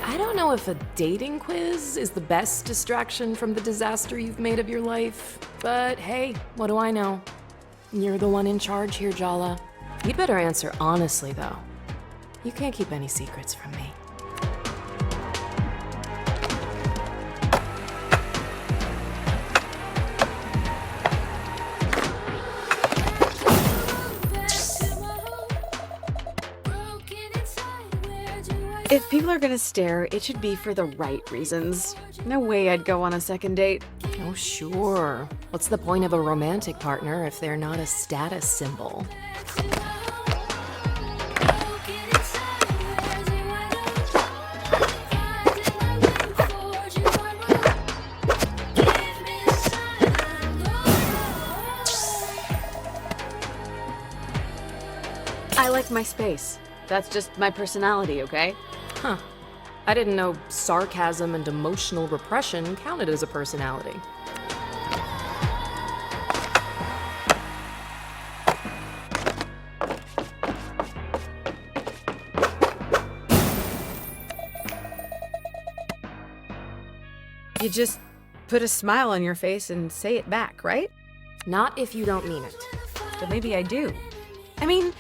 I don't know if a dating quiz is the best distraction from the disaster you've made of your life, but hey, what do I know? You're the one in charge here, Jala. You'd better answer honestly, though. You can't keep any secrets from me. If people are gonna stare, it should be for the right reasons. No way I'd go on a second date. Oh, sure. What's the point of a romantic partner if they're not a status symbol? I like my space. That's just my personality, okay? Huh. I didn't know sarcasm and emotional repression counted as a personality. You just put a smile on your face and say it back, right? Not if you don't mean it. But maybe I do. I mean,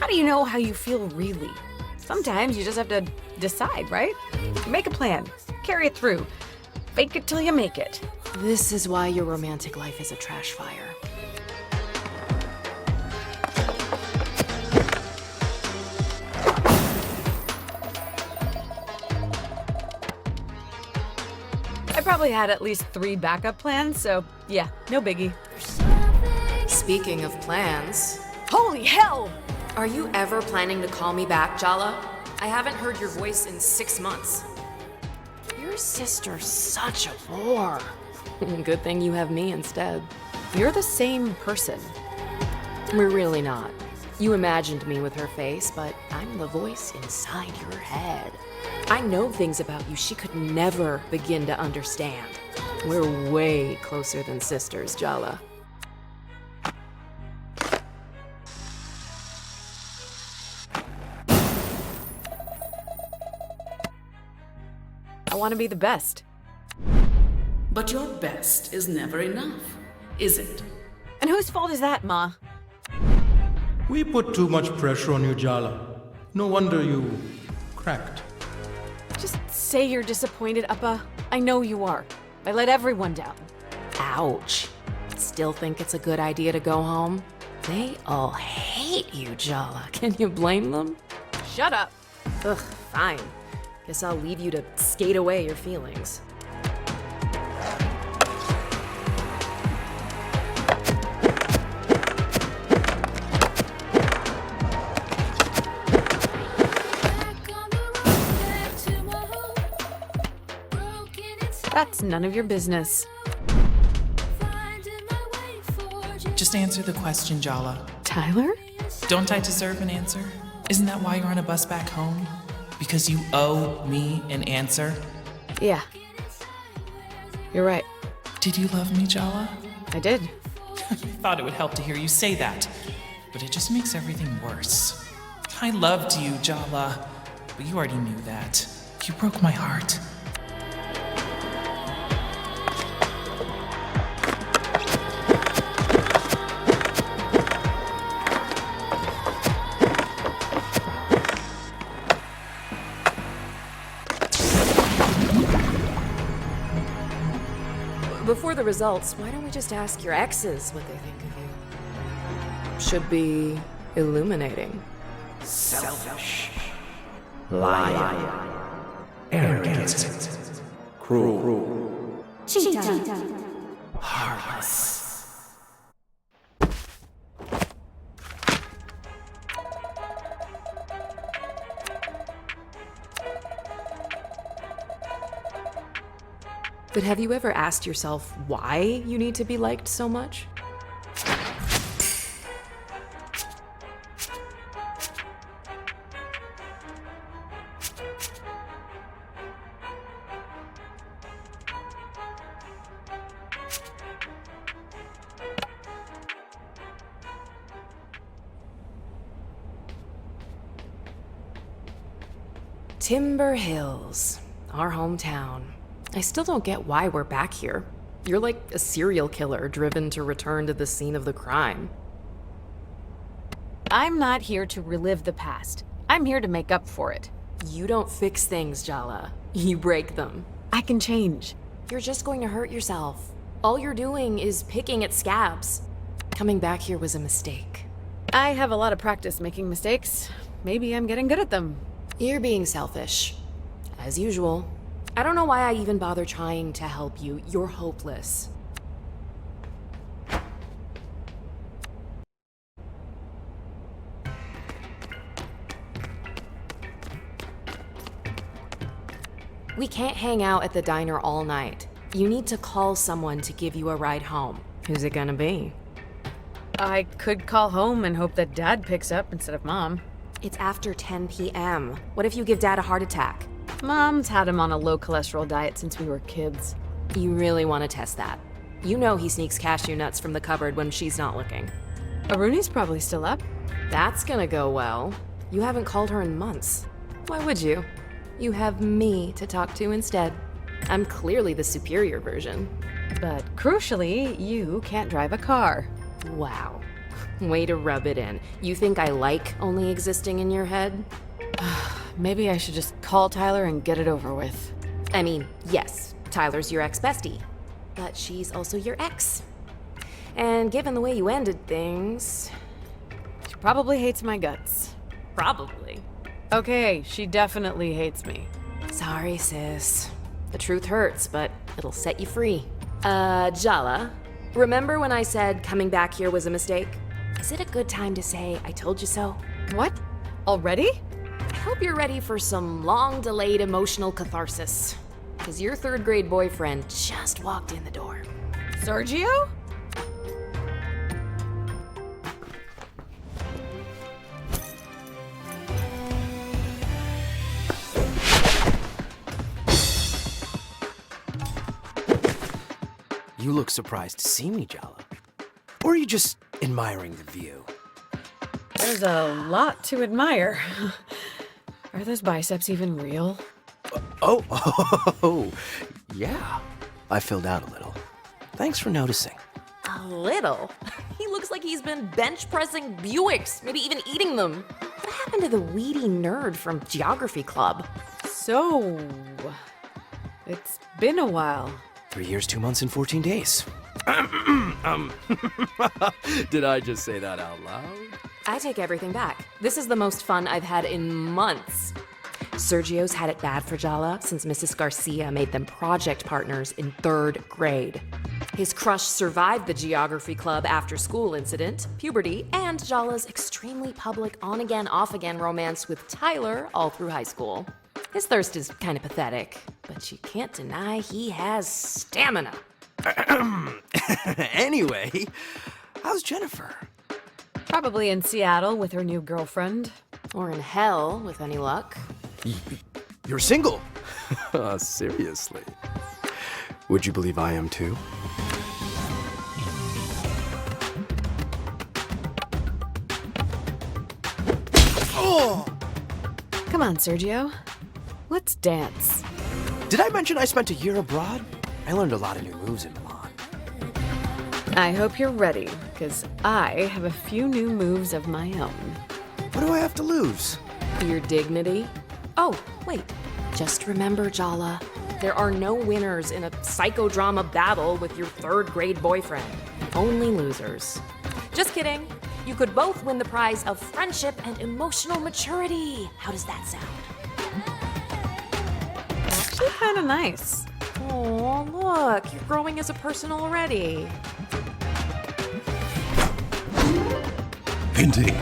how do you know how you feel really? Sometimes you just have to decide, right? Make a plan, carry it through, fake it till you make it. This is why your romantic life is a trash fire. I probably had at least 3 backup plans, so yeah, no biggie. Speaking of plans, Holy hell! are you ever planning to call me back, Jala? I haven't heard your voice in 6 months. Your sister's such a bore. Good thing you have me instead. You're the same person. We're really not. You imagined me with her face, but I'm the voice inside your head. I know things about you she could never begin to understand. We're way closer than sisters, Jala. I want to be the best. But your best is never enough, is it? And whose fault is that, Ma? We put too much pressure on you, Jala. No wonder you cracked. Just say you're disappointed, Appa. I know you are. I let everyone down. Ouch. Still think it's a good idea to go home? They all hate you, Jala. Can you blame them? Shut up. Ugh, fine. Guess I'll leave you to skate away your feelings. That's none of your business. Just answer the question, Jala. Tyler? Don't I deserve an answer? Isn't that why you're on a bus back home? Because you owe me an answer? Yeah. You're right. Did you love me, Jala? I did. I thought it would help to hear you say that, but it just makes everything worse. I loved you, Jala, but you already knew that. You broke my heart. Before the results, why don't we just ask your exes what they think of you? Should be illuminating. Selfish, lying, arrogant, cruel, heartless. But have you ever asked yourself why you need to be liked so much? Timber Hills, our hometown. I still don't get why we're back here. You're like a serial killer driven to return to the scene of the crime. I'm not here to relive the past. I'm here to make up for it. You don't fix things, Jala. You break them. I can change. You're just going to hurt yourself. All you're doing is picking at scabs. Coming back here was a mistake. I have a lot of practice making mistakes. Maybe I'm getting good at them. You're being selfish. As usual. I don't know why I even bother trying to help you. You're hopeless. We can't hang out at the diner all night. You need to call someone to give you a ride home. Who's it gonna be? I could call home and hope that Dad picks up instead of Mom. It's after 10 p.m. What if you give Dad a heart attack? Mom's had him on a low cholesterol diet since we were kids. You really want to test that. You know he sneaks cashew nuts from the cupboard when she's not looking. Aruni's probably still up. That's gonna go well. You haven't called her in months. Why would you? You have me to talk to instead. I'm clearly the superior version. But crucially, you can't drive a car. Wow. Way to rub it in. You think I like only existing in your head? Maybe I should just call Tyler and get it over with. I mean, yes, Tyler's your ex-bestie. But she's also your ex. And given the way you ended things... She probably hates my guts. Probably. Okay, she definitely hates me. Sorry, sis. The truth hurts, but it'll set you free. Jala, remember when I said coming back here was a mistake? Is it a good time to say I told you so? What? Already? I hope you're ready for some long-delayed emotional catharsis. Because your third-grade boyfriend just walked in the door. Sergio? You look surprised to see me, Jala. Or are you just admiring the view? There's a lot to admire. Are those biceps even real? Oh, yeah. I filled out a little. Thanks for noticing. A little? He looks like he's been bench pressing Buicks, maybe even eating them. What happened to the weedy nerd from Geography Club? So, it's been a while. 3 years, 2 months, and 14 days. Did I just say that out loud? I take everything back. This is the most fun I've had in months. Sergio's had it bad for Jala since Mrs. Garcia made them project partners in 3rd grade. His crush survived the Geography Club after-school incident, puberty, and Jala's extremely public on-again, off-again romance with Tyler all through high school. His thirst is kind of pathetic, but you can't deny he has stamina. Anyway, how's Jennifer? Probably in Seattle with her new girlfriend. Or in hell, with any luck. You're single? Seriously? Would you believe I am too? Oh! Come on, Sergio. Let's dance. Did I mention I spent a year abroad? I learned a lot of new moves in Milan. I hope you're ready, because I have a few new moves of my own. What do I have to lose? Your dignity? Oh, wait. Just remember, Jala, there are no winners in a psychodrama battle with your 3rd grade boyfriend. Only losers. Just kidding. You could both win the prize of friendship and emotional maturity. How does that sound? Actually, kind of nice. Oh, look, you're growing as a person already. Impending.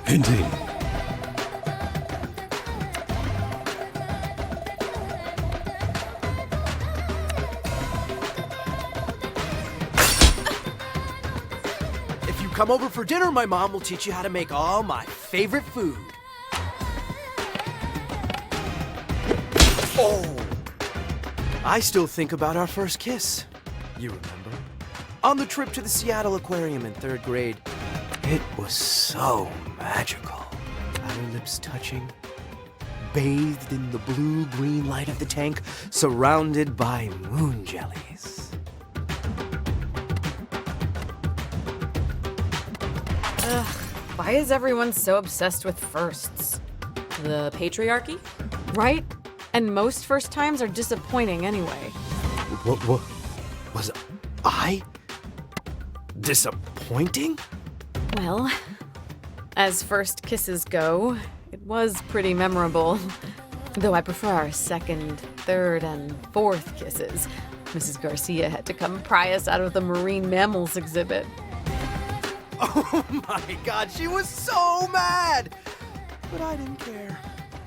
Impending. If you come over for dinner, my mom will teach you how to make all my favorite food. Oh! I still think about our first kiss. You remember? On the trip to the Seattle Aquarium in 3rd grade. It was so magical. Our lips touching, bathed in the blue-green light of the tank, surrounded by moon jellies. Ugh, why is everyone so obsessed with firsts? The patriarchy? Right? And most first times are disappointing anyway. What? Was I disappointing? Well, as first kisses go, it was pretty memorable. Though I prefer our 2nd, 3rd, and 4th kisses. Mrs. Garcia had to come pry us out of the marine mammals exhibit. Oh my god, she was so mad! But I didn't care.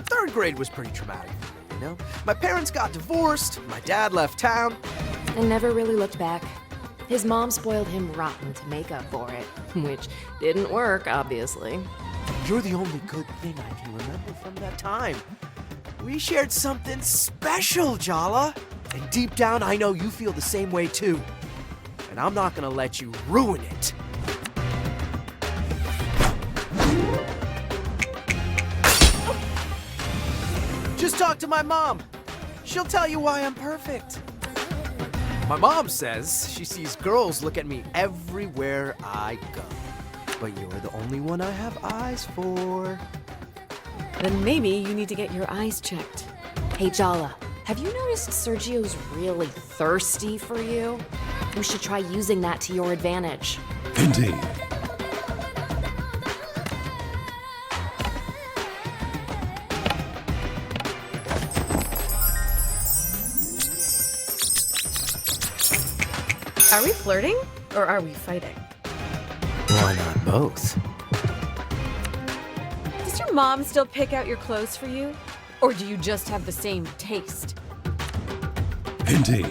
3rd grade was pretty traumatic for me, you know? My parents got divorced, my dad left town. And never really looked back. His mom spoiled him rotten to make up for it, which didn't work, obviously. You're the only good thing I can remember from that time. We shared something special, Jala. And deep down, I know you feel the same way too. And I'm not gonna let you ruin it. Just talk to my mom. She'll tell you why I'm perfect. My mom says she sees girls look at me everywhere I go. But you're the only one I have eyes for. Then maybe you need to get your eyes checked. Hey, Jala, have you noticed Sergio's really thirsty for you? You should try using that to your advantage. Indeed. Are we flirting or are we fighting? Why not both? Does your mom still pick out your clothes for you? Or do you just have the same taste? Indeed.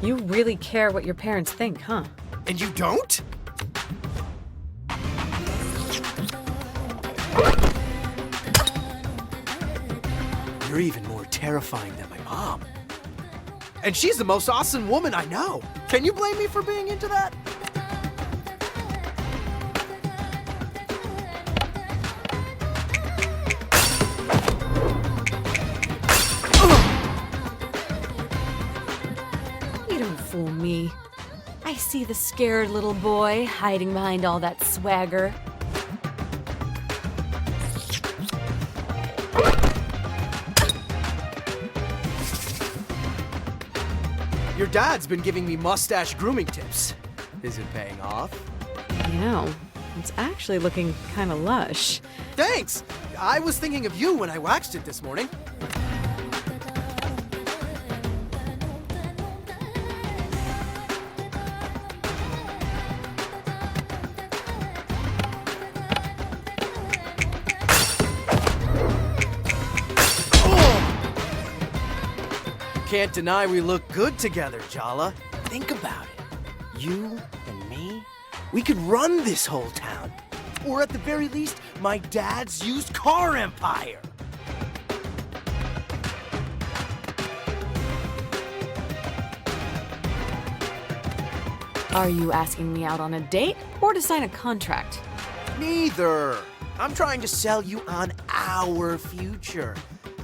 You really care what your parents think, huh? And you don't? You're even more terrifying than my mom. And she's the most awesome woman I know. Can you blame me for being into that? You don't fool me. I see the scared little boy hiding behind all that swagger. Your dad's been giving me mustache grooming tips. Is it paying off? You know, it's actually looking kind of lush. Thanks! I was thinking of you when I waxed it this morning. Can't deny we look good together, Jala. Think about it. You and me, we could run this whole town. Or at the very least, my dad's used car empire. Are you asking me out on a date or to sign a contract? Neither. I'm trying to sell you on our future.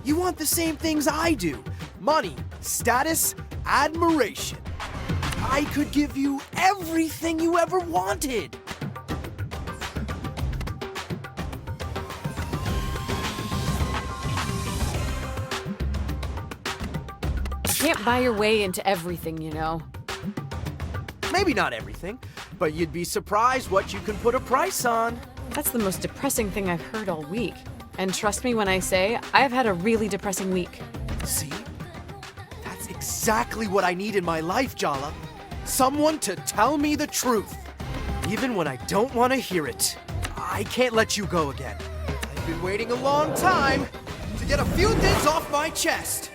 You want the same things I do. Money, status, admiration. I could give you everything you ever wanted. You can't buy your way into everything, you know. Maybe not everything, but you'd be surprised what you can put a price on. That's the most depressing thing I've heard all week. And trust me when I say, I've had a really depressing week. See? That's exactly what I need in my life, Jala. Someone to tell me the truth. Even when I don't want to hear it. I can't let you go again. I've been waiting a long time to get a few things off my chest.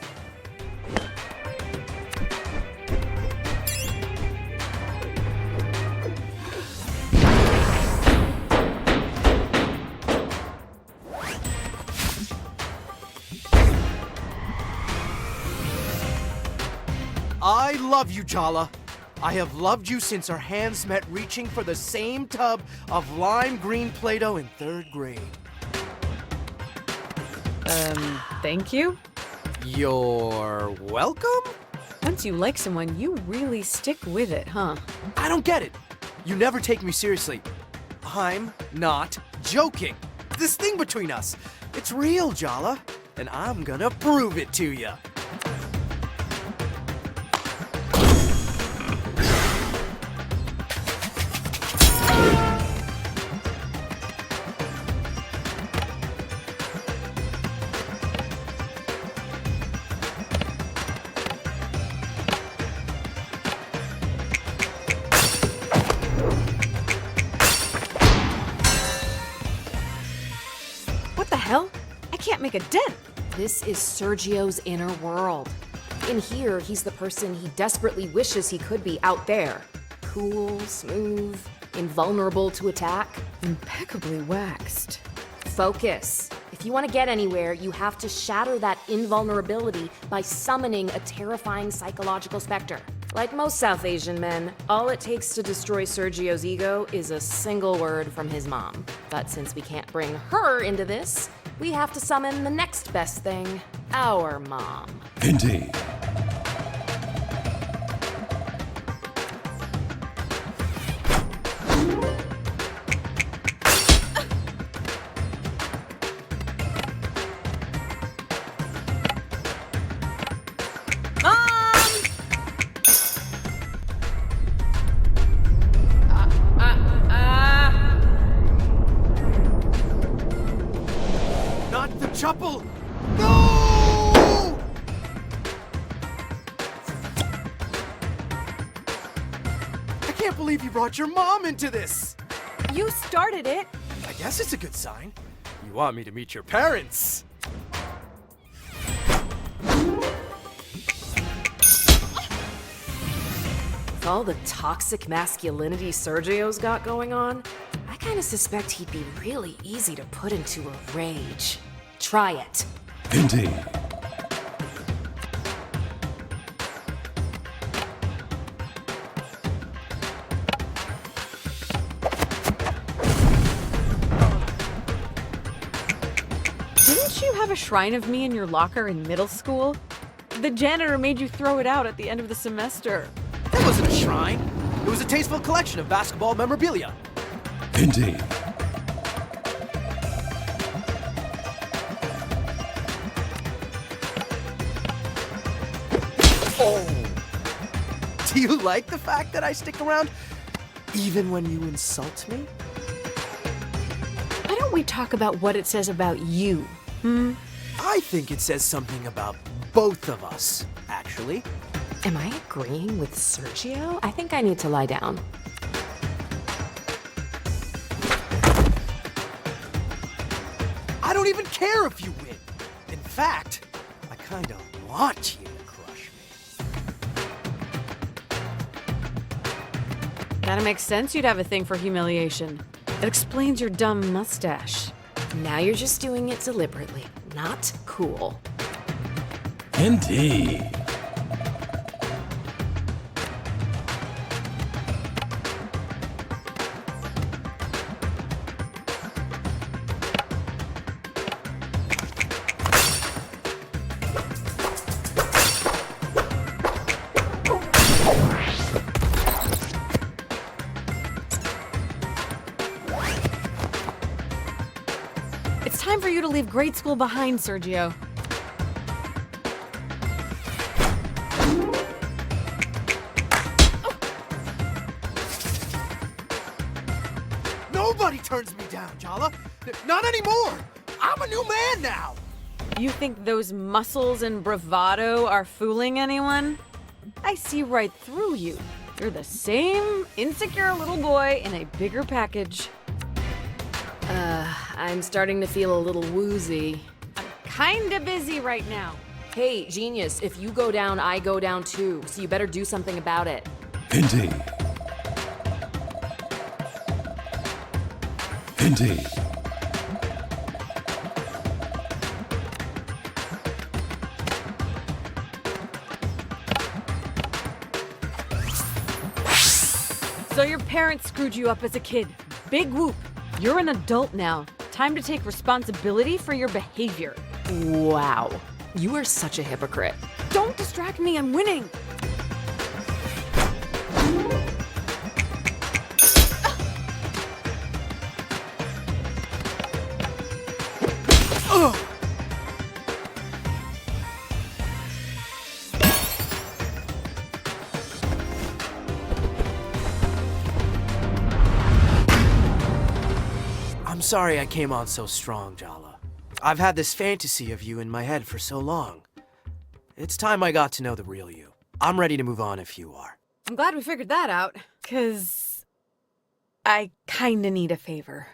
I love you, Jala. I have loved you since our hands met reaching for the same tub of lime green Play-Doh in 3rd grade. Thank you? You're welcome? Once you like someone, you really stick with it, huh? I don't get it. You never take me seriously. I'm not joking. This thing between us, it's real, Jala. And I'm gonna prove it to you. What the hell? I can't make a dent. This is Sergio's inner world. In here, he's the person he desperately wishes he could be out there. Cool, smooth, invulnerable to attack. Impeccably waxed. Focus. If you want to get anywhere, you have to shatter that invulnerability by summoning a terrifying psychological specter. Like most South Asian men, all it takes to destroy Sergio's ego is a single word from his mom. But since we can't bring her into this, we have to summon the next best thing, our mom. Indeed. Not the chapel! No! I can't believe you brought your mom into this! You started it. I guess it's a good sign. You want me to meet your parents. With all the toxic masculinity Sergio's got going on, I kind of suspect he'd be really easy to put into a rage. Try it. Indeed. Didn't you have a shrine of me in your locker in middle school? The janitor made you throw it out at the end of the semester. That wasn't a shrine. It was a tasteful collection of basketball memorabilia. Indeed. Do you like the fact that I stick around even when you insult me? Why don't we talk about what it says about you? I think it says something about both of us, actually. Am I agreeing with Sergio? I think I need to lie down. I don't even care if you win. In fact, I kinda want you to crush me. Kinda makes sense you'd have a thing for humiliation. It explains your dumb mustache. Now you're just doing it deliberately. Not cool. Indeed. It's time for you to leave grade school behind, Sergio. Nobody turns me down, Jala. Not anymore. I'm a new man now. You think those muscles and bravado are fooling anyone? I see right through you. You're the same insecure little boy in a bigger package. I'm starting to feel a little woozy. Kinda busy right now. Hey, genius, if you go down, I go down too, so you better do something about it. Indeed. Indeed. So your parents screwed you up as a kid. Big whoop. You're an adult now. Time to take responsibility for your behavior. Wow. You are such a hypocrite. Don't distract me, I'm winning. I'm sorry I came on so strong, Jala. I've had this fantasy of you in my head for so long. It's time I got to know the real you. I'm ready to move on if you are. I'm glad we figured that out, 'cause I kinda need a favor.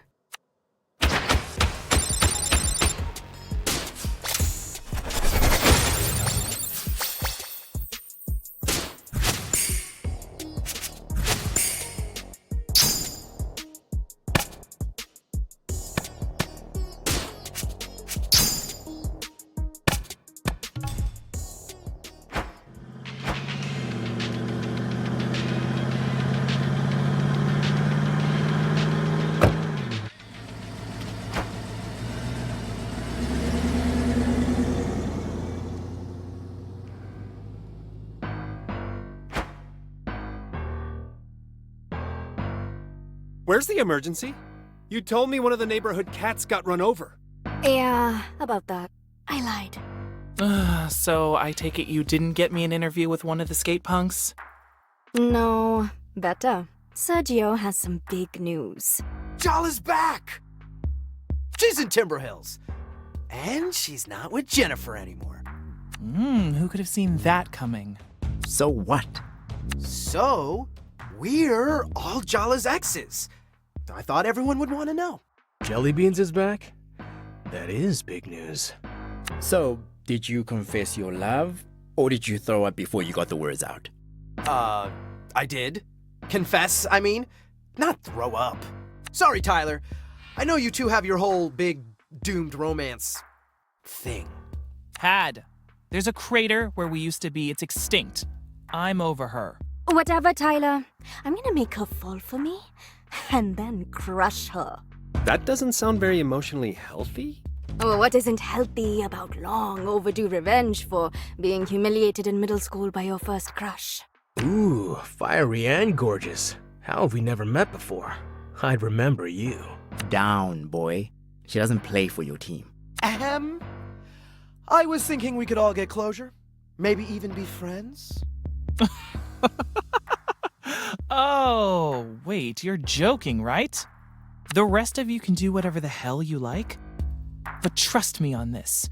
Where's the emergency? You told me one of the neighborhood cats got run over. Yeah, about that. I lied. So I take it you didn't get me an interview with one of the skate punks? No, better. Sergio has some big news. Jala's back! She's in Timber Hills. And she's not with Jennifer anymore. Who could have seen that coming? So what? So, we're all Jala's exes. I thought everyone would want to know. Jellybeans is back? That is big news. So, did you confess your love, or did you throw up before you got the words out? I did. Confess, I mean. Not throw up. Sorry, Tyler. I know you two have your whole big doomed romance thing. There's a crater where we used to be. It's extinct. I'm over her. Whatever, Tyler. I'm gonna make her fall for me, and then crush her. That doesn't sound very emotionally healthy. Oh, what isn't healthy about long overdue revenge for being humiliated in middle school by your first crush? Ooh, fiery and gorgeous. How have we never met before? I'd remember you. Down, boy. She doesn't play for your team. I was thinking we could all get closure. Maybe even be friends. Oh, wait, you're joking, right? The rest of you can do whatever the hell you like. But trust me on this.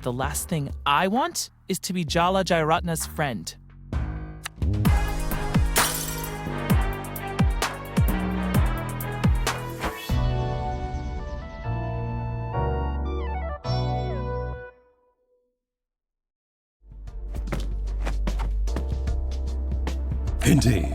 The last thing I want is to be Jala Jairatna's friend. Indeed.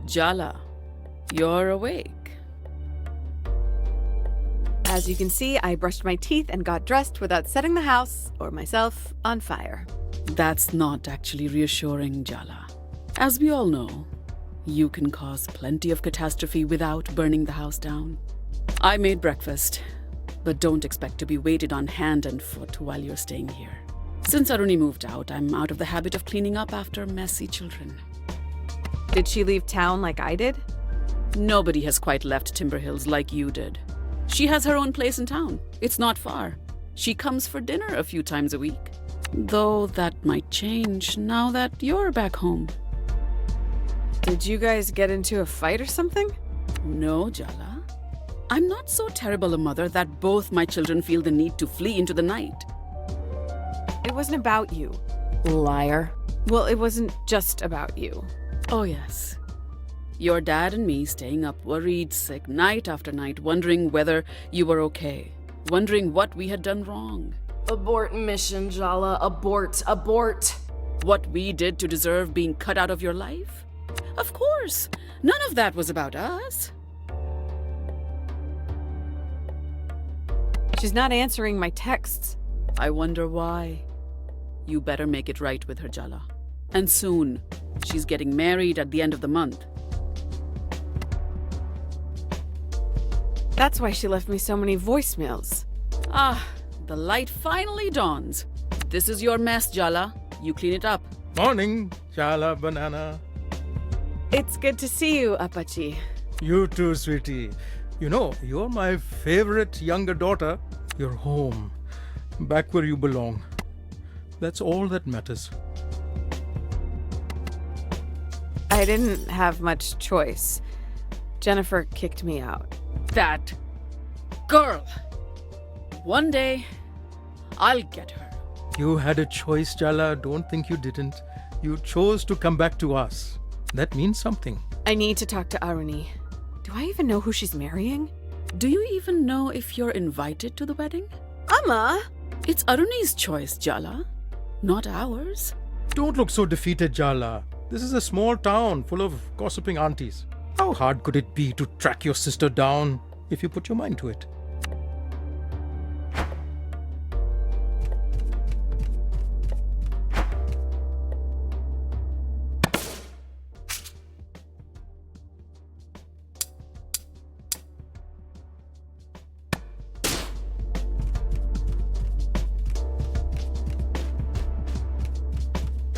Jala, you're awake. As As you can see, I brushed my teeth and got dressed without setting the house or myself on fire. That's not actually reassuring, Jala. As we all know, you can cause plenty of catastrophe without burning the house down. I made breakfast, but don't expect to be waited on hand and foot while you're staying here. Since Aruni moved out, I'm out of the habit of cleaning up after messy children. Did she leave town like I did? Nobody has quite left Timber Hills like you did. She has her own place in town. It's not far. She comes for dinner a few times a week. Though that might change now that you're back home. Did you guys get into a fight or something? No, Jala. I'm not so terrible a mother that both my children feel the need to flee into the night. It wasn't about you. Liar. Well, it wasn't just about you. Oh, yes. Your dad and me staying up worried, sick, night after night, wondering whether you were okay, wondering what we had done wrong. Abort mission, Jala. Abort. Abort. What we did to deserve being cut out of your life? Of course. None of that was about us. She's not answering my texts. I wonder why. You better make it right with her, Jala. And soon. She's getting married at the end of the month. That's why she left me so many voicemails. Ah, the light finally dawns. This is your mess, Jala. You clean it up. Morning, Jala Banana. It's good to see you, Apache. You too, sweetie. You know, you're my favorite younger daughter. You're home. Back where you belong. That's all that matters. I didn't have much choice. Jennifer kicked me out. That girl. One day, I'll get her. You had a choice, Jala. Don't think you didn't. You chose to come back to us. That means something. I need to talk to Aruni. Do I even know who she's marrying? Do you even know if you're invited to the wedding? Amma! It's Aruni's choice, Jala, not ours. Don't look so defeated, Jala. This is a small town full of gossiping aunties. How hard could it be to track your sister down if you put your mind to it?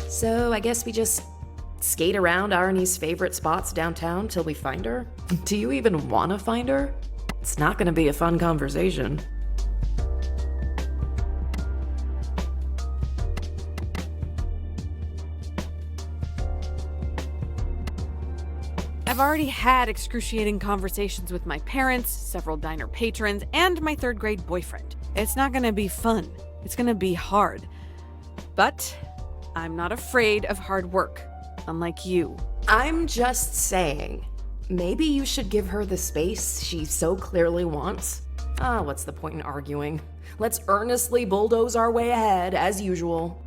So I guess we just skate around Arnie's favorite spots downtown till we find her? Do you even want to find her? It's not going to be a fun conversation. I've already had excruciating conversations with my parents, several diner patrons, and my third grade boyfriend. It's not gonna be fun. It's gonna be hard. But I'm not afraid of hard work, unlike you. I'm just saying, maybe you should give her the space she so clearly wants. What's the point in arguing? Let's earnestly bulldoze our way ahead, as usual.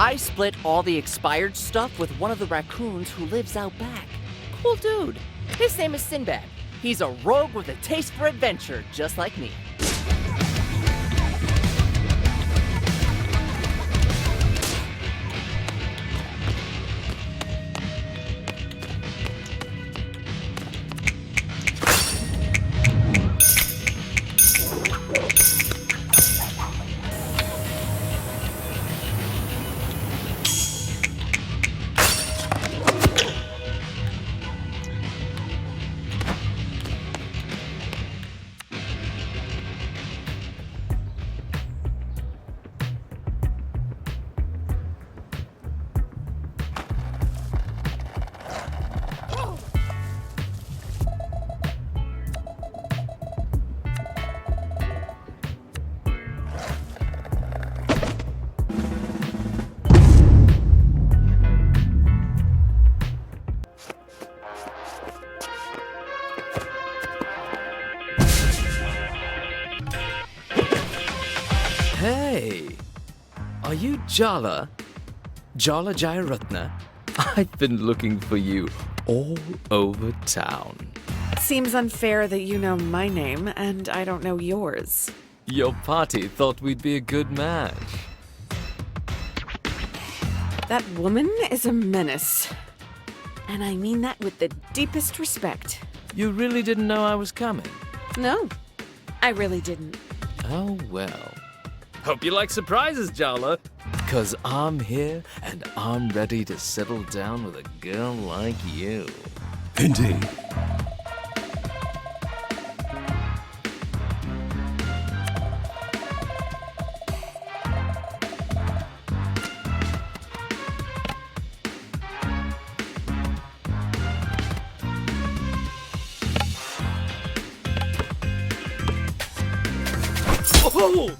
I split all the expired stuff with one of the raccoons who lives out back. Cool dude. His name is Sinbad. He's a rogue with a taste for adventure, just like me. Hey, are you Jala? Jala Jayaratna? I've been looking for you all over town. Seems unfair that you know my name and I don't know yours. Your party thought we'd be a good match. That woman is a menace. And I mean that with the deepest respect. You really didn't know I was coming? No, I really didn't. Oh, well. Hope you like surprises, Jala. 'Cause I'm here and I'm ready to settle down with a girl like you. Indeed. Oh!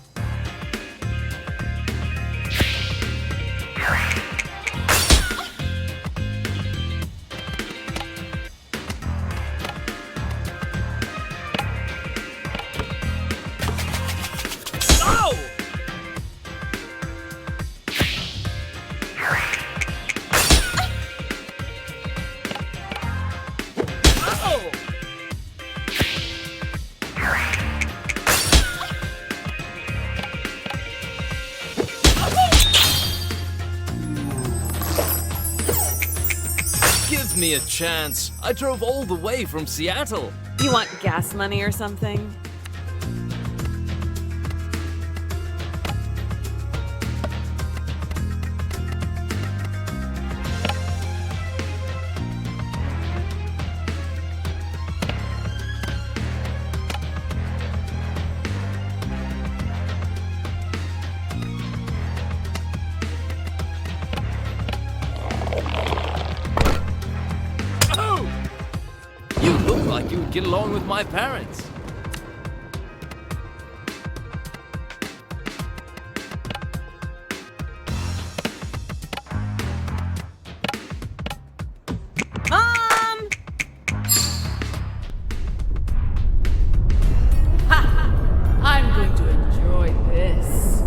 Give me a chance. I drove all the way from Seattle. You want gas money or something? You look like you would get along with my parents. Mom! I'm going to enjoy this.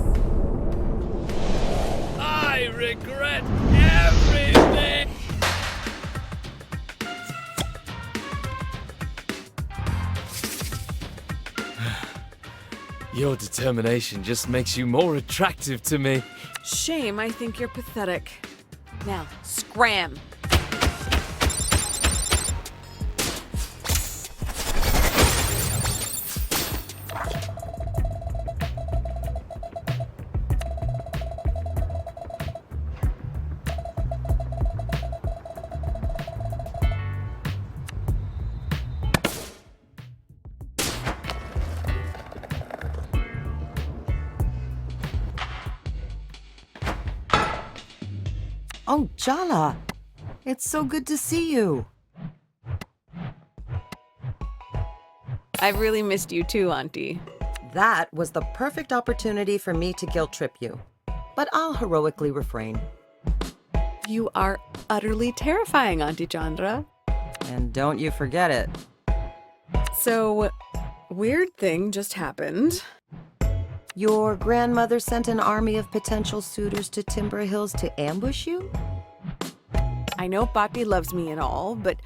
I regret everything. Your determination just makes you more attractive to me. Shame, I think you're pathetic. Now, scram. Oh, Jala. It's so good to see you. I've really missed you too, Auntie. That was the perfect opportunity for me to guilt trip you. But I'll heroically refrain. You are utterly terrifying, Auntie Chandra. And don't you forget it. So, weird thing just happened. Your grandmother sent an army of potential suitors to Timber Hills to ambush you? I know Paati loves me and all, but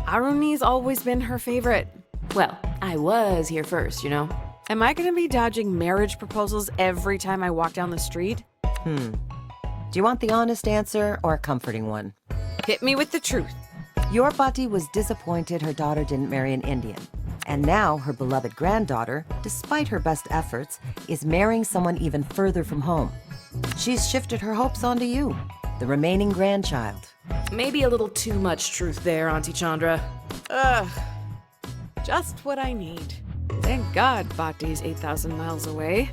Aruni's always been her favorite. Well, I was here first, you know? Am I gonna be dodging marriage proposals every time I walk down the street? Do you want the honest answer or a comforting one? Hit me with the truth. Your Paati was disappointed her daughter didn't marry an Indian. And now her beloved granddaughter, despite her best efforts, is marrying someone even further from home. She's shifted her hopes onto you, the remaining grandchild. Maybe a little too much truth there, Auntie Chandra. Ugh. Just what I need. Thank God Paati's 8,000 miles away.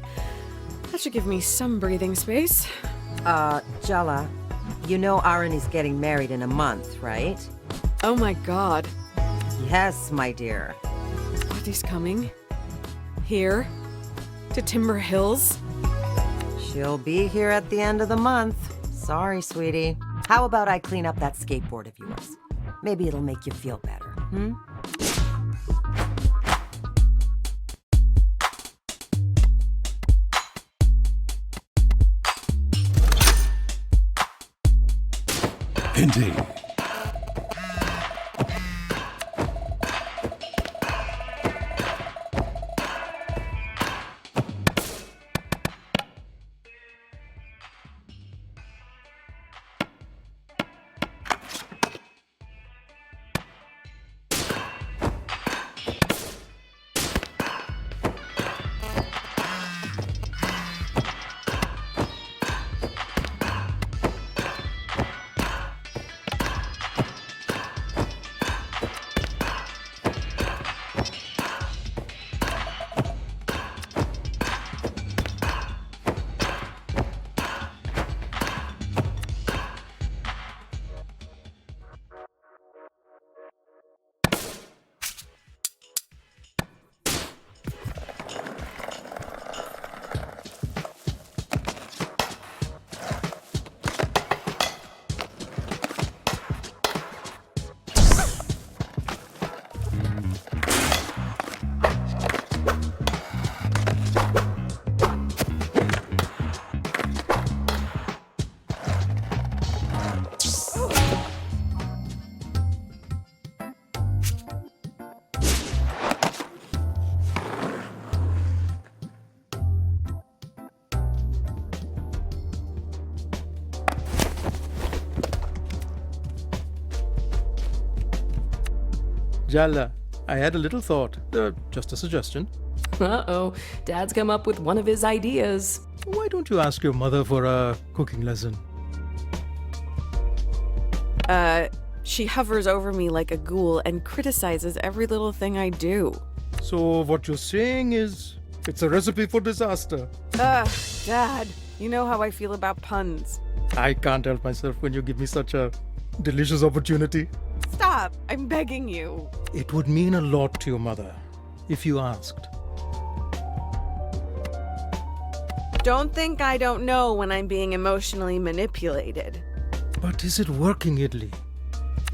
That should give me some breathing space. Jala, you know Aruni's getting married in a month, right? Oh my God. Yes, my dear. Paati's coming? Here? To Timber Hills? She'll be here at the end of the month. Sorry, sweetie. How about I clean up that skateboard of yours? Maybe it'll make you feel better, Indeed. Jala, I had a little thought. Just a suggestion. Uh-oh, Dad's come up with one of his ideas. Why don't you ask your mother for a cooking lesson? She hovers over me like a ghoul and criticizes every little thing I do. So what you're saying is, it's a recipe for disaster. Dad, you know how I feel about puns. I can't help myself when you give me such a delicious opportunity. Stop, I'm begging you. It would mean a lot to your mother if you asked. Don't think I don't know when I'm being emotionally manipulated. But is it working, Idli?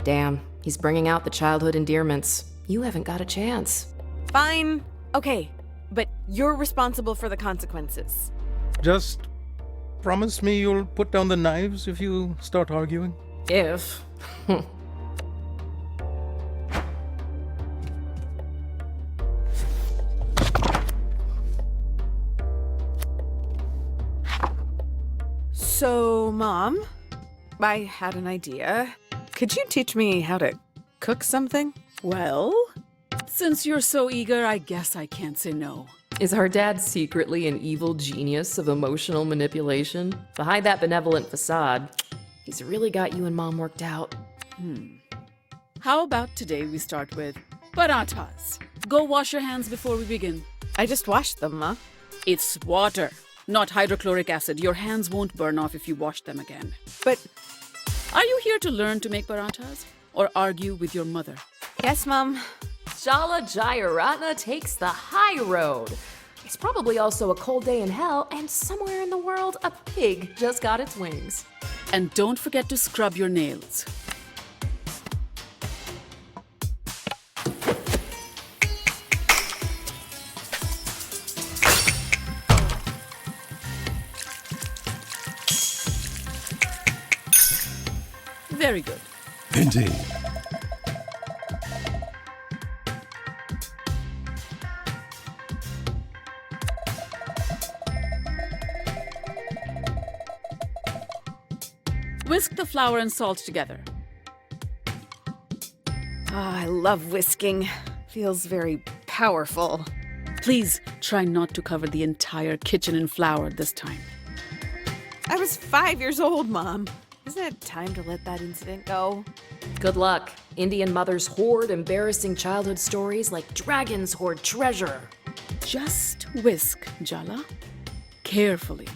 Damn, he's bringing out the childhood endearments. You haven't got a chance. Fine. Okay, but you're responsible for the consequences. Just promise me you'll put down the knives if you start arguing. If. So, Mom, I had an idea. Could you teach me how to cook something? Well, since you're so eager, I guess I can't say no. Is our dad secretly an evil genius of emotional manipulation? Behind that benevolent facade, he's really got you and Mom worked out. How about today we start with parathas? Go wash your hands before we begin. I just washed them, Ma. It's water, not hydrochloric acid. Your hands won't burn off if you wash them again. But are you here to learn to make parathas or argue with your mother? Yes, Mom. Jala Jayaratna takes the high road. It's probably also a cold day in hell, and somewhere in the world, a pig just got its wings. And don't forget to scrub your nails. Very good. Indeed. Whisk the flour and salt together. I love whisking. Feels very powerful. Please try not to cover the entire kitchen in flour this time. I was 5 years old, Mom. Isn't it time to let that incident go? Good luck. Indian mothers hoard embarrassing childhood stories like dragons hoard treasure. Just whisk, Jala. Carefully.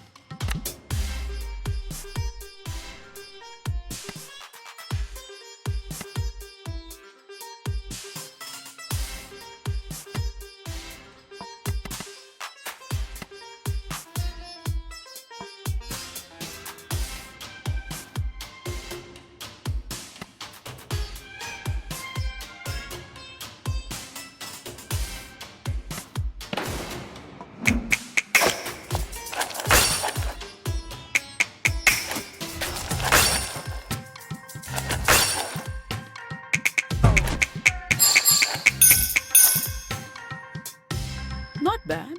Not bad.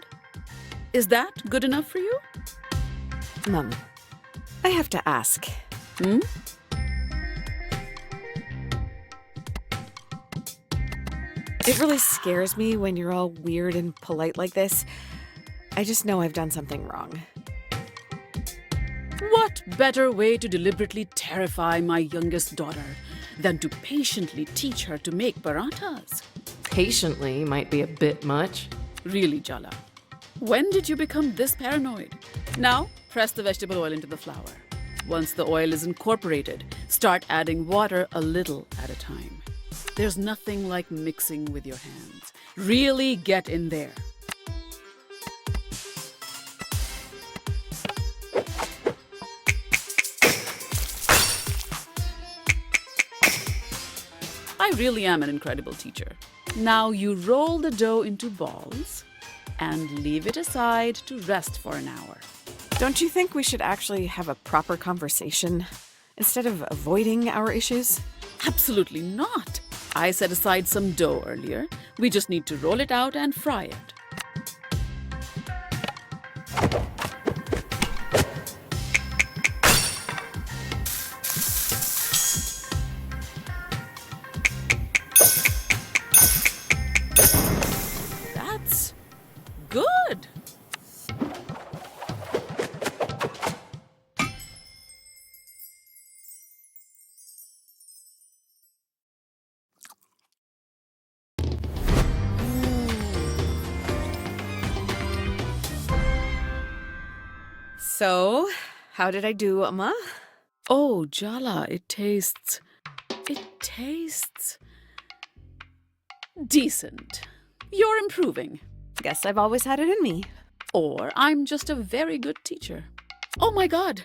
Is that good enough for you? Mom, I have to ask. Hmm? It really scares me when you're all weird and polite like this. I just know I've done something wrong. What better way to deliberately terrify my youngest daughter than to patiently teach her to make parathas? Patiently might be a bit much. Really, Jala. When did you become this paranoid? Now, press the vegetable oil into the flour. Once the oil is incorporated, start adding water a little at a time. There's nothing like mixing with your hands. Really get in there. I really am an incredible teacher. Now you roll the dough into balls and leave it aside to rest for an hour. Don't you think we should actually have a proper conversation instead of avoiding our issues? Absolutely not. I set aside some dough earlier. We just need to roll it out and fry it. That's good. So, how did I do, Amma? Oh, Jala, it tastes decent. You're improving. Guess I've always had it in me. Or I'm just a very good teacher. Oh my God,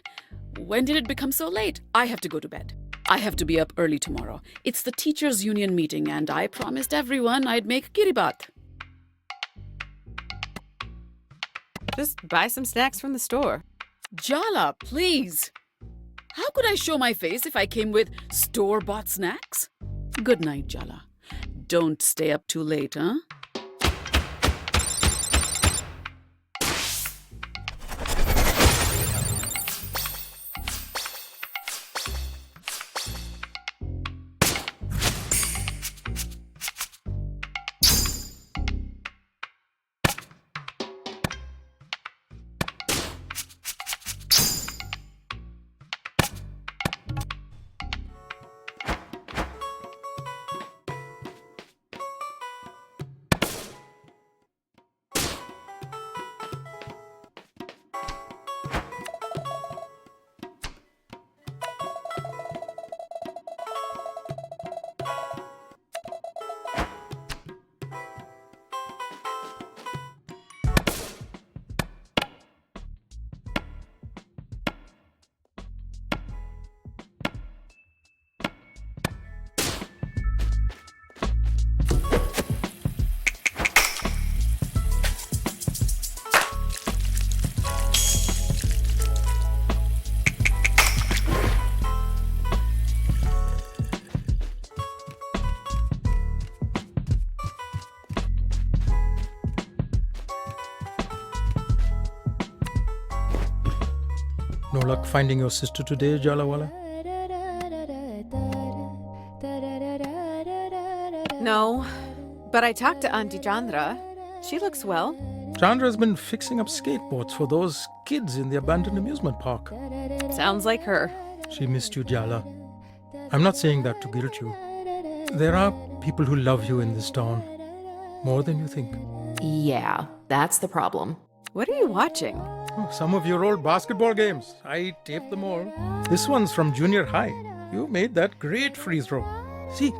when did it become so late? I have to go to bed. I have to be up early tomorrow. It's the teachers' union meeting and I promised everyone I'd make kiribat. Just buy some snacks from the store. Jala, please. How could I show my face if I came with store-bought snacks? Good night, Jala. Don't stay up too late, huh? No luck finding your sister today, Jalawala? No, but I talked to Auntie Chandra. She looks well. Chandra's been fixing up skateboards for those kids in the abandoned amusement park. Sounds like her. She missed you, Jala. I'm not saying that to guilt you. There are people who love you in this town. More than you think. Yeah, that's the problem. What are you watching? Oh, some of your old basketball games. I taped them all. This one's from junior high. You made that great free throw. See?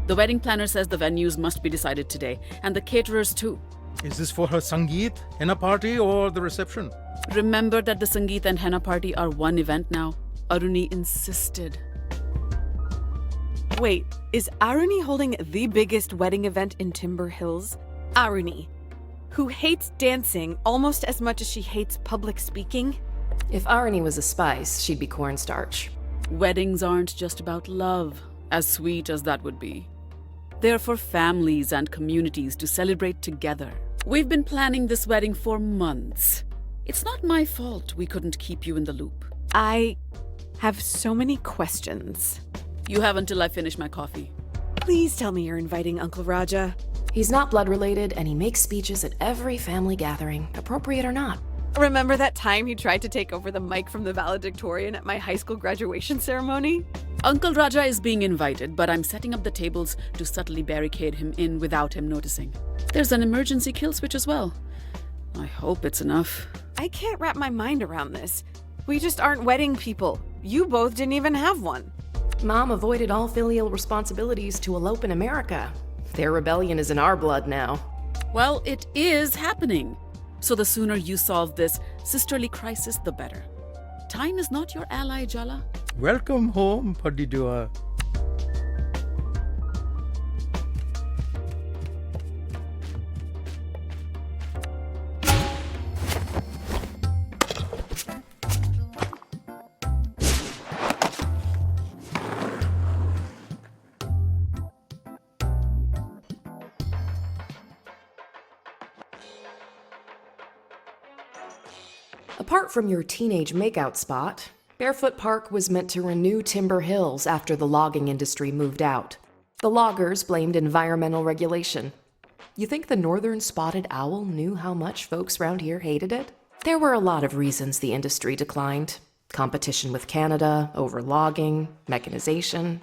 The wedding planner says the venues must be decided today, and the caterers too. Is this for her Sangeet, henna party, or the reception? Remember that the Sangeet and henna party are one event now. Aruni insisted. Wait, is Aruni holding the biggest wedding event in Timber Hills? Aruni, who hates dancing almost as much as she hates public speaking? If Arani was a spice, she'd be cornstarch. Weddings aren't just about love, as sweet as that would be. They're for families and communities to celebrate together. We've been planning this wedding for months. It's not my fault we couldn't keep you in the loop. I have so many questions. You have until I finish my coffee. Please tell me you're inviting Uncle Raja. He's not blood related, and he makes speeches at every family gathering, appropriate or not. Remember that time he tried to take over the mic from the valedictorian at my high school graduation ceremony? Uncle Raja is being invited, but I'm setting up the tables to subtly barricade him in without him noticing. There's an emergency kill switch as well. I hope it's enough. I can't wrap my mind around this. We just aren't wedding people. You both didn't even have one. Mom avoided all filial responsibilities to elope in America. Their rebellion is in our blood now. Well, it is happening. So the sooner you solve this sisterly crisis, the better. Time is not your ally, Jala. Welcome home, Padidua. Apart from your teenage makeout spot, Bearfoot Park was meant to renew Timber Hills after the logging industry moved out. The loggers blamed environmental regulation. You think the northern spotted owl knew how much folks around here hated it? There were a lot of reasons the industry declined. Competition with Canada, over logging, mechanization.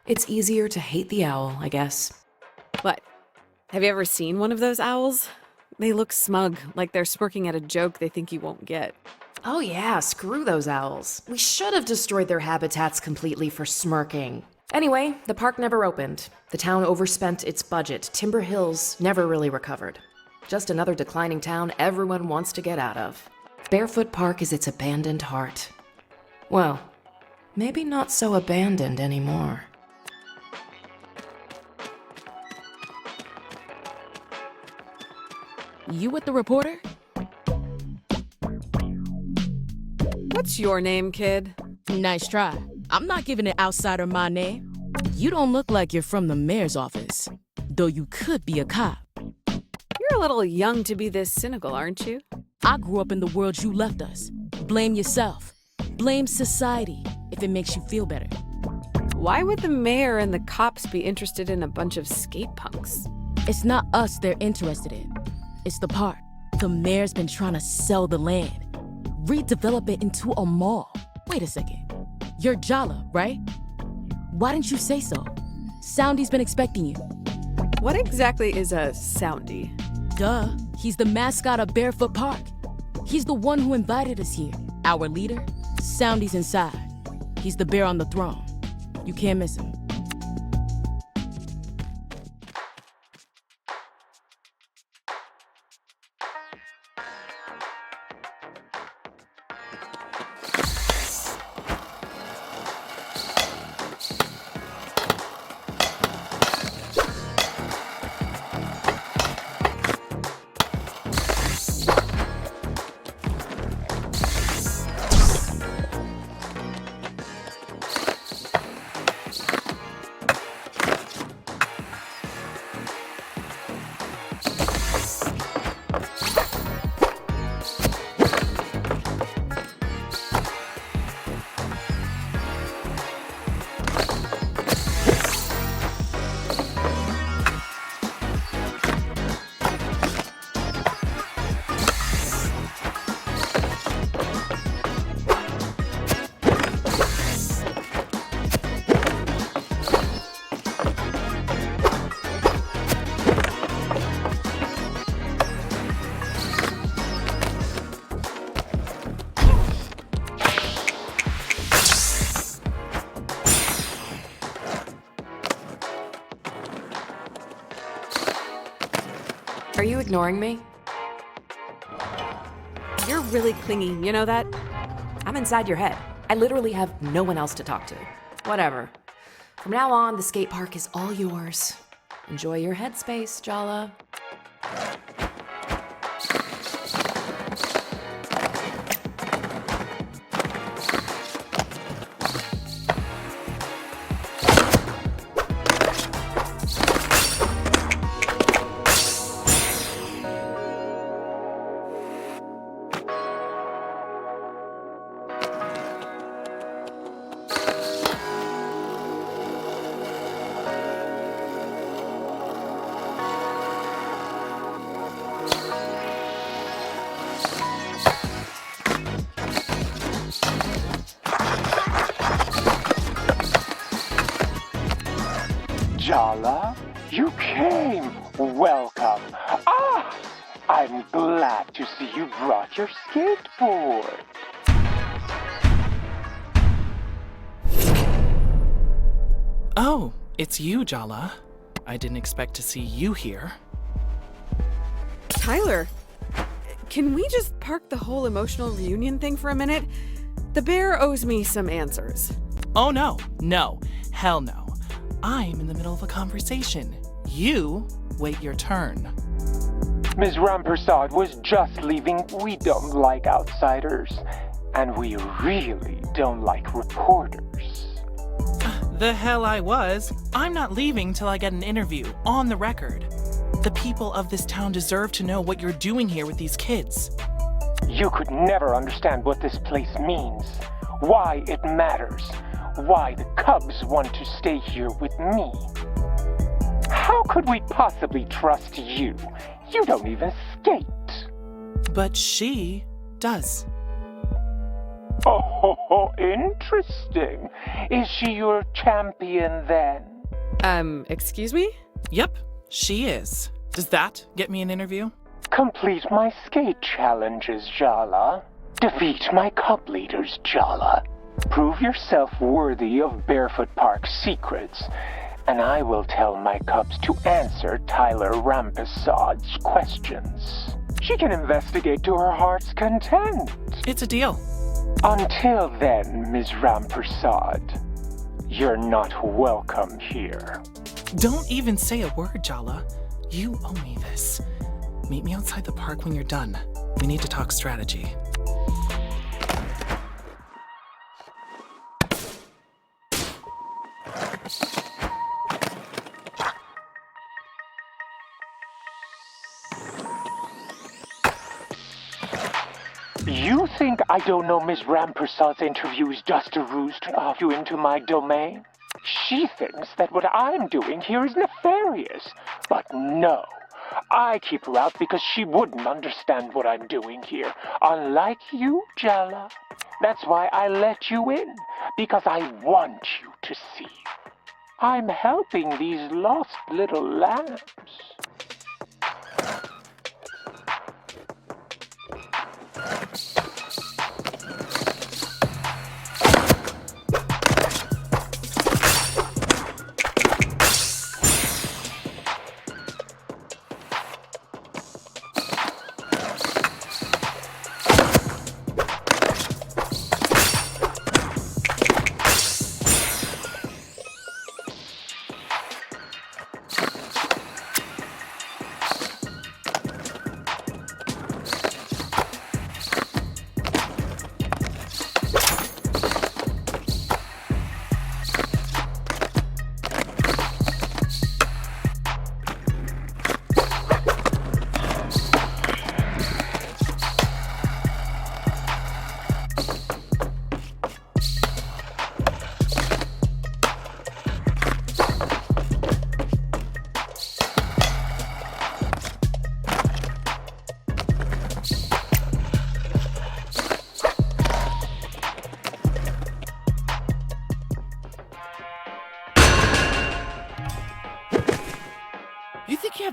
It's easier to hate the owl, I guess. What? Have you ever seen one of those owls? They look smug, like they're smirking at a joke they think you won't get. Oh yeah, screw those owls. We should have destroyed their habitats completely for smirking. Anyway, the park never opened. The town overspent its budget. Timber Hills never really recovered. Just another declining town everyone wants to get out of. Bearfoot Park is its abandoned heart. Well, maybe not so abandoned anymore. You with the reporter? What's your name, kid? Nice try. I'm not giving an outsider my name. You don't look like you're from the mayor's office, though you could be a cop. You're a little young to be this cynical, aren't you? I grew up in the world you left us. Blame yourself. Blame society if it makes you feel better. Why would the mayor and the cops be interested in a bunch of skate punks? It's not us they're interested in. It's the park. The mayor's been trying to sell the land, redevelop it into a mall. Wait a second. You're Jala, right? Why didn't you say so? Soundie's been expecting you. What exactly is a Soundie? Duh. He's the mascot of Bearfoot Park. He's the one who invited us here. Our leader, Soundie's inside. He's the bear on the throne. You can't miss him. Are you ignoring me? You're really clingy, you know that? I'm inside your head. I literally have no one else to talk to. Whatever. From now on, the skate park is all yours. Enjoy your headspace, Jala. Jala, you came! Welcome! Ah! I'm glad to see you brought your skateboard. Oh, it's you, Jala. I didn't expect to see you here. Tyler, can we just park the whole emotional reunion thing for a minute? The bear owes me some answers. Oh no, hell no. I'm in the middle of a conversation. You wait your turn. Ms. Rampersad was just leaving. We don't like outsiders. And we really don't like reporters. The hell I was. I'm not leaving till I get an interview, on the record. The people of this town deserve to know what you're doing here with these kids. You could never understand what this place means. Why it matters. Why the Cubs want to stay here with me. How could we possibly trust you? You don't even skate. But she does. Oh, interesting. Is she your champion then? Excuse me? Yep, she is. Does that get me an interview? Complete my skate challenges, Jala. Defeat my Cub leaders, Jala. Prove yourself worthy of Bearfoot Park's secrets, and I will tell my Cubs to answer Tyler Rampesad's questions. She can investigate to her heart's content. It's a deal. Until then, Ms. Rampersad, you're not welcome here. Don't even say a word, Jala. You owe me this. Meet me outside the park when you're done. We need to talk strategy. You think I don't know Ms. Rampersad's interview is just a ruse to off you into my domain? She thinks that what I'm doing here is nefarious. But no, I keep her out because she wouldn't understand what I'm doing here. Unlike you, Jala. That's why I let you in, because I want you to see. I'm helping these lost little lambs.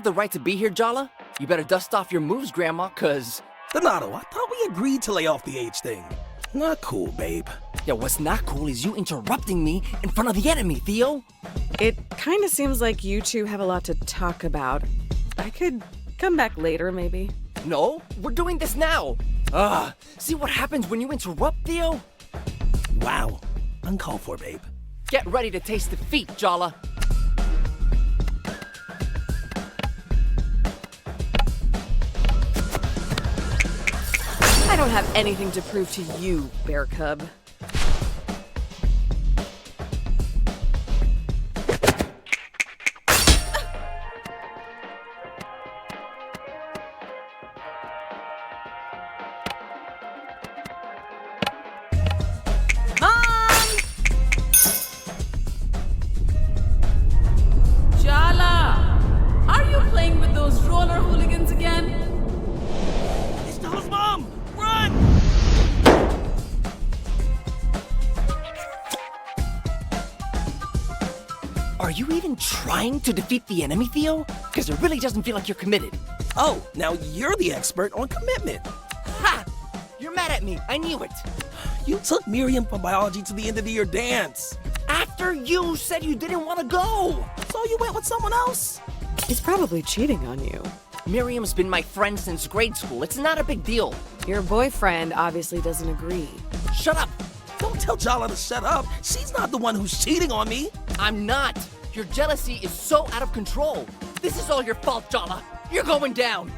the right to be here, Jala. You better dust off your moves, Grandma, cause... Donato, I thought we agreed to lay off the age thing. Not cool, babe. Yeah, what's not cool is you interrupting me in front of the enemy, Theo. It kind of seems like you two have a lot to talk about. I could come back later, maybe. No, we're doing this now. See what happens when you interrupt, Theo? Wow. Uncalled for, babe. Get ready to taste defeat, Jala. I don't have anything to prove to you, Bear Cub. Jala! Are you playing with those roller hooligans again? It's Jala's mom! Run! Are you even trying to defeat the enemy, Theo? Because it really doesn't feel like you're committed. Oh, now you're the expert on commitment. Ha! You're mad at me. I knew it. You took Miriam from biology to the end of the year dance. After you said you didn't want to go. So you went with someone else? He's probably cheating on you. Miriam's been my friend since grade school. It's not a big deal. Your boyfriend obviously doesn't agree. Shut up. Don't tell Jala to shut up. She's not the one who's cheating on me. I'm not. Your jealousy is so out of control. This is all your fault, Jala. You're going down.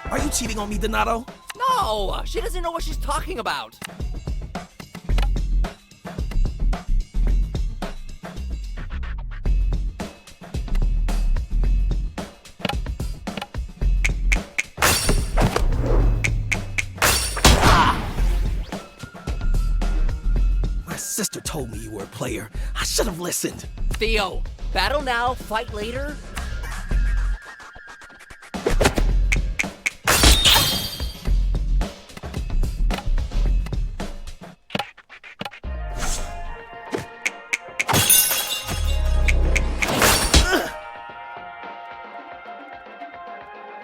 Are you cheating on me, Donato? No, she doesn't know what she's talking about. My sister told me you were a player. I should have listened. Theo, battle now, fight later.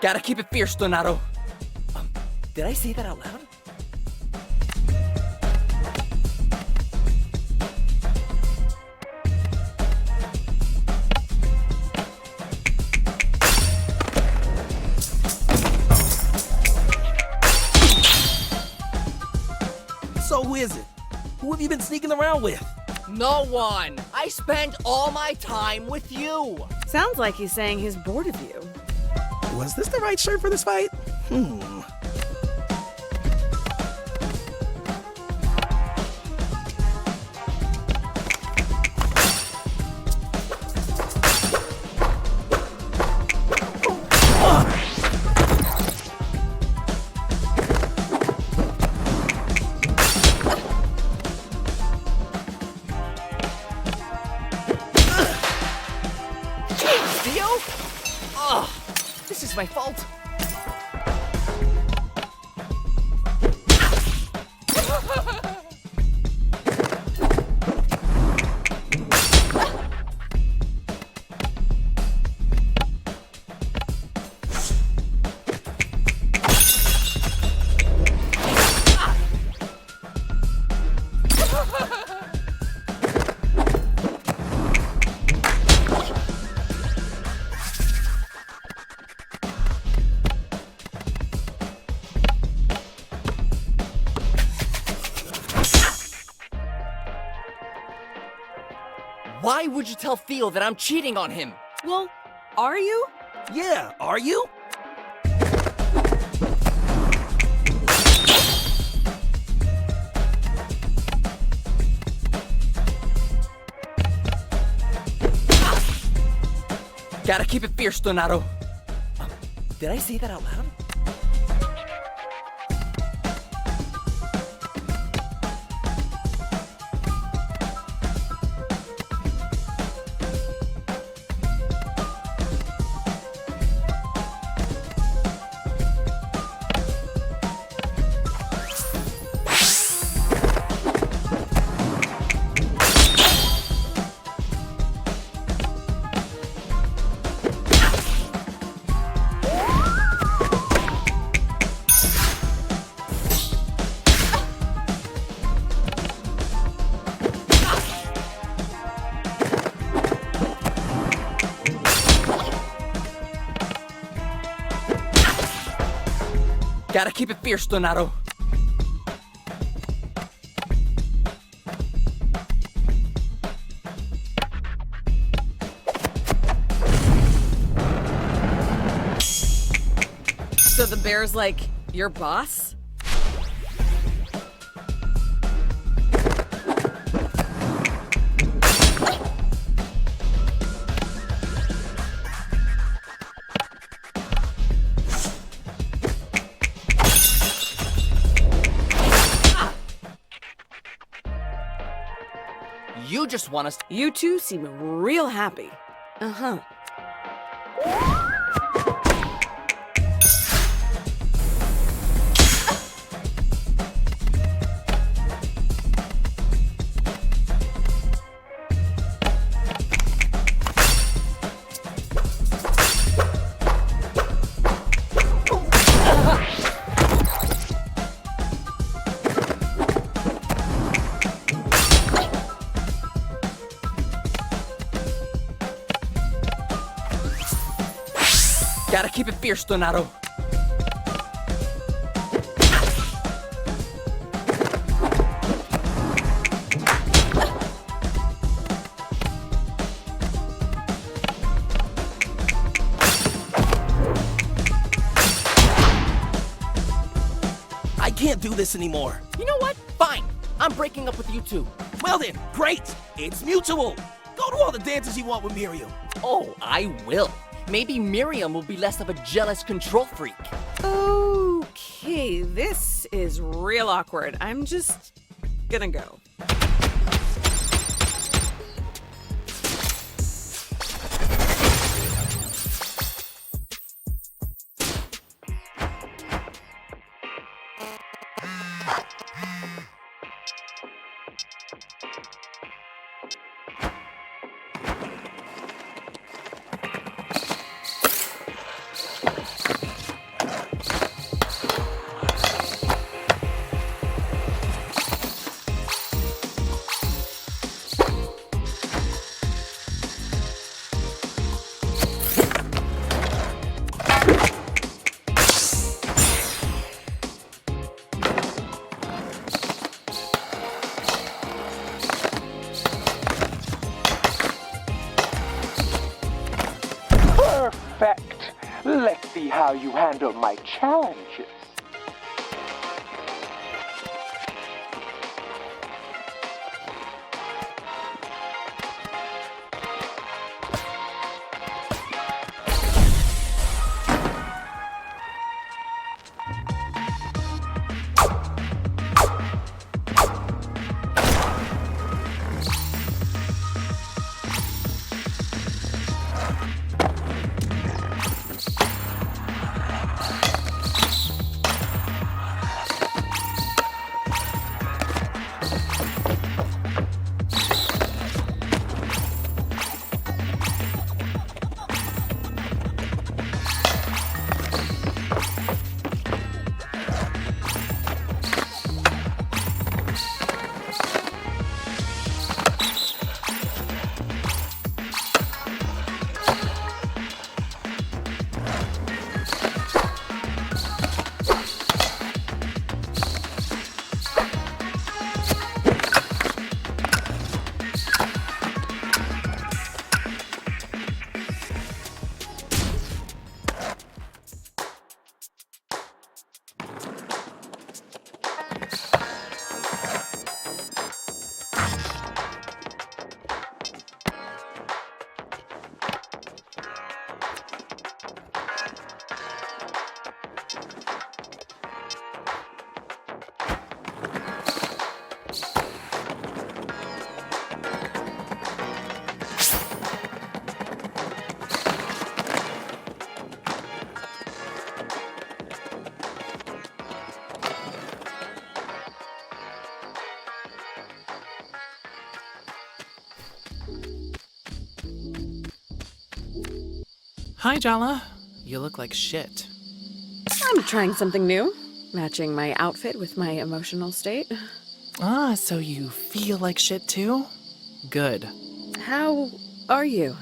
Gotta keep it fierce, Donato. Did I say that out loud? So who is it? Who have you been sneaking around with? No one. I spend all my time with you. Sounds like he's saying he's bored of you. Was this the right shirt for this fight? Theo? Ugh, this is my fault. Why would you tell Theo that I'm cheating on him? Well, are you? Yeah, are you? Gotta keep it fierce, Donato. Did I say that out loud? Gotta keep it fierce, Donato. So the bear's like your boss? You just want us. You two seem real happy. Uh-huh. Gotta keep it fierce, Donato. I can't do this anymore. You know what? Fine. I'm breaking up with you two. Well then, great. It's mutual. Go to all the dances you want with Miriam. Oh, I will. Maybe Miriam will be less of a jealous control freak. Okay, this is real awkward. I'm just gonna go. Perfect. Let's see how you handle my challenges. Hi, Jala. You look like shit. I'm trying something new, matching my outfit with my emotional state. Ah, so you feel like shit too? Good. How are you?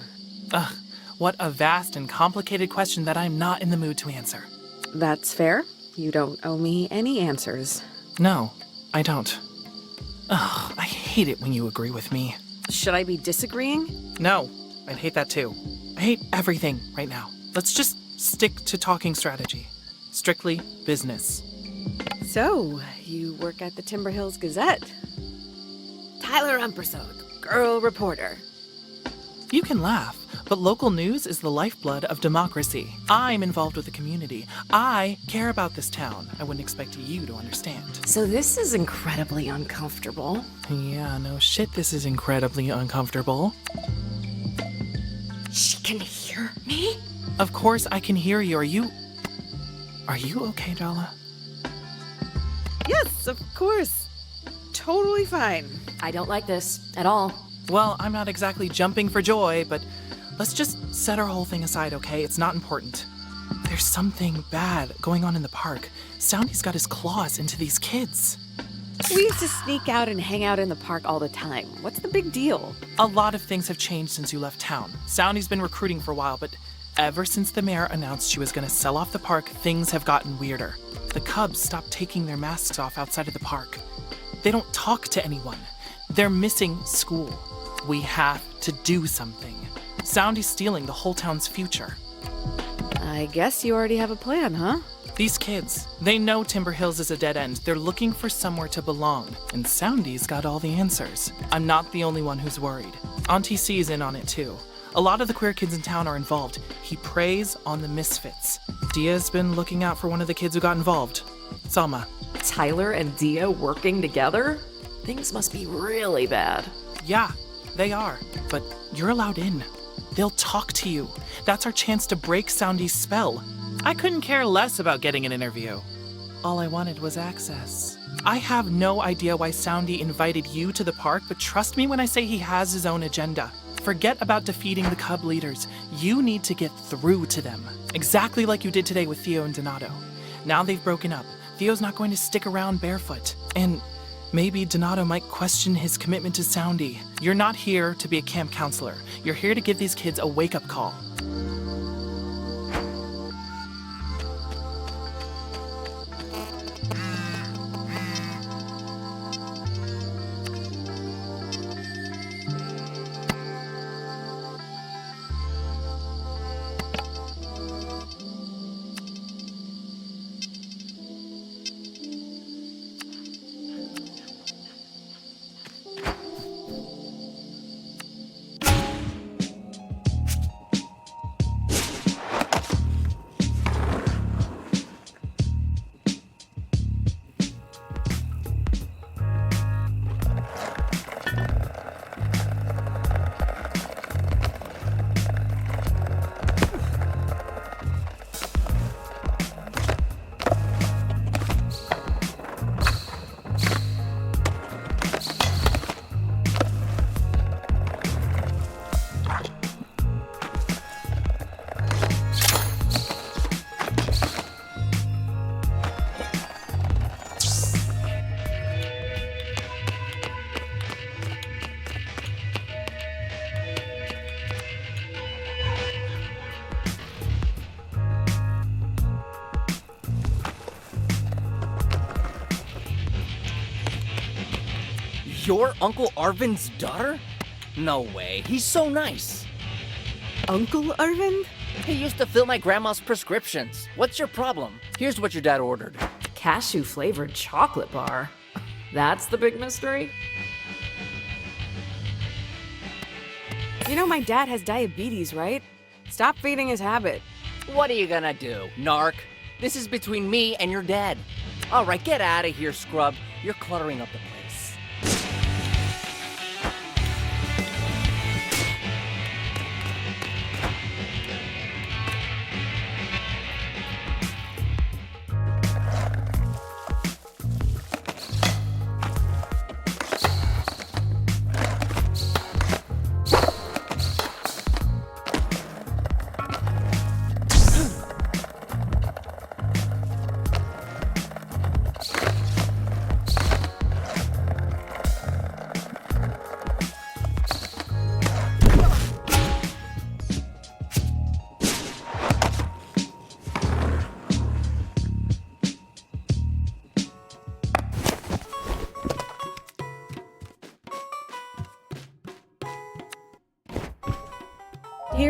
Ugh, what a vast and complicated question that I'm not in the mood to answer. That's fair. You don't owe me any answers. No, I don't. Ugh, I hate it when you agree with me. Should I be disagreeing? No, I'd hate that too. I hate everything right now. Let's just stick to talking strategy. Strictly business. So, you work at the Timber Hills Gazette. Tyler Umpersode, girl reporter. You can laugh, but local news is the lifeblood of democracy. I'm involved with the community. I care about this town. I wouldn't expect you to understand. So this is incredibly uncomfortable. Yeah, no shit, this is incredibly uncomfortable. She can hear me? Of course I can hear you. Are you okay, Jala? Yes, of course. Totally fine. I don't like this at all. Well, I'm not exactly jumping for joy, but let's just set our whole thing aside, okay? It's not important. There's something bad going on in the park. Soundie's got his claws into these kids. We used to sneak out and hang out in the park all the time. What's the big deal? A lot of things have changed since you left town. Soundie's been recruiting for a while, but ever since the mayor announced she was going to sell off the park, things have gotten weirder. The cubs stopped taking their masks off outside of the park. They don't talk to anyone. They're missing school. We have to do something. Soundie's stealing the whole town's future. I guess you already have a plan, huh? These kids, they know Timber Hills is a dead end. They're looking for somewhere to belong, and Soundie's got all the answers. I'm not the only one who's worried. Auntie C's in on it too. A lot of the queer kids in town are involved. He preys on the misfits. Dia's been looking out for one of the kids who got involved. Salma. Tyler and Dia working together? Things must be really bad. Yeah, they are. But you're allowed in. They'll talk to you. That's our chance to break Soundie's spell. I couldn't care less about getting an interview. All I wanted was access. I have no idea why Soundie invited you to the park, but trust me when I say he has his own agenda. Forget about defeating the cub leaders. You need to get through to them. Exactly like you did today with Theo and Donato. Now they've broken up. Theo's not going to stick around barefoot. And maybe Donato might question his commitment to Soundie. You're not here to be a camp counselor. You're here to give these kids a wake-up call. You're Uncle Arvin's daughter? No way, he's so nice. Uncle Arvin? He used to fill my grandma's prescriptions. What's your problem? Here's what your dad ordered. Cashew-flavored chocolate bar. That's the big mystery? You know my dad has diabetes, right? Stop feeding his habit. What are you gonna do, narc? This is between me and your dad. All right, get out of here, scrub. You're cluttering up the place.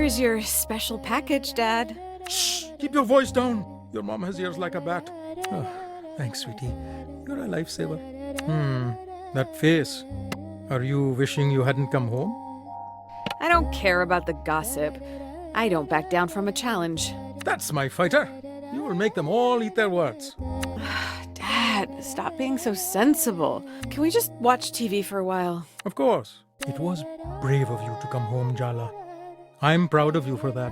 Here's your special package, Dad. Shh! Keep your voice down. Your mom has ears like a bat. Oh, thanks, sweetie. You're a lifesaver. That face. Are you wishing you hadn't come home? I don't care about the gossip. I don't back down from a challenge. That's my fighter. You will make them all eat their words. Dad, stop being so sensible. Can we just watch TV for a while? Of course. It was brave of you to come home, Jala. I'm proud of you for that.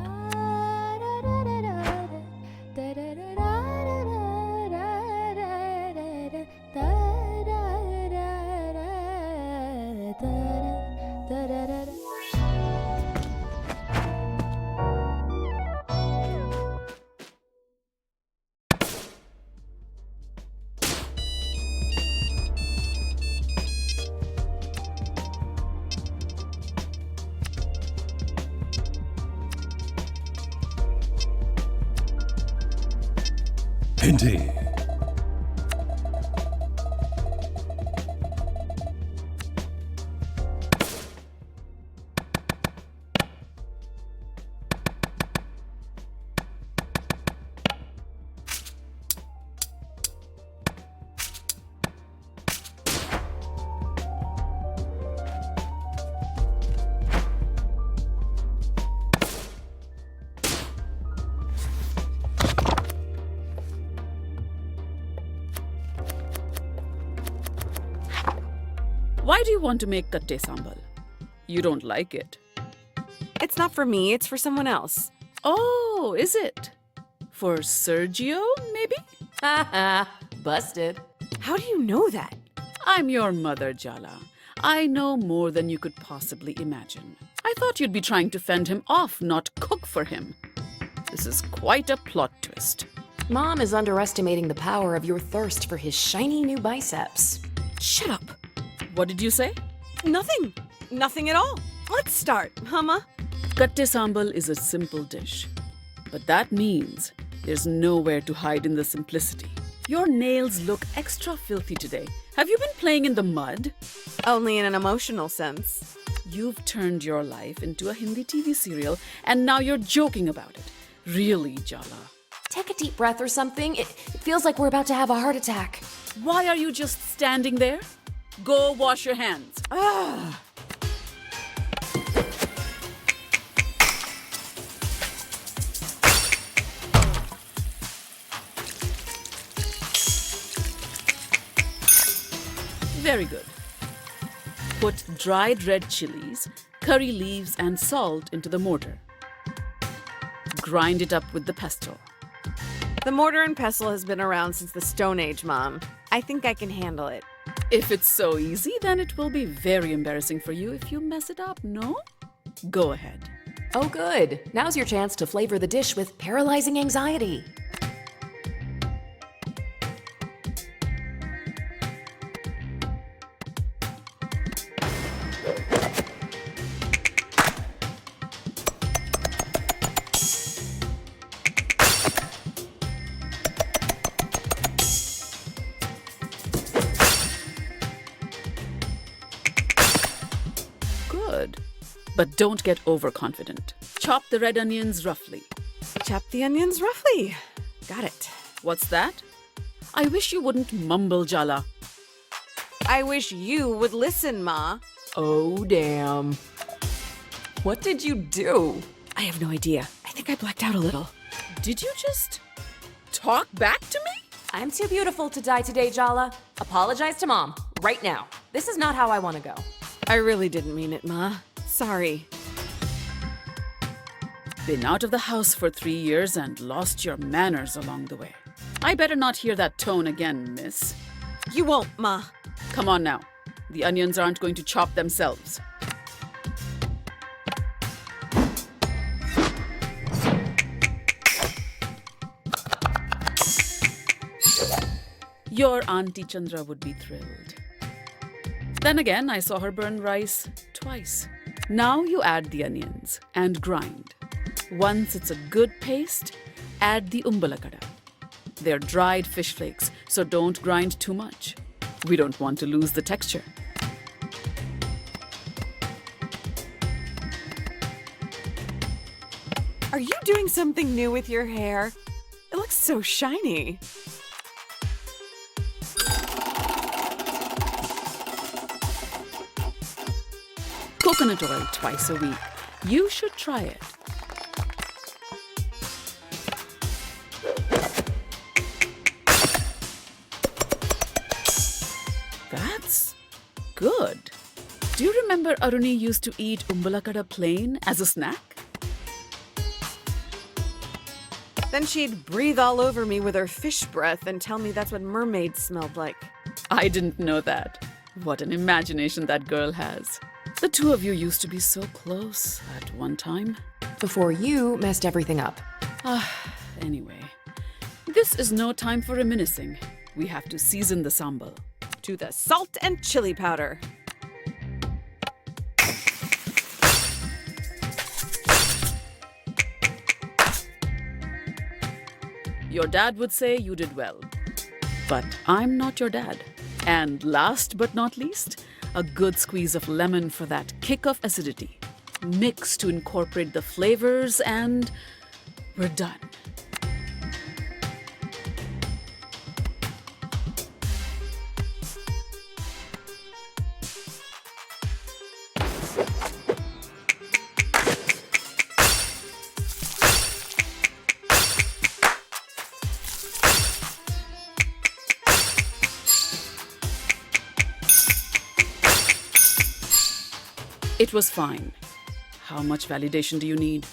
Indeed. Why do you want to make katte sambal? You don't like it. It's not for me, it's for someone else. Oh, is it? For Sergio, maybe? Haha, busted. How do you know that? I'm your mother, Jala. I know more than you could possibly imagine. I thought you'd be trying to fend him off, not cook for him. This is quite a plot twist. Mom is underestimating the power of your thirst for his shiny new biceps. Shut up. What did you say? Nothing. Nothing at all. Let's start, Humma. Katte sambal is a simple dish. But that means there's nowhere to hide in the simplicity. Your nails look extra filthy today. Have you been playing in the mud? Only in an emotional sense. You've turned your life into a Hindi TV serial and now you're joking about it. Really, Jala? Take a deep breath or something. It feels like we're about to have a heart attack. Why are you just standing there? Go wash your hands. Ah. Very good. Put dried red chilies, curry leaves, and salt into the mortar. Grind it up with the pestle. The mortar and pestle has been around since the Stone Age, Mom. I think I can handle it. If it's so easy, then it will be very embarrassing for you if you mess it up, no? Go ahead. Oh, good. Now's your chance to flavor the dish with paralyzing anxiety. Good. But don't get overconfident. Chop the red onions roughly. Chop the onions roughly. Got it. What's that? I wish you wouldn't mumble, Jala. I wish you would listen, Ma. Oh, damn. What did you do? I have no idea. I think I blacked out a little. Did you just talk back to me? I'm too beautiful to die today, Jala. Apologize to Mom, right now. This is not how I want to go. I really didn't mean it, Ma. Sorry. Been out of the house for 3 years and lost your manners along the way. I better not hear that tone again, miss. You won't, Ma. Come on now. The onions aren't going to chop themselves. Your Auntie Chandra would be thrilled. Then again, I saw her burn rice twice. Now you add the onions and grind. Once it's a good paste, add the umbalakada. They're dried fish flakes, so don't grind too much. We don't want to lose the texture. Are you doing something new with your hair? It looks so shiny. Coconut oil twice a week. You should try it. That's good. Do you remember Aruni used to eat umbalakada plain as a snack? Then she'd breathe all over me with her fish breath and tell me that's what mermaids smelled like. I didn't know that. What an imagination that girl has. The two of you used to be so close at one time. Before you messed everything up. Anyway, this is no time for reminiscing. We have to season the sambal. To the salt and chili powder. Your dad would say you did well. But I'm not your dad. And last but not least, a good squeeze of lemon for that kick of acidity. Mix to incorporate the flavors and we're done. It was fine. How much validation do you need?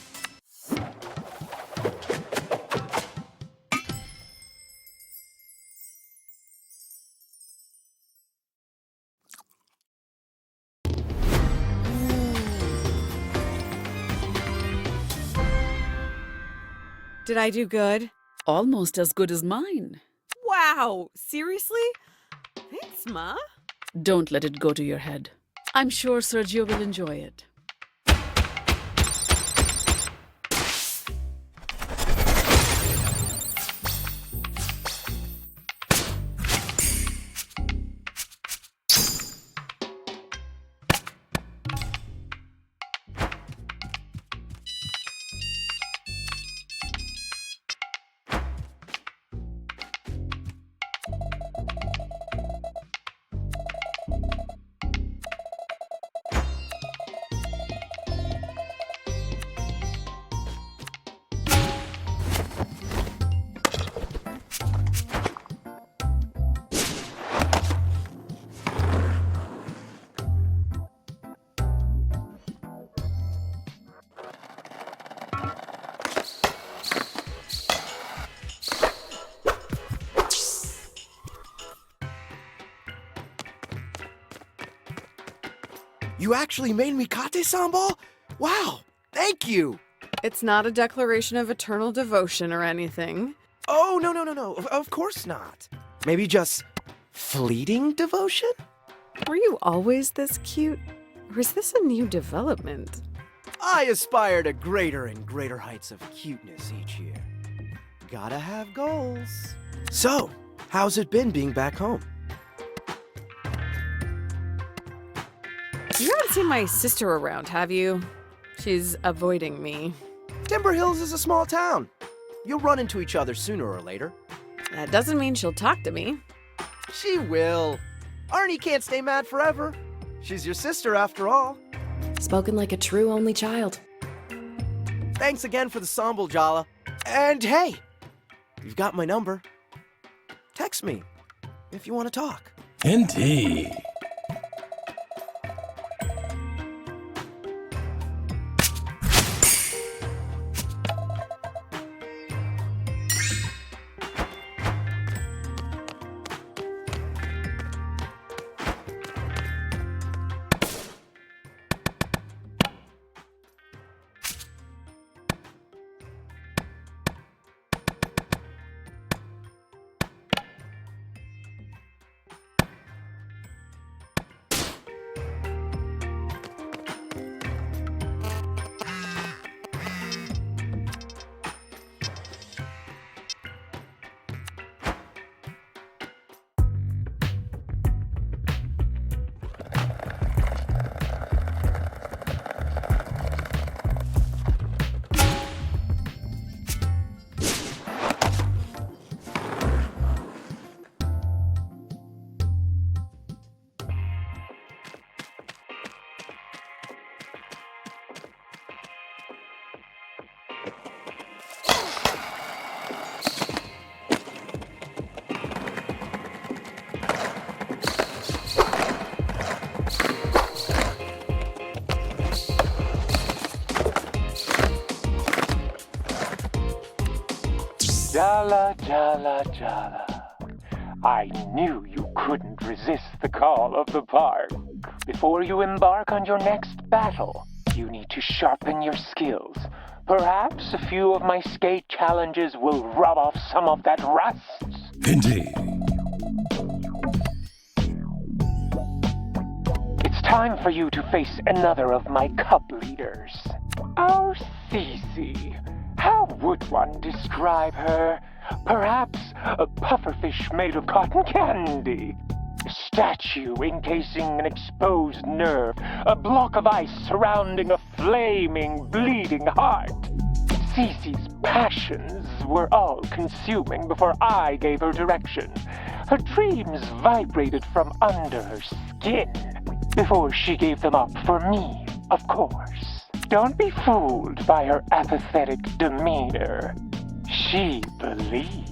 Did I do good? Almost as good as mine. Wow! Seriously? Thanks, Ma. Don't let it go to your head. I'm sure Sergio will enjoy it. You actually made me kate sambal? Wow, thank you! It's not a declaration of eternal devotion or anything. Oh, no. Of course not. Maybe just fleeting devotion? Were you always this cute? Or is this a new development? I aspire to greater and greater heights of cuteness each year. Gotta have goals. So, how's it been being back home? You haven't seen my sister around, have you? She's avoiding me. Timber Hills is a small town. You'll run into each other sooner or later. That doesn't mean she'll talk to me. She will. Arnie can't stay mad forever. She's your sister after all. Spoken like a true only child. Thanks again for the sambal, Jala. And hey, you've got my number. Text me if you want to talk. Indeed. Jala, Jala, Jala. I knew you couldn't resist the call of the park. Before you embark on your next battle, you need to sharpen your skills. Perhaps a few of my skate challenges will rub off some of that rust. Indeed. It's time for you to face another of my cup leaders. Our Cece. How would one describe her? Perhaps a pufferfish made of cotton candy. A statue encasing an exposed nerve. A block of ice surrounding a flaming, bleeding heart. Cece's passions were all-consuming before I gave her direction. Her dreams vibrated from under her skin before she gave them up for me, of course. Don't be fooled by her apathetic demeanor. She believes.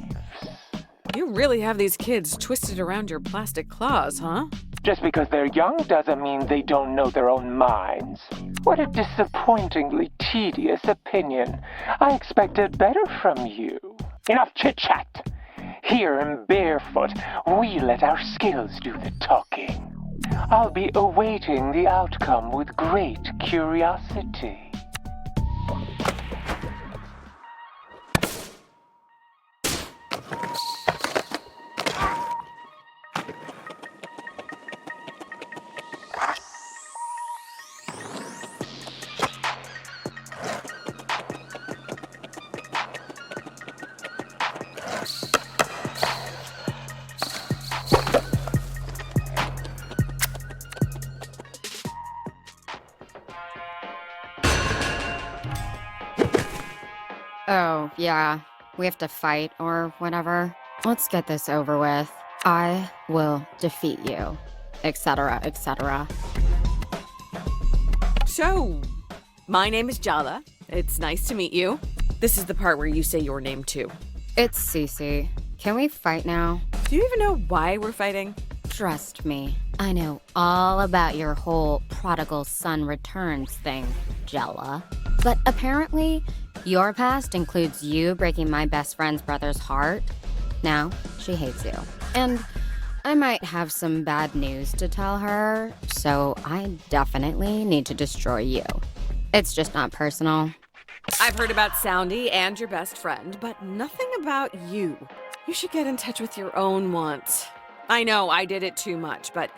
You really have these kids twisted around your plastic claws, huh? Just because they're young doesn't mean they don't know their own minds. What a disappointingly tedious opinion. I expected better from you. Enough chit-chat. Here in Bearfoot, we let our skills do the talking. I'll be awaiting the outcome with great curiosity. Oh, yeah. We have to fight or whatever. Let's get this over with. I will defeat you. Etc., etc. So, my name is Jala. It's nice to meet you. This is the part where you say your name too. It's Cece. Can we fight now? Do you even know why we're fighting? Trust me, I know all about your whole prodigal son returns thing, Jala. But apparently, your past includes you breaking my best friend's brother's heart. Now, she hates you. And I might have some bad news to tell her, so I definitely need to destroy you. It's just not personal. I've heard about Soundie and your best friend, but nothing about you. You should get in touch with your own wants. I know I did it too much, but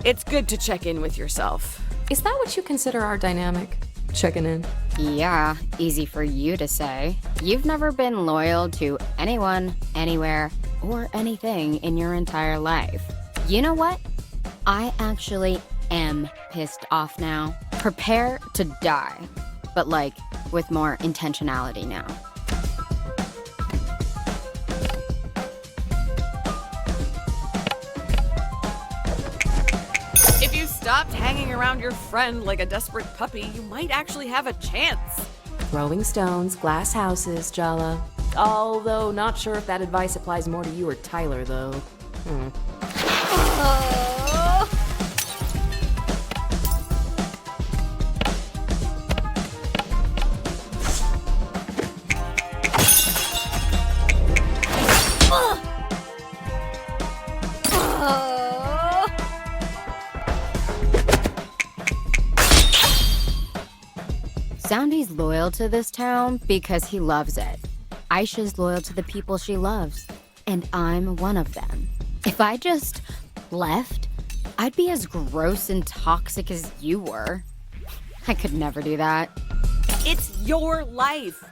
it's good to check in with yourself. Is that what you consider our dynamic? Checking in? Yeah, easy for you to say. You've never been loyal to anyone, anywhere, or anything in your entire life. You know what? I actually am pissed off now. Prepare to die, but like with more intentionality now. If you stopped hanging around your friend like a desperate puppy, you might actually have a chance. Throwing stones, glass houses, Jala. Although, not sure if that advice applies more to you or Tyler, though. Soundie's loyal to this town because he loves it. Aisha's loyal to the people she loves, and I'm one of them. If I just left, I'd be as gross and toxic as you were. I could never do that. It's your life.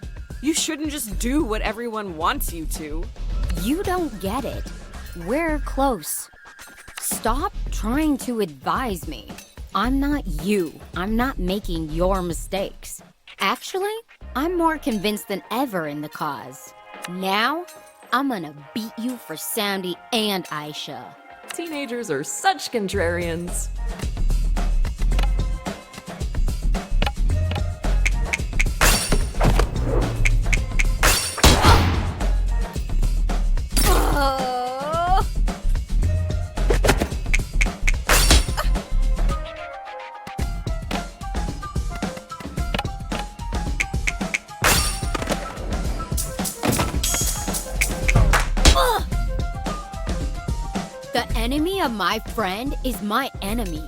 You shouldn't just do what everyone wants you to. You don't get it. We're close. Stop trying to advise me. I'm not you. I'm not making your mistakes. Actually, I'm more convinced than ever in the cause. Now, I'm gonna beat you for Soundie and Aisha. Teenagers are such contrarians. enemy of my friend is my enemy.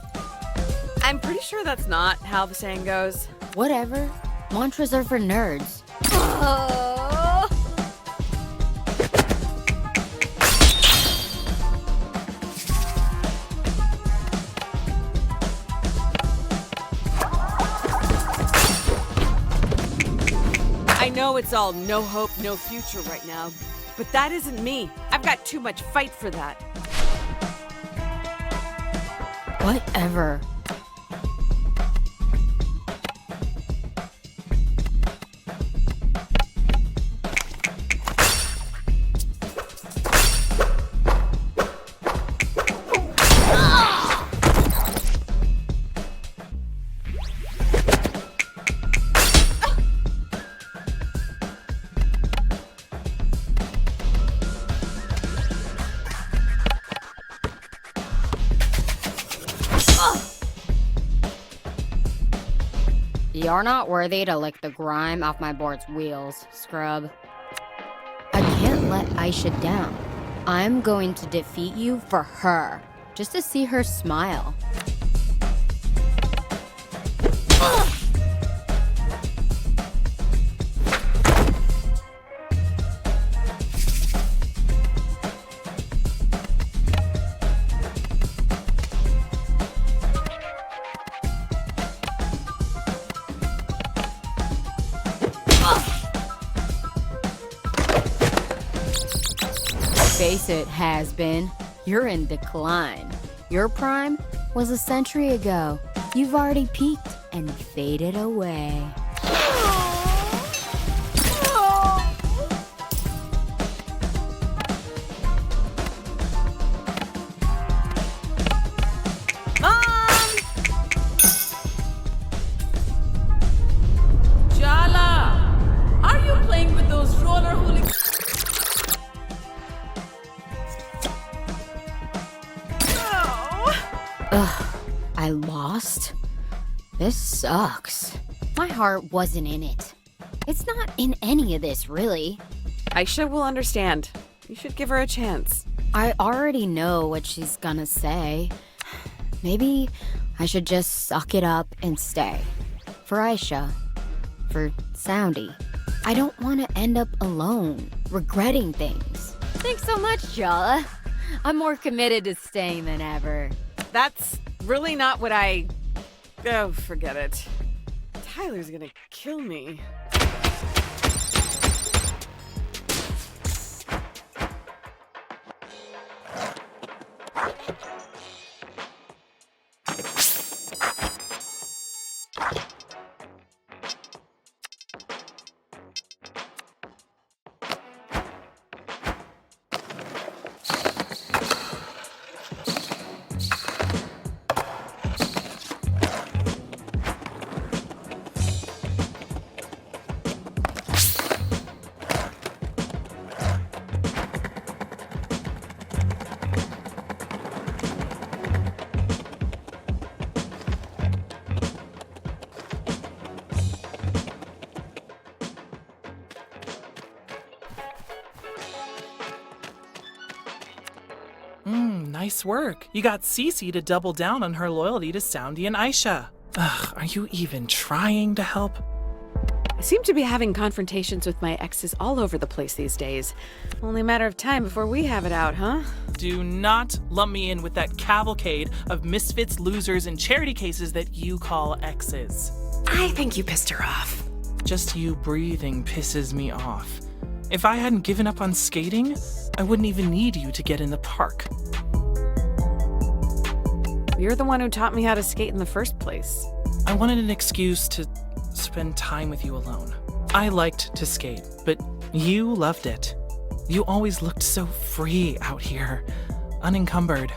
I'm pretty sure that's not how the saying goes. Whatever. Mantras are for nerds. I know it's all no hope, no future right now, but that isn't me. I've got too much fight for that. Whatever. You're not worthy to lick the grime off my board's wheels, scrub. I can't let Aisha down. I'm going to defeat you for her, just to see her smile. Face it, has-been. You're in decline. Your prime was a century ago. You've already peaked and faded away. Jala! Are you playing with those roller hooligans? Ugh, I lost? This sucks. My heart wasn't in it. It's not in any of this, really. Aisha will understand. You should give her a chance. I already know what she's gonna say. Maybe I should just suck it up and stay. For Aisha. For Soundie. I don't want to end up alone, regretting things. Thanks so much, Jala. I'm more committed to staying than ever. That's really not what I... Oh, forget it. Tyler's gonna kill me. Nice work. You got Cece to double down on her loyalty to Soundie and Aisha. Ugh, are you even trying to help? I seem to be having confrontations with my exes all over the place these days. Only a matter of time before we have it out, huh? Do not lump me in with that cavalcade of misfits, losers, and charity cases that you call exes. I think you pissed her off. Just you breathing pisses me off. If I hadn't given up on skating, I wouldn't even need you to get in the park. You're the one who taught me how to skate in the first place. I wanted an excuse to spend time with you alone. I liked to skate, but you loved it. You always looked so free out here, unencumbered.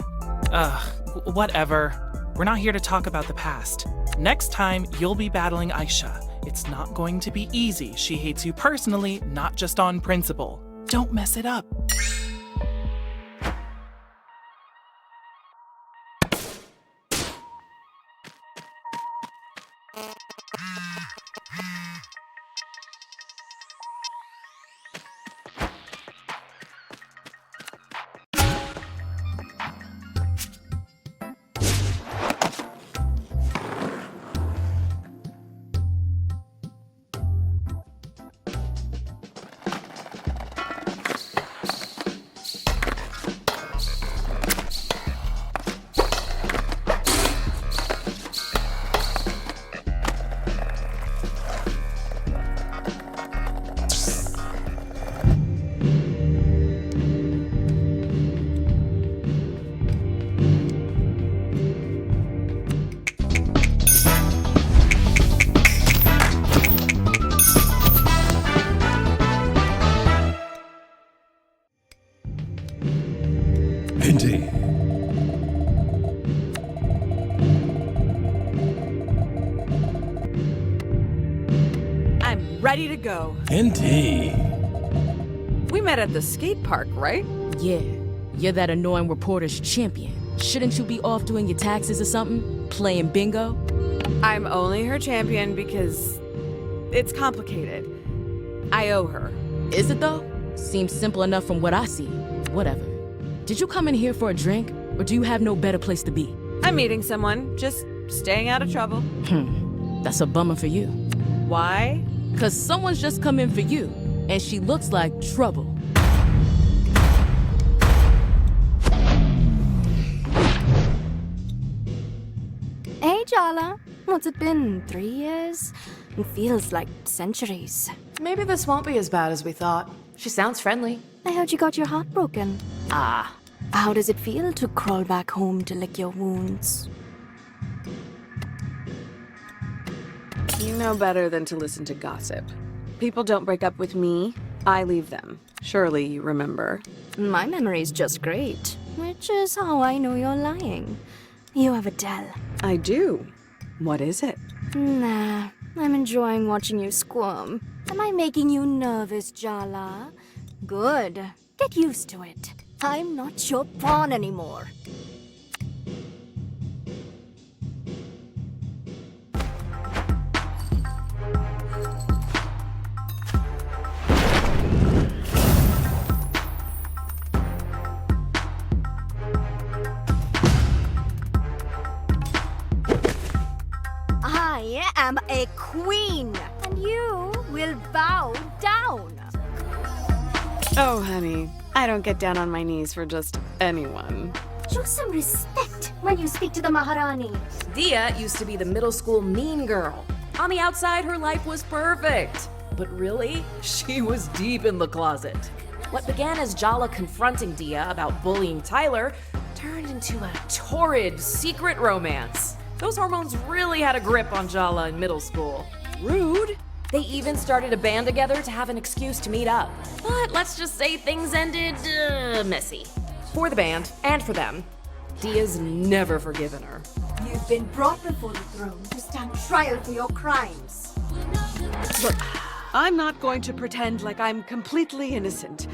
Whatever. We're not here to talk about the past. Next time, you'll be battling Aisha. It's not going to be easy. She hates you personally, not just on principle. Don't mess it up. Indeed. I'm ready to go. Indeed. We met at the skate park, right? Yeah, you're that annoying reporter's champion. Shouldn't you be off doing your taxes or something? Playing bingo? I'm only her champion because it's complicated. I owe her. Is it though? Seems simple enough from what I see. Whatever. Did you come in here for a drink, or do you have no better place to be? I'm meeting someone, just staying out of trouble. That's a bummer for you. Why? 'Cause someone's just come in for you, and she looks like trouble. Hey, Jala. What's it been? 3 years? It feels like centuries. Maybe this won't be as bad as we thought. She sounds friendly. I heard you got your heart broken. Ah. How does it feel to crawl back home to lick your wounds? You know better than to listen to gossip. People don't break up with me, I leave them. Surely you remember. My memory's just great, which is how I know you're lying. You have a tell. I do. What is it? Nah, I'm enjoying watching you squirm. Am I making you nervous, Jala? Good. Get used to it. I'm not your pawn anymore. I am a queen, and you will bow down. Oh, honey, I don't get down on my knees for just anyone. Show some respect when you speak to the Maharani. Dia used to be the middle school mean girl. On the outside, her life was perfect. But really, she was deep in the closet. What began as Jala confronting Dia about bullying Tyler turned into a torrid secret romance. Those hormones really had a grip on Jala in middle school. Rude. They even started a band together to have an excuse to meet up. But let's just say things ended messy. For the band, and for them. Dia's never forgiven her. You've been brought before the throne to stand trial for your crimes. Look, I'm not going to pretend like I'm completely innocent.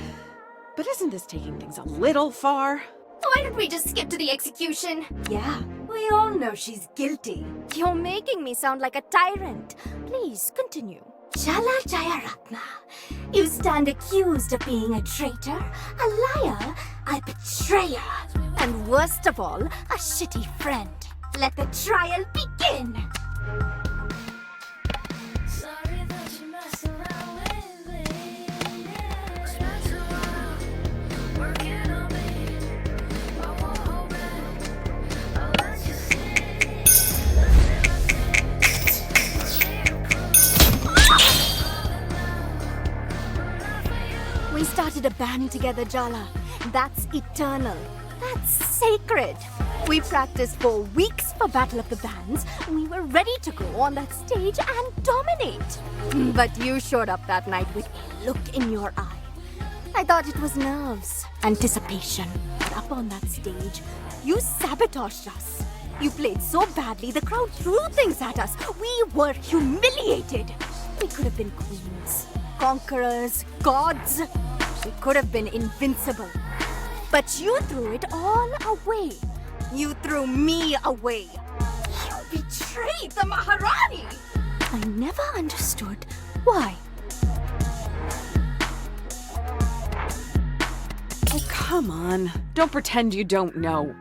But isn't this taking things a little far? Why don't we just skip to the execution? Yeah, we all know she's guilty. You're making me sound like a tyrant. Please, continue. Jala Jayaratna, you stand accused of being a traitor, a liar, a betrayer, and worst of all, a shitty friend. Let the trial begin! We started a band together, Jala. That's eternal. That's sacred. We practiced for weeks for Battle of the Bands. We were ready to go on that stage and dominate. But you showed up that night with a look in your eye. I thought it was nerves, anticipation. But up on that stage, you sabotaged us. You played so badly, the crowd threw things at us. We were humiliated. We could have been queens, conquerors, gods. We could have been invincible. But you threw it all away. You threw me away. You betrayed the Maharani! I never understood why. Oh, come on. Don't pretend you don't know.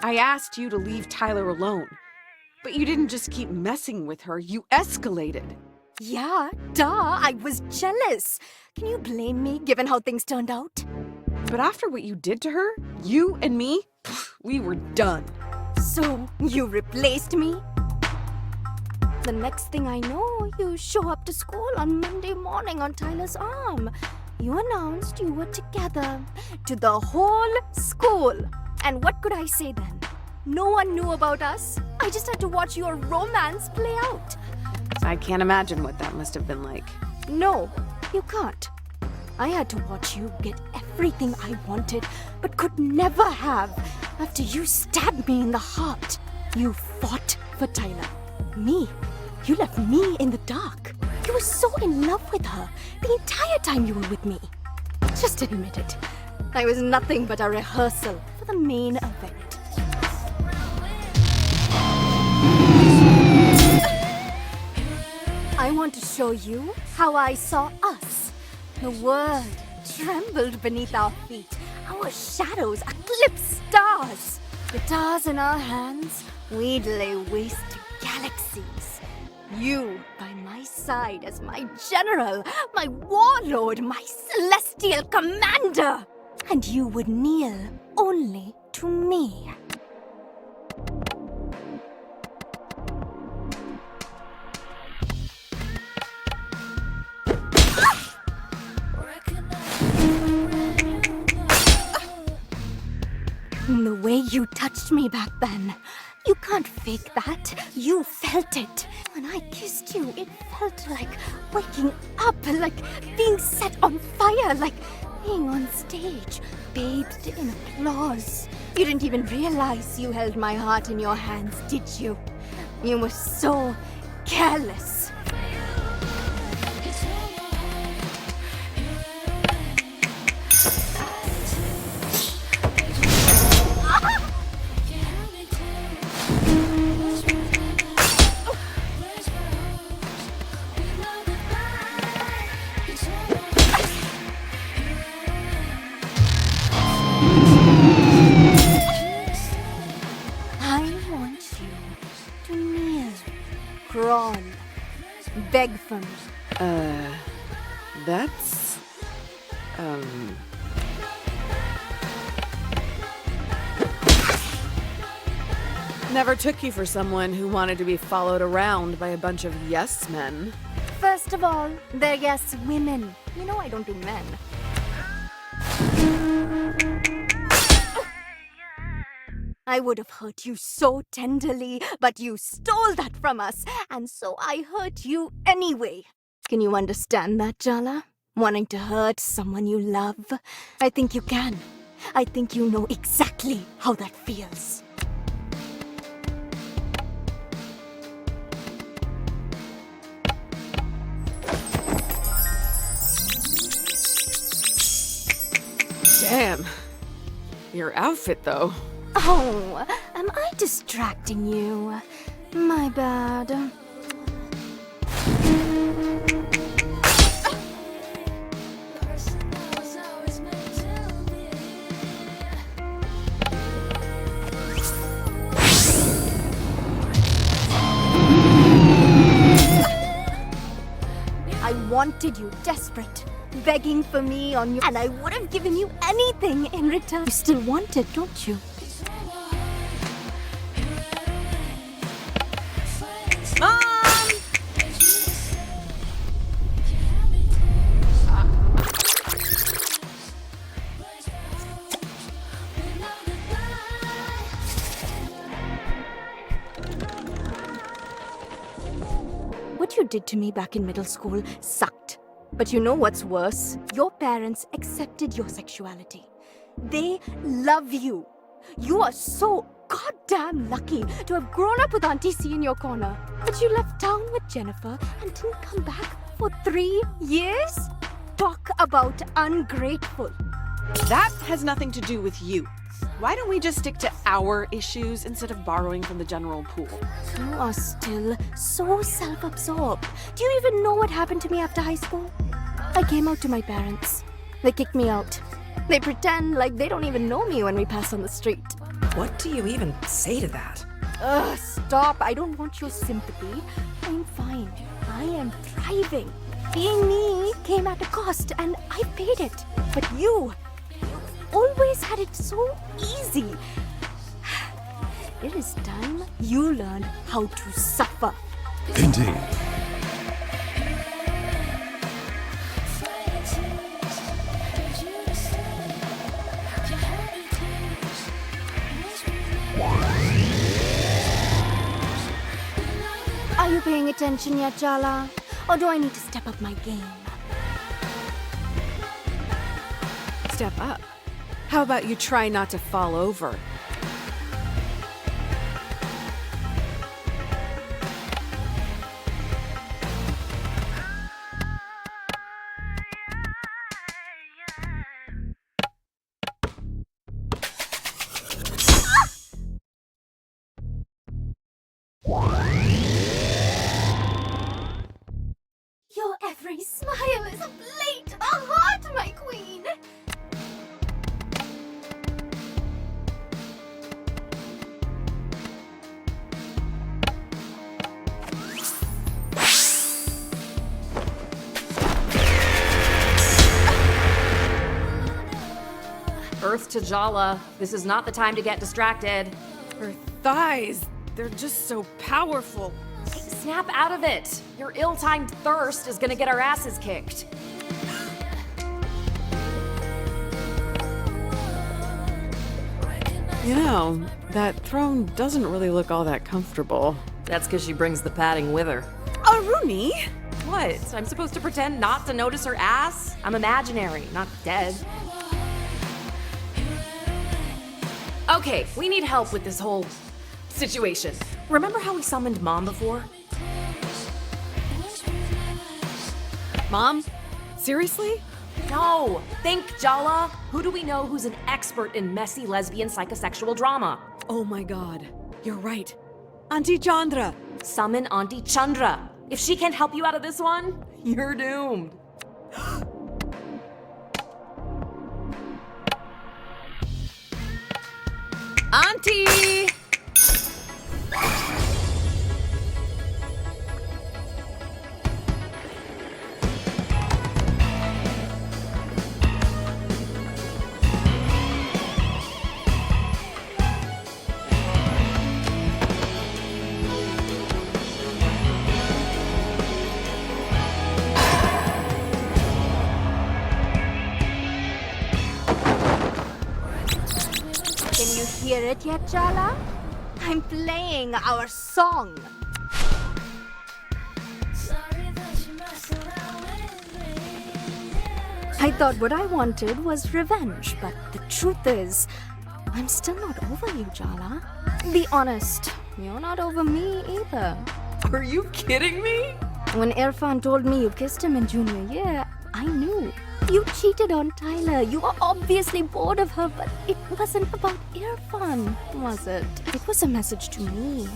I asked you to leave Tyler alone. But you didn't just keep messing with her, you escalated. Yeah, duh, I was jealous. Can you blame me, given how things turned out? But after what you did to her, you and me, we were done. So, you replaced me? The next thing I know, you show up to school on Monday morning on Tyler's arm. You announced you were together to the whole school. And what could I say then? No one knew about us. I just had to watch your romance play out. I can't imagine what that must have been like. No, you can't. I had to watch you get everything I wanted, but could never have. After you stabbed me in the heart, you fought for Tyler. Me. You left me in the dark. You were so in love with her the entire time you were with me. Just admit it. I was nothing but a rehearsal for the main event. I want to show you how I saw us. The world trembled beneath our feet. Our shadows eclipsed stars. Guitars in our hands, we'd lay waste to galaxies. You by my side as my general, my warlord, my celestial commander. And you would kneel only to me. The way you touched me back then, you can't fake that. You felt it. When I kissed you, it felt like waking up, like being set on fire, like being on stage, bathed in applause. You didn't even realize you held my heart in your hands, did you? You were so careless. Crawl. Beg for me. That's... Never took you for someone who wanted to be followed around by a bunch of yes men. First of all, they're yes women. You know I don't do men. I would have hurt you so tenderly, but you stole that from us, and so I hurt you anyway. Can you understand that, Jala? Wanting to hurt someone you love? I think you can. I think you know exactly how that feels. Damn. Your outfit, though. Oh, am I distracting you? My bad. I wanted you desperate, begging for me on you, and I would have given you anything in return. You still want it, don't you? Mom! What you did to me back in middle school sucked. But you know what's worse? Your parents accepted your sexuality. They love you. You are so goddamn lucky to have grown up with Auntie C in your corner. But you left town with Jennifer and didn't come back for 3 years? Talk about ungrateful. That has nothing to do with you. Why don't we just stick to our issues instead of borrowing from the general pool? You are still so self-absorbed. Do you even know what happened to me after high school? I came out to my parents. They kicked me out. They pretend like they don't even know me when we pass on the street. What do you even say to that? Ugh, stop. I don't want your sympathy. I'm fine. I am thriving. Being me came at a cost, and I paid it. But you always had it so easy. It is time you learn how to suffer. Indeed. Are you paying attention yet, Jala? Or do I need to step up my game? step up. How about you try not to fall over? Your every smile is a blade to the heart, my queen! Earth to Jala. This is not the time to get distracted. Her thighs, they're just so powerful. Snap out of it. Your ill-timed thirst is gonna get our asses kicked. You know, that throne doesn't really look all that comfortable. That's because she brings the padding with her. Aruni? What? I'm supposed to pretend not to notice her ass? I'm imaginary, not dead. Okay, we need help with this whole situation. Remember how we summoned Mom before? Mom? Seriously? No! Think, Jala! Who do we know who's an expert in messy lesbian psychosexual drama? Oh my god. You're right. Auntie Chandra! Summon Auntie Chandra! If she can't help you out of this one, you're doomed. Auntie! Can you hear it yet, Jala? I'm playing our song. I thought what I wanted was revenge, but the truth is, I'm still not over you, Jala. Be honest, you're not over me either. Are you kidding me? When Irfan told me you kissed him in junior year, I knew. You cheated on Tyler. You were obviously bored of her, but it wasn't about Irfan, was it? It was a message to me.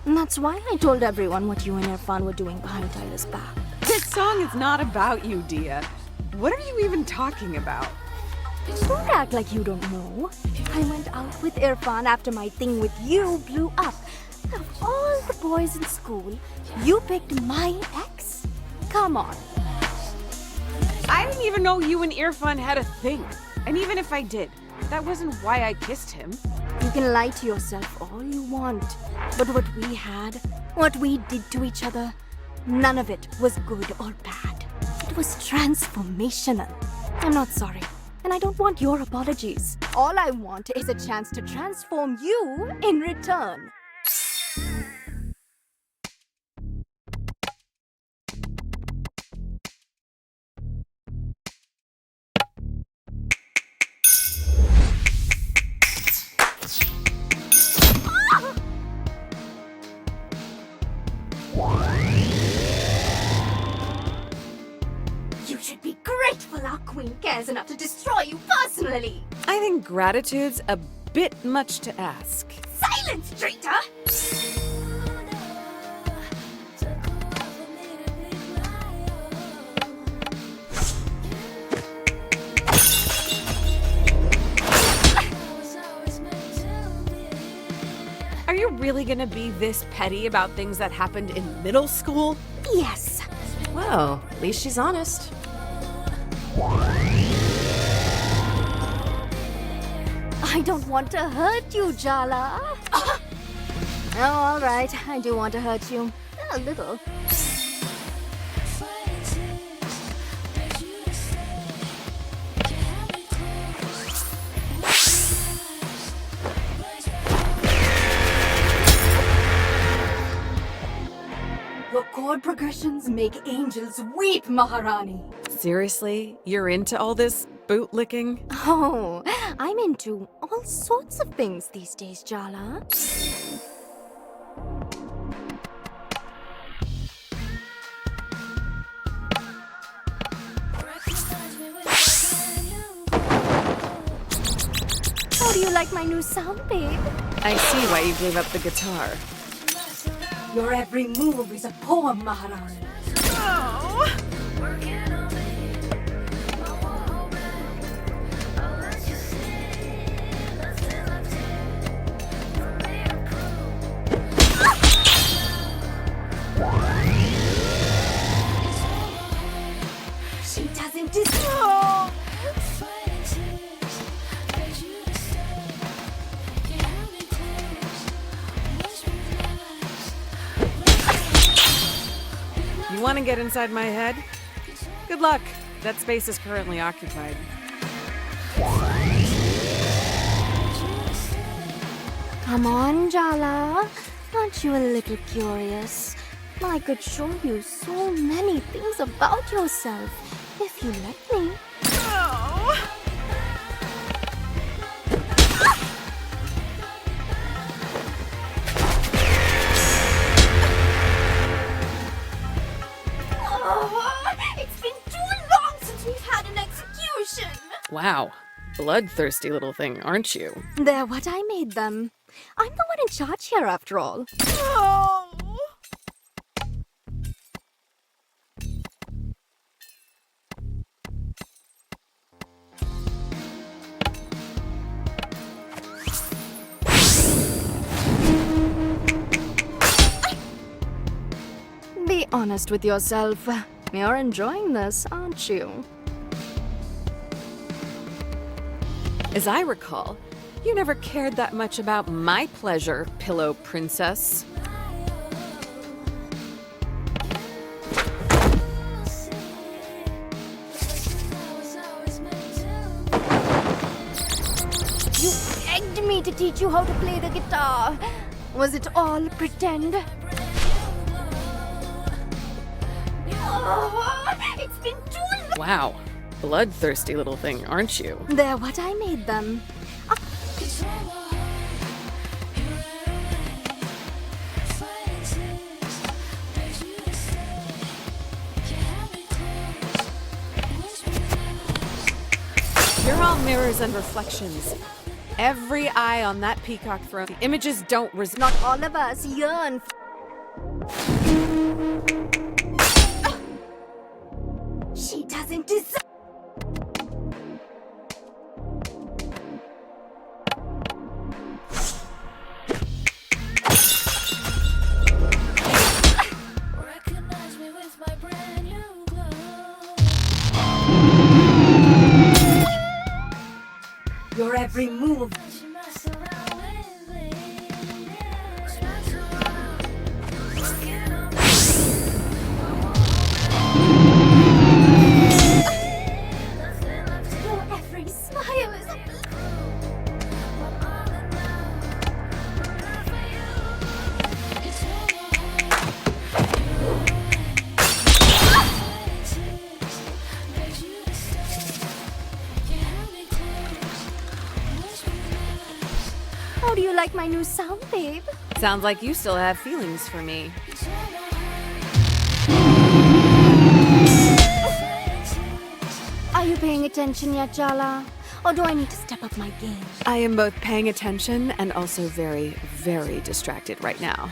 And that's why I told everyone what you and Irfan were doing behind Tyler's back. This song is not about you, Dia. What are you even talking about? Don't act like you don't know. I went out with Irfan after my thing with you blew up. Of all the boys in school, you picked my ex? Come on. I didn't even know you and Irfan had a thing. And even if I did, that wasn't why I kissed him. You can lie to yourself all you want. But what we had, what we did to each other, none of it was good or bad. It was transformational. I'm not sorry. And I don't want your apologies. All I want is a chance to transform you in return. You should be grateful our queen cares enough to destroy you personally. I think gratitude's a bit much to ask. Silence, traitor! Are you really gonna be this petty about things that happened in middle school? Yes. Well, at least she's honest. I don't want to hurt you, Jala. Oh, all right. I do want to hurt you. A little. Your chord progressions make angels weep, Maharani. Seriously? You're into all this boot licking? Oh, I'm into all sorts of things these days, Jala. How do you like my new sound, babe? I see why you gave up the guitar. Your every move is a poem, Maharani. Oh. She doesn't deserve. You want to get inside my head? Good luck. That space is currently occupied. Come on, Jala. Aren't you a little curious? I could show you so many things about yourself if you let me. It's been too long since we've had an execution. Wow. Bloodthirsty little thing, aren't you? They're what I made them. I'm the one in charge here, after all. Be honest with yourself. You're enjoying this, aren't you? As I recall, you never cared that much about my pleasure, pillow princess. You begged me to teach you how to play the guitar. Was it all pretend? It's been too long. Wow. Bloodthirsty little thing, aren't you? They're what I made them. You're all mirrors and reflections. Every eye on that peacock throne. The images don't Not all of us yearn. She doesn't deserve. Your every move. Your every smile is How do you like my new sound, babe? Sounds like you still have feelings for me. Are you paying attention yet, Jala? Or do I need to step up my game? I am both paying attention and also very, very distracted right now.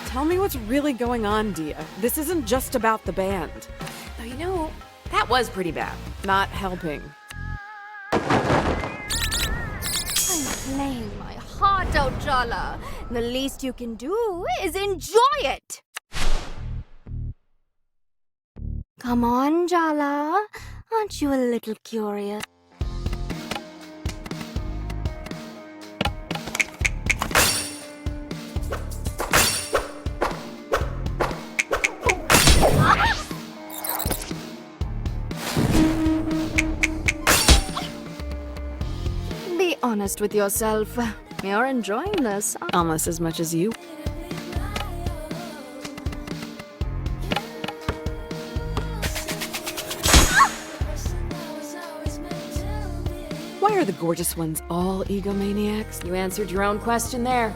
Tell me what's really going on, Dia. This isn't just about the band. Though, you know, that was pretty bad. Not helping. I'm playing my heart out, Jala. The least you can do is enjoy it. Come on, Jala. Aren't you a little curious? Be honest with yourself. You're enjoying this almost as much as you. Why are the gorgeous ones all egomaniacs? You answered your own question there.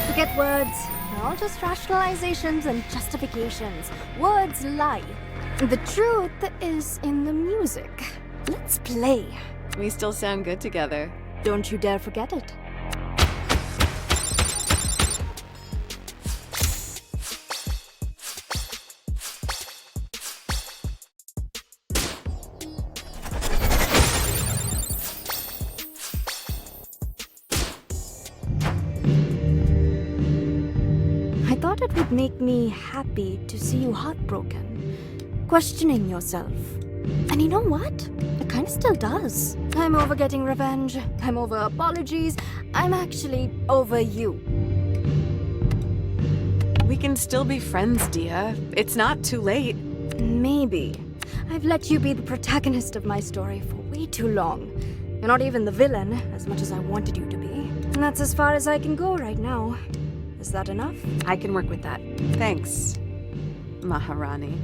Forget words. They're all just rationalizations and justifications. Words lie. The truth is in the music. Let's play. We still sound good together. Don't you dare forget it. I thought it would make me happy to see you heartbroken, questioning yourself. And you know what? It kind of still does. I'm over getting revenge. I'm over apologies. I'm actually over you. We can still be friends, Dia. It's not too late. Maybe. I've let you be the protagonist of my story for way too long. You're not even the villain, as much as I wanted you to be. And that's as far as I can go right now. Is that enough? I can work with that. Thanks, Maharani.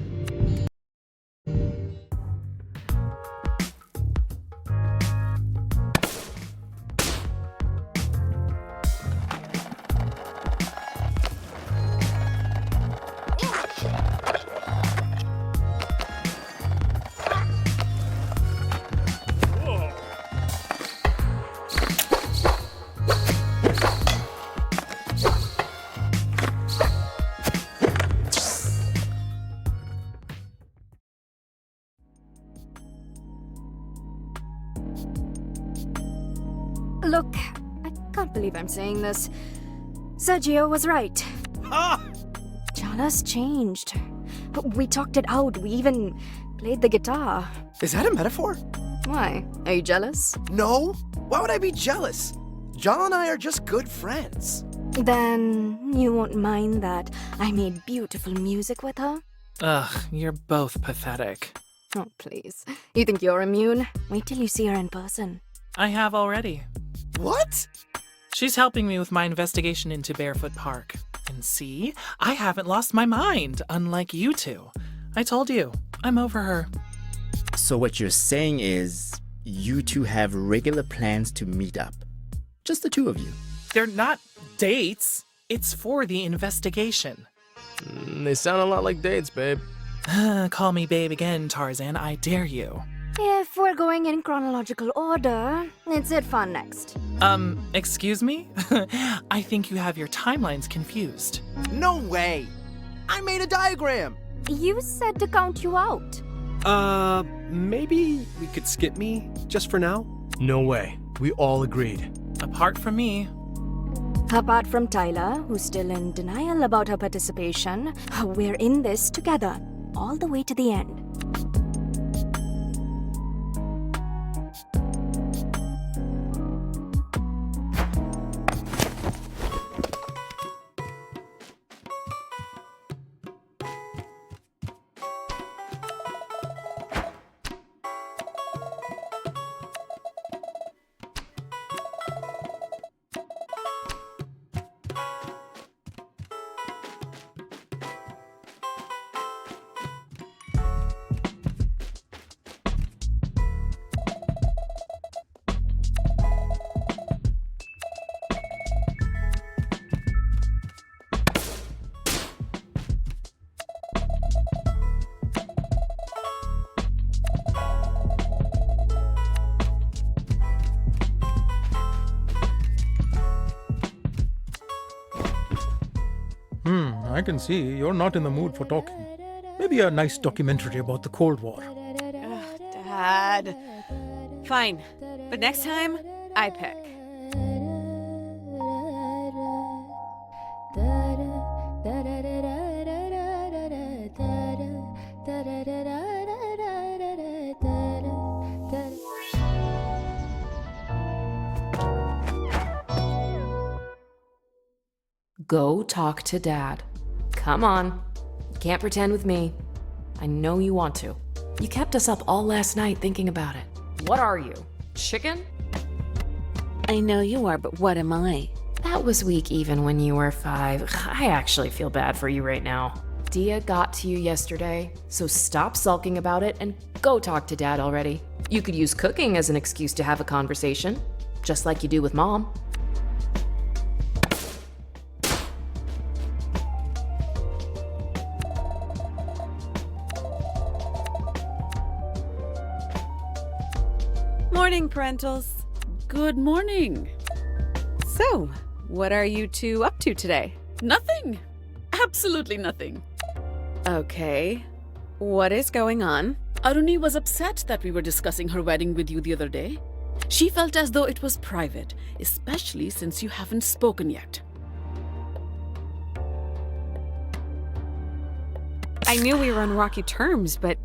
Look, I can't believe I'm saying this. Sergio was right. Jala's changed. We talked it out. We even played the guitar. Is that a metaphor? Why? Are you jealous? No. Why would I be jealous? Jala and I are just good friends. Then you won't mind that I made beautiful music with her? Ugh, you're both pathetic. Oh, please. You think you're immune? Wait till you see her in person. I have already. What? She's helping me with my investigation into Bearfoot Park. And see, I haven't lost my mind, unlike you two. I told you, I'm over her. So what you're saying is you two have regular plans to meet up? Just the two of you? They're not dates. It's for the investigation. They sound a lot like dates, babe. Call me babe again, Tarzan. I dare you. If we're going in chronological order, it's it fun next. Excuse me? I think you have your timelines confused. No way! I made a diagram! You said to count you out. Maybe we could skip me, just for now? No way. We all agreed. Apart from me. Apart from Tyler, who's still in denial about her participation, we're in this together, all the way to the end. I can see you're not in the mood for talking. Maybe a nice documentary about the Cold War. Dad. Fine, but next time, I pick. Go talk to Dad. Come on. Can't pretend with me. I know you want to. You kept us up all last night thinking about it. What are you? Chicken? I know you are, but what am I? That was weak even when you were 5. I actually feel bad for you right now. Dia got to you yesterday, so stop sulking about it and go talk to Dad already. You could use cooking as an excuse to have a conversation, just like you do with Mom. Morning, parentals. Good morning. So, what are you two up to today? Nothing. Absolutely nothing. Okay. What is going on? Aruni was upset that we were discussing her wedding with you the other day. She felt as though it was private, especially since you haven't spoken yet. I knew we were on rocky terms, but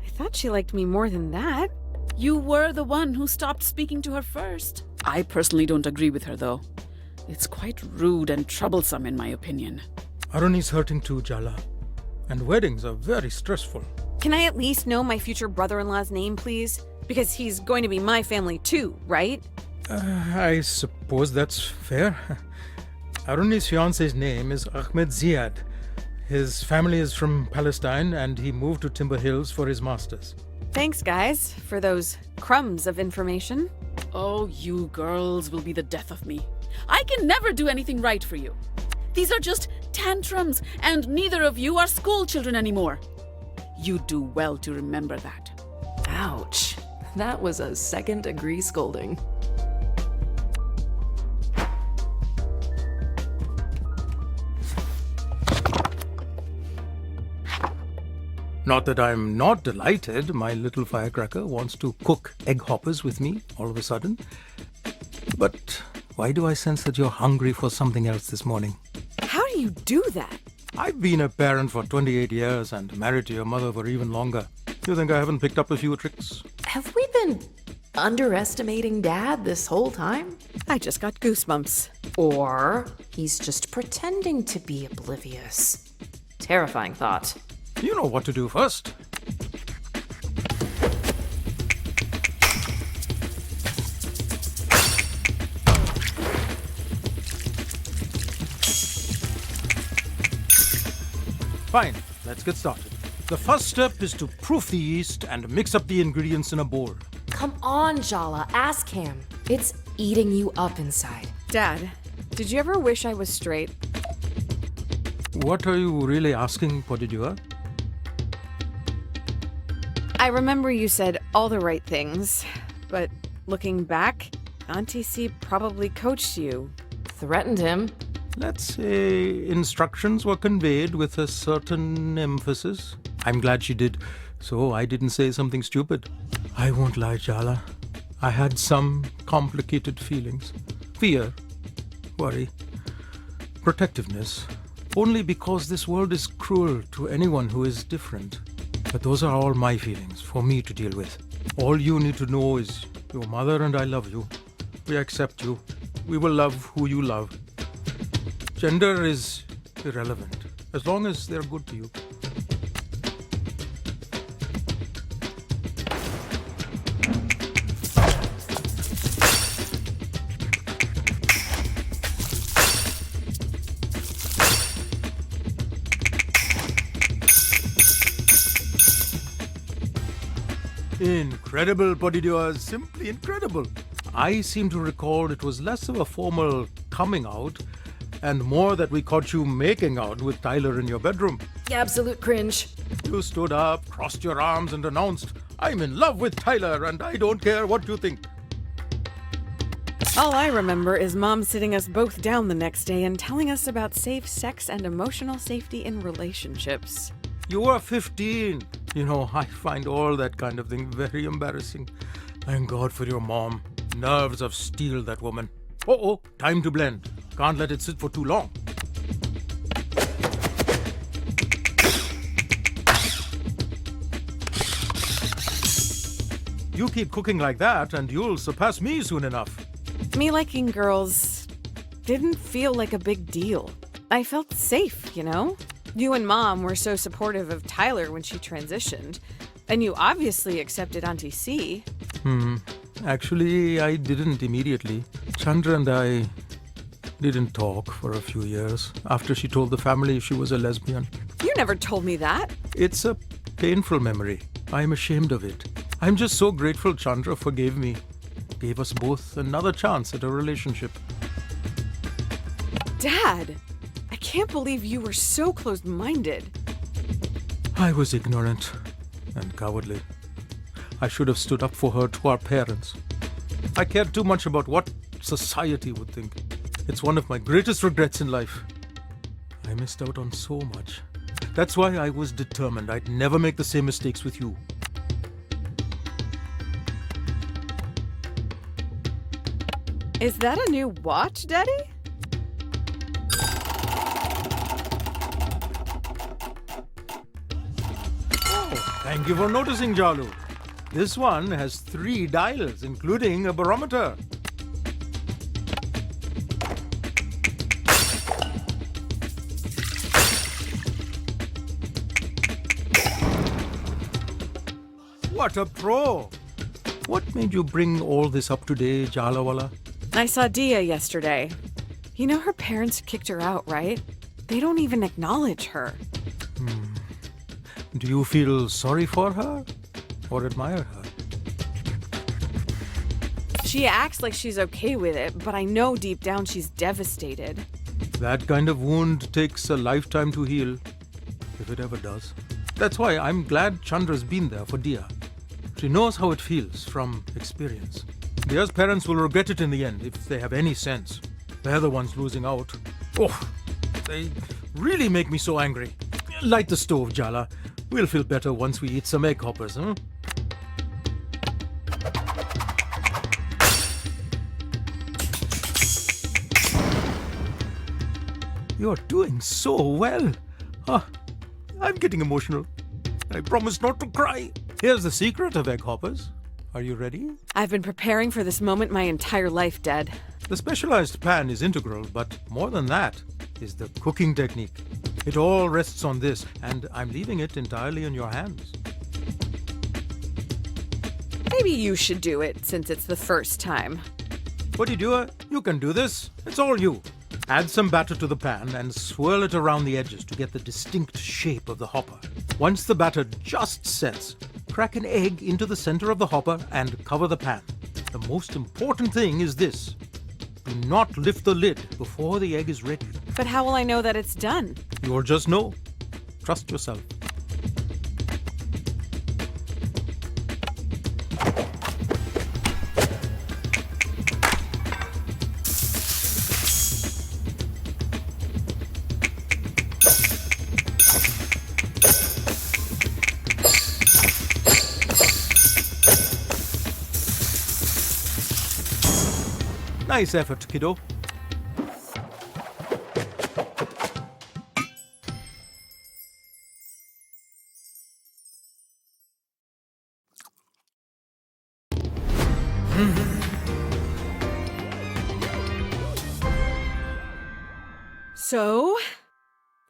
I thought she liked me more than that. You were the one who stopped speaking to her first. I personally don't agree with her, though. It's quite rude and troublesome, in my opinion. Aruni's hurting too, Jala. And weddings are very stressful. Can I at least know my future brother-in-law's name, please? Because he's going to be my family too, right? I suppose that's fair. Aruni's fiance's name is Ahmed Ziad. His family is from Palestine and he moved to Timber Hills for his master's. Thanks, guys, for those crumbs of information. Oh, you girls will be the death of me. I can never do anything right for you. These are just tantrums, and neither of you are school children anymore. You do well to remember that. Ouch. That was a second-degree scolding. Not that I'm not delighted, my little firecracker wants to cook egg hoppers with me all of a sudden. But why do I sense that you're hungry for something else this morning? How do you do that? I've been a parent for 28 years and married to your mother for even longer. You think I haven't picked up a few tricks? Have we been underestimating Dad this whole time? I just got goosebumps. Or he's just pretending to be oblivious. Terrifying thought. You know what to do first. Fine, let's get started. The first step is to proof the yeast and mix up the ingredients in a bowl. Come on, Jala, ask him. It's eating you up inside. Dad, did you ever wish I was straight? What are you really asking, Podidua? I remember you said all the right things, but looking back, Auntie C probably coached you. Threatened him. Let's say instructions were conveyed with a certain emphasis. I'm glad she did, so I didn't say something stupid. I won't lie, Jala. I had some complicated feelings. Fear, worry, protectiveness. Only because this world is cruel to anyone who is different. But those are all my feelings, for me to deal with. All you need to know is your mother and I love you. We accept you. We will love who you love. Gender is irrelevant, as long as they're good to you. Incredible, Podidua, simply incredible. I seem to recall it was less of a formal coming out and more that we caught you making out with Tyler in your bedroom. Absolute cringe. You stood up, crossed your arms and announced, "I'm in love with Tyler and I don't care what you think." All I remember is Mom sitting us both down the next day and telling us about safe sex and emotional safety in relationships. You were 15. You know, I find all that kind of thing very embarrassing. Thank God for your mom. Nerves of steel, that woman. Uh-oh, time to blend. Can't let it sit for too long. You keep cooking like that and you'll surpass me soon enough. Me liking girls didn't feel like a big deal. I felt safe, you know? You and Mom were so supportive of Tyler when she transitioned, and you obviously accepted Auntie C. Actually, I didn't immediately. Chandra and I didn't talk for a few years after she told the family she was a lesbian. You never told me that. It's a painful memory. I'm ashamed of it. I'm just so grateful Chandra forgave me. Gave us both another chance at a relationship. Dad, I can't believe you were so closed-minded. I was ignorant and cowardly. I should have stood up for her to our parents. I cared too much about what society would think. It's one of my greatest regrets in life. I missed out on so much. That's why I was determined I'd never make the same mistakes with you. Is that a new watch, Daddy? Oh, thank you for noticing, Jalu. This one has 3 dials, including a barometer. What a pro! What made you bring all this up today, Jalawala? I saw Dia yesterday. You know her parents kicked her out, right? They don't even acknowledge her. Do you feel sorry for her or admire her? She acts like she's okay with it, but I know deep down she's devastated. That kind of wound takes a lifetime to heal, if it ever does. That's why I'm glad Chandra's been there for Dia. She knows how it feels from experience. Dia's parents will regret it in the end, if they have any sense. They're the ones losing out. Oh, they really make me so angry. Light the stove, Jala. We'll feel better once we eat some egg hoppers, huh? You're doing so well. I'm getting emotional. I promise not to cry. Here's the secret of egg hoppers. Are you ready? I've been preparing for this moment my entire life, Dad. The specialized pan is integral, but more than that is the cooking technique. It all rests on this, and I'm leaving it entirely in your hands. Maybe you should do it, since it's the first time. What do? You can do this. It's all you. Add some batter to the pan and swirl it around the edges to get the distinct shape of the hopper. Once the batter just sets, crack an egg into the center of the hopper and cover the pan. The most important thing is this. Do not lift the lid before the egg is ready. But how will I know that it's done? You'll just know. Trust yourself. Nice effort, kiddo. So,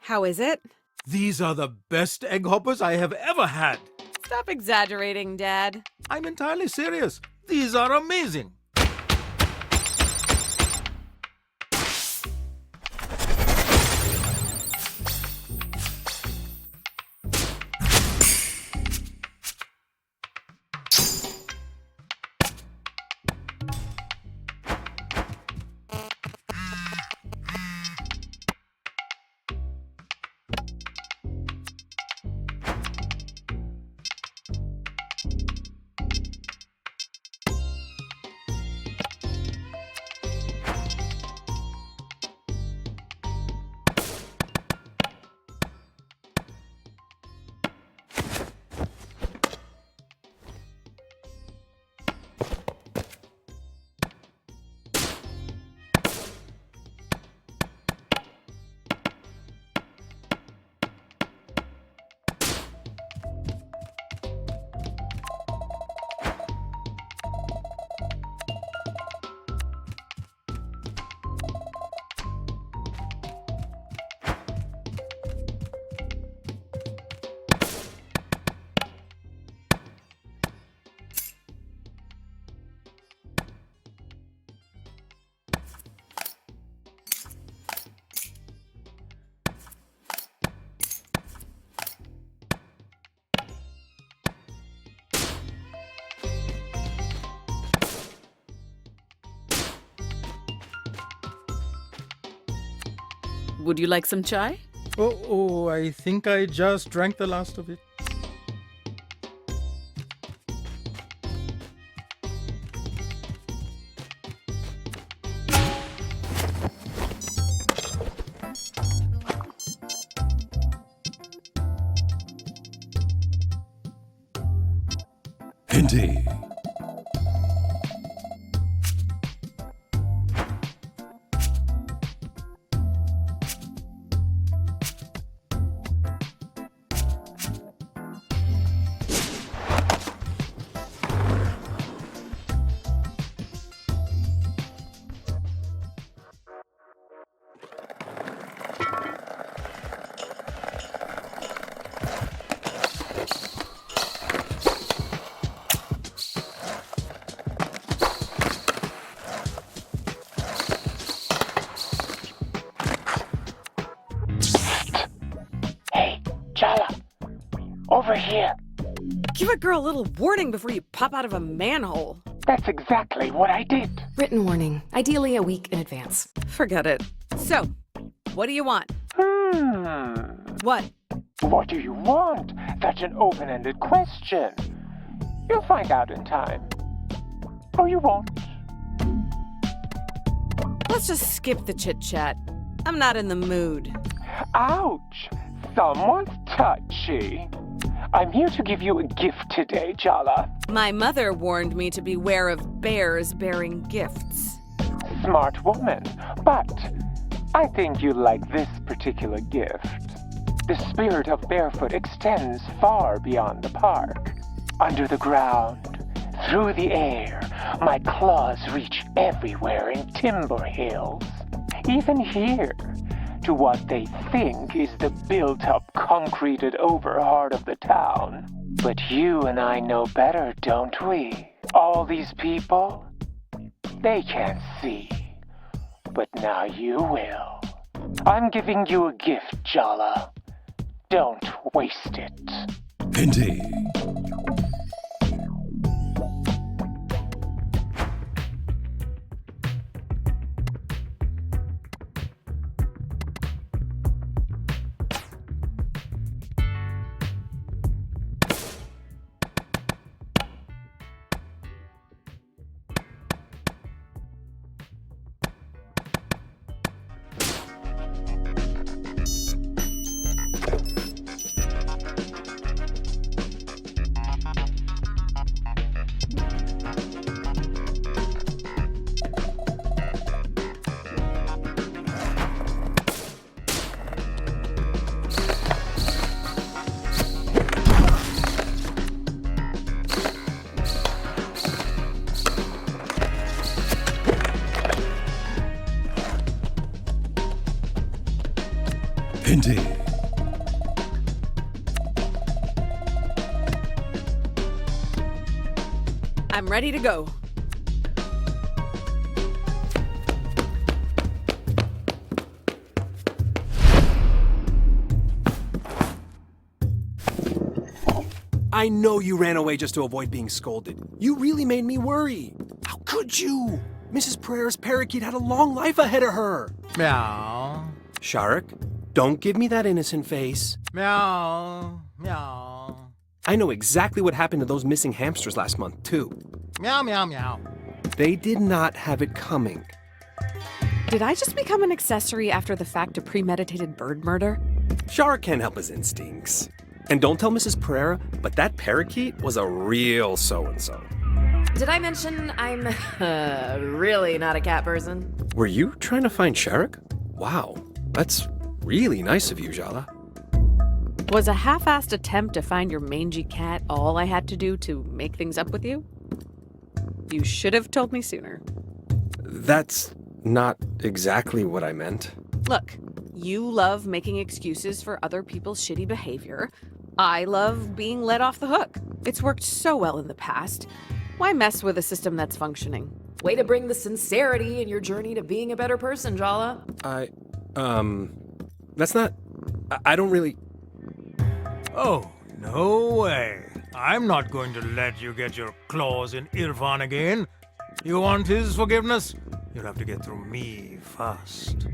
how is it? These are the best egg hoppers I have ever had. Stop exaggerating, Dad. I'm entirely serious. These are amazing. Would you like some chai? Oh, I think I just drank the last of it. Indeed. Jala, over here. Give a girl a little warning before you pop out of a manhole. That's exactly what I did. Written warning, ideally a week in advance. Forget it. So, what do you want? What? What do you want? That's an open-ended question. You'll find out in time. Or you won't. Let's just skip the chit-chat. I'm not in the mood. Ouch! Someone's touchy. I'm here to give you a gift today, Jala. My mother warned me to beware of bears bearing gifts. Smart woman, but I think you like this particular gift. The spirit of Bearfoot extends far beyond the park. Under the ground, through the air, my claws reach everywhere in Timber Hills. Even here, to what they think is the built-up, concreted overheart of the town. But you and I know better, don't we? All these people, they can't see. But now you will. I'm giving you a gift, Jala. Don't waste it. Indeed. Indeed. I'm ready to go. I know you ran away just to avoid being scolded. You really made me worry. How could you? Mrs. Pereira's parakeet had a long life ahead of her. Meow. Sharik, don't give me that innocent face. Meow. Meow. I know exactly what happened to those missing hamsters last month, too. Meow, meow, meow. They did not have it coming. Did I just become an accessory after the fact to premeditated bird murder? Sharik can't help his instincts. And don't tell Mrs. Pereira, but that parakeet was a real so-and-so. Did I mention I'm really not a cat person? Were you trying to find Sharik? Wow, that's really nice of you, Jala. Was a half-assed attempt to find your mangy cat all I had to do to make things up with you? You should have told me sooner. That's not exactly what I meant. Look, you love making excuses for other people's shitty behavior. I love being let off the hook. It's worked so well in the past. Why mess with a system that's functioning? Way to bring the sincerity in your journey to being a better person, Jala. That's not... I don't really... Oh, no way. I'm not going to let you get your claws in Irfan again. You want his forgiveness? You'll have to get through me first.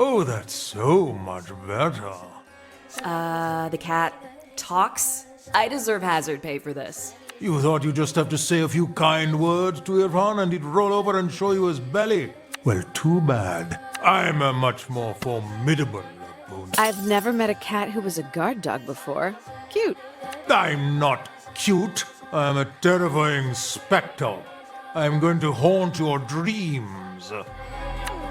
Oh, that's so much better. The cat talks? I deserve hazard pay for this. You thought you'd just have to say a few kind words to Irfan and he'd roll over and show you his belly? Well, too bad. I'm a much more formidable opponent. I've never met a cat who was a guard dog before. Cute. I'm not cute. I'm a terrifying spectre. I'm going to haunt your dreams.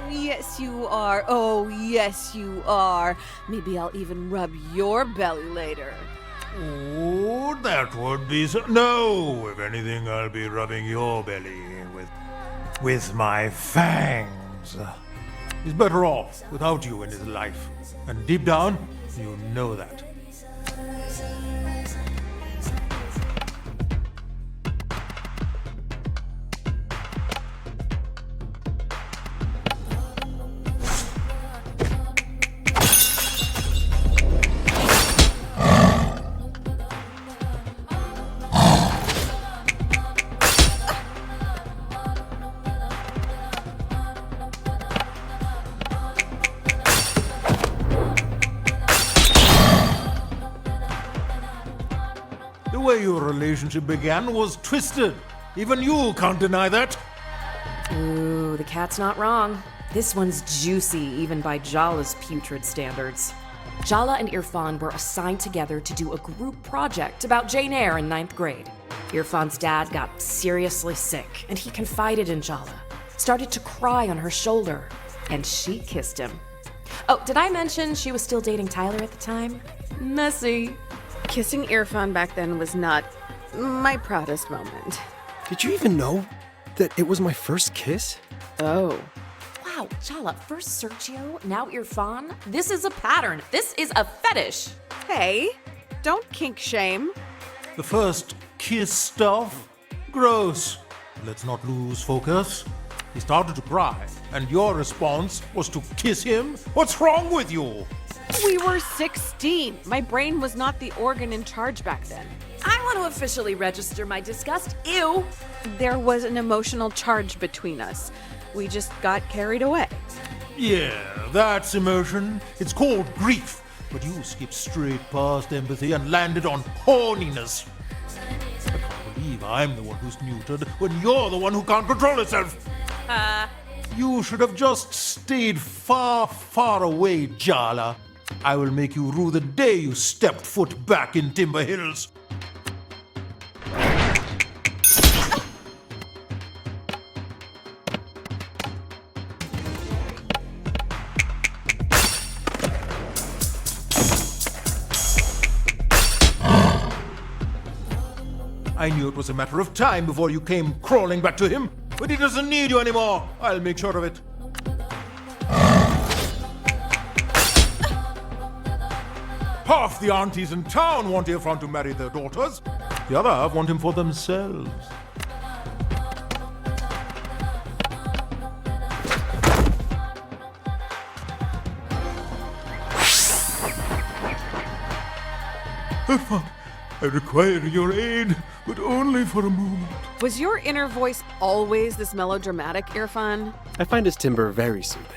Yes, you are. Oh, yes, you are. Maybe I'll even rub your belly later. Oh, that would be so... No! If anything, I'll be rubbing your belly with my fangs. He's better off without you in his life. And deep down, you know that. The way your relationship began was twisted. Even you can't deny that. Ooh, the cat's not wrong. This one's juicy, even by Jala's putrid standards. Jala and Irfan were assigned together to do a group project about Jane Eyre in 9th grade. Irfan's dad got seriously sick, and he confided in Jala, started to cry on her shoulder, and she kissed him. Oh, did I mention she was still dating Tyler at the time? Messy. Kissing Irfan back then was not my proudest moment. Did you even know that it was my first kiss? Oh. Wow, Jala, first Sergio, now Irfan? This is a pattern. This is a fetish. Hey, don't kink shame. The first kiss stuff? Gross. Let's not lose focus. He started to cry, and your response was to kiss him? What's wrong with you? We were 16. My brain was not the organ in charge back then. I want to officially register my disgust. Ew. There was an emotional charge between us. We just got carried away. Yeah, that's emotion. It's called grief. But you skipped straight past empathy and landed on horniness. I can't believe I'm the one who's neutered when you're the one who can't control itself. You should have just stayed far, far away, Jala. I will make you rue the day you stepped foot back in Timber Hills. I knew it was a matter of time before you came crawling back to him, but he doesn't need you anymore. I'll make sure of it. Half the aunties in town want Irfan to marry their daughters. The other half want him for themselves. Irfan, I require your aid, but only for a moment. Was your inner voice always this melodramatic, Irfan? I find his timbre very soothing.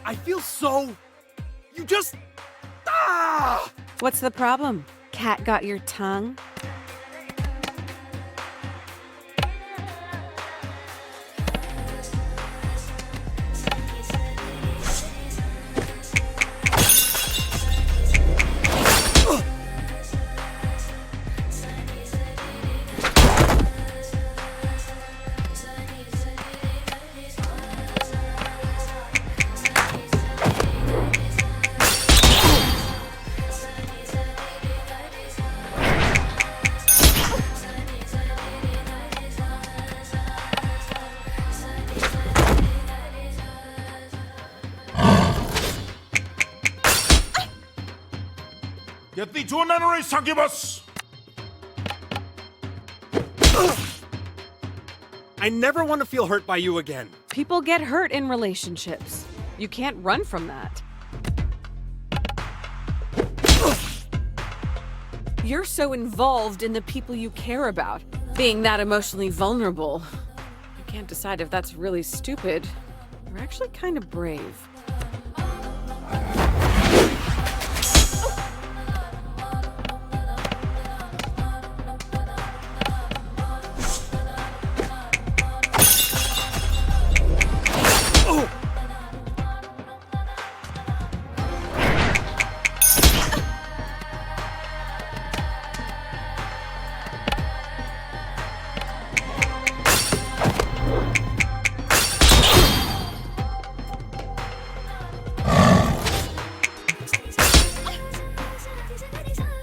I feel so... You just... Ah! What's the problem? Cat got your tongue? Get thee to a nunnery, succubus! I never want to feel hurt by you again. People get hurt in relationships. You can't run from that. You're so involved in the people you care about. Being that emotionally vulnerable, you can't decide if that's really stupid or actually kind of brave.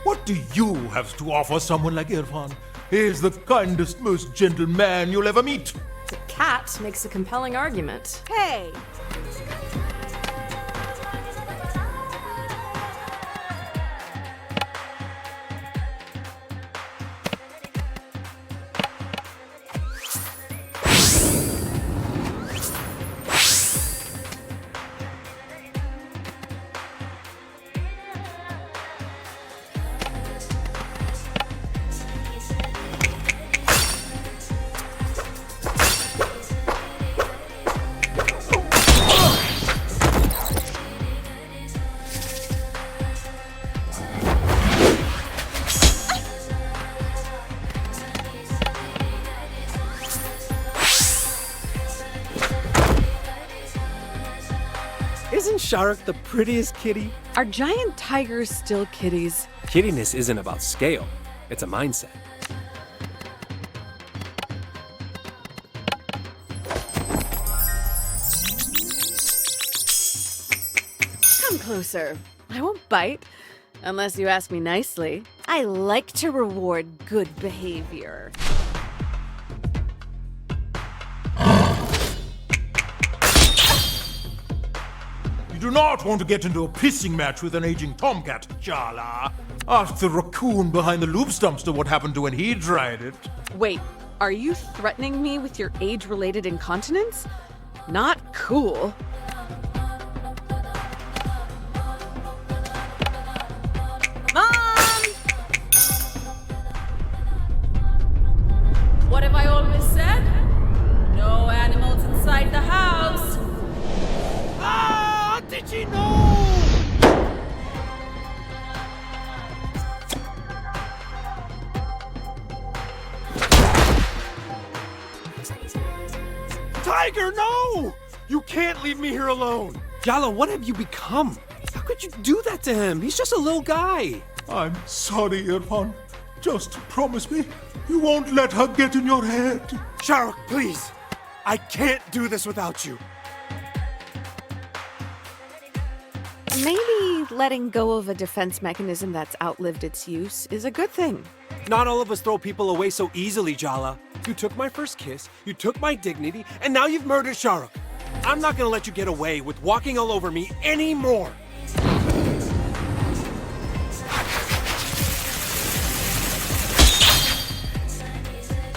What do you have to offer someone like Irfan? He's the kindest, most gentle man you'll ever meet. The cat makes a compelling argument. Hey! Isn't Shahrukh the prettiest kitty? Are giant tigers still kitties? Kittiness isn't about scale, it's a mindset. Come closer. I won't bite, unless you ask me nicely. I like to reward good behavior. You do not want to get into a pissing match with an aging tomcat, Jala. Ask the raccoon behind the loop dumpster what happened to when he tried it. Wait, are you threatening me with your age-related incontinence? Not cool. Mom! What have I always said? No animals inside the house. Ah, did she know? Tiger, no! You can't leave me here alone. Jala, what have you become? How could you do that to him? He's just a little guy. I'm sorry, Irfan. Just promise me you won't let her get in your head. Shahrukh, please. I can't do this without you. Maybe letting go of a defense mechanism that's outlived its use is a good thing. Not all of us throw people away so easily, Jala. You took my first kiss, you took my dignity, and now you've murdered Shahrukh. I'm not gonna let you get away with walking all over me anymore.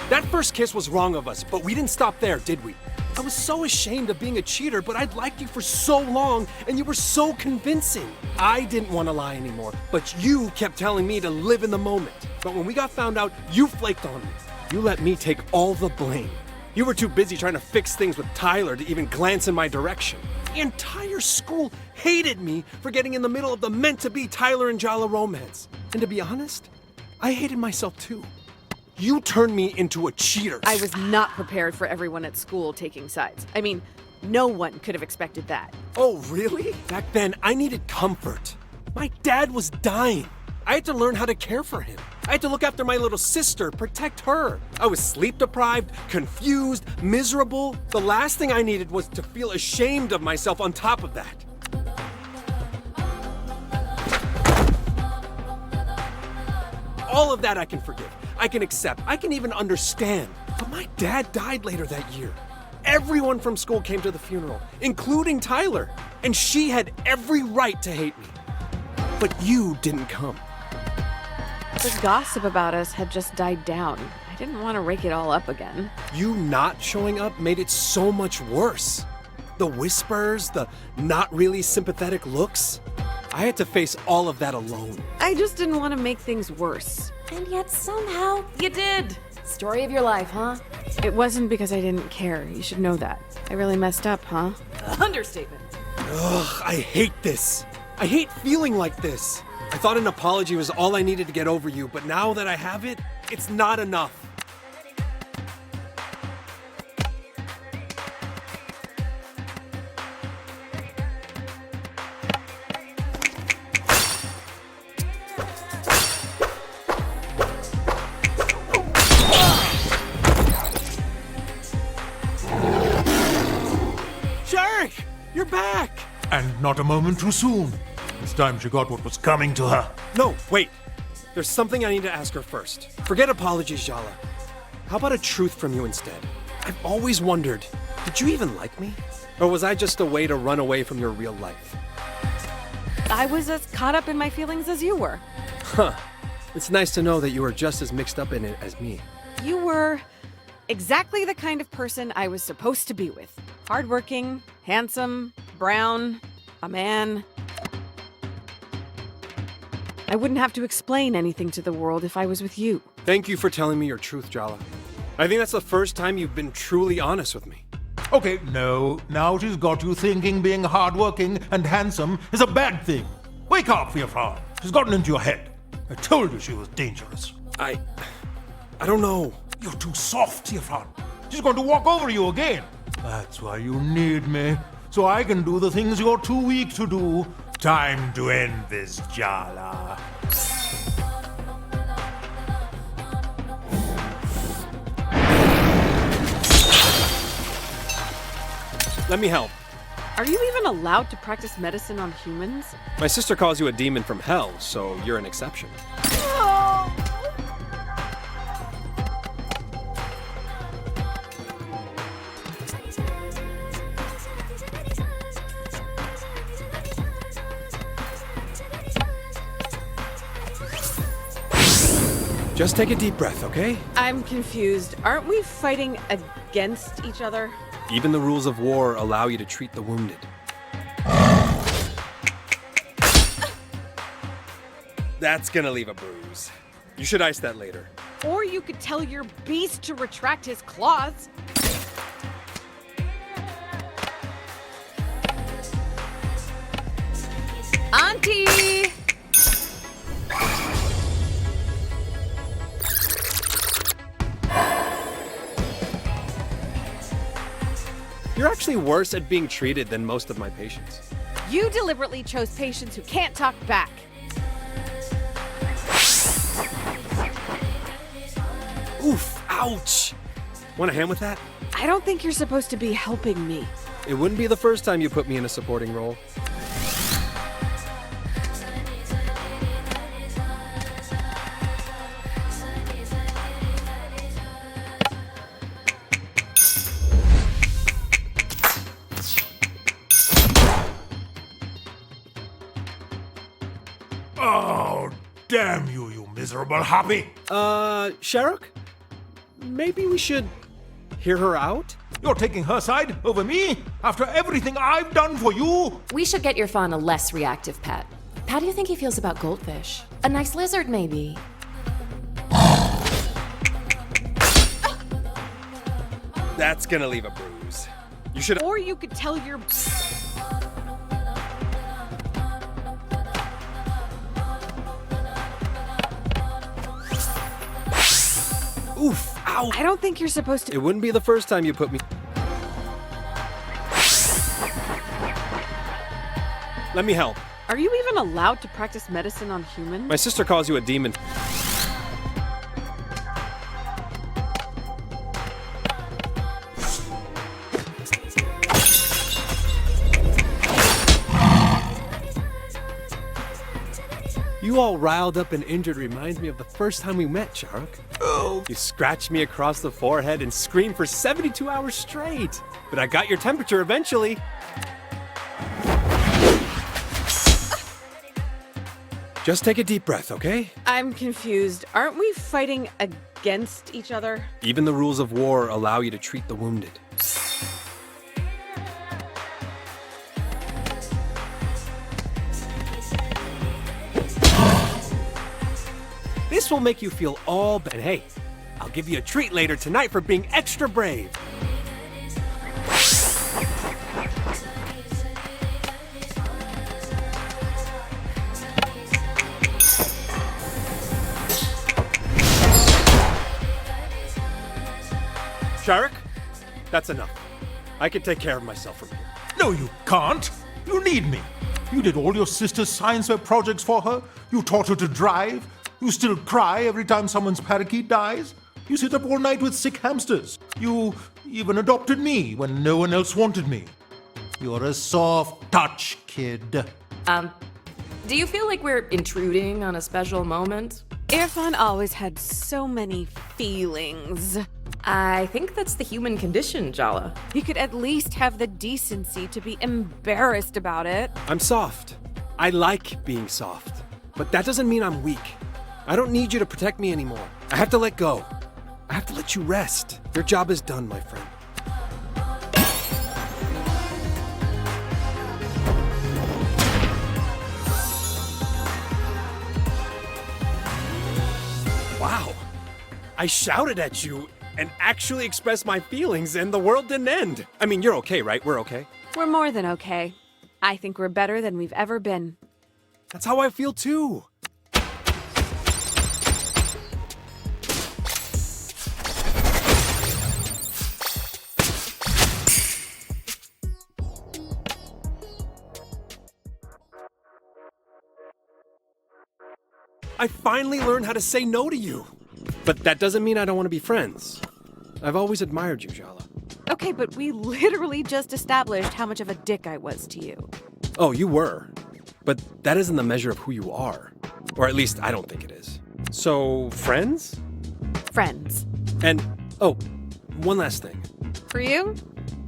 That first kiss was wrong of us, but we didn't stop there, did we? I was so ashamed of being a cheater, but I'd liked you for so long, and you were so convincing. I didn't want to lie anymore, but you kept telling me to live in the moment. But when we got found out, you flaked on me. You let me take all the blame. You were too busy trying to fix things with Tyler to even glance in my direction. The entire school hated me for getting in the middle of the meant-to-be Tyler and Jala romance. And to be honest, I hated myself too. You turned me into a cheater. I was not prepared for everyone at school taking sides. I mean, no one could have expected that. Oh, really? Back then, I needed comfort. My dad was dying. I had to learn how to care for him. I had to look after my little sister, protect her. I was sleep deprived, confused, miserable. The last thing I needed was to feel ashamed of myself on top of that. All of that I can forgive. I can accept. I can even understand. But my dad died later that year. Everyone from school came to the funeral, including Tyler. And she had every right to hate me. But you didn't come. The gossip about us had just died down. I I didn't want to rake it all up again. You not showing up made it so much worse. The whispers, the not really sympathetic looks. I had to face all of that alone. I just didn't want to make things worse. And yet somehow you did. Story of your life, huh? It wasn't because I didn't care. You should know that. I really messed up, huh? Understatement. Ugh, I hate this. I hate feeling like this. I thought an apology was all I needed to get over you, but now that I have it, it's not enough. You're back! And not a moment too soon. This time she got what was coming to her. No, wait. There's something I need to ask her first. Forget apologies, Jala. How about a truth from you instead? I've always wondered, did you even like me? Or was I just a way to run away from your real life? I was as caught up in my feelings as you were. Huh. It's nice to know that you were just as mixed up in it as me. You were exactly the kind of person I was supposed to be with. Hardworking, handsome, brown, a man. I wouldn't have to explain anything to the world if I was with you. Thank you for telling me your truth, Jala. I think that's the first time you've been truly honest with me. Okay, no. Now she's got you thinking being hardworking and handsome is a bad thing. Wake up, Bearfoot. She's gotten into your head. I told you she was dangerous. I don't know. You're too soft, Bearfoot. She's going to walk over you again. That's why you need me, so I can do the things you're too weak to do. Time to end this, Jala. Let me help. Are you even allowed to practice medicine on humans? My sister calls you a demon from hell, so you're an exception. Just take a deep breath, okay? I'm confused. Aren't we fighting against each other? Even the rules of war allow you to treat the wounded. That's gonna leave a bruise. You should ice that later. Or you could tell your beast to retract his claws. Auntie! You're actually worse at being treated than most of my patients. You deliberately chose patients who can't talk back. Oof, ouch! Want a hand with that? I don't think you're supposed to be helping me. It wouldn't be the first time you put me in a supporting role. Oh, damn you, you miserable happy! Sharuk? Maybe we should hear her out? You're taking her side over me? After everything I've done for you? We should get your fawn a less reactive pet. How do you think he feels about goldfish? A nice lizard, maybe? That's gonna leave a bruise. You should. Or you could tell your. Oof, ow! I don't think you're supposed to. It wouldn't be the first time you put me. Let me help. Are you even allowed to practice medicine on humans? My sister calls you a demon. You all riled up and injured reminds me of the first time we met, Sharuk. Oh. You scratched me across the forehead and screamed for 72 hours straight. But I got your temperature eventually. Just take a deep breath, okay? I'm confused. Aren't we fighting against each other? Even the rules of war allow you to treat the wounded. This will make you feel all better. Hey, I'll give you a treat later tonight for being extra brave. Shark, that's enough. I can take care of myself from here. No, you can't. You need me. You did all your sister's science fair projects for her. You taught her to drive. You still cry every time someone's parakeet dies. You sit up all night with sick hamsters. You even adopted me when no one else wanted me. You're a soft touch, kid. Do you feel like we're intruding on a special moment? Irfan always had so many feelings. I think that's the human condition, Jala. He could at least have the decency to be embarrassed about it. I'm soft. I like being soft. But that doesn't mean I'm weak. I don't need you to protect me anymore. I have to let go. I have to let you rest. Your job is done, my friend. Wow. I shouted at you and actually expressed my feelings, and the world didn't end. I mean, you're okay, right? We're okay? We're more than okay. I think we're better than we've ever been. That's how I feel too. I finally learned how to say no to you. But that doesn't mean I don't want to be friends. I've always admired you, Jala. Okay, but we literally just established how much of a dick I was to you. Oh, you were. But that isn't the measure of who you are. Or at least I don't think it is. So, friends? Friends. And, oh, one last thing. For you?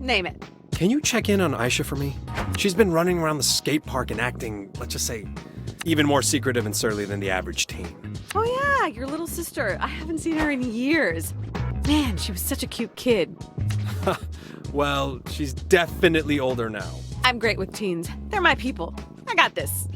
Name it. Can you check in on Aisha for me? She's been running around the skate park and acting, let's just say, even more secretive and surly than the average teen. Oh yeah, your little sister. I haven't seen her in years. Man, she was such a cute kid. Well, she's definitely older now. I'm great with teens. They're my people. I got this.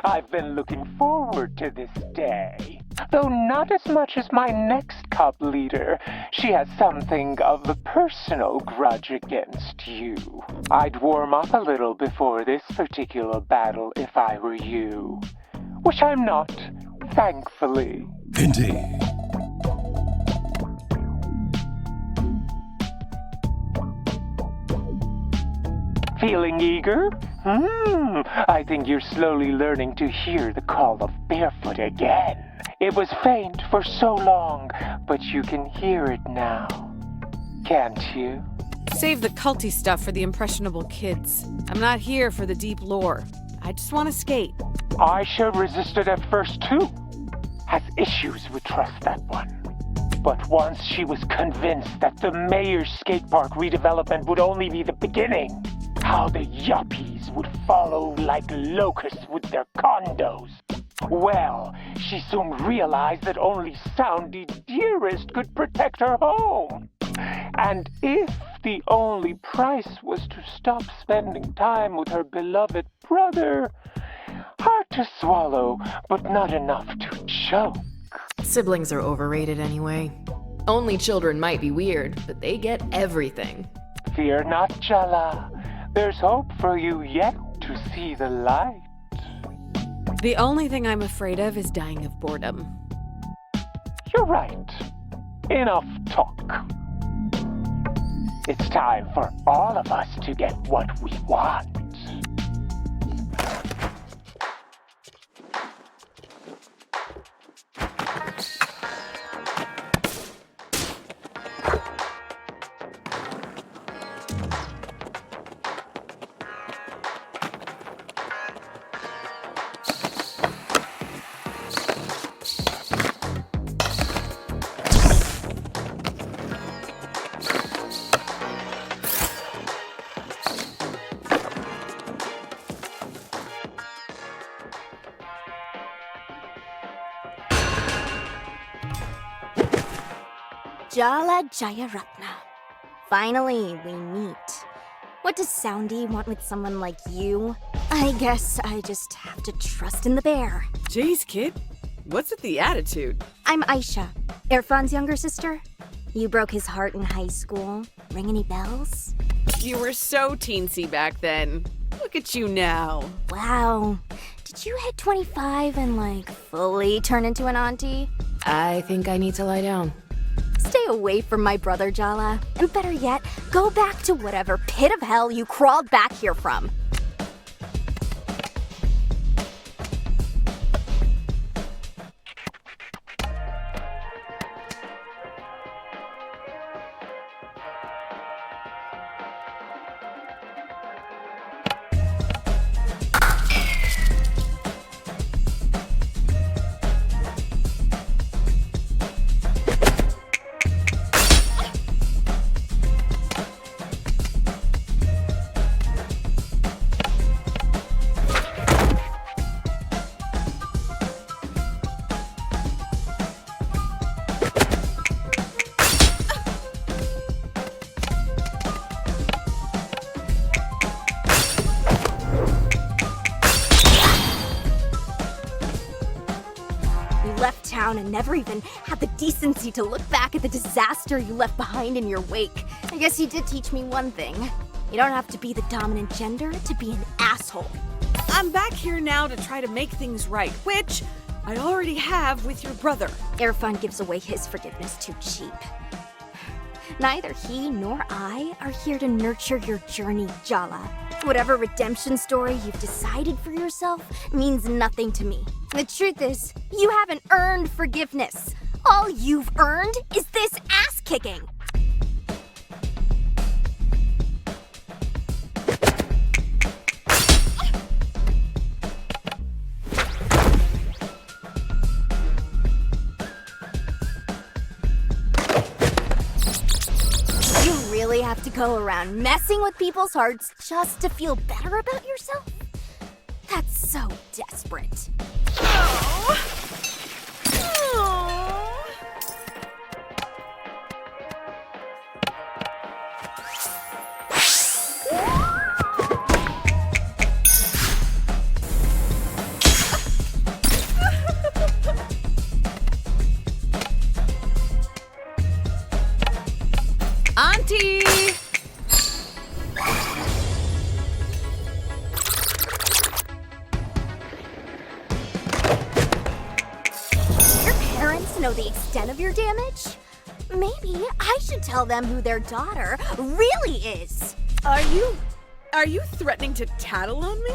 I've been looking forward to this day. Though not as much as my next cub leader. She has something of a personal grudge against you. I'd warm up a little before this particular battle if I were you. Which I'm not, thankfully. Indeed. Feeling eager? I think you're slowly learning to hear the call of Bearfoot again. It was faint for so long, but you can hear it now. Can't you? Save the culty stuff for the impressionable kids. I'm not here for the deep lore. I just want to skate. Aisha resisted at first too. Has issues with trust, that one. But once she was convinced that the mayor's skate park redevelopment would only be the beginning, how the yuppies would follow like locusts with their condos. Well, she soon realized that only Soundie Dearest could protect her home. And if the only price was to stop spending time with her beloved brother, Hard to swallow, but not enough to choke. Siblings are overrated anyway. Only children might be weird, but they get everything. Fear not, Jala. There's hope for you yet to see the light. The only thing I'm afraid of is dying of boredom. You're right. Enough talk. It's time for all of us to get what we want. Jala Jayaratna. Finally, we meet. What does Soundie want with someone like you? I guess I just have to trust in the bear. Jeez, kid. What's with the attitude? I'm Aisha, Irfan's younger sister. You broke his heart in high school. Ring any bells? You were so teensy back then. Look at you now. Wow. Did you hit 25 and, like, fully turn into an auntie? I think I need to lie down. Stay away from my brother, Jala. And better yet, go back to whatever pit of hell you crawled back here from. And never even had the decency to look back at the disaster you left behind in your wake. I guess you did teach me one thing. You don't have to be the dominant gender to be an asshole. I'm back here now to try to make things right, which I already have with your brother. Irfan gives away his forgiveness too cheap. Neither he nor I are here to nurture your journey, Jala. Whatever redemption story you've decided for yourself means nothing to me. The truth is, you haven't earned forgiveness. All you've earned is this ass-kicking. You really have to go around messing with people's hearts just to feel better about yourself? That's so desperate. Auntie! Know the extent of your damage? Maybe I should tell them who their daughter really is. Are you threatening to tattle on me?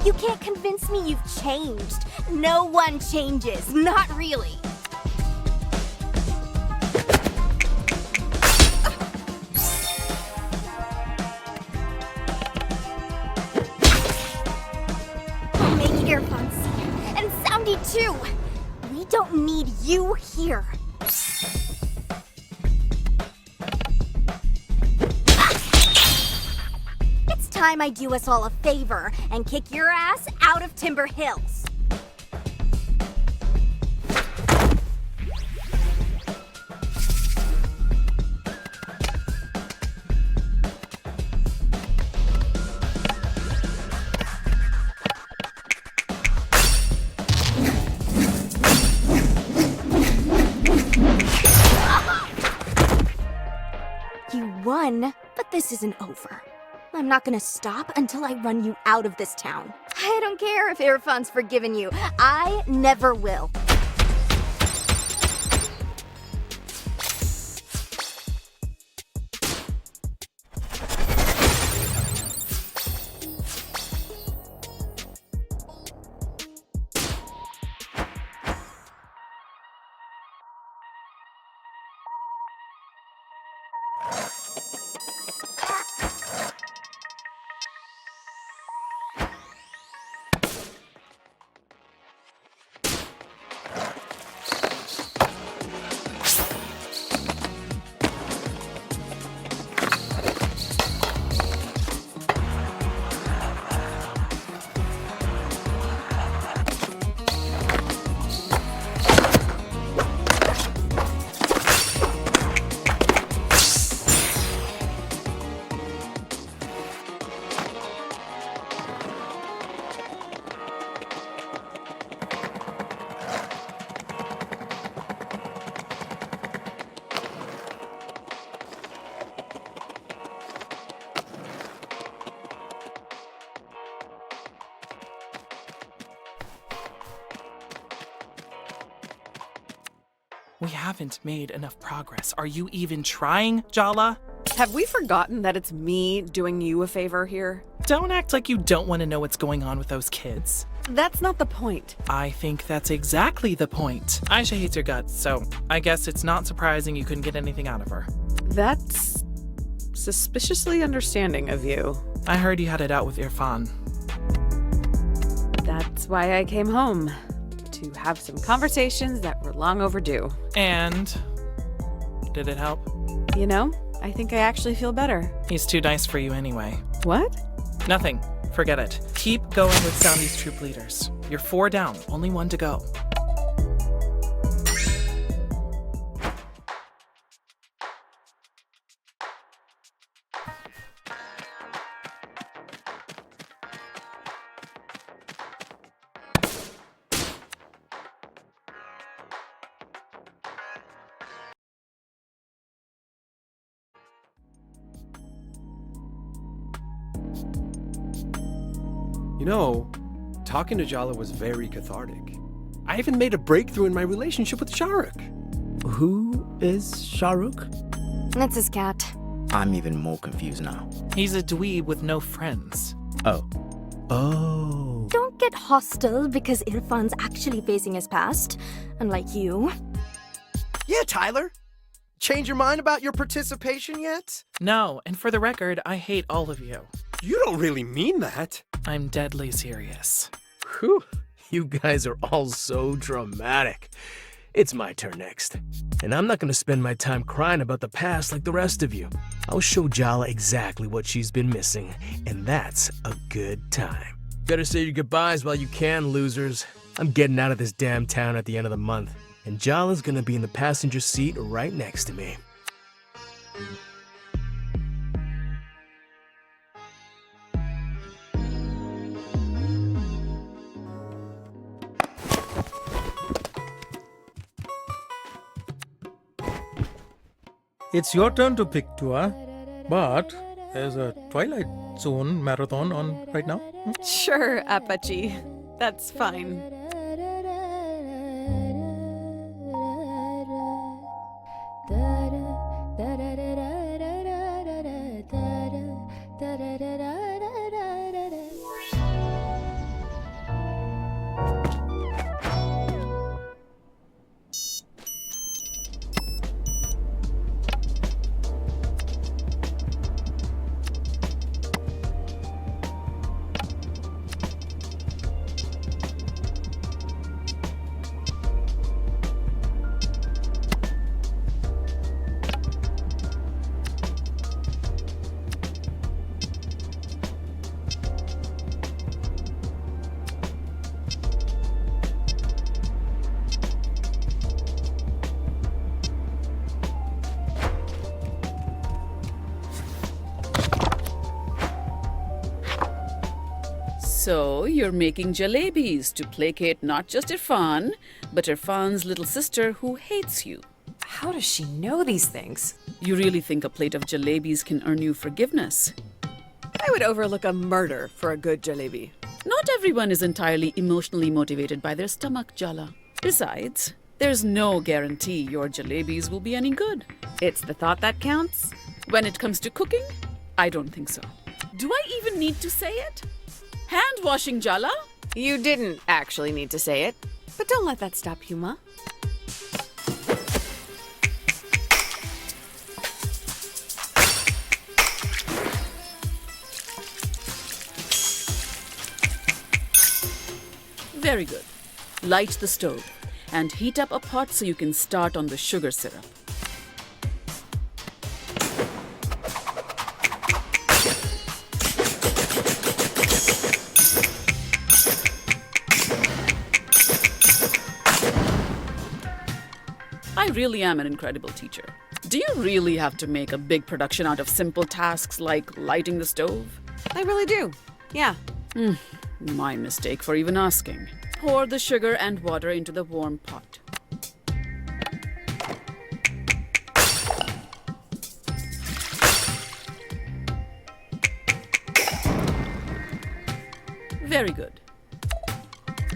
You can't convince me you've changed. No one changes, not really. too. We don't need you here. It's time I do us all a favor and kick your ass out of Timber Hills. Won, but this isn't over. I'm not gonna stop until I run you out of this town. I don't care if Irfan's forgiven you. I never will. We haven't made enough progress. Are you even trying, Jala? Have we forgotten that it's me doing you a favor here? Don't act like you don't want to know what's going on with those kids. That's not the point. I think that's exactly the point. Aisha hates your guts, so I guess it's not surprising you couldn't get anything out of her. That's suspiciously understanding of you. I heard you had it out with Irfan. That's why I came home. To have some conversations that were long overdue. And did it help? You know, I think I actually feel better. He's too nice for you anyway. What? Nothing. Forget it. Keep going with Soundie's troop leaders. You're 4 down, only 1 to go. You know, talking to Jala was very cathartic. I even made a breakthrough in my relationship with Shahrukh. Who is Shahrukh? That's his cat. I'm even more confused now. He's a dweeb with no friends. Oh. Oh. Don't get hostile because Irfan's actually facing his past, unlike you. Yeah, Tyler. Change your mind about your participation yet? No, and for the record, I hate all of you. You don't really mean that. I'm deadly serious. Whew. You guys are all so dramatic. It's my turn next. And I'm not gonna spend my time crying about the past like the rest of you. I'll show Jala exactly what she's been missing, and that's a good time. Better say your goodbyes while you can, losers. I'm getting out of this damn town at the end of the month, and Jala's gonna be in the passenger seat right next to me. It's your turn to pick, Tua, but there's a Twilight Zone marathon on right now. Sure, Apache. That's fine. So you're making jalebis to placate not just Irfan, but Irfan's little sister who hates you. How does she know these things? You really think a plate of jalebis can earn you forgiveness? I would overlook a murder for a good jalebi. Not everyone is entirely emotionally motivated by their stomach, Jala. Besides, there's no guarantee your jalebis will be any good. It's the thought that counts? When it comes to cooking, I don't think so. Do I even need to say it? Hand washing, Jala? You didn't actually need to say it, but don't let that stop you, Ma. Very good. Light the stove and heat up a pot so you can start on the sugar syrup. I really am an incredible teacher. Do you really have to make a big production out of simple tasks like lighting the stove? I really do. Yeah. My mistake for even asking. Pour the sugar and water into the warm pot. Very good.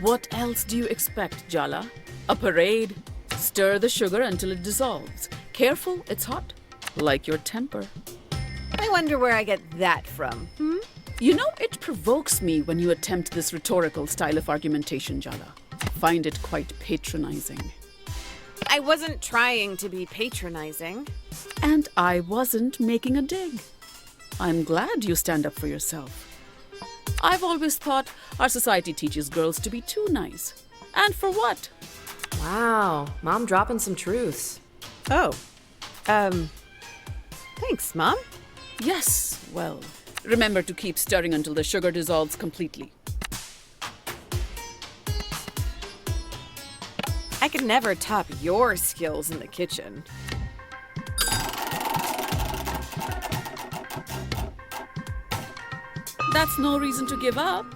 What else do you expect, Jala? A parade? Stir the sugar until it dissolves. Careful, it's hot. Like your temper. I wonder where I get that from. You know, it provokes me when you attempt this rhetorical style of argumentation, Jala. Find it quite patronizing. I wasn't trying to be patronizing. And I wasn't making a dig. I'm glad you stand up for yourself. I've always thought our society teaches girls to be too nice. And for what? Wow, Mom dropping some truths. Oh. Thanks, Mom. Yes, well, remember to keep stirring until the sugar dissolves completely. I could never top your skills in the kitchen. That's no reason to give up.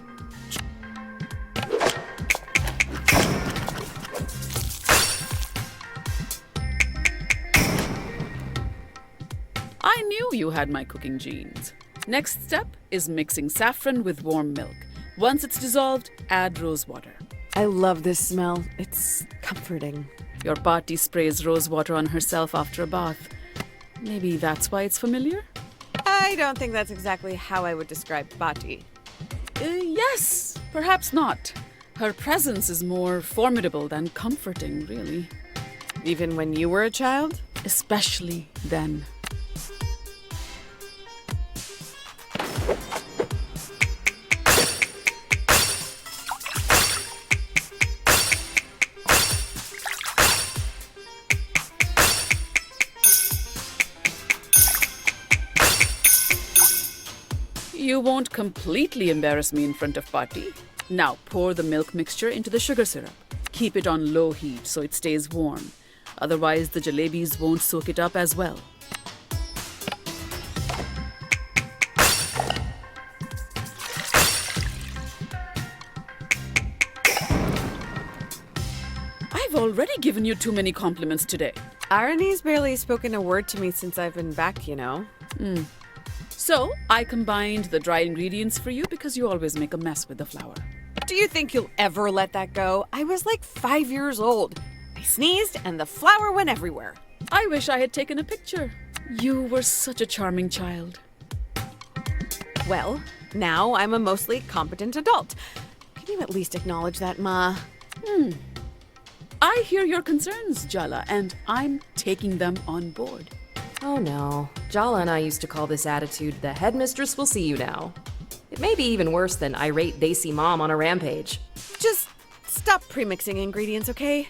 I knew you had my cooking genes. Next step is mixing saffron with warm milk. Once it's dissolved, add rose water. I love this smell. It's comforting. Your Paati sprays rose water on herself after a bath. Maybe that's why it's familiar? I don't think that's exactly how I would describe Paati. Yes, perhaps not. Her presence is more formidable than comforting, really. Even when you were a child? Especially then. You won't completely embarrass me in front of Paati. Now pour the milk mixture into the sugar syrup. Keep it on low heat so it stays warm. Otherwise, the jalebis won't soak it up as well. I've already given you too many compliments today. Irony's barely spoken a word to me since I've been back, you know. So, I combined the dry ingredients for you because you always make a mess with the flour. Do you think you'll ever let that go? I was like 5 years old. I sneezed and the flour went everywhere. I wish I had taken a picture. You were such a charming child. Well, now I'm a mostly competent adult. Can you at least acknowledge that, Ma? I hear your concerns, Jala, and I'm taking them on board. Oh no. Jala and I used to call this attitude, the headmistress will see you now. It may be even worse than irate Desi mom on a rampage. Just stop premixing ingredients, okay?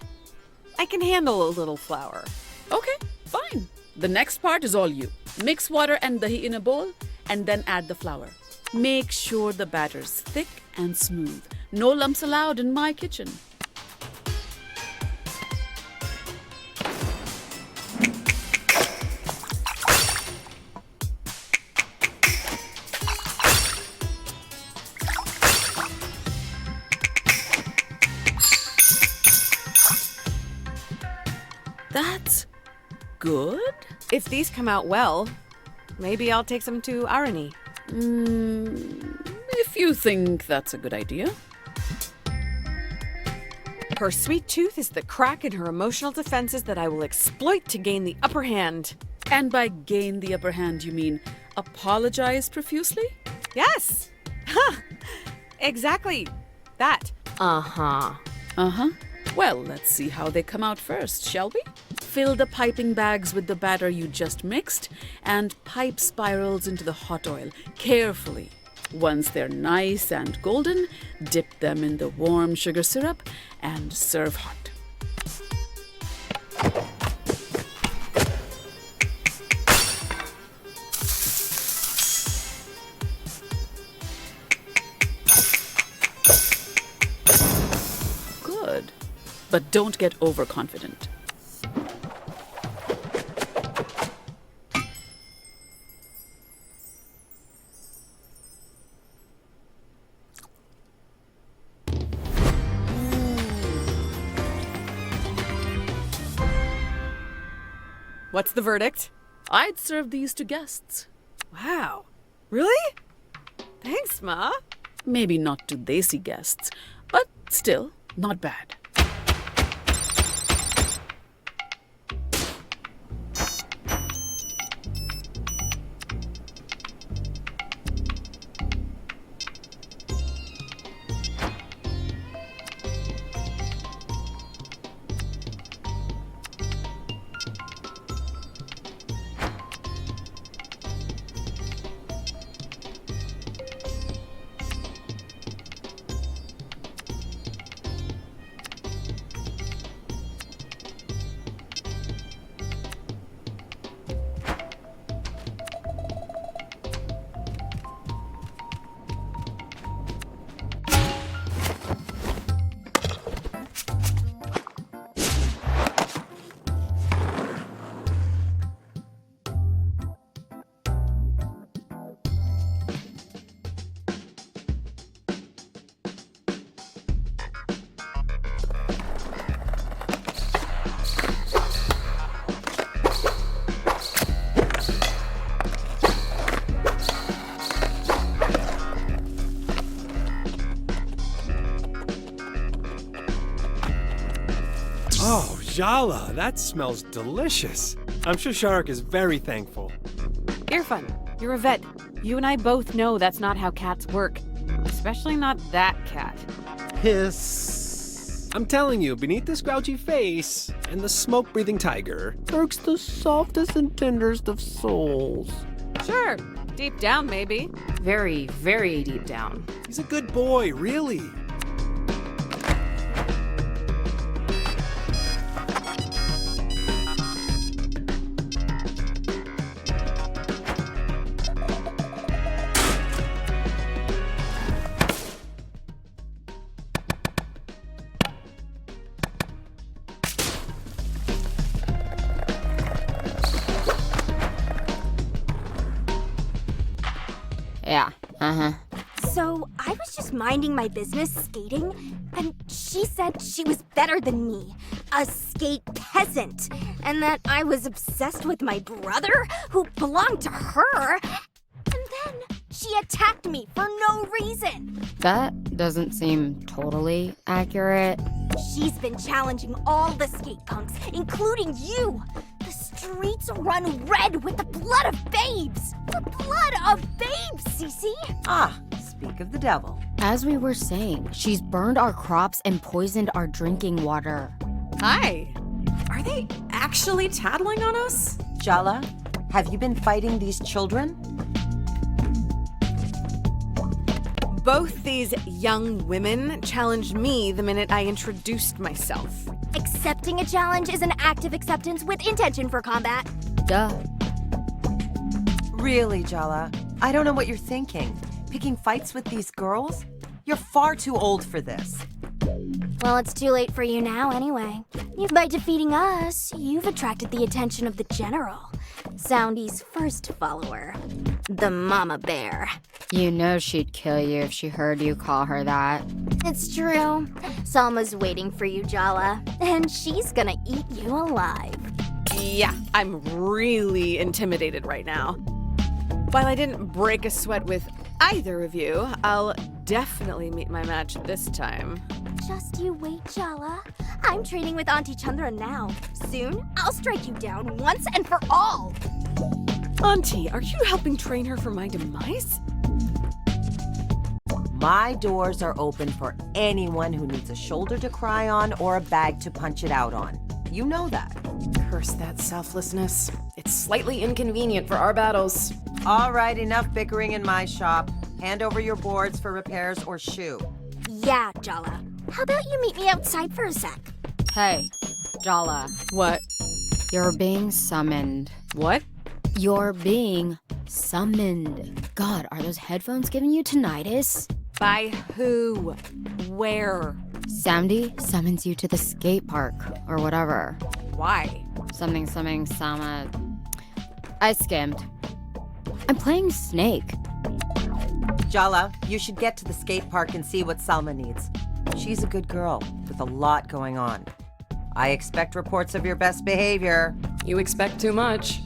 I can handle a little flour. Okay, fine. The next part is all you. Mix water and dahi in a bowl, and then add the flour. Make sure the batter's thick and smooth. No lumps allowed in my kitchen. That's good. If these come out well, maybe I'll take some to Arani. If you think that's a good idea. Her sweet tooth is the crack in her emotional defenses that I will exploit to gain the upper hand. And by gain the upper hand, you mean apologize profusely? Yes! Exactly. That. Uh-huh. Well, let's see how they come out first, shall we? Fill the piping bags with the batter you just mixed and pipe spirals into the hot oil carefully. Once they're nice and golden, dip them in the warm sugar syrup and serve hot. Good. But don't get overconfident. What's the verdict? I'd serve these to guests. Wow. Really? Thanks, Ma. Maybe not to desi guests, but still, not bad. Oh, Jala, that smells delicious. I'm sure Sharik is very thankful. Irfan, you're a vet. You and I both know that's not how cats work. Especially not that cat. Hiss. I'm telling you, beneath this grouchy face and the smoke-breathing tiger lurks the softest and tenderest of souls. Sure, deep down maybe. Very, very deep down. He's a good boy, really. Yeah, So I was just minding my business skating, and she said she was better than me, a skate peasant, and that I was obsessed with my brother, who belonged to her. And then she attacked me for no reason. That doesn't seem totally accurate. She's been challenging all the skate punks, including you. The streets run red with the blood of babes. The blood of babes, Cece. Ah, speak of the devil. As we were saying, she's burned our crops and poisoned our drinking water. Hi. Are they actually tattling on us? Jala, have you been fighting these children? Both these young women challenged me the minute I introduced myself. Accepting a challenge is an act of acceptance with intention for combat. Duh. Really, Jala? I don't know what you're thinking. Picking fights with these girls? You're far too old for this. Well, it's too late for you now anyway. By defeating us, you've attracted the attention of the General, Soundie's first follower, the Mama Bear. You know she'd kill you if she heard you call her that. It's true. Salma's waiting for you, Jala, and she's gonna eat you alive. Yeah, I'm really intimidated right now. While I didn't break a sweat with either of you, I'll definitely meet my match this time. Just you wait, Jala. I'm training with Auntie Chandra now. Soon, I'll strike you down once and for all. Auntie, are you helping train her for my demise? My doors are open for anyone who needs a shoulder to cry on or a bag to punch it out on. You know that. Curse that selflessness. It's slightly inconvenient for our battles. All right, enough bickering in my shop. Hand over your boards for repairs or shoo. Yeah, Jala. How about you meet me outside for a sec? Hey, Jala. What? You're being summoned. What? You're being summoned. God, are those headphones giving you tinnitus? By who? Where? Soundie summons you to the skate park, or whatever. Why? Something, Sama. I skimmed. I'm playing Snake. Jala, you should get to the skate park and see what Salma needs. She's a good girl with a lot going on. I expect reports of your best behavior. You expect too much.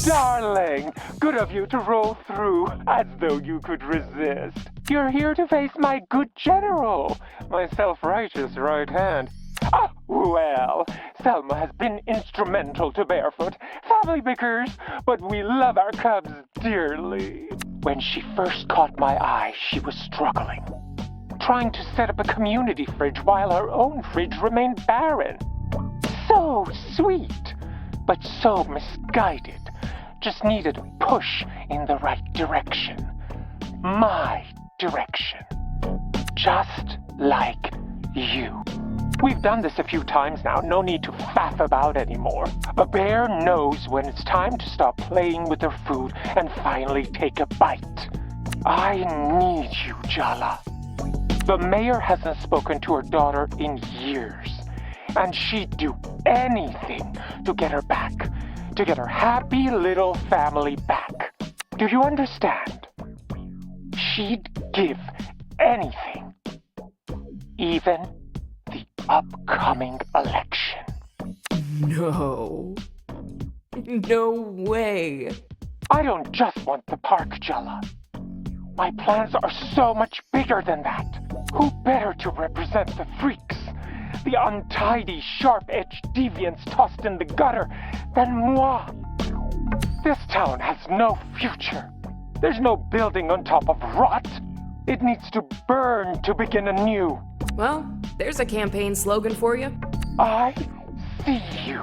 Darling, good of you to roll through as though you could resist. You're here to face my good general, my self-righteous right hand. Ah, well, Selma has been instrumental to Bearfoot. Family bickers, but we love our cubs dearly. When she first caught my eye, she was struggling, trying to set up a community fridge while her own fridge remained barren. So sweet, but so misguided. Just needed a push in the right direction. My direction. Just like you. We've done this a few times now, no need to faff about anymore. A bear knows when it's time to stop playing with her food and finally take a bite. I need you, Jala. The mayor hasn't spoken to her daughter in years, and she'd do anything to get her back. To get her happy little family back. Do you understand? She'd give anything. Even the upcoming election. No. No way. I don't just want the park, Jala. My plans are so much bigger than that. Who better to represent the freaks? The untidy, sharp-edged deviants tossed in the gutter than moi. This town has no future. There's no building on top of rot. It needs to burn to begin anew. Well, there's a campaign slogan for you. I see you.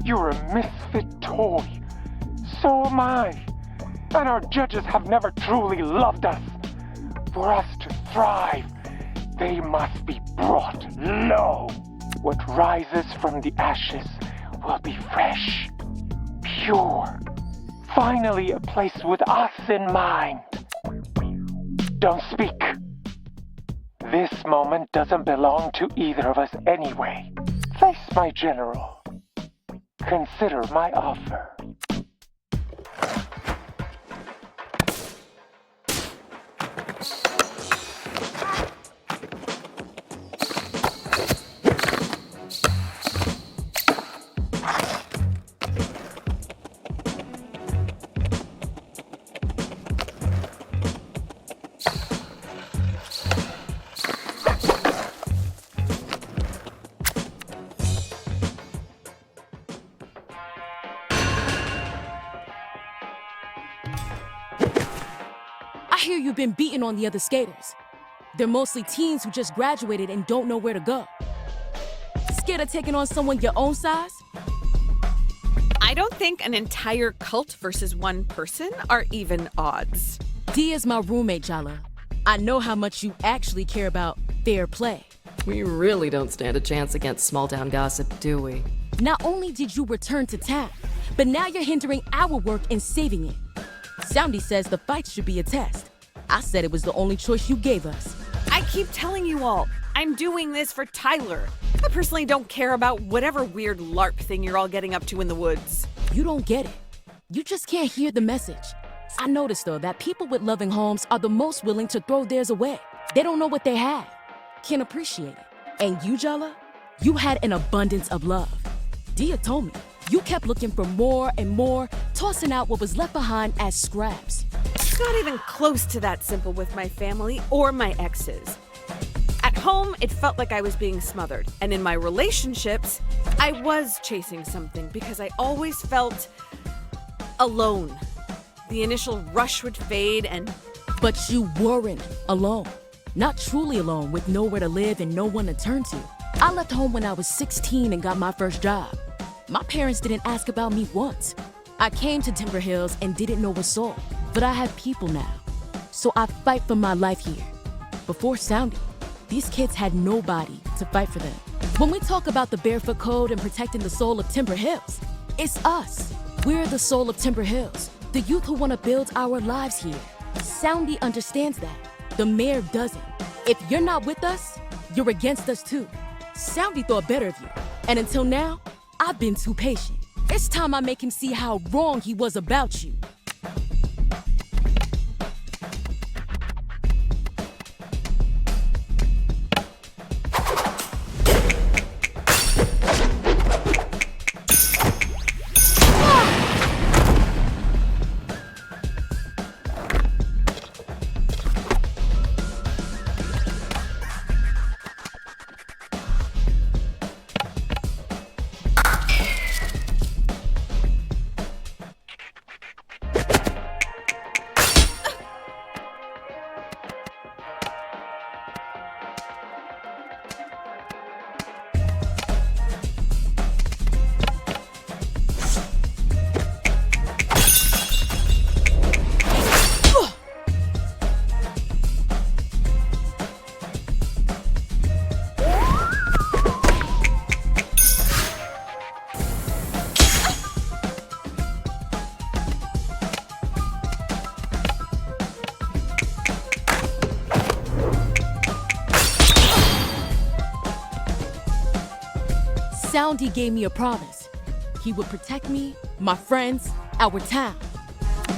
You're a misfit toy. So am I. And our judges have never truly loved us. For us to thrive, they must be brought low. What rises from the ashes will be fresh, pure, Finally a place with us in mind. Don't speak. This moment doesn't belong to either of us anyway. Face my general. Consider my offer. I hear you've been beating on the other skaters. They're mostly teens who just graduated and don't know where to go. Scared of taking on someone your own size? I don't think an entire cult versus one person are even odds. Dee is my roommate, Jala. I know how much you actually care about fair play. We really don't stand a chance against small town gossip, do we? Not only did you return to town, but now you're hindering our work and saving it. Soundie says the fight should be a test. I said it was the only choice you gave us. I keep telling you all, I'm doing this for Tyler. I personally don't care about whatever weird LARP thing you're all getting up to in the woods. You don't get it. You just can't hear the message. I noticed, though, that people with loving homes are the most willing to throw theirs away. They don't know what they have, can't appreciate it. And you, Jala, you had an abundance of love. Dia told me you kept looking for more and more, tossing out what was left behind as scraps. It's not even close to that simple with my family or my exes. At home, it felt like I was being smothered. And in my relationships, I was chasing something because I always felt alone. The initial rush would fade and... But you weren't alone. Not truly alone, with nowhere to live and no one to turn to. I left home when I was 16 and got my first job. My parents didn't ask about me once. I came to Timber Hills and didn't know a soul. But I have people now. So I fight for my life here. Before Soundie, these kids had nobody to fight for them. When we talk about the Bearfoot Code and protecting the soul of Timber Hills, it's us. We're the soul of Timber Hills, the youth who want to build our lives here. Soundie understands that. The mayor doesn't. If you're not with us, you're against us too. Soundie thought better of you. And until now, I've been too patient. It's time I make him see how wrong he was about you. Soundie gave me a promise. He would protect me, my friends, our town.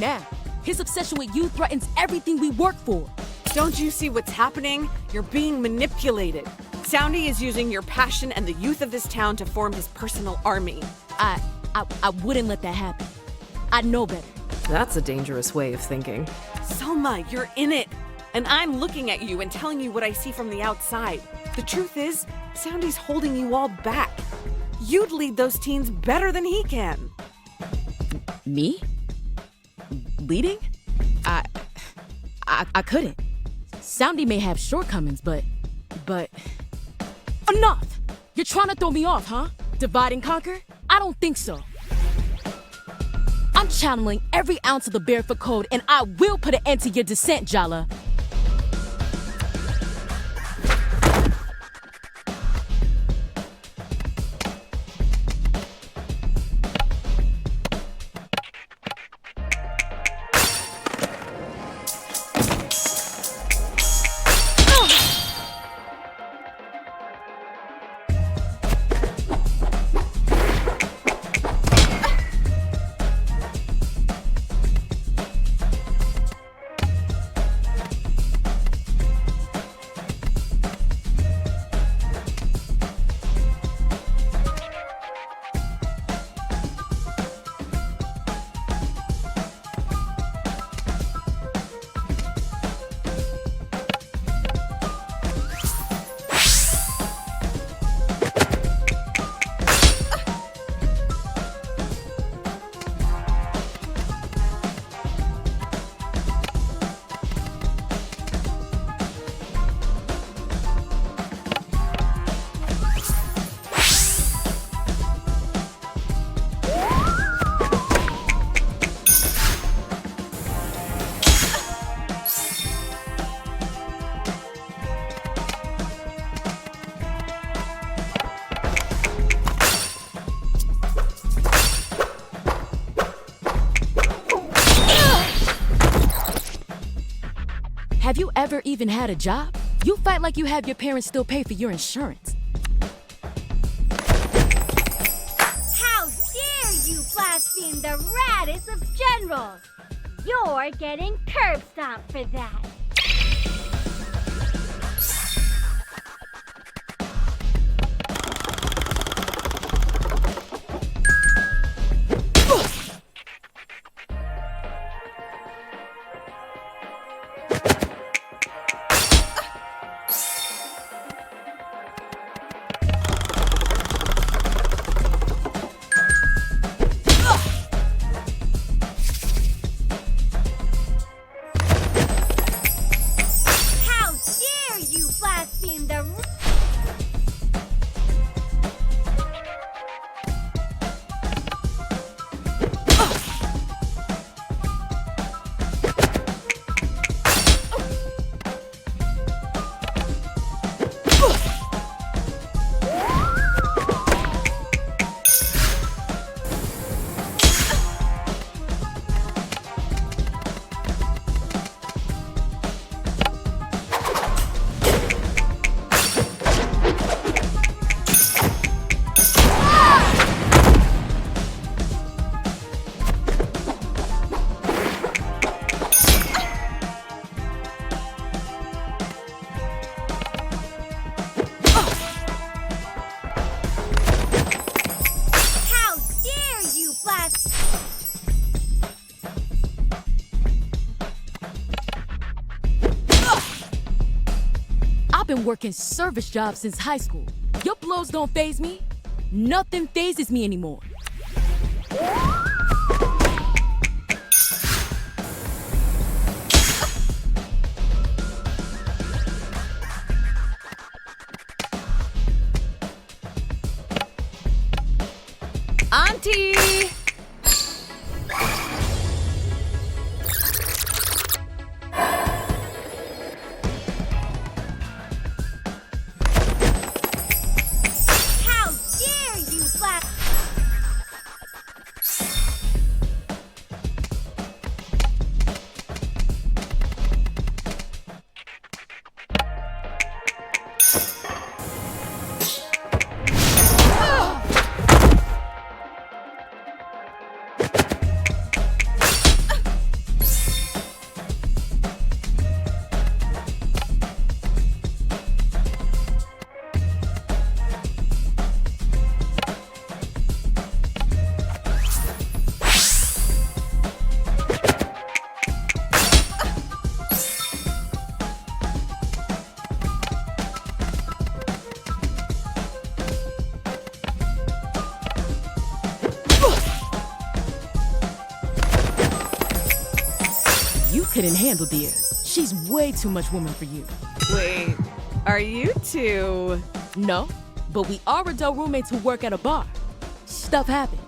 Now, his obsession with you threatens everything we work for. Don't you see what's happening? You're being manipulated. Soundie is using your passion and the youth of this town to form his personal army. I wouldn't let that happen. I know better. That's a dangerous way of thinking. Selma, you're in it. And I'm looking at you and telling you what I see from the outside. The truth is, Soundie's holding you all back. You'd lead those teens better than he can. Me? Leading? I couldn't. Soundie may have shortcomings, but... Enough! You're trying to throw me off, huh? Divide and conquer? I don't think so. I'm channeling every ounce of the Bearfoot Code, and I will put an end to your descent, Jala. Have you ever even had a job? You fight like you have your parents still pay for your insurance. How dare you blaspheme the raddest of generals! You're getting curb stomped for that. I've been working service jobs since high school. Your blows don't faze me. Nothing phases me anymore. Auntie! Couldn't handle dear. She's way too much woman for you. Wait, are you two? No, but we are adult roommates who work at a bar. Stuff happens.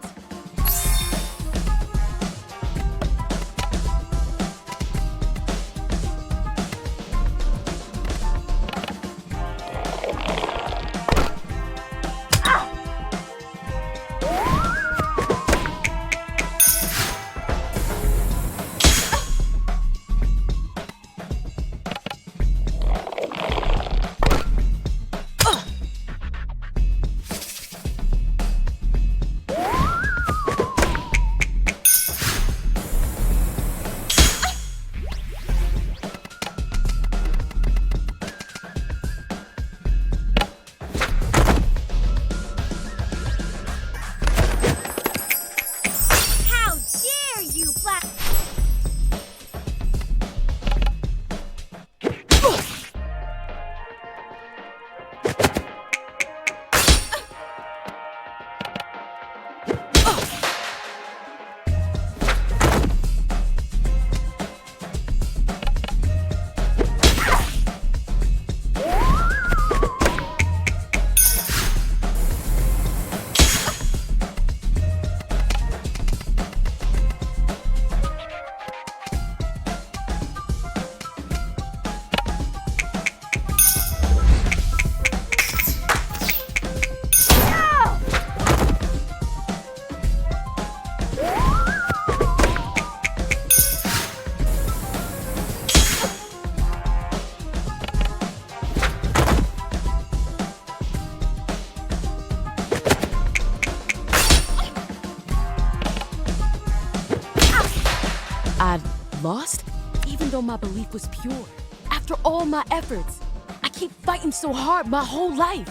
lost, even though my belief was pure. After all my efforts, I keep fighting so hard my whole life,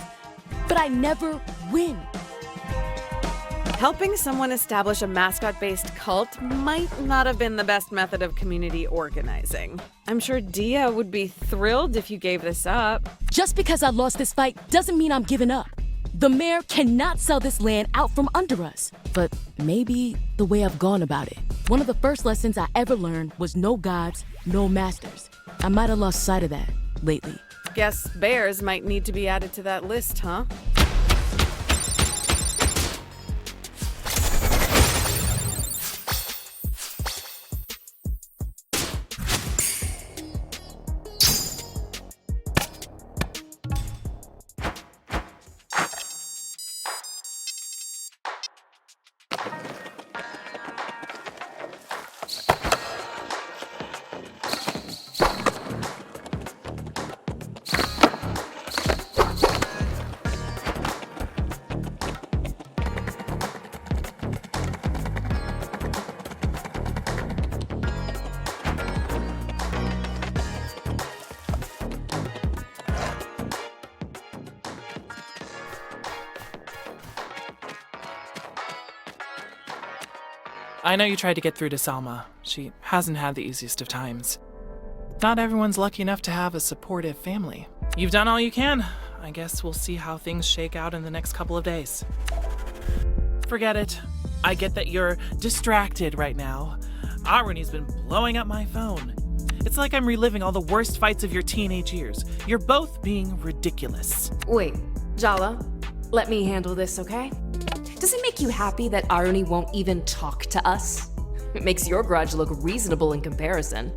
but I never win. Helping someone establish a mascot-based cult might not have been the best method of community organizing. I'm sure Dia would be thrilled if you gave this up. Just because I lost this fight doesn't mean I'm giving up. The mayor cannot sell this land out from under us. But maybe the way I've gone about it. One of the first lessons I ever learned was no gods, no masters. I might have lost sight of that lately. Guess bears might need to be added to that list, huh? I know you tried to get through to Salma. She hasn't had the easiest of times. Not everyone's lucky enough to have a supportive family. You've done all you can. I guess we'll see how things shake out in the next couple of days. Forget it. I get that you're distracted right now. Aruni's been blowing up my phone. It's like I'm reliving all the worst fights of your teenage years. You're both being ridiculous. Wait, Jala, let me handle this, okay? Does it make you happy that Aruni won't even talk to us? It makes your grudge look reasonable in comparison.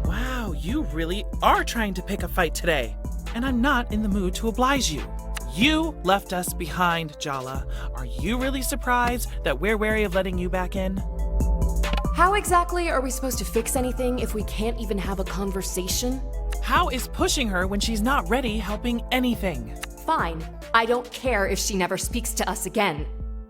Wow, you really are trying to pick a fight today. And I'm not in the mood to oblige you. You left us behind, Jala. Are you really surprised that we're wary of letting you back in? How exactly are we supposed to fix anything if we can't even have a conversation? How is pushing her when she's not ready helping anything? Fine. I don't care if she never speaks to us again.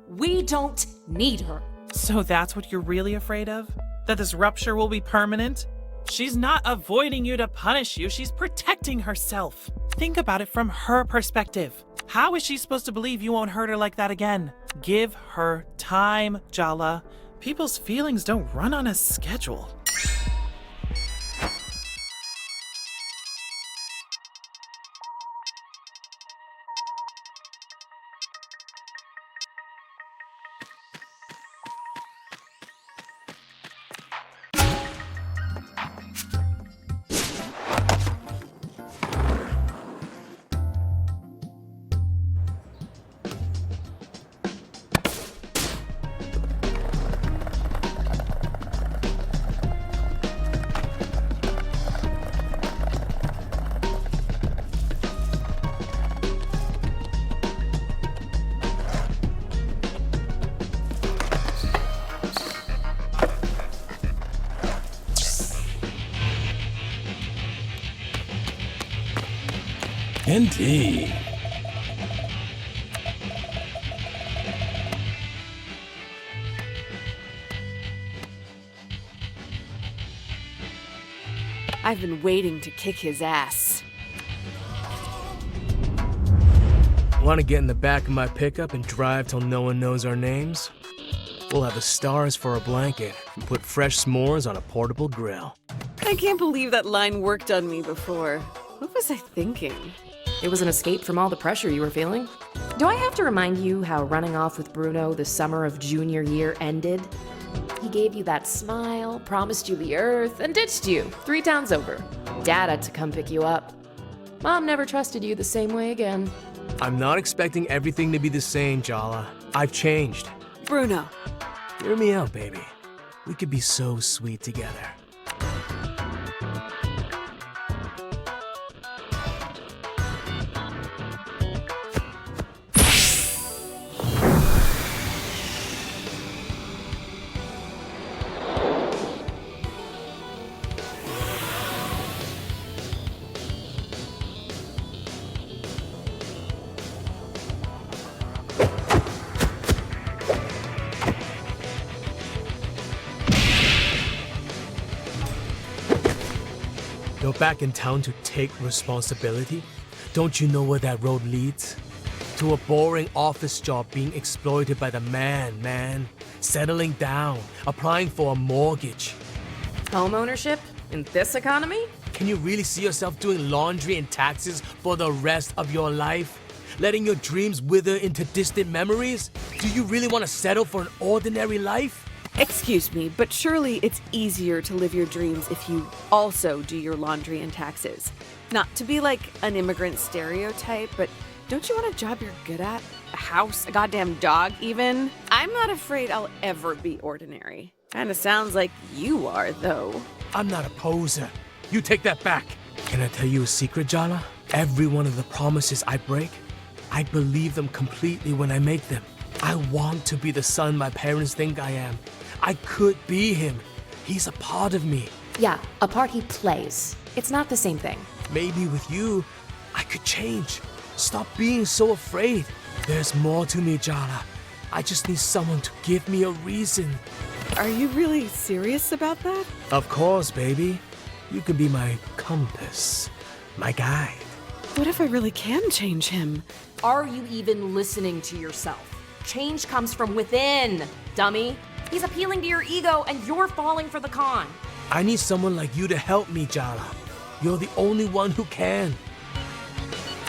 We don't need her. So that's what you're really afraid of? That this rupture will be permanent? She's not avoiding you to punish you, she's protecting herself. Think about it from her perspective. How is she supposed to believe you won't hurt her like that again? Give her time, Jala. People's feelings don't run on a schedule. Indeed. I've been waiting to kick his ass. Want to get in the back of my pickup and drive till no one knows our names? We'll have the stars for a blanket and put fresh s'mores on a portable grill. I can't believe that line worked on me before. What was I thinking? It was an escape from all the pressure you were feeling. Do I have to remind you how running off with Bruno the summer of junior year ended? He gave you that smile, promised you the earth, and ditched you 3 towns over. Dad had to come pick you up. Mom never trusted you the same way again. I'm not expecting everything to be the same, Jala. I've changed. Bruno. Hear me out, baby. We could be so sweet together. But back in town to take responsibility? Don't you know where that road leads? To a boring office job being exploited by the man. Settling down, applying for a mortgage. Home ownership? In this economy? Can you really see yourself doing laundry and taxes for the rest of your life? Letting your dreams wither into distant memories? Do you really want to settle for an ordinary life? Excuse me, but surely it's easier to live your dreams if you also do your laundry and taxes. Not to be like an immigrant stereotype, but don't you want a job you're good at? A house, a goddamn dog even? I'm not afraid I'll ever be ordinary. Kinda sounds like you are, though. I'm not a poser. You take that back. Can I tell you a secret, Jala? Every one of the promises I break, I believe them completely when I make them. I want to be the son my parents think I am. I could be him. He's a part of me. Yeah, a part he plays. It's not the same thing. Maybe with you, I could change. Stop being so afraid. There's more to me, Jala. I just need someone to give me a reason. Are you really serious about that? Of course, baby. You can be my compass, my guide. What if I really can change him? Are you even listening to yourself? Change comes from within, dummy. He's appealing to your ego and you're falling for the con. I need someone like you to help me, Jala. You're the only one who can.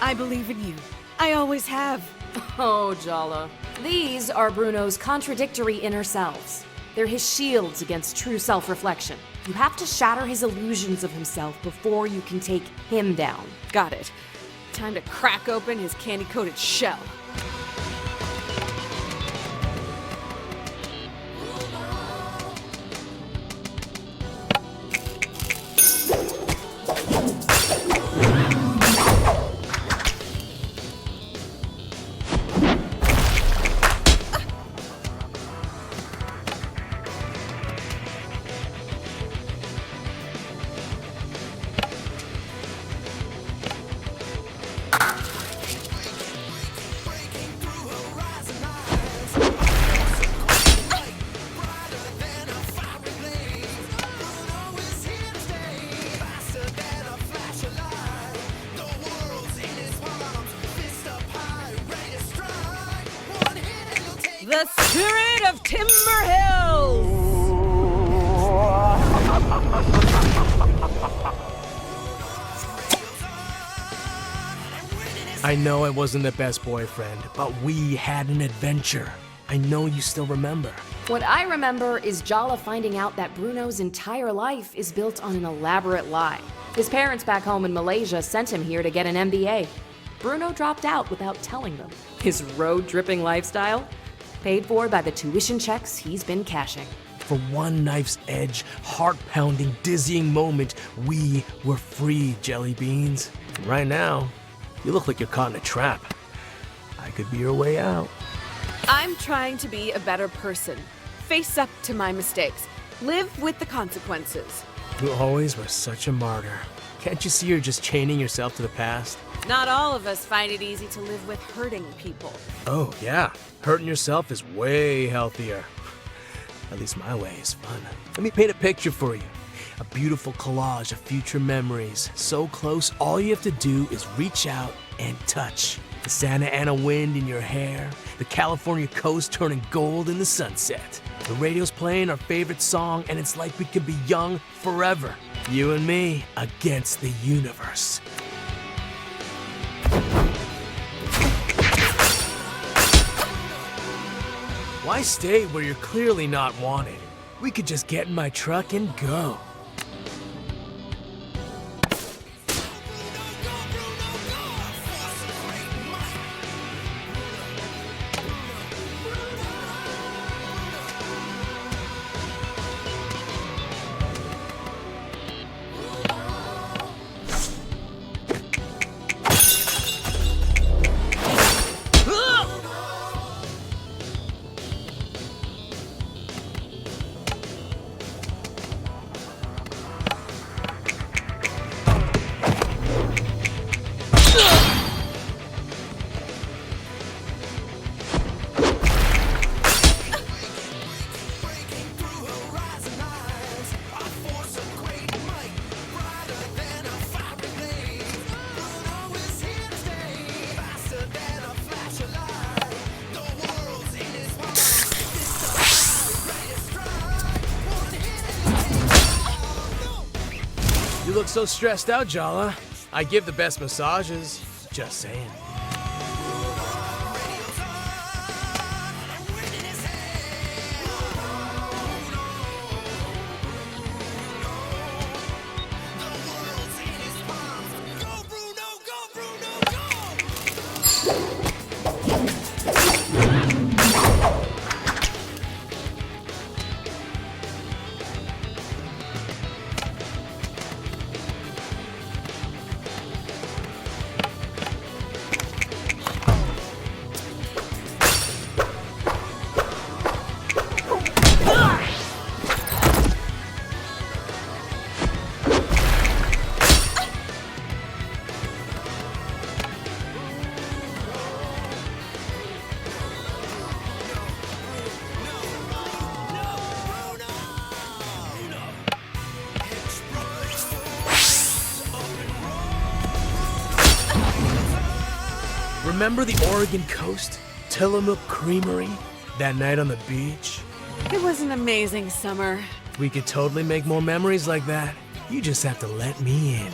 I believe in you. I always have. Oh, Jala. These are Bruno's contradictory inner selves. They're his shields against true self-reflection. You have to shatter his illusions of himself before you can take him down. Got it. Time to crack open his candy-coated shell. The spirit of Timber Hills! I know I wasn't the best boyfriend, but we had an adventure. I know you still remember. What I remember is Jala finding out that Bruno's entire life is built on an elaborate lie. His parents back home in Malaysia sent him here to get an MBA. Bruno dropped out without telling them. His road-dripping lifestyle? Paid for by the tuition checks he's been cashing. For one knife's edge, heart-pounding, dizzying moment, we were free, jelly beans. And right now, you look like you're caught in a trap. I could be your way out. I'm trying to be a better person. Face up to my mistakes. Live with the consequences. You always were such a martyr. Can't you see you're just chaining yourself to the past? Not all of us find it easy to live with hurting people. Oh, yeah. Hurting yourself is way healthier. At least my way is fun. Let me paint a picture for you. A beautiful collage of future memories. So close, all you have to do is reach out and touch. The Santa Ana wind in your hair, the California coast turning gold in the sunset. The radio's playing our favorite song, and it's like we could be young forever. You and me against the universe. Why stay where you're clearly not wanted? We could just get in my truck and go. look so stressed out, Jala. I give the best massages. Just saying. Remember the Oregon coast? Tillamook Creamery? That night on the beach? It was an amazing summer. We could totally make more memories like that. You just have to let me in.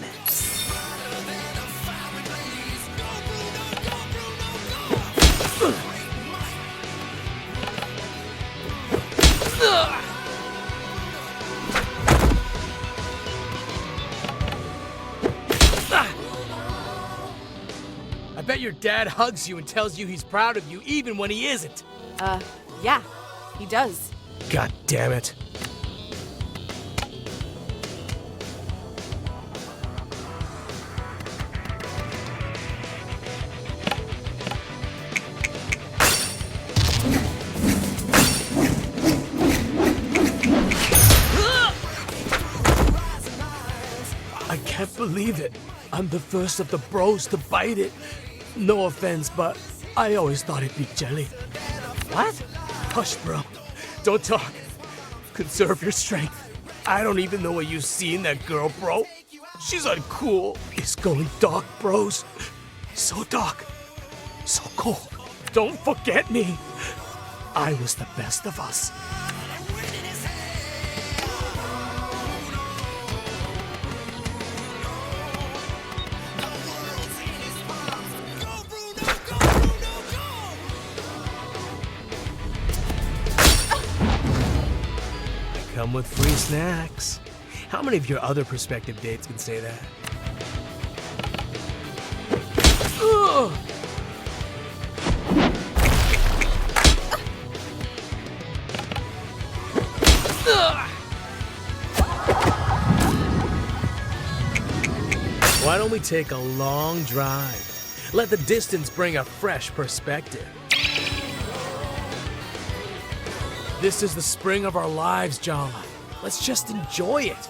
I bet your dad hugs you and tells you he's proud of you even when he isn't. Yeah, he does. God damn it. I can't believe it. I'm the first of the bros to bite it. No offense, but I always thought it'd be jelly. What? Hush, bro. Don't talk. Conserve your strength. I don't even know what you see in that girl, bro. She's uncool. It's going dark, bros. So dark. So cold. Don't forget me. I was the best of us. Come with free snacks. How many of your other prospective dates can say that? Ugh. Why don't we take a long drive? Let the distance bring a fresh perspective. This is the spring of our lives, Jala. Let's just enjoy it.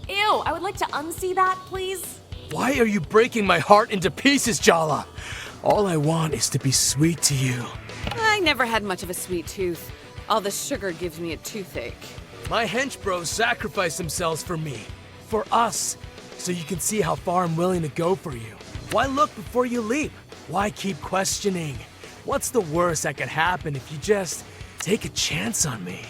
Ew, I would like to unsee that, please. Why are you breaking my heart into pieces, Jala? All I want is to be sweet to you. I never had much of a sweet tooth. All the sugar gives me a toothache. My hench bros sacrifice themselves for me, for us, so you can see how far I'm willing to go for you. Why look before you leap? Why keep questioning? What's the worst that could happen if you just take a chance on me?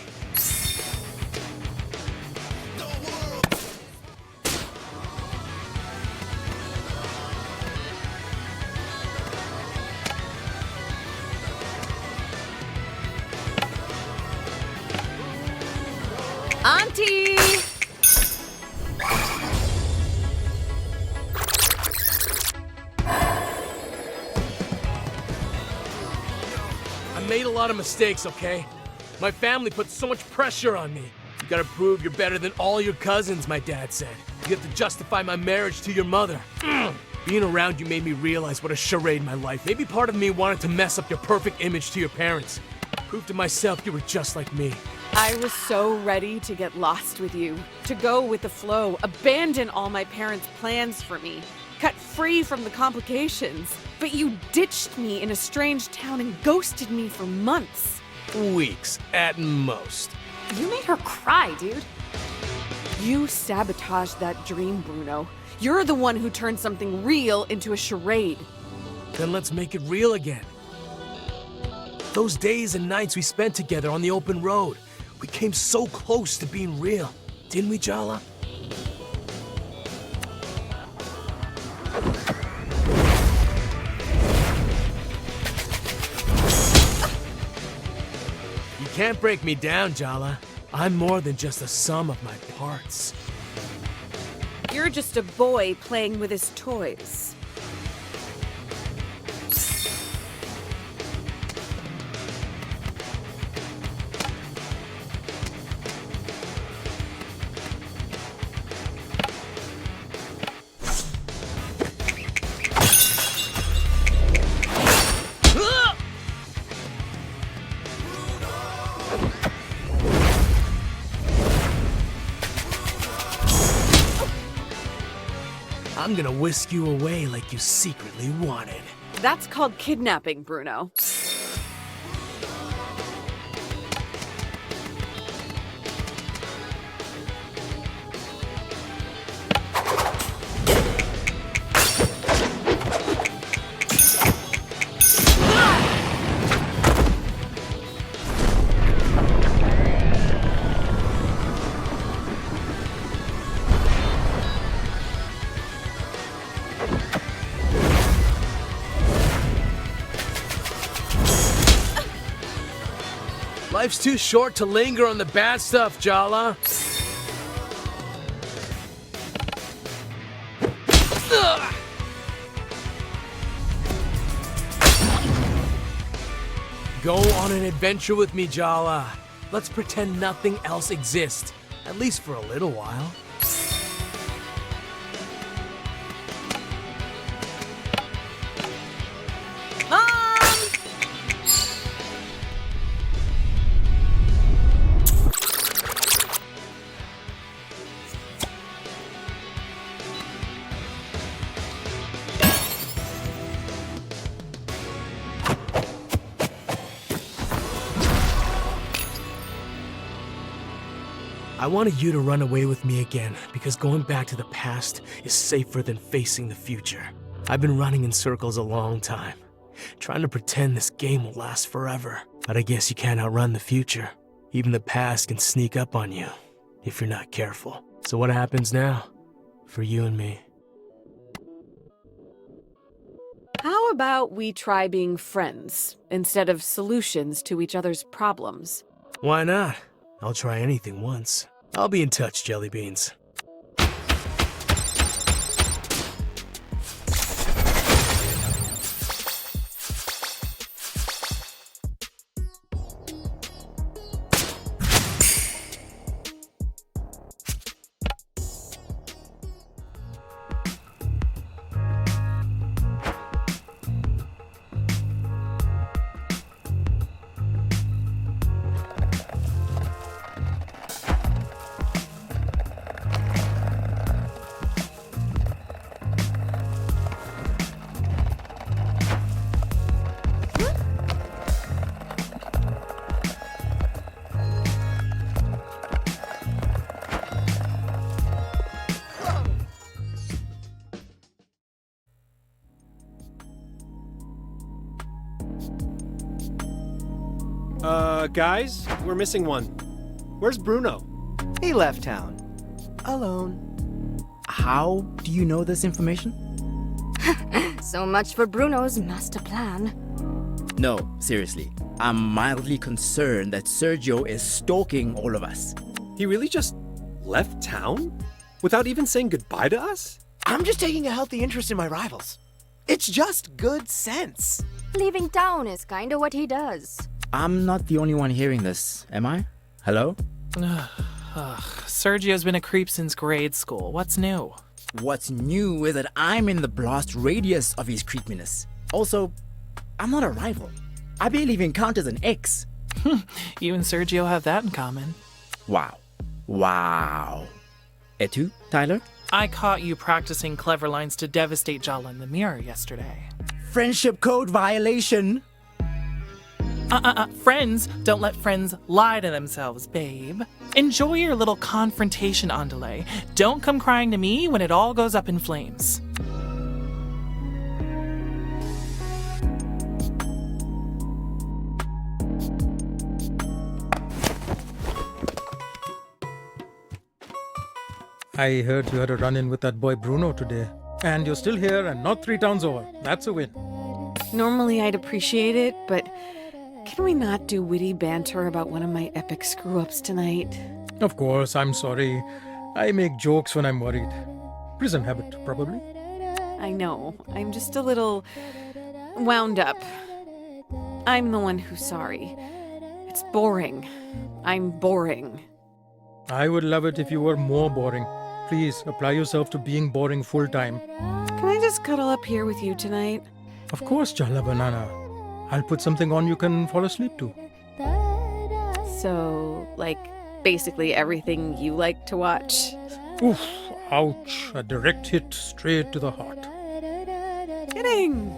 Auntie! I made a lot of mistakes, okay? My family put so much pressure on me. gotta prove you're better than all your cousins, my dad said. You have to justify my marriage to your mother. Being around you made me realize what a charade my life. Maybe part of me wanted to mess up your perfect image to your parents. Prove to myself you were just like me. I was so ready to get lost with you, to go with the flow, abandon all my parents' plans for me, cut free from the complications. But you ditched me in a strange town and ghosted me for months. Weeks, at most. You made her cry, dude. You sabotaged that dream, Bruno. You're the one who turned something real into a charade. Then let's make it real again. Those days and nights we spent together on the open road. We came so close to being real, didn't we, Jala? You can't break me down, Jala. I'm more than just the sum of my parts. You're just a boy playing with his toys. I'm gonna whisk you away like you secretly wanted. That's called kidnapping, Bruno. Life's too short to linger on the bad stuff, Jala. Go on an adventure with me, Jala. Let's pretend nothing else exists, at least for a little while. I wanted you to run away with me again, because going back to the past is safer than facing the future. I've been running in circles a long time, trying to pretend this game will last forever. But I guess you can't outrun the future. Even the past can sneak up on you, if you're not careful. So what happens now, for you and me? How about we try being friends, instead of solutions to each other's problems? Why not? I'll try anything once. I'll be in touch, Jelly Beans. Guys, we're missing one. Where's Bruno? He left town. Alone. How do you know this information? So much for Bruno's master plan. No, seriously. I'm mildly concerned that Sergio is stalking all of us. He really just left town? Without even saying goodbye to us? I'm just taking a healthy interest in my rivals. It's just good sense. Leaving town is kinda what he does. I'm not the only one hearing this, am I? Hello? Sergio's been a creep since grade school. What's new? What's new is that I'm in the blast radius of his creepiness. Also, I'm not a rival. I barely even count as an ex. You and Sergio have that in common. Wow. Et tu, Tyler? I caught you practicing clever lines to devastate Jala in the mirror yesterday. Friendship code violation. Friends don't let friends lie to themselves, babe. Enjoy your little confrontation on delay. Don't come crying to me when it all goes up in flames. I heard you had a run-in with that boy Bruno today. And you're still here and not 3 towns over. That's a win. Normally I'd appreciate it, but can we not do witty banter about one of my epic screw-ups tonight? Of course, I'm sorry. I make jokes when I'm worried. Prison habit, probably. I know. I'm just a little wound up. I'm the one who's sorry. It's boring. I'm boring. I would love it if you were more boring. Please, apply yourself to being boring full-time. Can I just cuddle up here with you tonight? Of course, Jala Banana. I'll put something on you can fall asleep to. So, like, basically everything you like to watch? Oof, ouch. A direct hit straight to the heart. Kidding.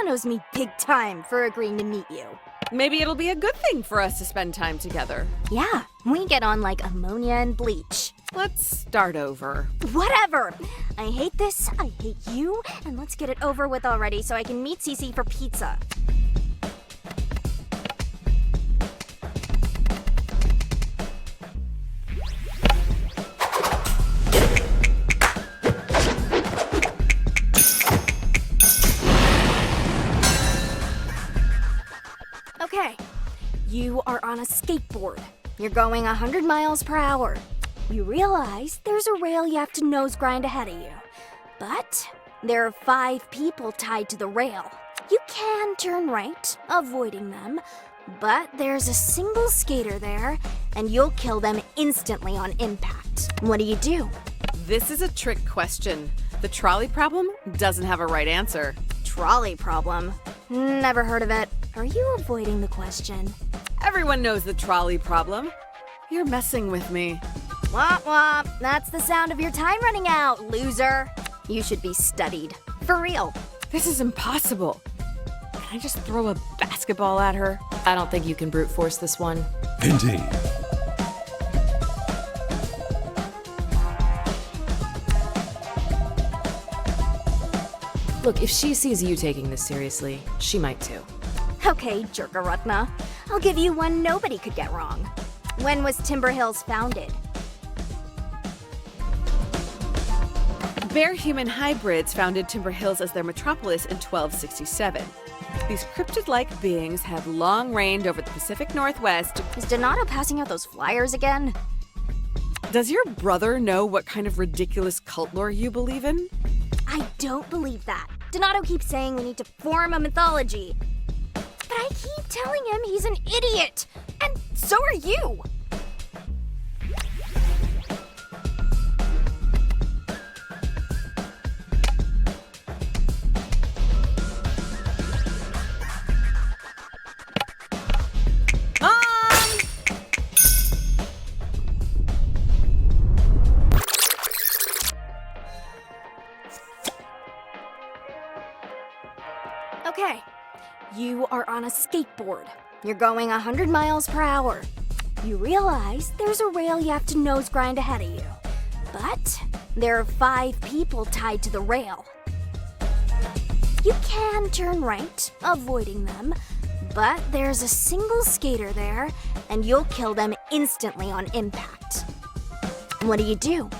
Owes me big time for agreeing to meet you. Maybe it'll be a good thing for us to spend time together. Yeah, we get on like ammonia and bleach. Let's start over. Whatever! I hate this, I hate you, and let's get it over with already so I can meet Cece for pizza. Okay, you are on a skateboard. You're going 100 miles per hour. You realize there's a rail you have to nose grind ahead of you. But there are 5 people tied to the rail. You can turn right, avoiding them, But there's a single skater there, and you'll kill them instantly on impact. What do you do? This is a trick question. The trolley problem doesn't have a right answer. Trolley problem? Never heard of it. Are you avoiding the question? Everyone knows the trolley problem. You're messing with me. Womp womp. That's the sound of your time running out, loser. You should be studied. For real. This is impossible. Can I just throw a basketball at her? I don't think you can brute force this one. Indeed. Look, if she sees you taking this seriously, she might too. Okay, Jerkarutna. I'll give you one nobody could get wrong. When was Timber Hills founded? Bear-human hybrids founded Timber Hills as their metropolis in 1267. These cryptid-like beings have long reigned over the Pacific Northwest. Is Donato passing out those flyers again? Does your brother know what kind of ridiculous cult lore you believe in? I don't believe that. Donato keeps saying we need to form a mythology. But I keep telling him he's an idiot. And so are you. Okay, you are on a skateboard. You're going 100 miles per hour. You realize there's a rail you have to nose grind ahead of you. But there are 5 people tied to the rail. You can turn right, avoiding them, but there's a single skater there, and you'll kill them instantly on impact. What do you do?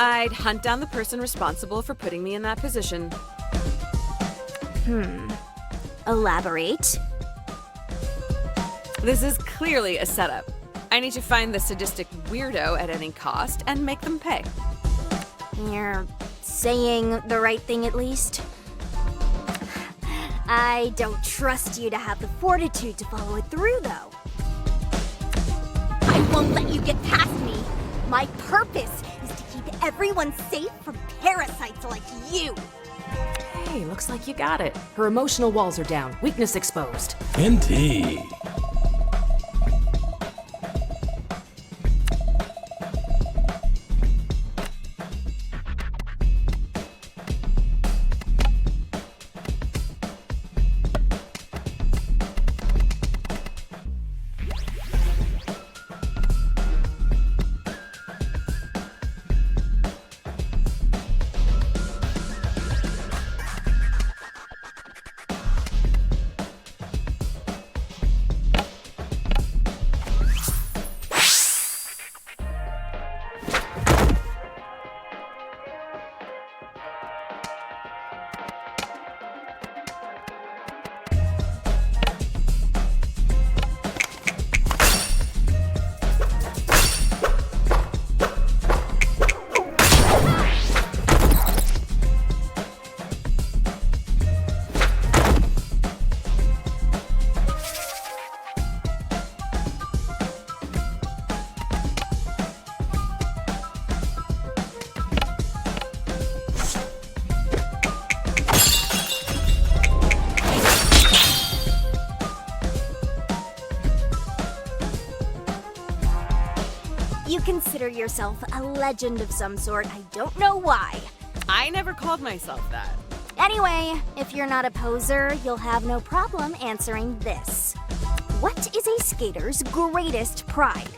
I'd hunt down the person responsible for putting me in that position. Elaborate. This is clearly a setup. I need to find the sadistic weirdo at any cost and make them pay. You're saying the right thing at least? I don't trust you to have the fortitude to follow it through, though. I won't let you get past me. My purpose is to keep everyone safe from parasites like you. Hey, looks like you got it. Her emotional walls are down, weakness exposed. Indeed. You consider yourself a legend of some sort. I don't know why. I never called myself that. Anyway, if you're not a poser, you'll have no problem answering this. What is a skater's greatest pride?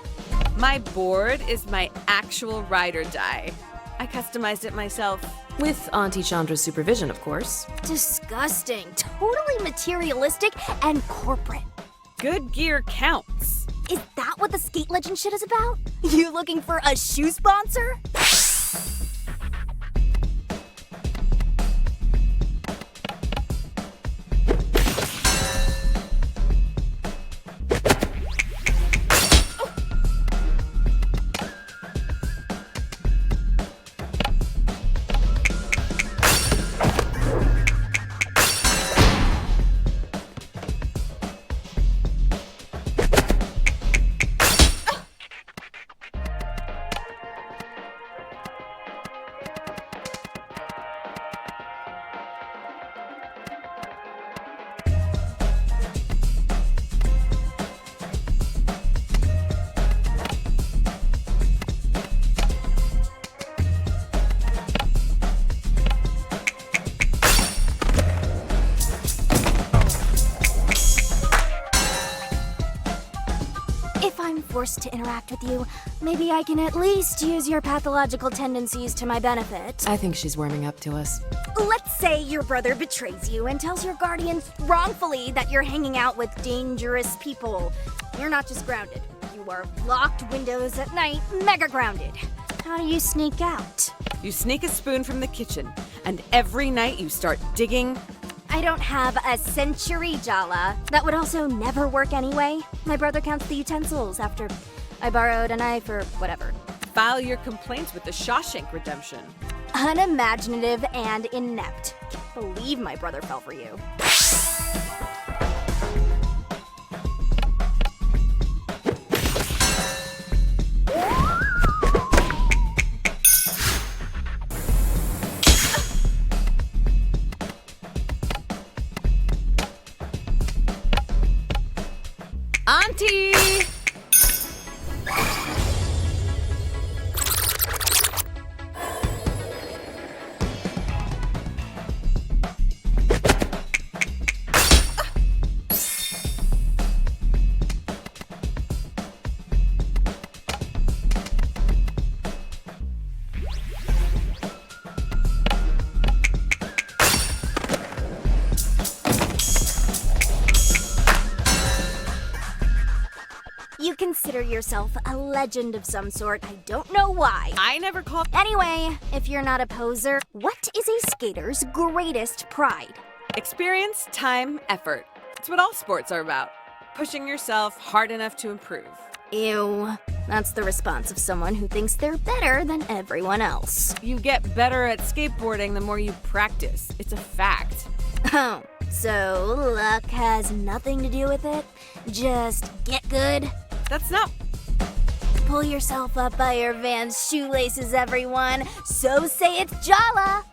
My board is my actual ride or die. I customized it myself. With Auntie Chandra's supervision, of course. Disgusting, totally materialistic, and corporate. Good gear counts. Is that what the skate legend shit is about? You looking for a shoe sponsor? forced to interact with you, maybe I can at least use your pathological tendencies to my benefit. I think she's warming up to us. Let's say your brother betrays you and tells your guardians wrongfully that you're hanging out with dangerous people. You're not just grounded. You are locked windows at night, mega grounded. How do you sneak out? You sneak a spoon from the kitchen, and every night you start digging. I don't have a century, Jala. That would also never work anyway. My brother counts the utensils after I borrowed a knife or whatever. File your complaints with the Shawshank Redemption. Unimaginative and inept. Can't believe my brother fell for you. Auntie! You consider yourself a legend of some sort. I don't know why. I never called. Anyway, if you're not a poser, what is a skater's greatest pride? Experience, time, effort. It's what all sports are about. Pushing yourself hard enough to improve. Ew. That's the response of someone who thinks they're better than everyone else. You get better at skateboarding the more you practice. It's a fact. Oh, so luck has nothing to do with it? Just get good? That's not... Pull yourself up by your Vans shoelaces, everyone. So say it's Jala.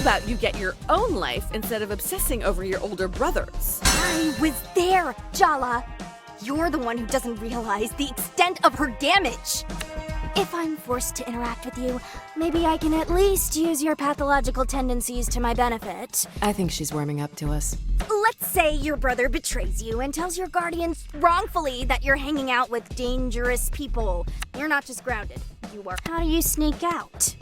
About you get your own life instead of obsessing over your older brothers. I was there, Jala. You're the one who doesn't realize the extent of her damage. If I'm forced to interact with you, maybe I can at least use your pathological tendencies to my benefit. I think she's warming up to us. Let's say your brother betrays you and tells your guardians wrongfully that you're hanging out with dangerous people. You're not just grounded. You are. How do you sneak out?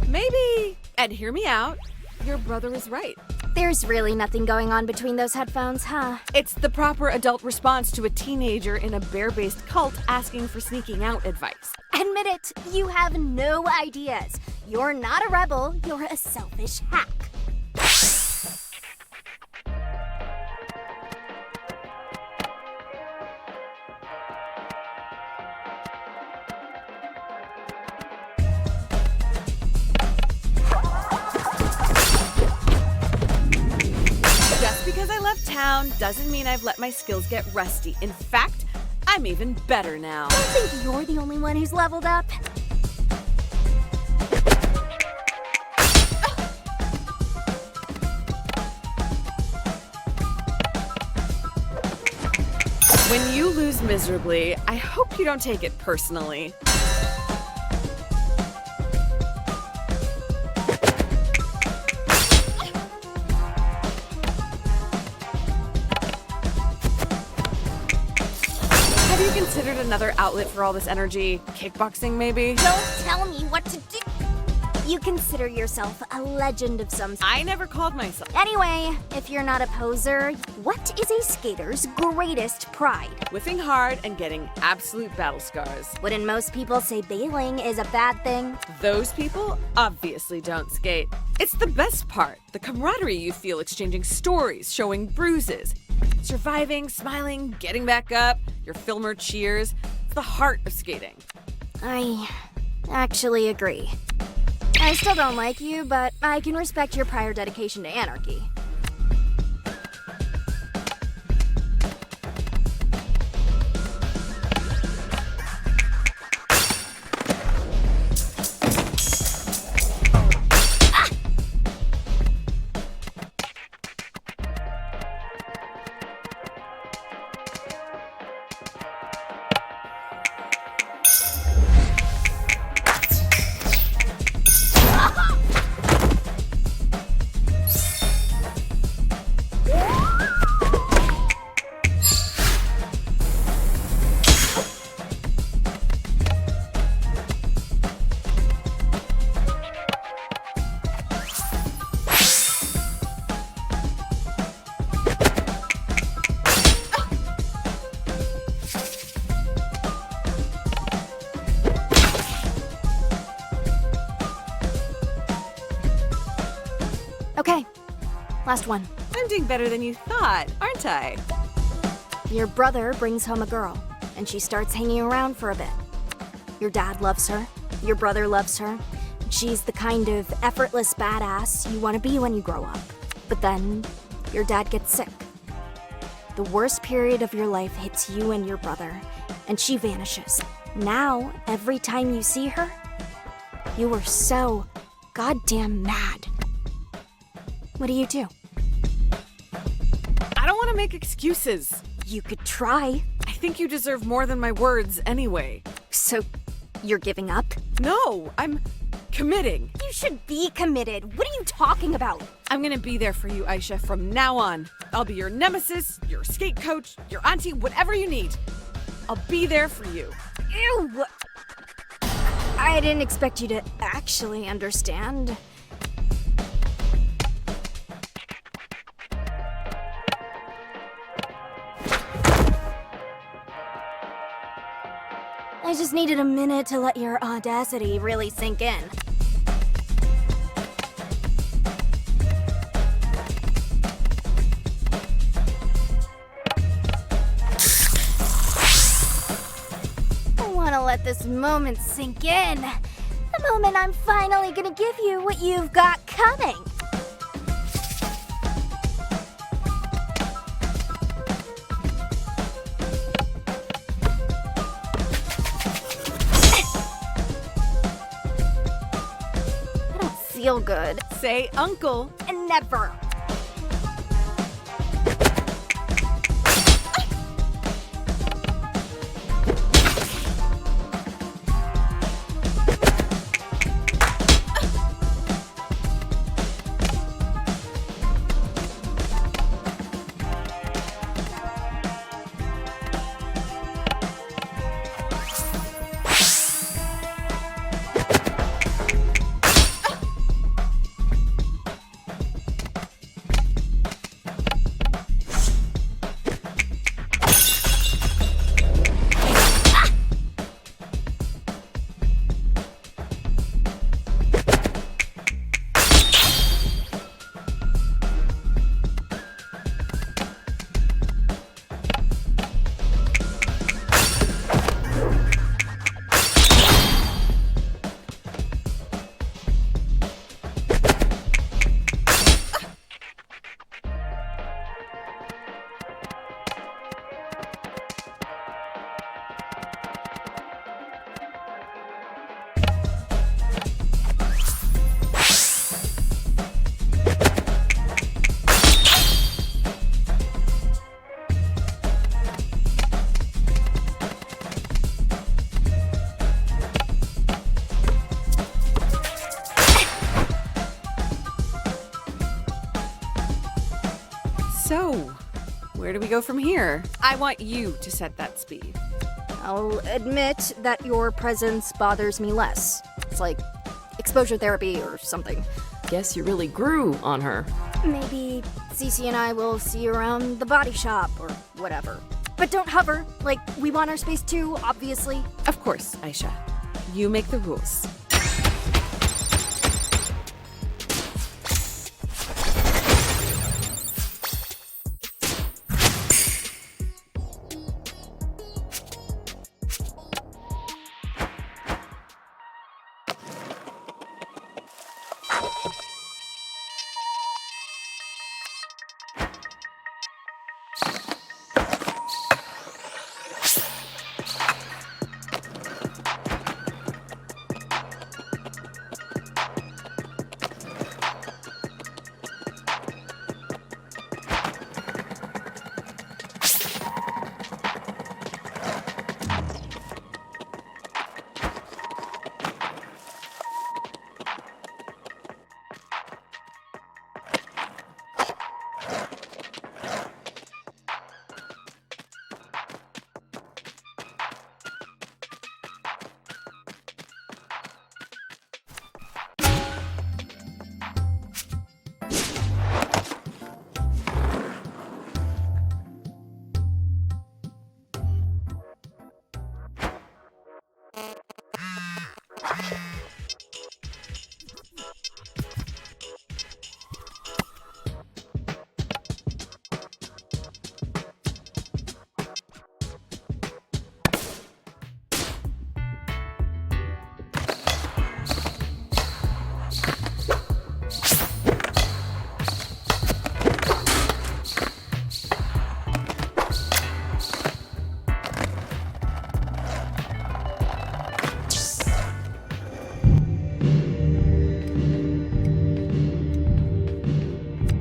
Maybe, and hear me out, your brother is right. There's really nothing going on between those headphones, huh? It's the proper adult response to a teenager in a bear-based cult asking for sneaking out advice. Admit it, you have no ideas. You're not a rebel, you're a selfish hack. Because I left town doesn't mean I've let my skills get rusty. In fact, I'm even better now. I don't think you're the only one who's leveled up. When you lose miserably, I hope you don't take it personally. Considered another outlet for all this energy? Kickboxing, maybe? Don't tell me what to do. You consider yourself a legend of some sort. I never called myself. Anyway, if you're not a poser, what is a skater's greatest pride? Whiffing hard and getting absolute battle scars. Wouldn't most people say bailing is a bad thing? Those people obviously don't skate. It's the best part, the camaraderie you feel exchanging stories, showing bruises. Surviving, smiling, getting back up, your filmer cheers. It's the heart of skating. I actually agree. I still don't like you, but I can respect your prior dedication to anarchy. Okay, last one. I'm doing better than you thought, aren't I? Your brother brings home a girl, and she starts hanging around for a bit. Your dad loves her, your brother loves her. She's the kind of effortless badass you want to be when you grow up. But then, your dad gets sick. The worst period of your life hits you and your brother, and she vanishes. Now, every time you see her, you are so goddamn mad. What do you do? I don't want to make excuses. You could try. I think you deserve more than my words anyway. So, you're giving up? No, I'm committing. You should be committed. What are you talking about? I'm gonna be there for you, Aisha, from now on. I'll be your nemesis, your skate coach, your auntie, whatever you need. I'll be there for you. Ew! I didn't expect you to actually understand. I just needed a minute to let your audacity really sink in. I want to let this moment sink in. The moment I'm finally gonna give you what you've got coming. Feel good. Say uncle. And never. So, where do we go from here? I want you to set that speed. I'll admit that your presence bothers me less. It's like exposure therapy or something. Guess you really grew on her. Maybe Cece and I will see you around the body shop or whatever. But don't hover, like, we want our space too, obviously. Of course, Aisha. You make the rules.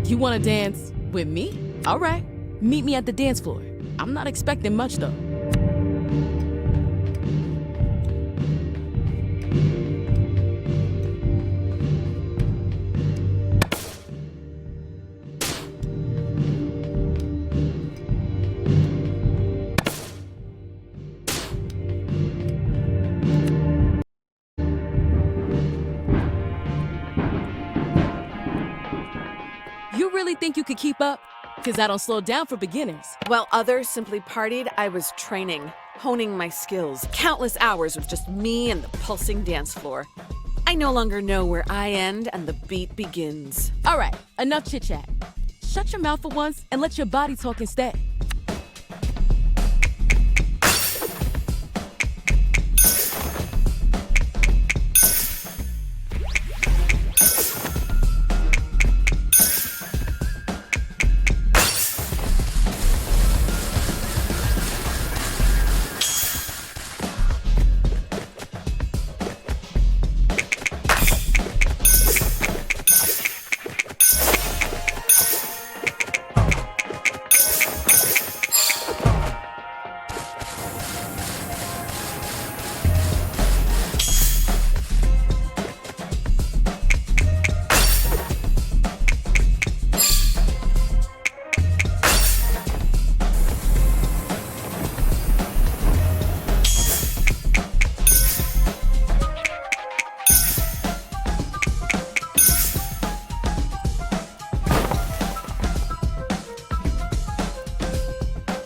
You wanna dance with me? All right, meet me at the dance floor. I'm not expecting much though. Think you could keep up? Cause I don't slow down for beginners. While others simply partied, I was training, honing my skills. Countless hours with just me and the pulsing dance floor. I no longer know where I end and the beat begins. All right, enough chit chat. Shut your mouth for once and let your body talk instead.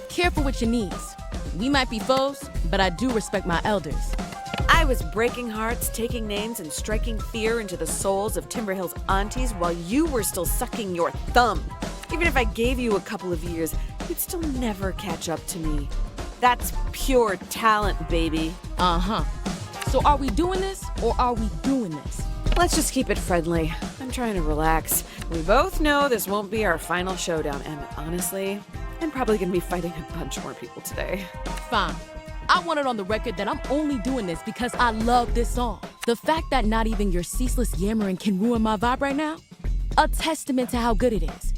Careful with your knees. We might be foes, but I do respect my elders. I was breaking hearts, taking names, and striking fear into the souls of Timber Hill's aunties while you were still sucking your thumb. Even if I gave you a couple of years, you'd still never catch up to me. That's pure talent, baby. Uh-huh. So are we doing this, or are we doing this? Let's just keep it friendly. I'm trying to relax. We both know this won't be our final showdown, and honestly, I'm probably gonna be fighting a bunch more people today. Fine. I want it on the record that I'm only doing this because I love this song. The fact that not even your ceaseless yammering can ruin my vibe right now, a testament to how good it is.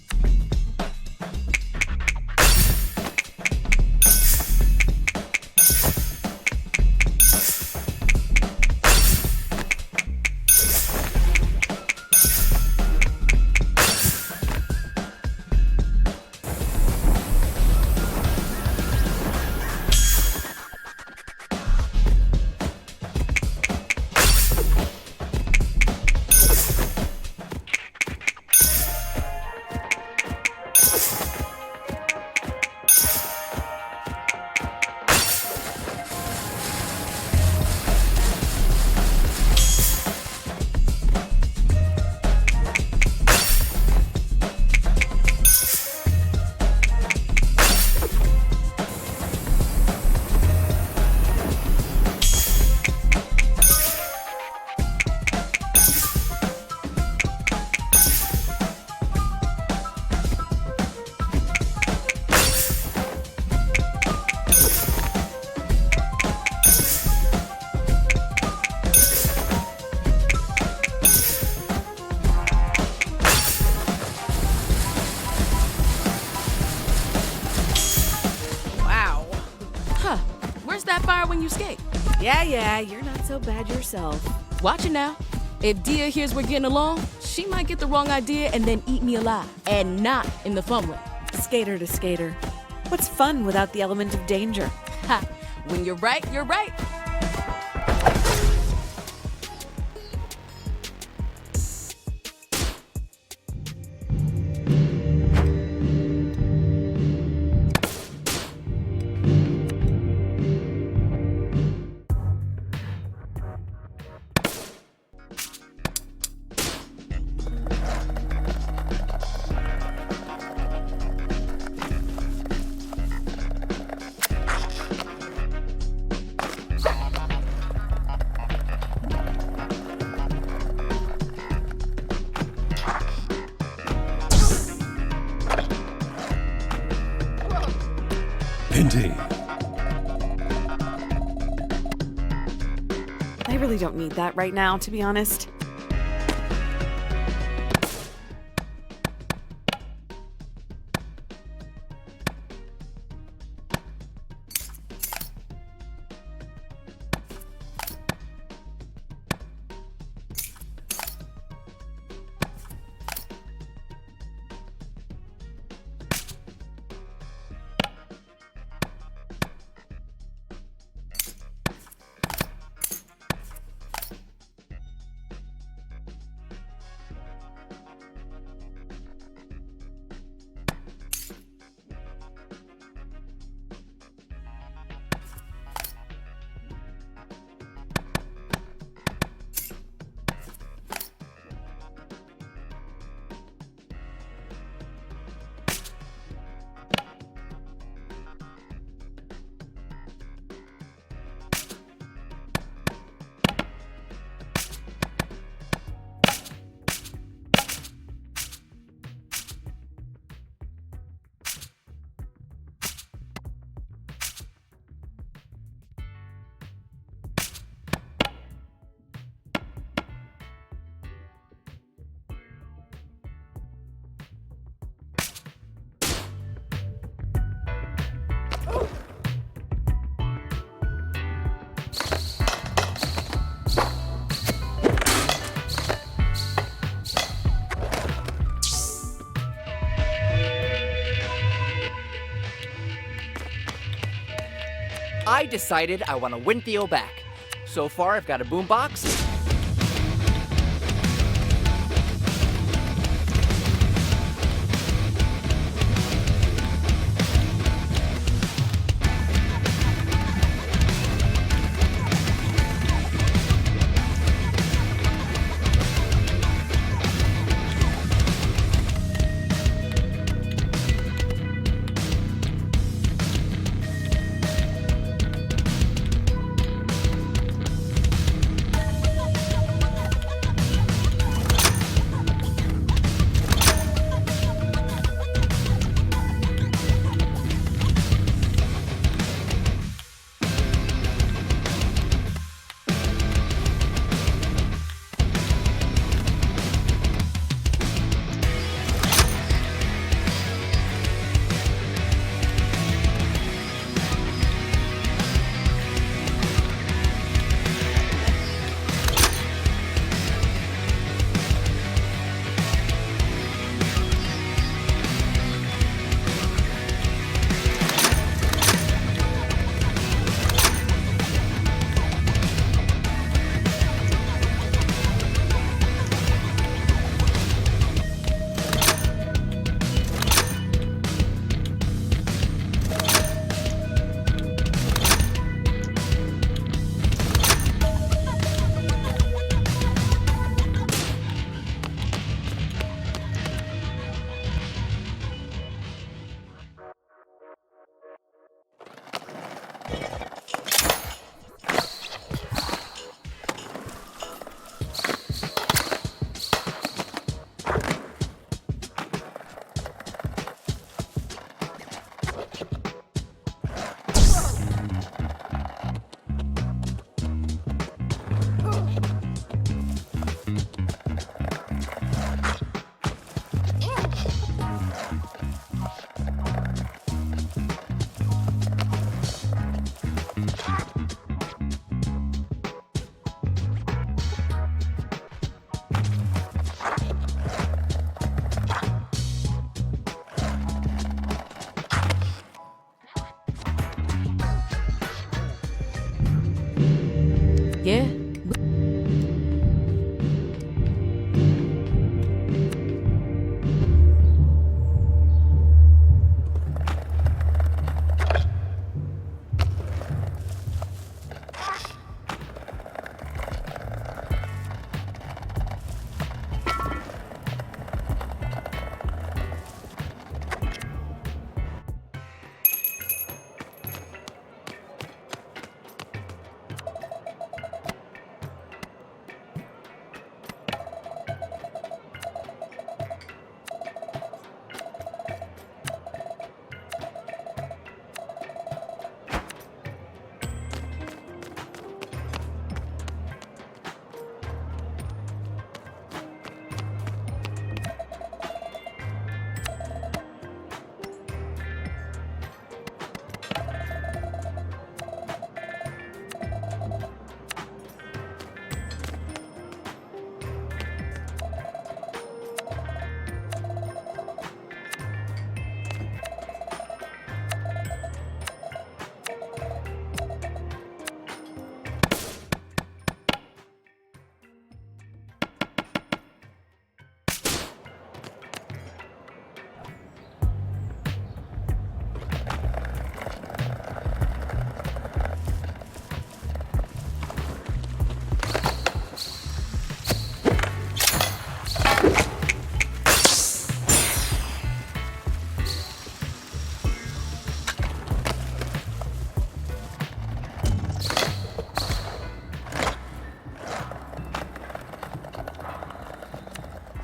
you skate. Yeah, you're not so bad yourself. Watch it now. If Dia hears we're getting along, she might get the wrong idea and then eat me alive. And not in the fun way. Skater to skater. What's fun without the element of danger? Ha! When you're right, you're right. Indeed. I really don't need that right now, to be honest. I decided I want to win Theo back. So far, I've got a boombox.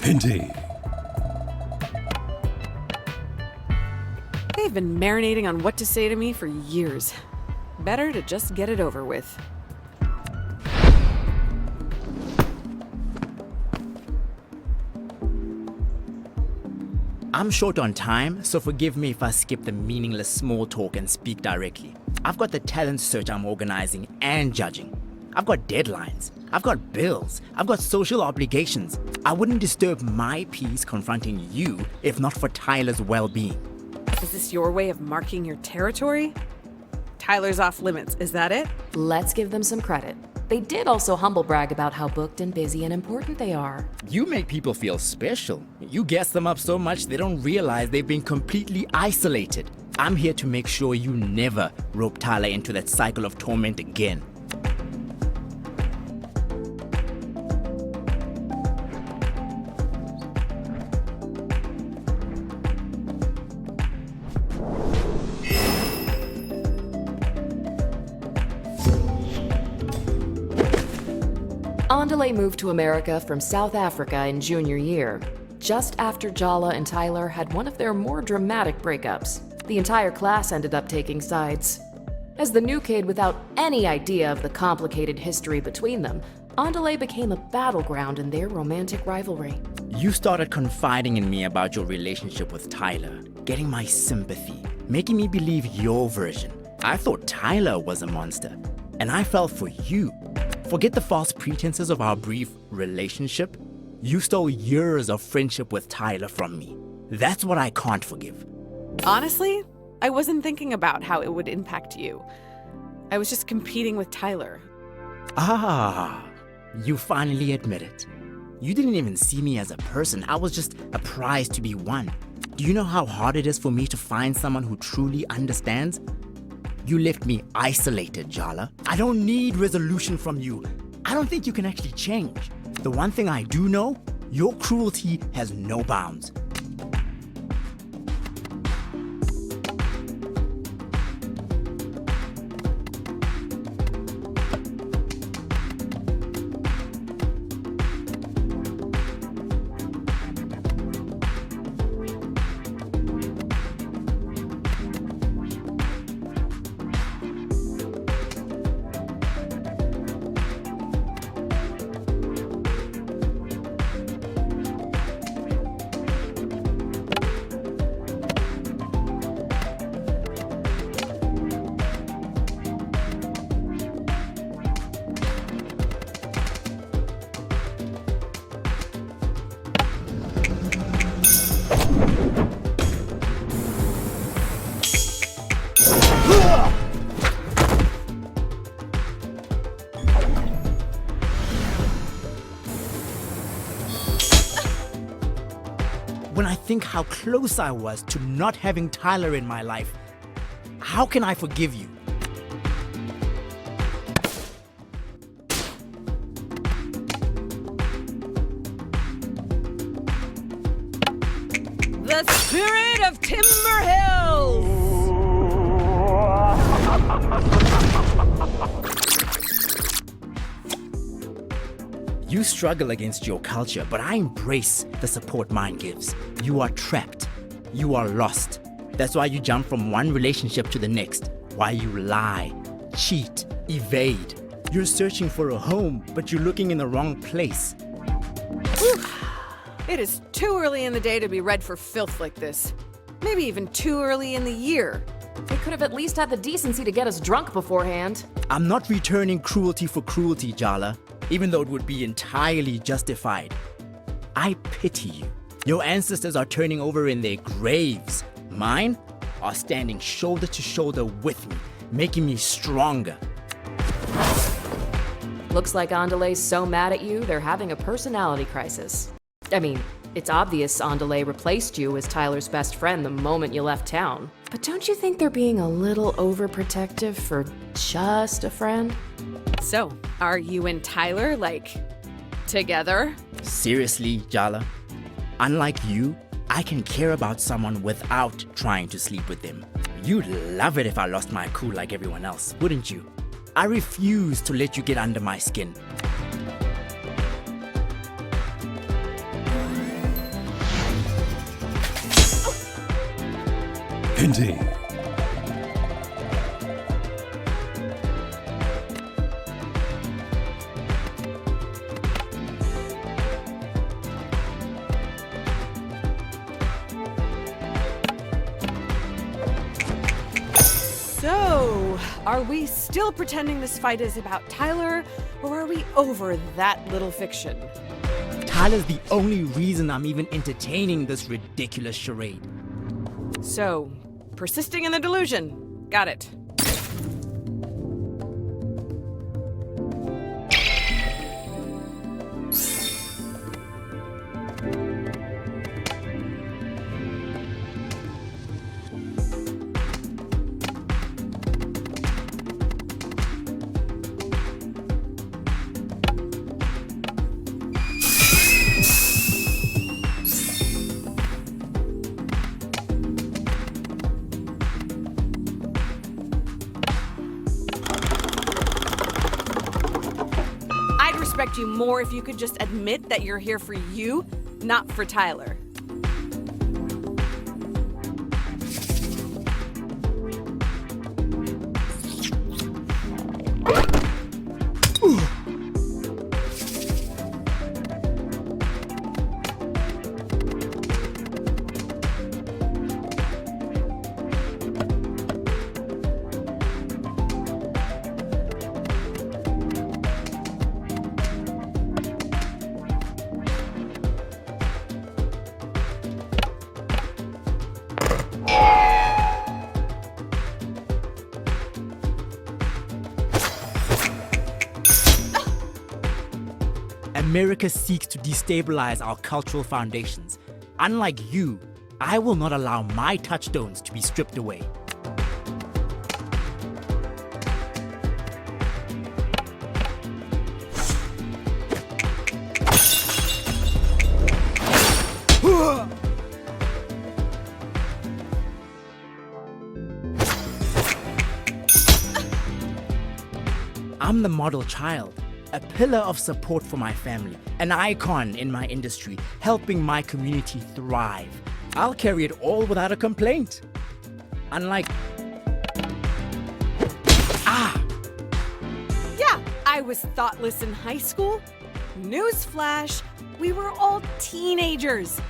Impending. They've been marinating on what to say to me for years. Better to just get it over with. I'm short on time, so forgive me if I skip the meaningless small talk and speak directly. I've got the talent search I'm organizing and judging. I've got deadlines. I've got bills. I've got social obligations. I wouldn't disturb my peace confronting you if not for Tyler's well-being. Is this your way of marking your territory? Tyler's off limits, is that it? Let's give them some credit. They did also humble brag about how booked and busy and important they are. You make people feel special. You gas them up so much they don't realize they've been completely isolated. I'm here to make sure you never rope Tyler into that cycle of torment again. Andale moved to America from South Africa in junior year, just after Jala and Tyler had one of their more dramatic breakups. The entire class ended up taking sides. As the new kid without any idea of the complicated history between them, Andale became a battleground in their romantic rivalry. You started confiding in me about your relationship with Tyler, getting my sympathy, making me believe your version. I thought Tyler was a monster, and I fell for you. Forget the false pretenses of our brief relationship. You stole years of friendship with Tyler from me. That's what I can't forgive. Honestly, I wasn't thinking about how it would impact you. I was just competing with Tyler. Ah, you finally admit it. You didn't even see me as a person. I was just a prize to be won. Do you know how hard it is for me to find someone who truly understands? You left me isolated, Jala. I don't need resolution from you. I don't think you can actually change. The one thing I do know, your cruelty has no bounds. When I think how close I was to not having Tyler in my life, how can I forgive you? The spirit of Timber Hills! You struggle against your culture, but I embrace the support mine gives. You are trapped. You are lost. That's why you jump from one relationship to the next. Why you lie, cheat, evade. You're searching for a home, but you're looking in the wrong place. Whew. It is too early in the day to be read for filth like this. Maybe even too early in the year. They could have at least had the decency to get us drunk beforehand. I'm not returning cruelty for cruelty, Jala, even though it would be entirely justified. I pity you. Your ancestors are turning over in their graves. Mine are standing shoulder to shoulder with me, making me stronger. Looks like Andale's so mad at you, they're having a personality crisis. I mean, it's obvious Andale replaced you as Tyler's best friend the moment you left town. But don't you think they're being a little overprotective for just a friend? So, are you and Tyler, together? Seriously, Jala? Unlike you, I can care about someone without trying to sleep with them. You'd love it if I lost my cool like everyone else, wouldn't you? I refuse to let you get under my skin. Indeed. So, are we still pretending this fight is about Tyler, or are we over that little fiction? Tyler's the only reason I'm even entertaining this ridiculous charade. So, persisting in the delusion. Got it. I'd respect you more if you could just admit that you're here for you, not for Tyler. America seeks to destabilize our cultural foundations. Unlike you, I will not allow my touchstones to be stripped away. I'm the model child, a pillar of support for my family, an icon in my industry, helping my community thrive. I'll carry it all without a complaint. Unlike... Yeah, I was thoughtless in high school. Newsflash, we were all teenagers.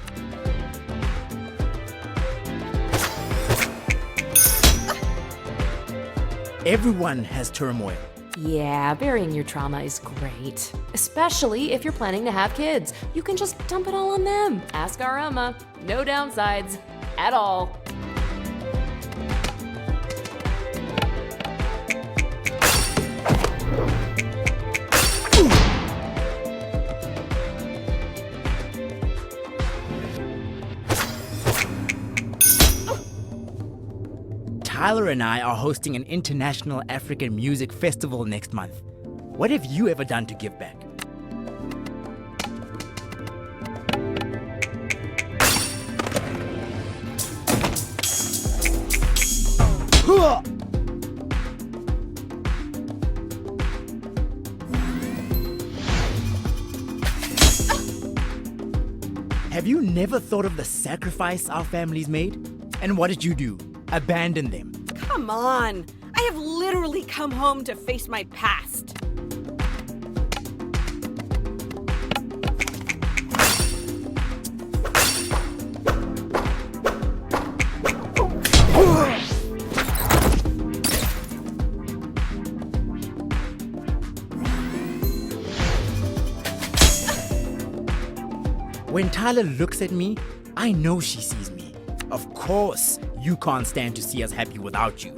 Everyone has turmoil. Yeah, burying your trauma is great. Especially if you're planning to have kids. You can just dump it all on them. Ask our Emma. No downsides. At all. Tyler and I are hosting an international African music festival next month. What have you ever done to give back? Have you never thought of the sacrifice our families made? And what did you do? Abandon them. Come on. I have literally come home to face my past. When Tyler looks at me, I know she sees me. Of course, you can't stand to see us happy without you.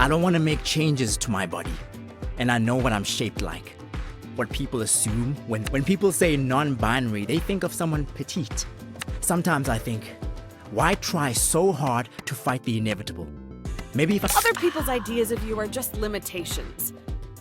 I don't want to make changes to my body, and I know what I'm shaped like. What people assume when people say non-binary, they think of someone petite. Sometimes I think, Why try so hard to fight the inevitable? Maybe if Other people's ideas of you are just limitations.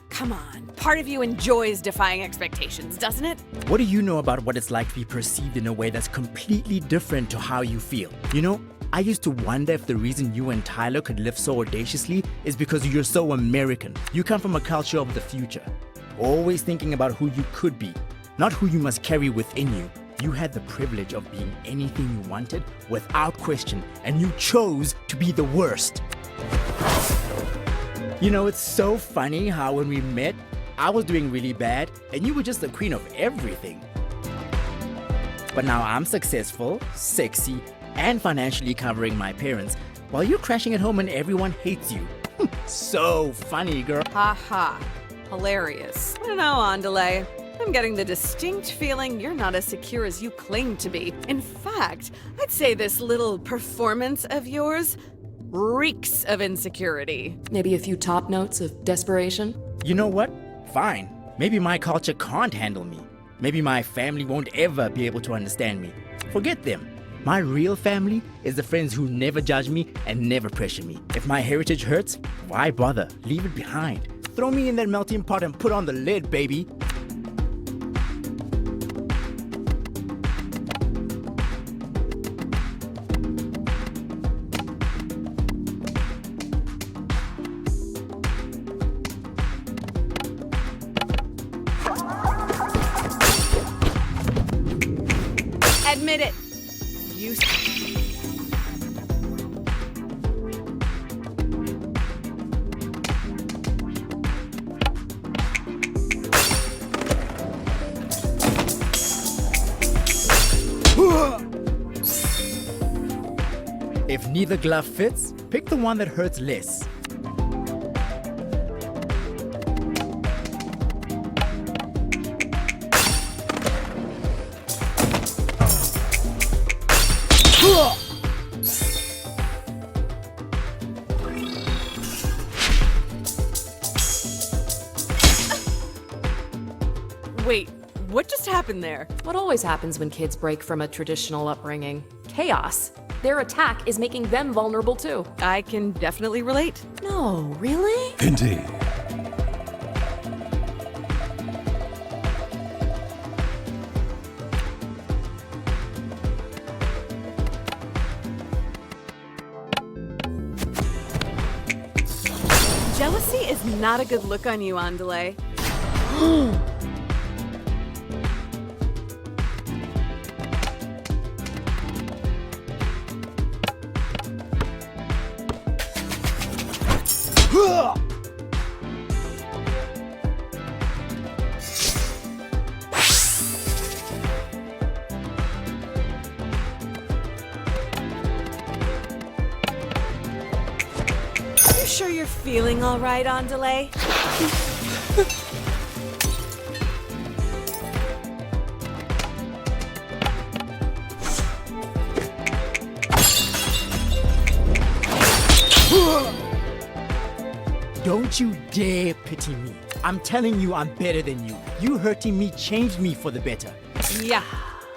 Come on, part of you enjoys defying expectations, doesn't it? What do you know about what it's like to be perceived in a way that's completely different to how you feel? You know, I used to wonder if the reason you and Tyler could live so audaciously is because you're so American. You come from a culture of the future, always thinking about who you could be, not who you must carry within you. You had the privilege of being anything you wanted without question, and you chose to be the worst. You know, it's so funny how when we met, I was doing really bad, and you were just the queen of everything. But now I'm successful, sexy, and financially covering my parents, while you're crashing at home and everyone hates you. So funny, girl. Ha ha. Hilarious. I don't know, Andale. I'm getting the distinct feeling you're not as secure as you claim to be. In fact, I'd say this little performance of yours reeks of insecurity. Maybe a few top notes of desperation? You know what? Fine. Maybe my culture can't handle me. Maybe my family won't ever be able to understand me. Forget them. My real family is the friends who never judge me and never pressure me. If my heritage hurts, why bother? Leave it behind. Throw me in that melting pot and put on the lid, baby. Admit it. You. If neither glove fits, pick the one that hurts less. Wait, what just happened there? What always happens when kids break from a traditional upbringing? Chaos. Their attack is making them vulnerable too. I can definitely relate. No, really? Indeed. Jealousy is not a good look on you, Andale. You sure you're feeling all right, Andale? Don't you dare pity me. I'm telling you I'm better than you. You hurting me changed me for the better. Yeah,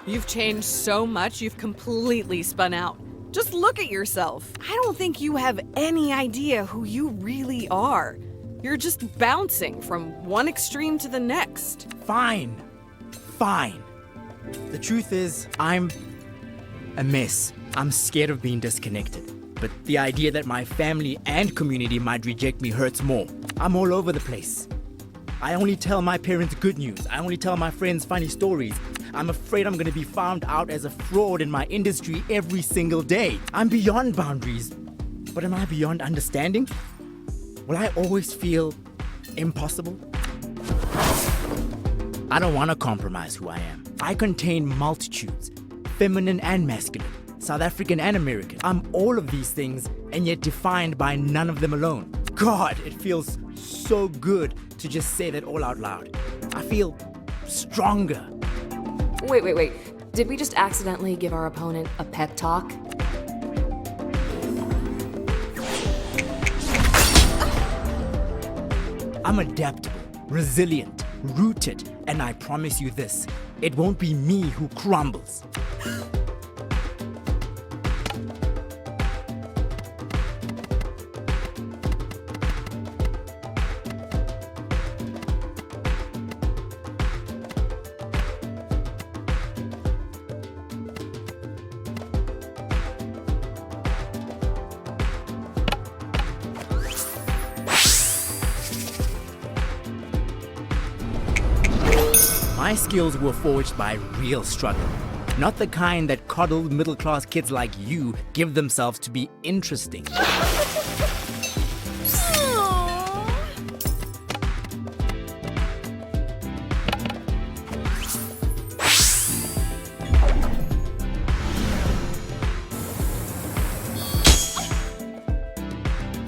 you've changed so much, you've completely spun out. Just look at yourself. I don't think you have any idea who you really are. You're just bouncing from one extreme to the next. Fine. Fine. The truth is, I'm a mess. I'm scared of being disconnected. But the idea that my family and community might reject me hurts more. I'm all over the place. I only tell my parents good news. I only tell my friends funny stories. I'm afraid I'm gonna be found out as a fraud in my industry every single day. I'm beyond boundaries. But am I beyond understanding? Will I always feel impossible? I don't want to compromise who I am. I contain multitudes, feminine and masculine, South African and American. I'm all of these things, and yet defined by none of them alone. God, it feels so good to just say that all out loud. I feel stronger. Wait. Did we just accidentally give our opponent a pep talk? I'm adaptable, resilient, rooted, and I promise you this, it won't be me who crumbles. My skills were forged by real struggle, not the kind that coddled middle-class kids like you give themselves to be interesting.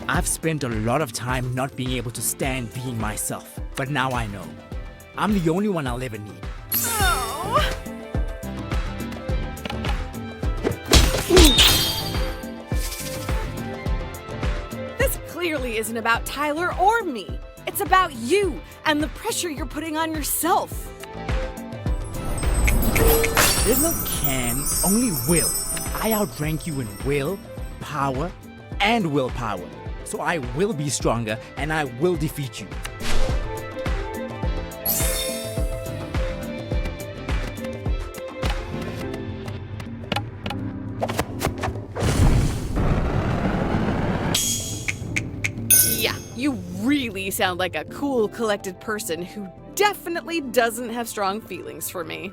I've spent a lot of time not being able to stand being myself, but now I know. I'm the only one I'll ever need. This clearly isn't about Tyler or me. It's about you and the pressure you're putting on yourself. There's no can, only will. I outrank you in will, power, and willpower. So I will be stronger and I will defeat you. Yeah, you really sound like a cool, collected person who definitely doesn't have strong feelings for me.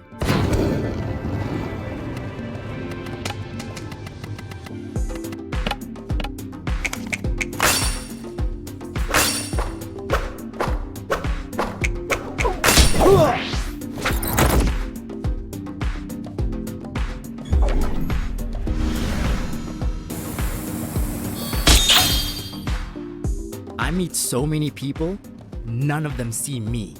I meet so many people, none of them see me.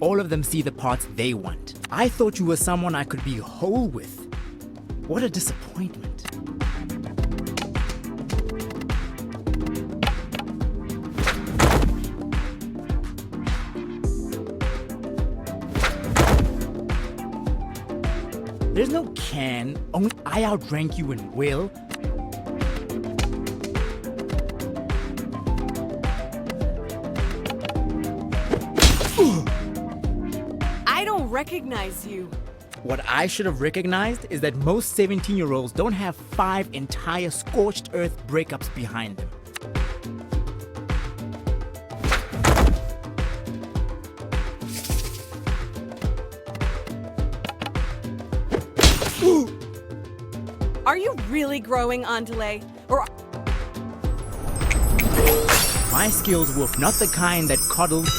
All of them see the parts they want. I thought you were someone I could be whole with. What a disappointment. There's no can, only I outrank you in will. I don't recognize you. What I should have recognized is that most 17-year-olds don't have 5 entire scorched earth breakups behind them. Are you really growing, Andale? Or My skills were not the kind that coddled.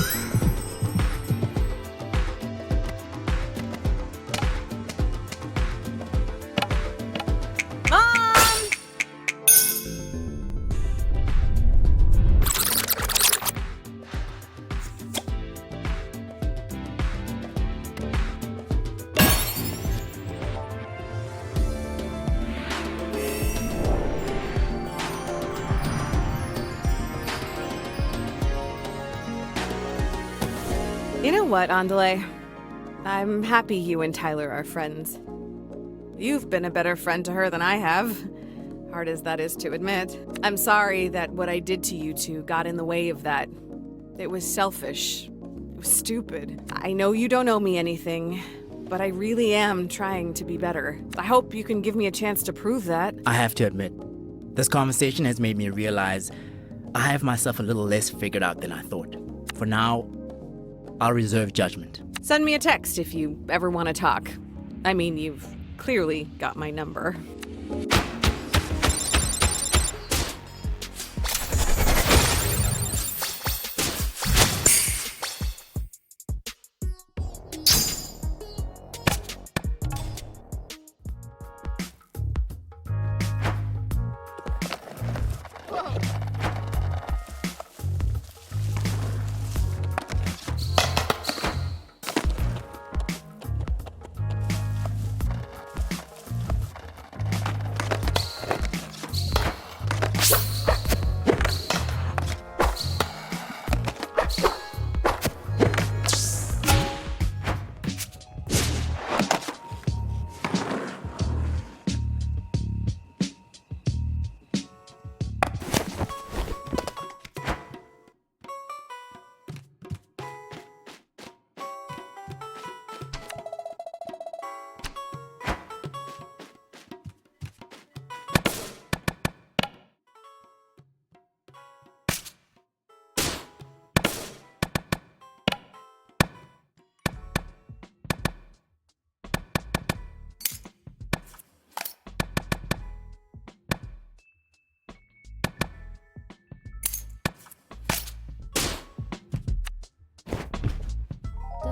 You know what, Andale? I'm happy you and Tyler are friends. You've been a better friend to her than I have, hard as that is to admit. I'm sorry that what I did to you two got in the way of that. It was selfish. It was stupid. I know you don't owe me anything, but I really am trying to be better. I hope you can give me a chance to prove that. I have to admit, this conversation has made me realize I have myself a little less figured out than I thought. For now, I'll reserve judgment. Send me a text if you ever want to talk. I mean, you've clearly got my number.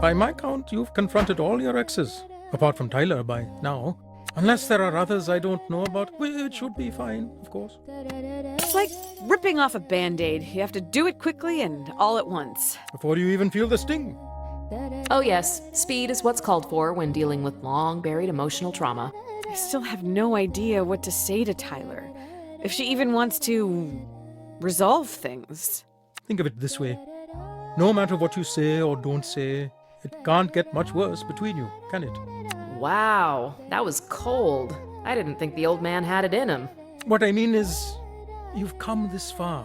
By my count, you've confronted all your exes, apart from Tyler by now. Unless there are others I don't know about, which should be fine, of course. It's like ripping off a Band-Aid. You have to do it quickly and all at once. Before you even feel the sting. Oh yes, speed is what's called for when dealing with long-buried emotional trauma. I still have no idea what to say to Tyler. If she even wants to resolve things. Think of it this way. No matter what you say or don't say, it can't get much worse between you, can it? Wow, that was cold. I didn't think the old man had it in him. What I mean is, you've come this far.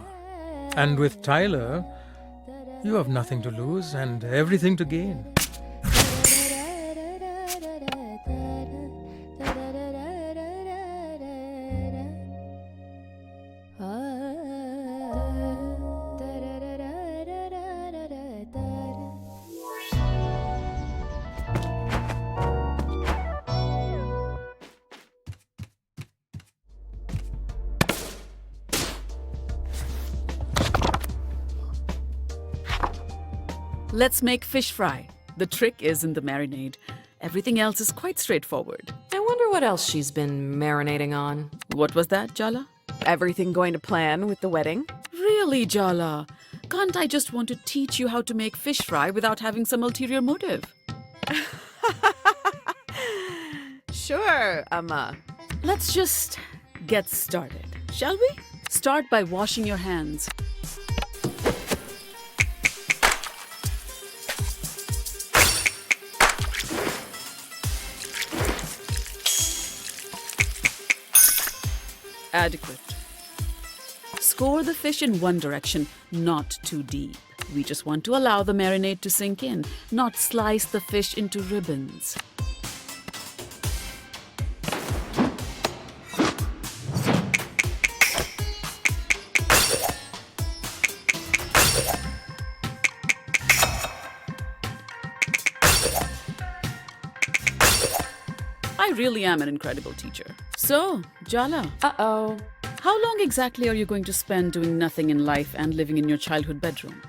And with Tyler, you have nothing to lose and everything to gain. Let's make fish fry. The trick is in the marinade. Everything else is quite straightforward. I wonder what else she's been marinating on. What was that, Jala? Everything going to plan with the wedding? Really, Jala? Can't I just want to teach you how to make fish fry without having some ulterior motive? Sure, Let's just get started, shall we? Start by washing your hands. Adequate. Score the fish in one direction, not too deep. We just want to allow the marinade to sink in, not slice the fish into ribbons. I really am an incredible teacher. So, Jala. Uh-oh. How long exactly are you going to spend doing nothing in life and living in your childhood bedroom?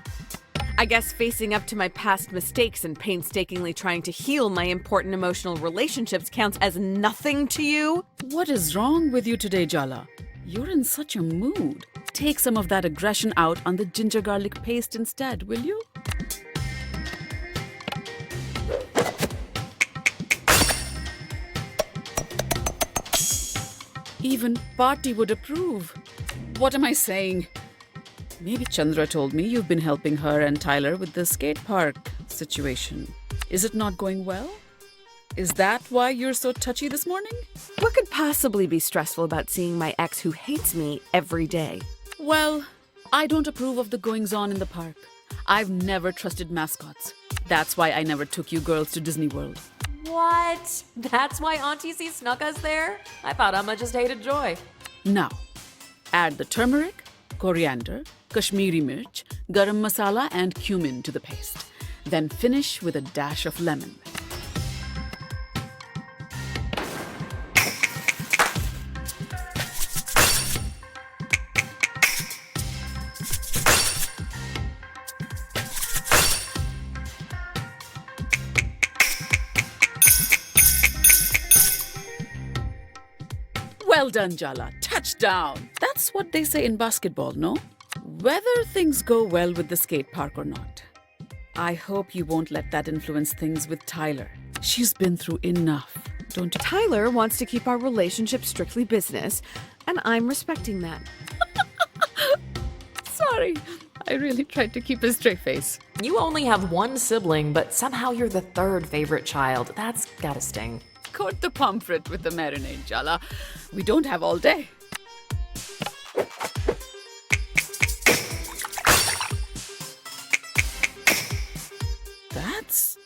I guess facing up to my past mistakes and painstakingly trying to heal my important emotional relationships counts as nothing to you? What is wrong with you today, Jala? You're in such a mood. Take some of that aggression out on the ginger garlic paste instead, will you? Even Paati would approve. What am I saying? Maybe Chandra told me you've been helping her and Tyler with the skate park situation. Is it not going well? Is that why you're so touchy this morning? What could possibly be stressful about seeing my ex who hates me every day? Well, I don't approve of the goings-on in the park. I've never trusted mascots. That's why I never took you girls to Disney World. What? That's why Auntie C snuck us there? I thought Amma just hated joy. Now, add the turmeric, coriander, Kashmiri mirch, garam masala and cumin to the paste. Then finish with a dash of lemon. Well done, Jala. Touchdown. That's what they say in basketball, no? Whether things go well with the skate park or not. I hope you won't let that influence things with Tyler. She's been through enough, don't you? Tyler wants to keep our relationship strictly business, and I'm respecting that. Sorry. I really tried to keep a straight face. You only have one sibling, but somehow you're the third favorite child. That's gotta sting. Coat the pomfret with the marinade, Jala. We don't have all day. That's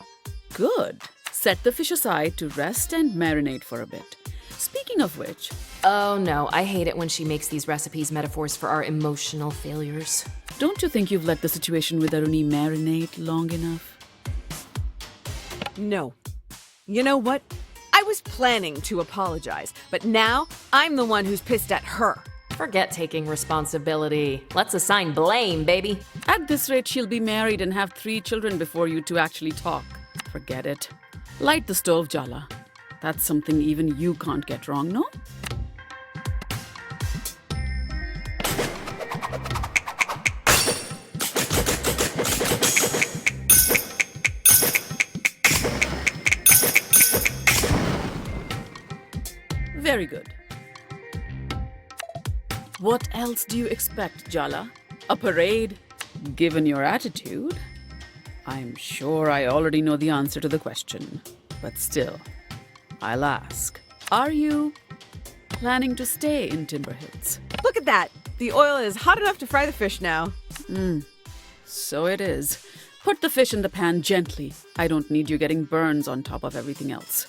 good. Set the fish aside to rest and marinate for a bit. Speaking of which... Oh no, I hate it when she makes these recipes metaphors for our emotional failures. Don't you think you've let the situation with Aruni marinate long enough? No. You know what? I was planning to apologize, but now I'm the one who's pissed at her. Forget taking responsibility. Let's assign blame, baby. At this rate, she'll be married and have 3 children before you two actually talk. Forget it. Light the stove, Jala. That's something even you can't get wrong, no? Very good. What else do you expect, Jala? A parade? Given your attitude, I'm sure I already know the answer to the question. But still, I'll ask. Are you planning to stay in Timber Hills? Look at that! The oil is hot enough to fry the fish now. So it is. Put the fish in the pan gently. I don't need you getting burns on top of everything else.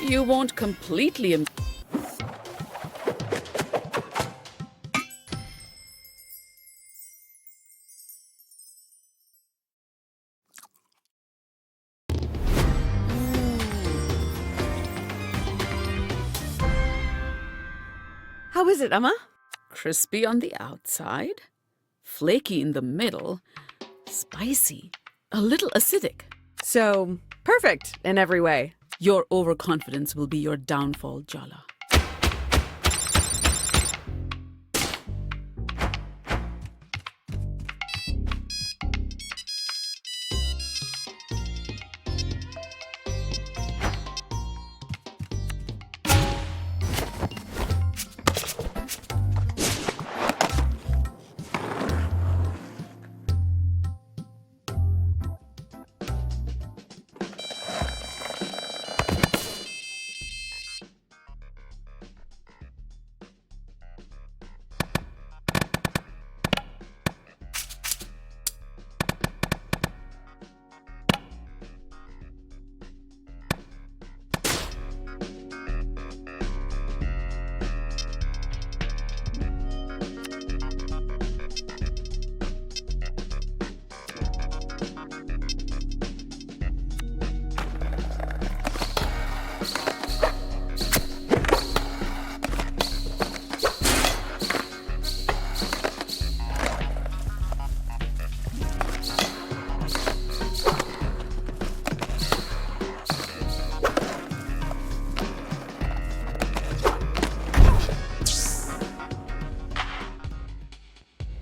You won't completely How is it, Emma? crispy on the outside, flaky in the middle, spicy, a little acidic. So, perfect in every way. Your overconfidence will be your downfall, Jala.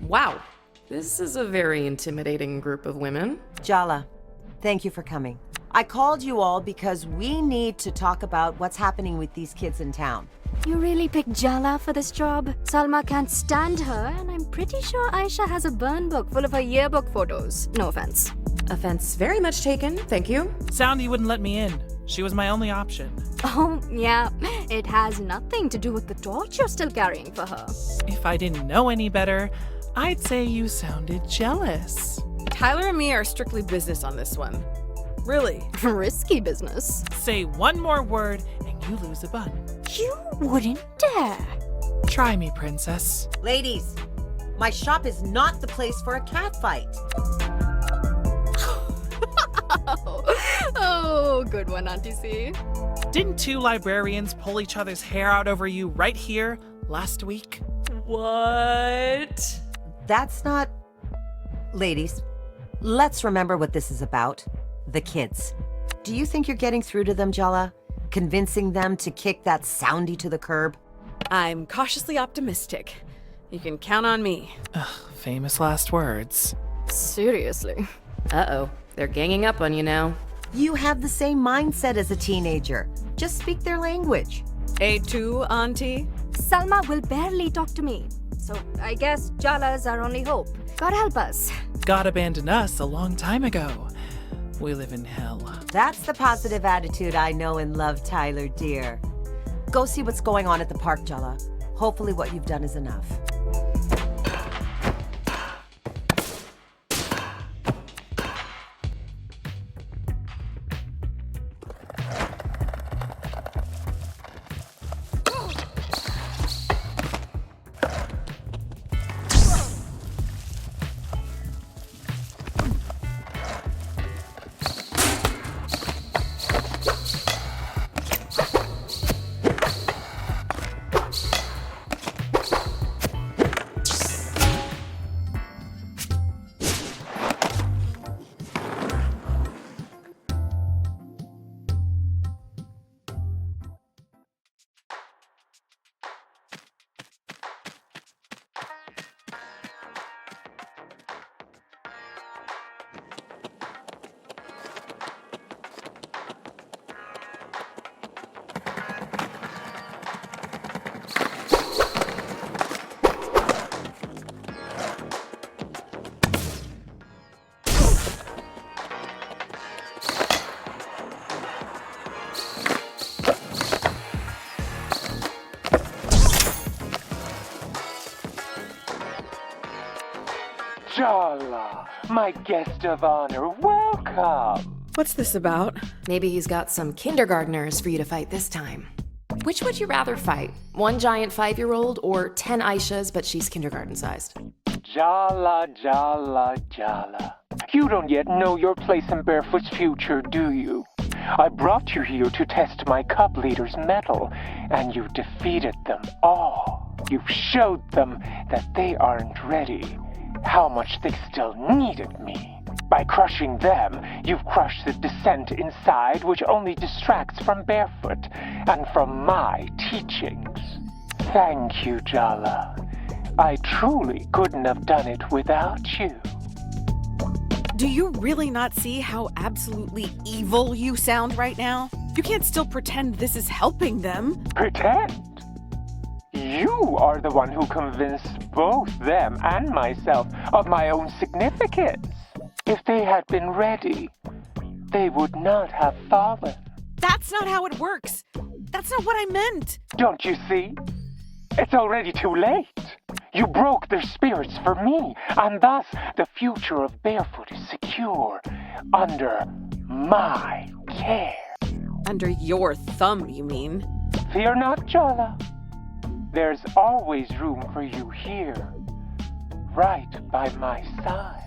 Wow, this is a very intimidating group of women. Jala, thank you for coming. I called you all because we need to talk about what's happening with these kids in town. You really picked Jala for this job? Salma can't stand her, and I'm pretty sure Aisha has a burn book full of her yearbook photos. No offense. Offense very much taken, thank you. Soundie wouldn't let me in. She was my only option. Oh, yeah. It has nothing to do with the torch you're still carrying for her. If I didn't know any better, I'd say you sounded jealous. Tyler and me are strictly business on this one. Really. Risky business. Say one more word and you lose a bun. You wouldn't dare. Try me, princess. Ladies, my shop is not the place for a catfight. Oh, good one, Auntie C. Didn't two librarians pull each other's hair out over you right here last week? What? That's not... Ladies, let's remember what this is about. The kids. Do you think you're getting through to them, Jala? Convincing them to kick that Soundie to the curb? I'm cautiously optimistic. You can count on me. Ugh, famous last words. Seriously. Uh-oh, they're ganging up on you now. You have the same mindset as a teenager. Just speak their language. A2, Auntie? Salma will barely talk to me. So I guess Jala's our only hope. God help us. God abandoned us a long time ago. We live in hell. That's the positive attitude I know and love, Tyler, dear. Go see what's going on at the park, Jala. Hopefully what you've done is enough. Jala, my guest of honor, welcome. What's this about? Maybe he's got some kindergartners for you to fight this time. Which would you rather fight? One giant 5-year-old or 10 Aishas, but she's kindergarten-sized? Jala, Jala, Jala. You don't yet know your place in Barefoot's future, do you? I brought you here to test my cub leader's mettle, and you defeated them all. You've showed them that they aren't ready, how much they still needed me. By crushing them, you've crushed the dissent inside, which only distracts from Barefoot and from my teachings. Thank you, Jala. I truly couldn't have done it without you. Do you really not see how absolutely evil you sound right now? You can't still pretend this is helping them. Pretend? You are the one who convinced both them and myself of my own significance. If they had been ready, they would not have fallen. That's not how it works. That's not what I meant. Don't you see? It's already too late. You broke their spirits for me, and thus the future of Barefoot is secure under my care. Under your thumb, you mean? Fear not, Jala. There's always room for you here, right by my side.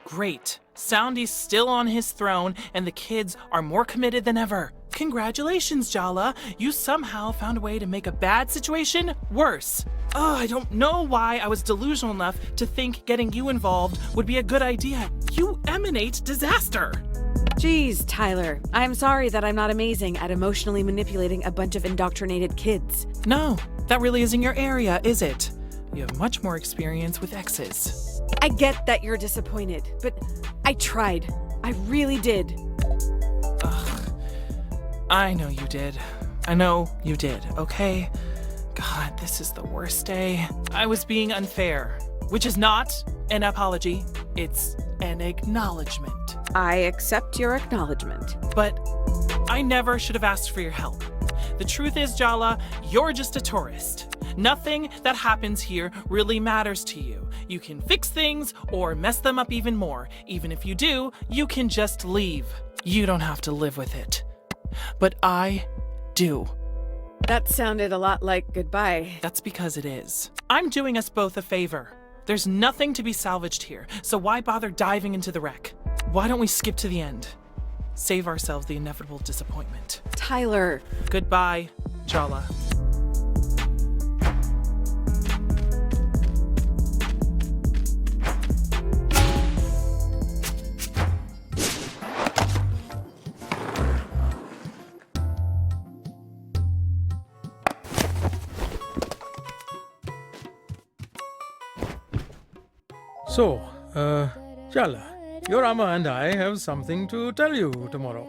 Great. Soundie's still on his throne, and the kids are more committed than ever. Congratulations, Jala. You somehow found a way to make a bad situation worse. Oh, I don't know why I was delusional enough to think getting you involved would be a good idea. You emanate disaster. Geez, Tyler, I'm sorry that I'm not amazing at emotionally manipulating a bunch of indoctrinated kids. No, that really isn't your area, is it? You have much more experience with Exes. I get that you're disappointed, but I tried. I really did. Ugh. I know you did. I know you did, okay? God, this is the worst day. I was being unfair, which is not an apology. It's an acknowledgement. I accept your acknowledgement. But I never should have asked for your help. The truth is, Jala, you're just a tourist. Nothing that happens here really matters to you. You can fix things or mess them up even more. Even if you do, you can just leave. You don't have to live with it. But I do. That sounded a lot like goodbye. That's because it is. I'm doing us both a favor. There's nothing to be salvaged here, so why bother diving into the wreck? Why don't we skip to the end? Save ourselves the inevitable disappointment. Tyler. Goodbye, Jala. So, Jala, your Amma and I have something to tell you tomorrow.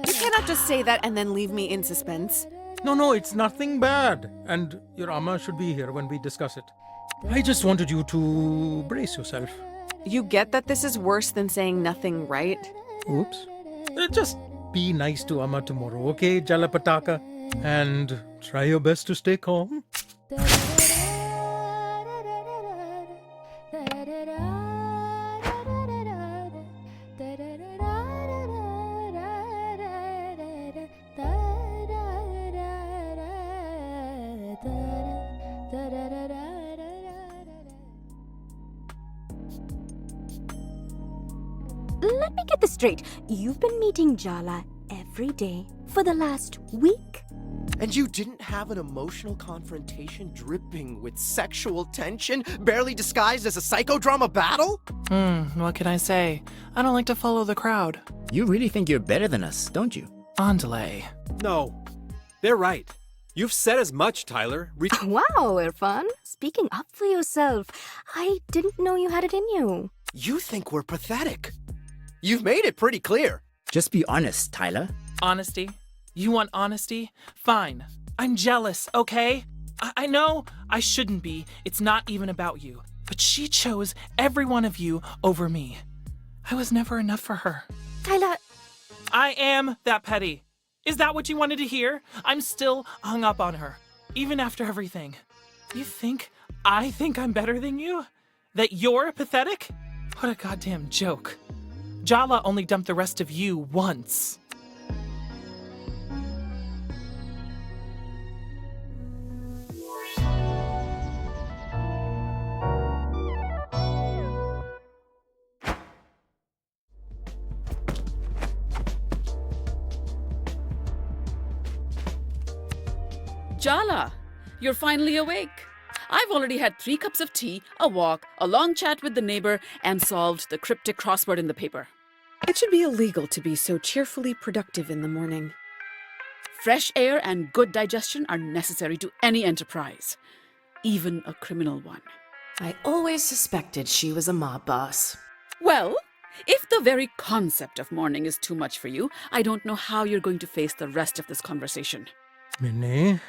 You cannot just say that and then leave me in suspense. No, it's nothing bad. And your Amma should be here when we discuss it. I just wanted you to brace yourself. You get that this is worse than saying nothing, right? Oops. Just be nice to Amma tomorrow, okay, Jala Pataka? And try your best to stay calm. Let me get this straight. You've been meeting Jala every day for the last week? And you didn't have an emotional confrontation dripping with sexual tension, barely disguised as a psychodrama battle? What can I say? I don't like to follow the crowd. You really think you're better than us, don't you? On delay. No, they're right. You've said as much, Tyler. Wow, Irfan. Speaking up for yourself. I didn't know you had it in you. You think we're pathetic. You've made it pretty clear. Just be honest, Tyler. Honesty? You want honesty? Fine. I'm jealous, okay? I know I shouldn't be. It's not even about you. But she chose every one of you over me. I was never enough for her. Tyler. I am that petty. Is that what you wanted to hear? I'm still hung up on her, even after everything. You think I think I'm better than you? That you're pathetic? What a goddamn joke. Jala only dumped the rest of you once. Jala, you're finally awake. I've already had 3 cups of tea, a walk, a long chat with the neighbor, and solved the cryptic crossword in the paper. It should be illegal to be so cheerfully productive in the morning. Fresh air and good digestion are necessary to any enterprise, even a criminal one. I always suspected she was a mob boss. Well, if the very concept of morning is too much for you, I don't know how you're going to face the rest of this conversation. Minnie?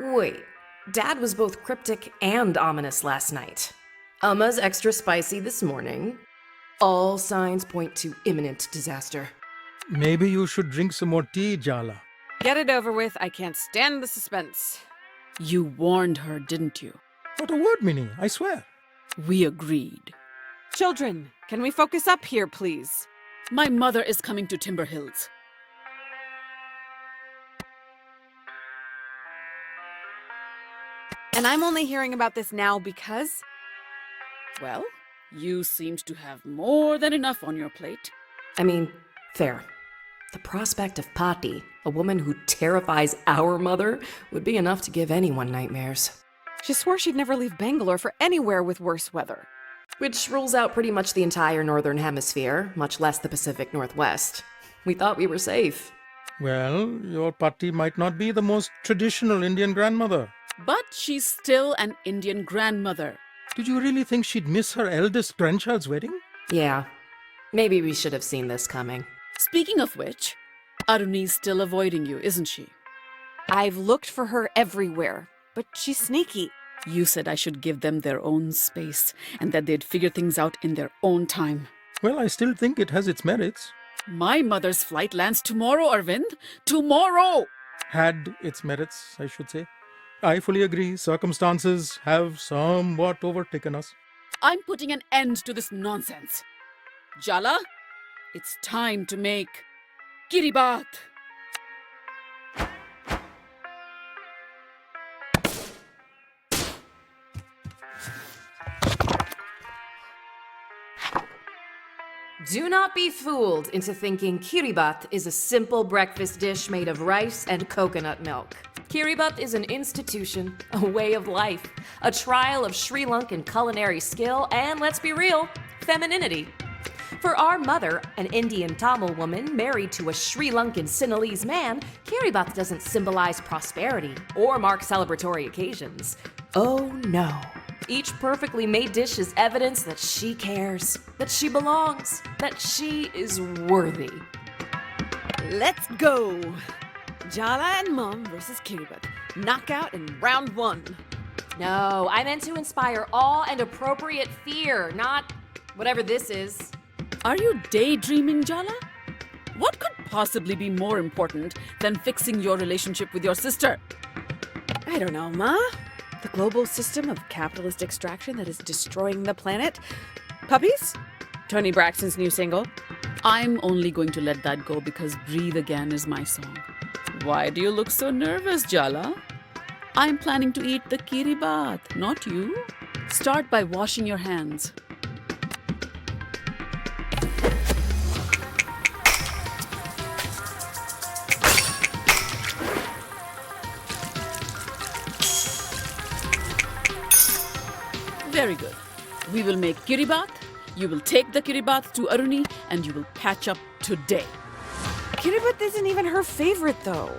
Wait, Dad was both cryptic and ominous last night. Umma's extra spicy this morning. All signs point to imminent disaster. Maybe you should drink some more tea, Jala. Get it over with. I can't stand the suspense. You warned her, didn't you? Not a word, Minnie, I swear. We agreed. Children, can we focus up here, please? My mother is coming to Timber Hills. And I'm only hearing about this now because... Well, you seemed to have more than enough on your plate. I mean, fair. The prospect of Paati, a woman who terrifies our mother, would be enough to give anyone nightmares. She swore she'd never leave Bangalore for anywhere with worse weather. Which rules out pretty much the entire northern hemisphere, much less the Pacific Northwest. We thought we were safe. Well, your Paati might not be the most traditional Indian grandmother. But she's still an Indian grandmother. Did you really think she'd miss her eldest grandchild's wedding? Yeah. Maybe we should have seen this coming. Speaking of which, Aruni's still avoiding you, isn't she? I've looked for her everywhere, but she's sneaky. You said I should give them their own space and that they'd figure things out in their own time. Well, I still think it has its merits. My mother's flight lands tomorrow, Arvind. Tomorrow! Had its merits, I should say. I fully agree. Circumstances have somewhat overtaken us. I'm putting an end to this nonsense. Jala, it's time to make Kiribat. Do not be fooled into thinking Kiribat is a simple breakfast dish made of rice and coconut milk. Kiribat is an institution, a way of life, a trial of Sri Lankan culinary skill, and let's be real, femininity. For our mother, an Indian Tamil woman married to a Sri Lankan Sinhalese man, Kiribat doesn't symbolize prosperity or mark celebratory occasions. Oh no. Each perfectly made dish is evidence that she cares, that she belongs, that she is worthy. Let's go! Jala and Mom versus Kiribat. Knockout in round 1. No, I meant to inspire awe and appropriate fear, not whatever this is. Are you daydreaming, Jala? What could possibly be more important than fixing your relationship with your sister? I don't know, Ma. The global system of capitalist extraction that is destroying the planet. Puppies? Tony Braxton's new single. I'm only going to let that go because Breathe Again is my song. Why do you look so nervous, Jala? I'm planning to eat the Kiribat, not you. Start by washing your hands. Very good. We will make Kiribat, you will take the Kiribat to Aruni, and you will patch up today. Kiribat isn't even her favorite, though.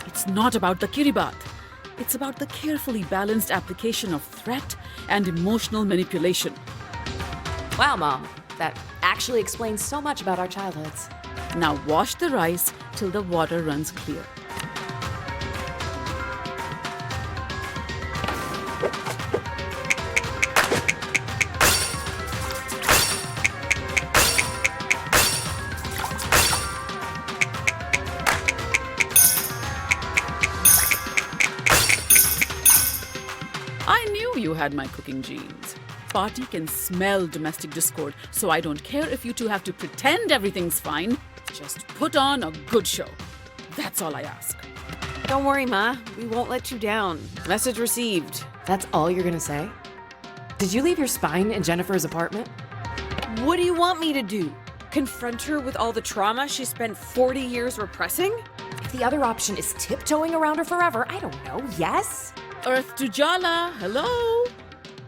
It's not about the Kiribat. It's about the carefully balanced application of threat and emotional manipulation. Wow, Mom. That actually explains so much about our childhoods. Now wash the rice till the water runs clear. I knew you had my cooking genes. Paati can smell domestic discord, so I don't care if you two have to pretend everything's fine. Just put on a good show. That's all I ask. Don't worry, Ma. We won't let you down. Message received. That's all you're gonna say? Did you leave your spine in Jennifer's apartment? What do you want me to do? Confront her with all the trauma she spent 40 years repressing? If the other option is tiptoeing around her forever, I don't know, yes? Earth to Jala, hello?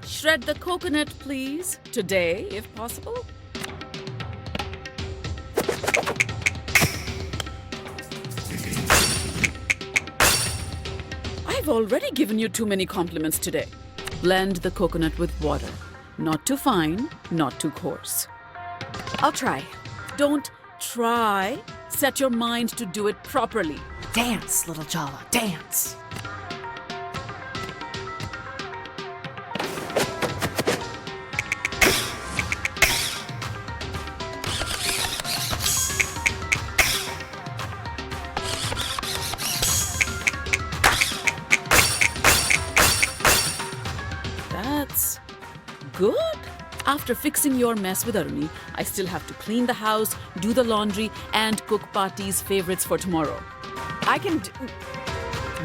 Shred the coconut, please. Today, if possible. I've already given you too many compliments today. Blend the coconut with water. Not too fine, not too coarse. I'll try. Don't try. Set your mind to do it properly. Dance, little Jala, dance. That's good. After fixing your mess with Aruni, I still have to clean the house, do the laundry, and cook Paati's favorites for tomorrow. I can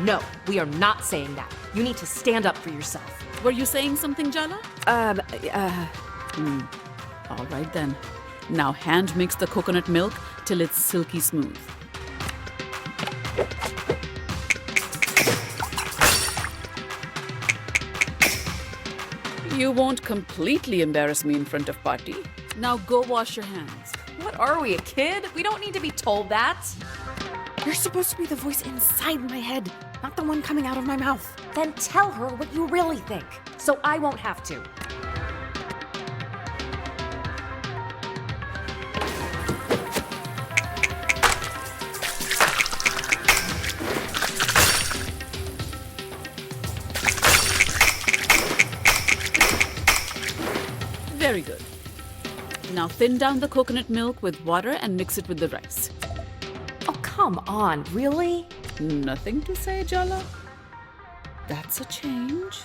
No, we are not saying that. You need to stand up for yourself. Were you saying something, Jala? All right then. Now hand mix the coconut milk till it's silky smooth. You won't completely embarrass me in front of Paati. Now go wash your hands. What are we, a kid? We don't need to be told that. You're supposed to be the voice inside my head, not the one coming out of my mouth. Then tell her what you really think, so I won't have to. Very good. Now thin down the coconut milk with water and mix it with the rice. Oh, come on, really? Nothing to say, Jala? That's a change.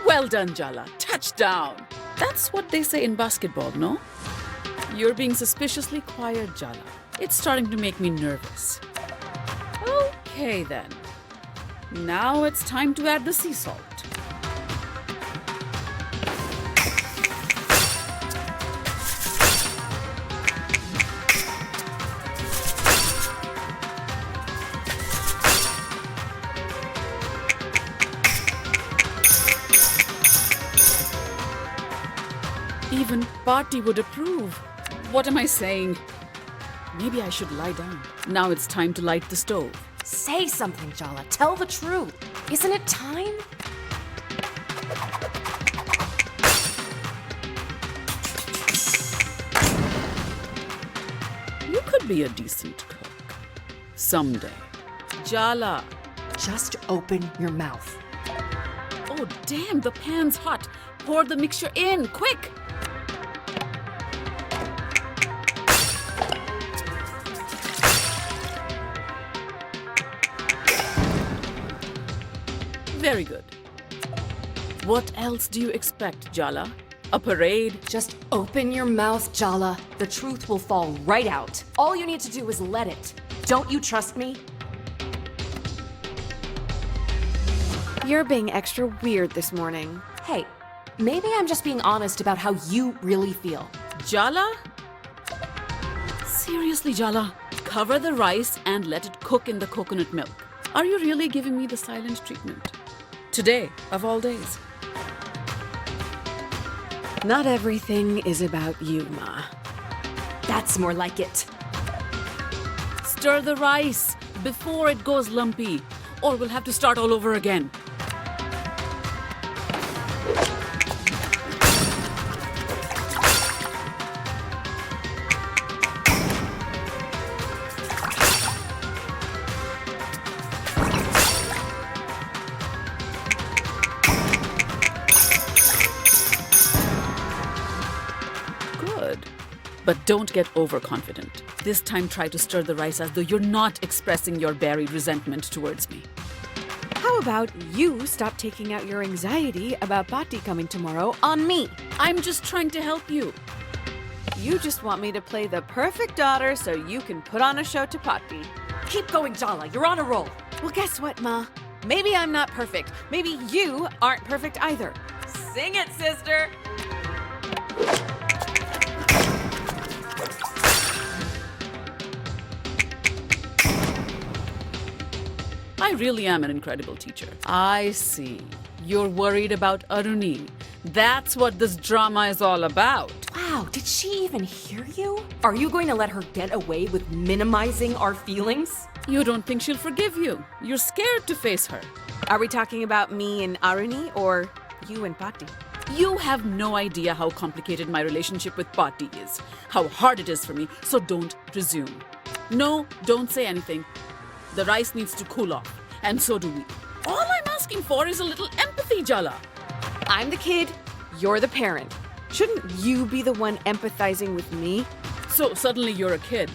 Well done, Jala. Touchdown. That's what they say in basketball, no? You're being suspiciously quiet, Jala. It's starting to make me nervous. Okay, then. Now it's time to add the sea salt. Even Paati would approve. What am I saying? Maybe I should lie down. Now it's time to light the stove. Say something, Jala. Tell the truth. Isn't it time? You could be a decent cook. Someday. Jala. Just open your mouth. Oh, damn, the pan's hot. Pour the mixture in, quick! Very good. What else do you expect, Jala? A parade? Just open your mouth, Jala. The truth will fall right out. All you need to do is let it. Don't you trust me? You're being extra weird this morning. Hey, maybe I'm just being honest about how you really feel. Jala? Seriously, Jala. Cover the rice and let it cook in the coconut milk. Are you really giving me the silent treatment? Today, of all days. Not everything is about you, Ma. That's more like it. Stir the rice before it goes lumpy, or we'll have to start all over again. But don't get overconfident. This time try to stir the rice as though you're not expressing your buried resentment towards me. How about you stop taking out your anxiety about Paati coming tomorrow on me? I'm just trying to help you. You just want me to play the perfect daughter so you can put on a show to Paati. Keep going, Jala. You're on a roll. Well, guess what, Ma? Maybe I'm not perfect. Maybe you aren't perfect either. Sing it, sister. I really am an incredible teacher. I see. You're worried about Aruni. That's what this drama is all about. Wow, did she even hear you? Are you going to let her get away with minimizing our feelings? You don't think she'll forgive you. You're scared to face her. Are we talking about me and Aruni or you and Paati? You have no idea how complicated my relationship with Paati is, how hard it is for me, so don't presume. No, don't say anything. The rice needs to cool off, and so do we. All I'm asking for is a little empathy, Jala. I'm the kid, you're the parent. Shouldn't you be the one empathizing with me? So suddenly you're a kid,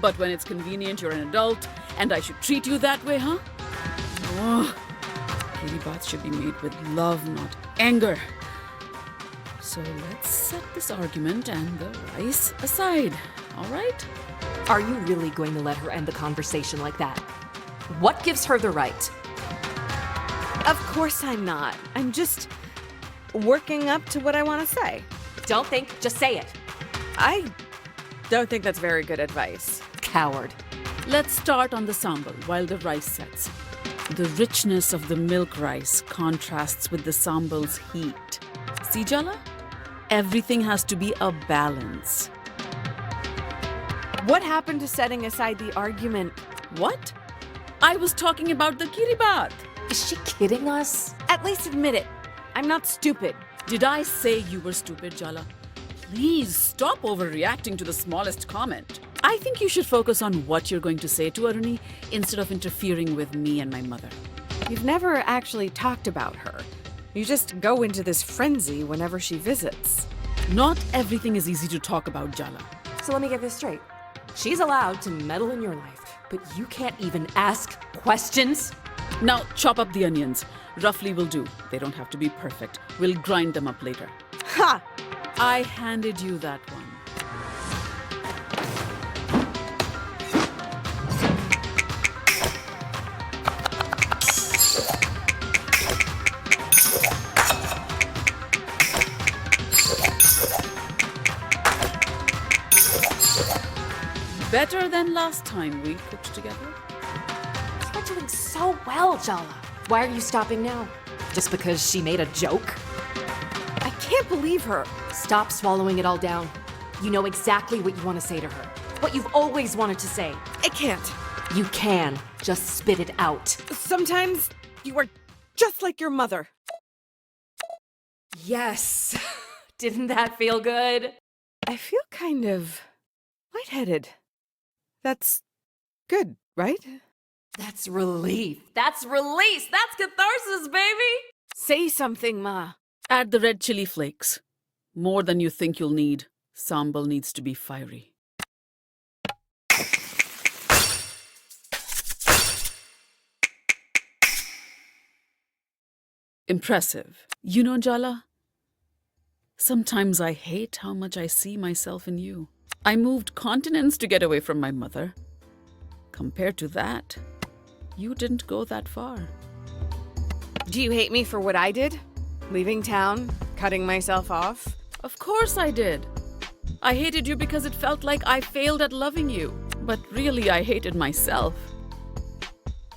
but when it's convenient, you're an adult, and I should treat you that way, huh? Oh, kitty baths should be made with love, not anger. So let's set this argument and the rice aside, all right? Are you really going to let her end the conversation like that? What gives her the right? Of course I'm not. I'm just working up to what I want to say. Don't think, just say it. I don't think that's very good advice. Coward. Let's start on the sambal while the rice sets. The richness of the milk rice contrasts with the sambal's heat. See, Jala? Everything has to be a balance. What happened to setting aside the argument? What? I was talking about the kiribat. Is she kidding us? At least admit it. I'm not stupid. Did I say you were stupid, Jala? Please stop overreacting to the smallest comment. I think you should focus on what you're going to say to Aruni instead of interfering with me and my mother. You've never actually talked about her. You just go into this frenzy whenever she visits. Not everything is easy to talk about, Jala. So let me get this straight. She's allowed to meddle in your life, but you can't even ask questions? Now chop up the onions. Roughly will do. They don't have to be perfect. We'll grind them up later. Ha! I handed you that one. Better than last time we cooked together. You're doing so well, Jala. Why are you stopping now? Just because she made a joke? I can't believe her. Stop swallowing it all down. You know exactly what you want to say to her. What you've always wanted to say. I can't. You can. Just spit it out. Sometimes you are just like your mother. Yes. Didn't that feel good? I feel kind of lightheaded. That's good, right? That's relief. That's release. That's catharsis, baby. Say something, Ma. Add the red chili flakes. More than you think you'll need. Sambal needs to be fiery. Impressive. You know, Jala, sometimes I hate how much I see myself in you. I moved continents to get away from my mother. Compared to that, you didn't go that far. Do you hate me for what I did? Leaving town? Cutting myself off? Of course I did. I hated you because it felt like I failed at loving you. But really, I hated myself.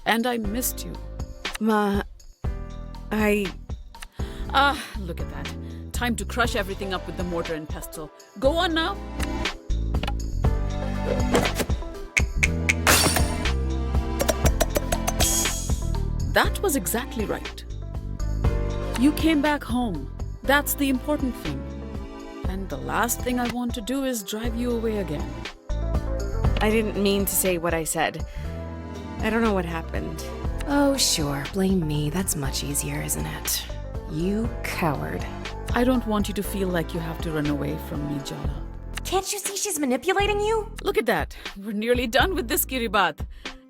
And I missed you. Ma, Look at that. Time to crush everything up with the mortar and pestle. Go on now. That was exactly right. You came back home. That's the important thing. And the last thing I want to do is drive you away again. I didn't mean to say what I said. I don't know what happened. Oh, sure. Blame me. That's much easier, isn't it? You coward. I don't want you to feel like you have to run away from me, Jala. Can't you see she's manipulating you? Look at that. We're nearly done with this Kiribat.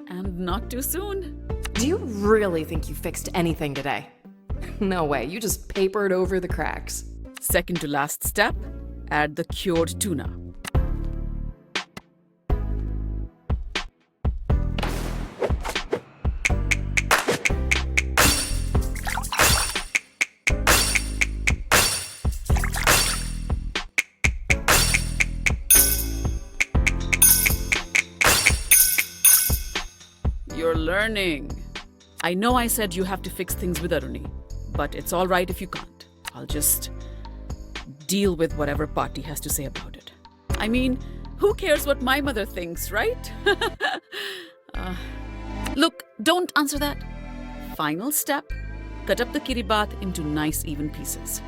And not too soon. Do you really think you fixed anything today? No way. You just papered over the cracks. Second to last step, add the cured tuna. You're learning. I know I said you have to fix things with Aruni, but it's all right if you can't. I'll just deal with whatever Paati has to say about it. I mean, who cares what my mother thinks, right? Look, don't answer that. Final step, cut up the kiribat into nice even pieces.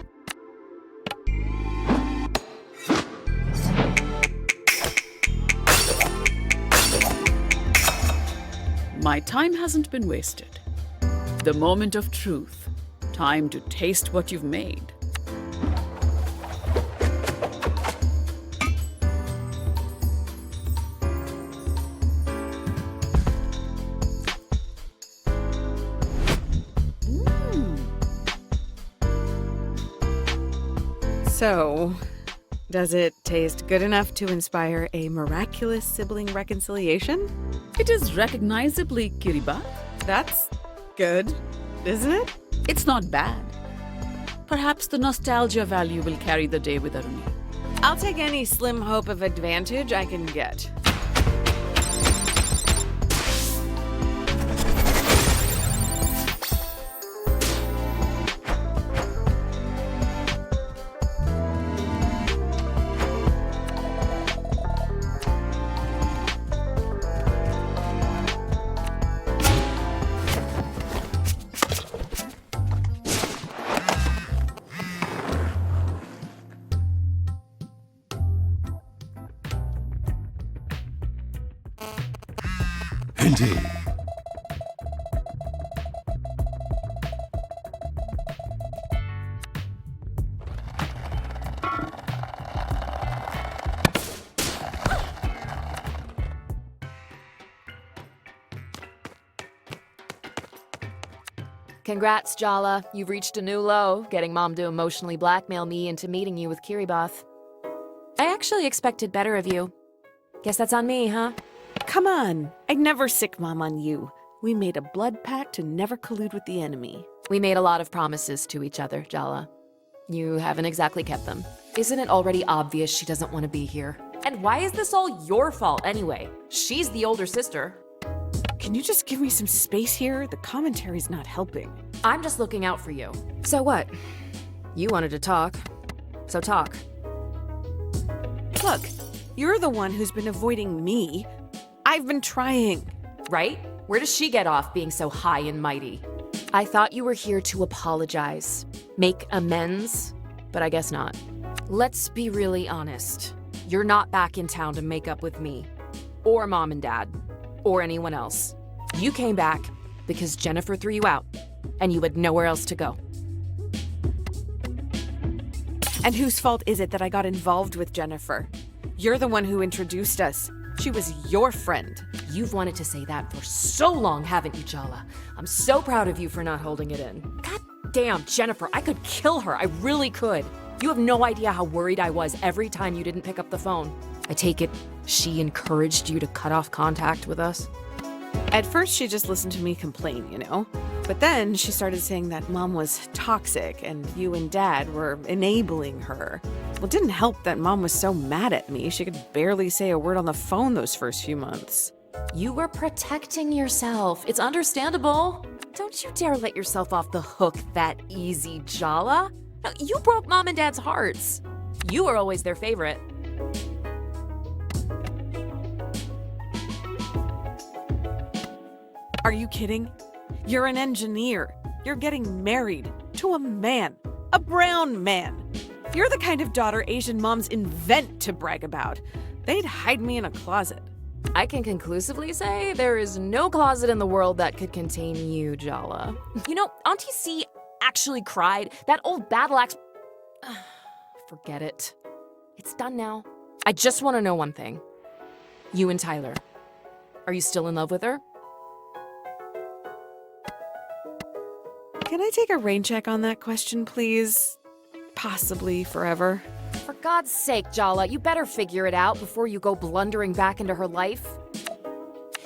My time hasn't been wasted. The moment of truth. Time to taste what you've made. So, does it taste good enough to inspire a miraculous sibling reconciliation? It is recognizably kiribat. That's good, isn't it? It's not bad. Perhaps the nostalgia value will carry the day with Aruni. I'll take any slim hope of advantage I can get. Indeed. Congrats, Jala. You've reached a new low, getting Mom to emotionally blackmail me into meeting you with Kiribath. I actually expected better of you. Guess that's on me, huh? Come on, I'd never sick Mom on you. We made a blood pact to never collude with the enemy. We made a lot of promises to each other, Jala. You haven't exactly kept them. Isn't it already obvious she doesn't want to be here? And why is this all your fault anyway? She's the older sister. Can you just give me some space here? The commentary's not helping. I'm just looking out for you. So what? You wanted to talk, so talk. Look, you're the one who's been avoiding me. I've been trying. Right? Where does she get off being so high and mighty? I thought you were here to apologize, make amends, but I guess not. Let's be really honest. You're not back in town to make up with me, or Mom and Dad, or anyone else. You came back because Jennifer threw you out, and you had nowhere else to go. And whose fault is it that I got involved with Jennifer? You're the one who introduced us. She was your friend. You've wanted to say that for so long, haven't you, Jala? I'm so proud of you for not holding it in. God damn, Jennifer, I could kill her. I really could. You have no idea how worried I was every time you didn't pick up the phone. I take it she encouraged you to cut off contact with us? At first, she just listened to me complain, you know? But then she started saying that Mom was toxic and you and Dad were enabling her. Well, it didn't help that Mom was so mad at me. She could barely say a word on the phone those first few months. You were protecting yourself. It's understandable. Don't you dare let yourself off the hook that easy, Jala. No, you broke Mom and Dad's hearts. You were always their favorite. Are you kidding? You're an engineer. You're getting married to a man, a brown man. You're the kind of daughter Asian moms invent to brag about. They'd hide me in a closet. I can conclusively say there is no closet in the world that could contain you, Jala. You know, Auntie C actually cried. That old battle axe... Forget it. It's done now. I just want to know one thing. You and Tyler. Are you still in love with her? Can I take a rain check on that question, please? Possibly forever. For God's sake, Jala, you better figure it out before you go blundering back into her life.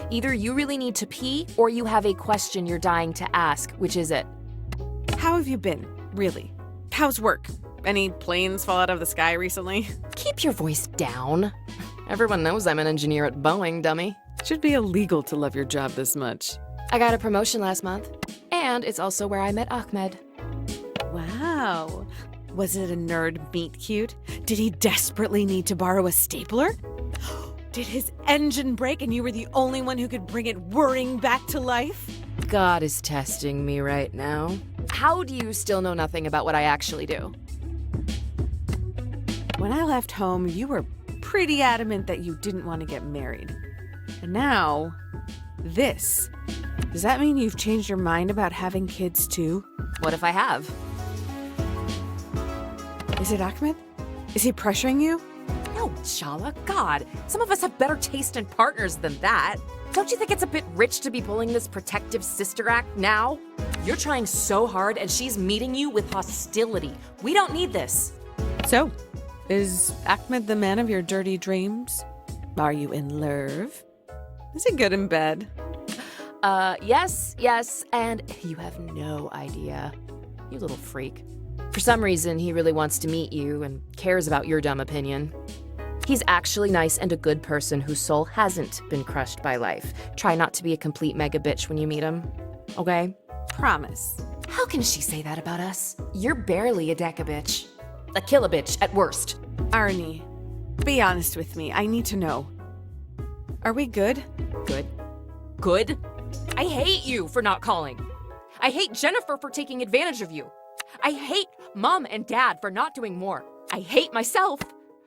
Either you really need to pee, or you have a question you're dying to ask. Which is it? How have you been, really? How's work? Any planes fall out of the sky recently? Keep your voice down. Everyone knows I'm an engineer at Boeing, dummy. Should be illegal to love your job this much. I got a promotion last month, and it's also where I met Ahmed. Wow. Was it a nerd meet cute? Did he desperately need to borrow a stapler? Did his engine break and you were the only one who could bring it whirring back to life? God is testing me right now. How do you still know nothing about what I actually do? When I left home, you were pretty adamant that you didn't want to get married. And now, this. Does that mean you've changed your mind about having kids too? What if I have? Is it Ahmed? Is he pressuring you? No, Jala, God. Some of us have better taste in partners than that. Don't you think it's a bit rich to be pulling this protective sister act now? You're trying so hard and she's meeting you with hostility. We don't need this. So, is Ahmed the man of your dirty dreams? Are you in love? Is he good in bed? Yes, and you have no idea. You little freak. For some reason, he really wants to meet you and cares about your dumb opinion. He's actually nice and a good person whose soul hasn't been crushed by life. Try not to be a complete mega bitch when you meet him, okay? Promise. How can she say that about us? You're barely a deca bitch. A kill a bitch at worst. Arnie, be honest with me. I need to know. Are we good? Good? I hate you for not calling. I hate Jennifer for taking advantage of you. I hate Mom and Dad for not doing more. I hate myself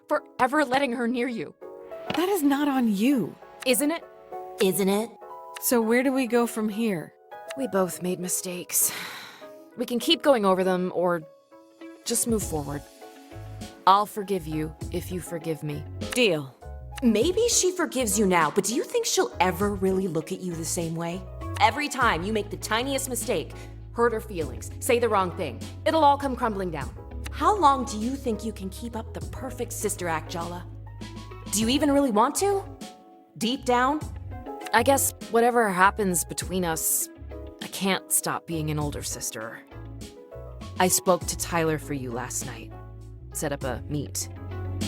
for ever letting her near you. That is not on you. Isn't it? Isn't it? So where do we go from here? We both made mistakes. We can keep going over them or just move forward. I'll forgive you if you forgive me. Deal. Maybe she forgives you now, but do you think she'll ever really look at you the same way? Every time you make the tiniest mistake, hurt her feelings, say the wrong thing, it'll all come crumbling down. How long do you think you can keep up the perfect sister act, Jala? Do you even really want to? Deep down? I guess whatever happens between us, I can't stop being an older sister. I spoke to Tyler for you last night. Set up a meet.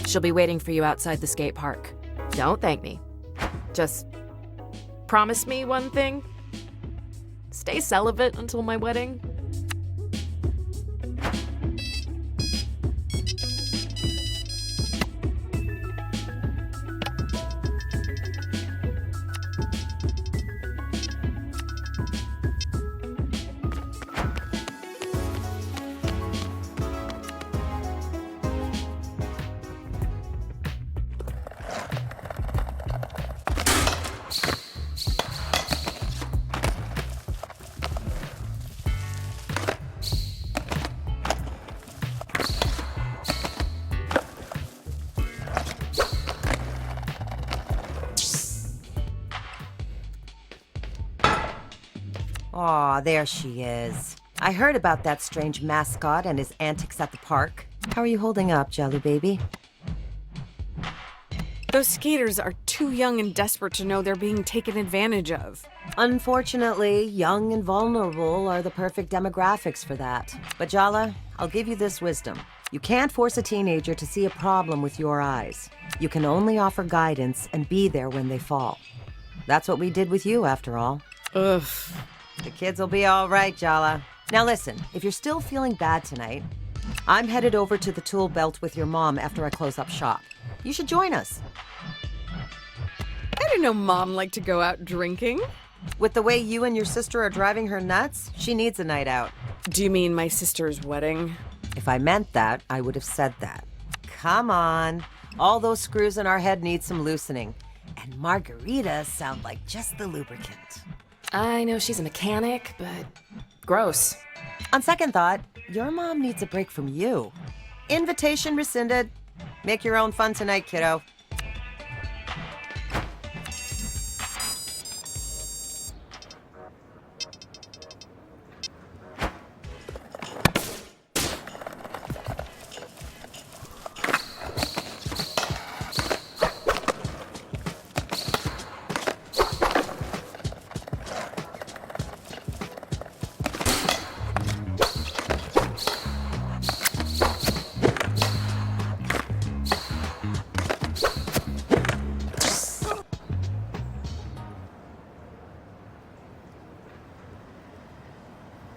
She'll be waiting for you outside the skate park. Don't thank me. Just promise me one thing. Stay celibate until my wedding. Aw, there she is. I heard about that strange mascot and his antics at the park. How are you holding up, Jala baby? Those skaters are too young and desperate to know they're being taken advantage of. Unfortunately, young and vulnerable are the perfect demographics for that. But Jala, I'll give you this wisdom. You can't force a teenager to see a problem with your eyes. You can only offer guidance and be there when they fall. That's what we did with you, after all. Ugh. The kids will be all right, Jala. Now listen, if you're still feeling bad tonight, I'm headed over to the tool belt with your mom after I close up shop. You should join us. I didn't know Mom liked to go out drinking. With the way you and your sister are driving her nuts, she needs a night out. Do you mean my sister's wedding? If I meant that, I would have said that. Come on. All those screws in our head need some loosening. And margaritas sound like just the lubricant. I know she's a mechanic, but gross. On second thought, your mom needs a break from you. Invitation rescinded. Make your own fun tonight, kiddo.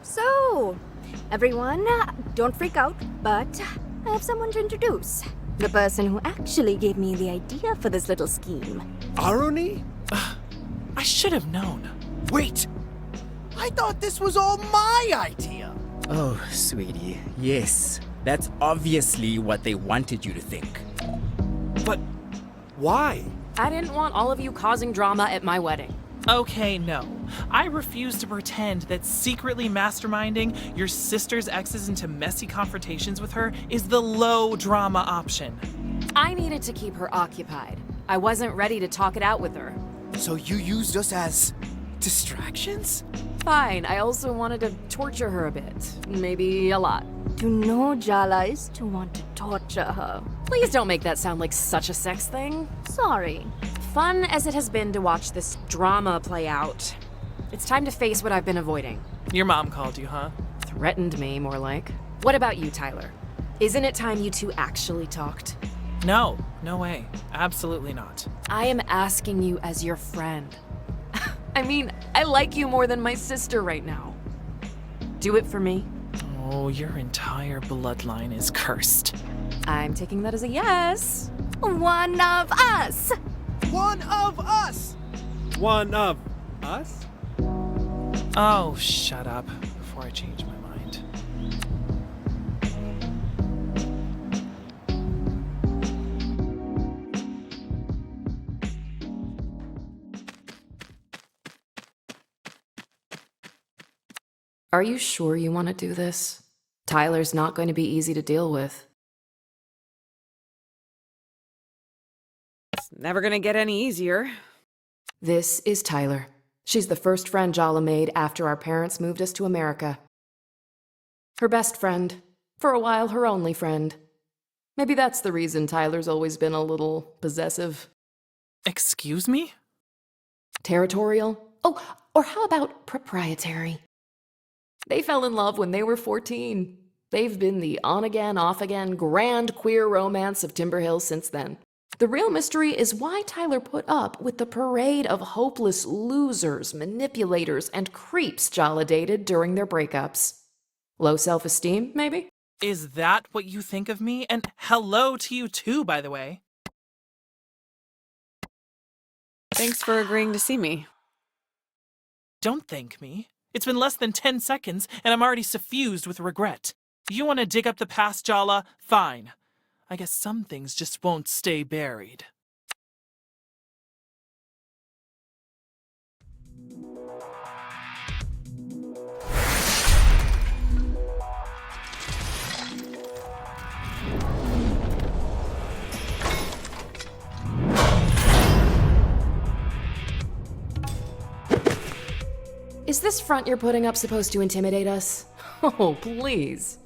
So, everyone, don't freak out, but I have someone to introduce. The person who actually gave me the idea for this little scheme. Aruni? I should have known. Wait! I thought this was all my idea! Oh, sweetie, yes. That's obviously what they wanted you to think. But why? I didn't want all of you causing drama at my wedding. Okay, no. I refuse to pretend that secretly masterminding your sister's exes into messy confrontations with her is the low drama option. I needed to keep her occupied. I wasn't ready to talk it out with her. So you used us as distractions? Fine, I also wanted to torture her a bit. Maybe a lot. To know Jala is to want to torture her. Please don't make that sound like such a sex thing. Sorry. Fun as it has been to watch this drama play out, it's time to face what I've been avoiding. Your mom called you, huh? Threatened me, more like. What about you, Tyler? Isn't it time you two actually talked? No, no way. Absolutely not. I am asking you as your friend. I mean, I like you more than my sister right now. Do it for me. Oh, your entire bloodline is cursed. I'm taking that as a yes. One of us! One of us! One of us? Oh, shut up before I change my mind. Are you sure you want to do this? Tyler's not going to be easy to deal with. It's never gonna get any easier. This is Tyler. She's the first friend Jala made after our parents moved us to America. Her best friend. For a while, her only friend. Maybe that's the reason Tyler's always been a little possessive. Excuse me? Territorial? Oh, or how about proprietary? They fell in love when they were 14. They've been the on-again, off-again, grand queer romance of Timber Hill since then. The real mystery is why Tyler put up with the parade of hopeless losers, manipulators, and creeps Jala dated during their breakups. Low self-esteem, maybe? Is that what you think of me? And hello to you too, by the way. Thanks for agreeing to see me. Don't thank me. It's been less than 10 seconds, and I'm already suffused with regret. You want to dig up the past, Jala? Fine. I guess some things just won't stay buried. Is this front you're putting up supposed to intimidate us? Oh, please.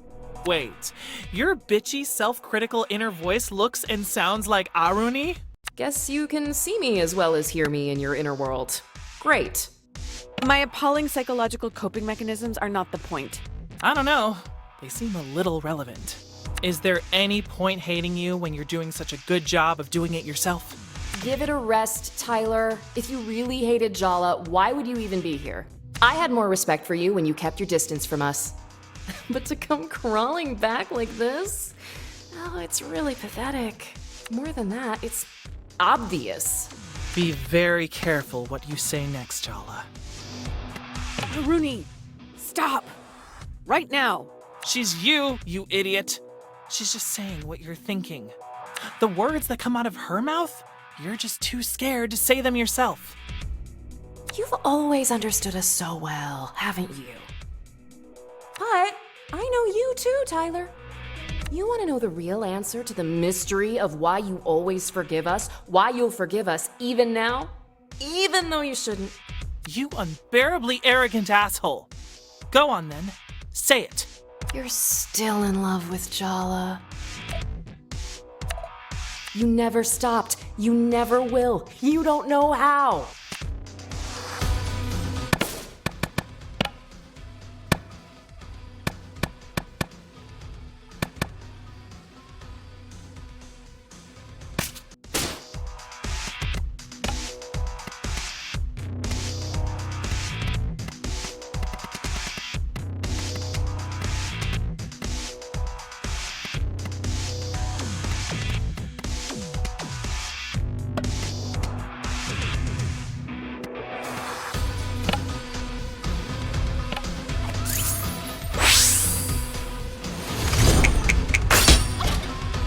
Wait, your bitchy, self-critical inner voice looks and sounds like Aruni? Guess you can see me as well as hear me in your inner world. Great. My appalling psychological coping mechanisms are not the point. I don't know. They seem a little relevant. Is there any point hating you when you're doing such a good job of doing it yourself? Give it a rest, Tyler. If you really hated Jala, why would you even be here? I had more respect for you when you kept your distance from us. But to come crawling back like this? Oh, it's really pathetic. More than that, it's obvious. Be very careful what you say next, Jala. Rooney, stop! Right now! She's you idiot. She's just saying what you're thinking. The words that come out of her mouth, you're just too scared to say them yourself. You've always understood us so well, haven't you? But I know you too, Tyler. You want to know the real answer to the mystery of why you always forgive us, why you'll forgive us even now, even though you shouldn't? You unbearably arrogant asshole. Go on then, say it. You're still in love with Jala. You never stopped. You never will. You don't know how.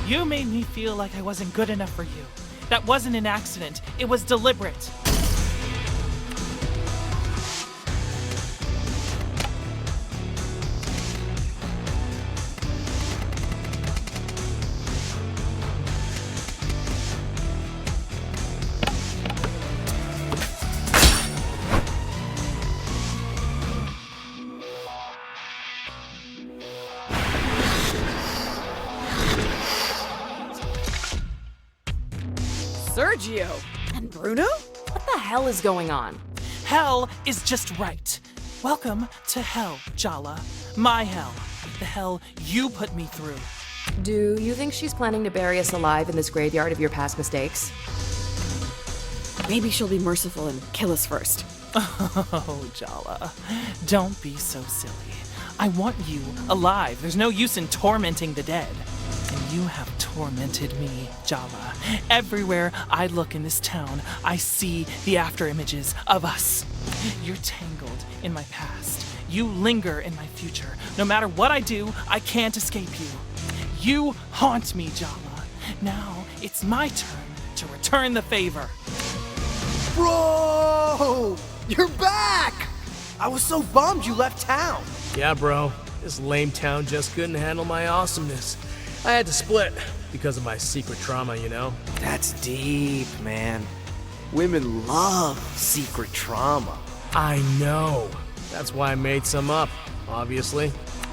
You made me feel like I wasn't good enough for you. That wasn't an accident. It was deliberate. Sergio! And Bruno? What the hell is going on? Hell is just right. Welcome to hell, Jala. My hell. The hell you put me through. Do you think she's planning to bury us alive in this graveyard of your past mistakes? Maybe she'll be merciful and kill us first. Oh, Jala. Don't be so silly. I want you alive. There's no use in tormenting the dead. And you have tormented me, Jala. Everywhere I look in this town, I see the after images of us. You're tangled in my past. You linger in my future. No matter what I do, I can't escape you. You haunt me, Jala. Now it's my turn to return the favor. Bro! You're back! I was so bummed you left town. Yeah, bro. This lame town just couldn't handle my awesomeness. I had to split because of my secret trauma, you know? That's deep, man. Women love secret trauma. I know. That's why I made some up, obviously.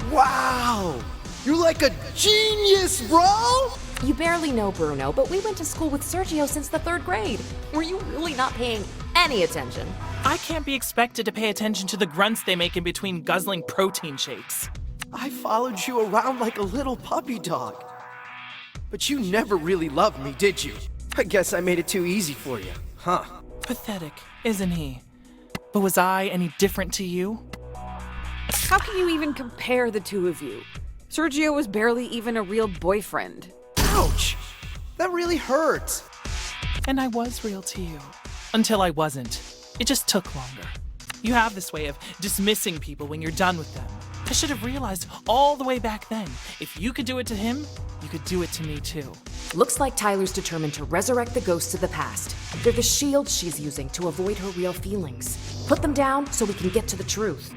Wow! You're like a genius, bro! You barely know Bruno, but we went to school with Sergio since the 3rd grade. Were you really not paying any attention? I can't be expected to pay attention to the grunts they make in between guzzling protein shakes. I followed you around like a little puppy dog. But you never really loved me, did you? I guess I made it too easy for you, huh? Pathetic, isn't he? But was I any different to you? How can you even compare the two of you? Sergio was barely even a real boyfriend. Ouch! That really hurts. And I was real to you. Until I wasn't. It just took longer. You have this way of dismissing people when you're done with them. I should have realized all the way back then. If you could do it to him, you could do it to me too. Looks like Tyler's determined to resurrect the ghosts of the past. They're the shield she's using to avoid her real feelings. Put them down so we can get to the truth.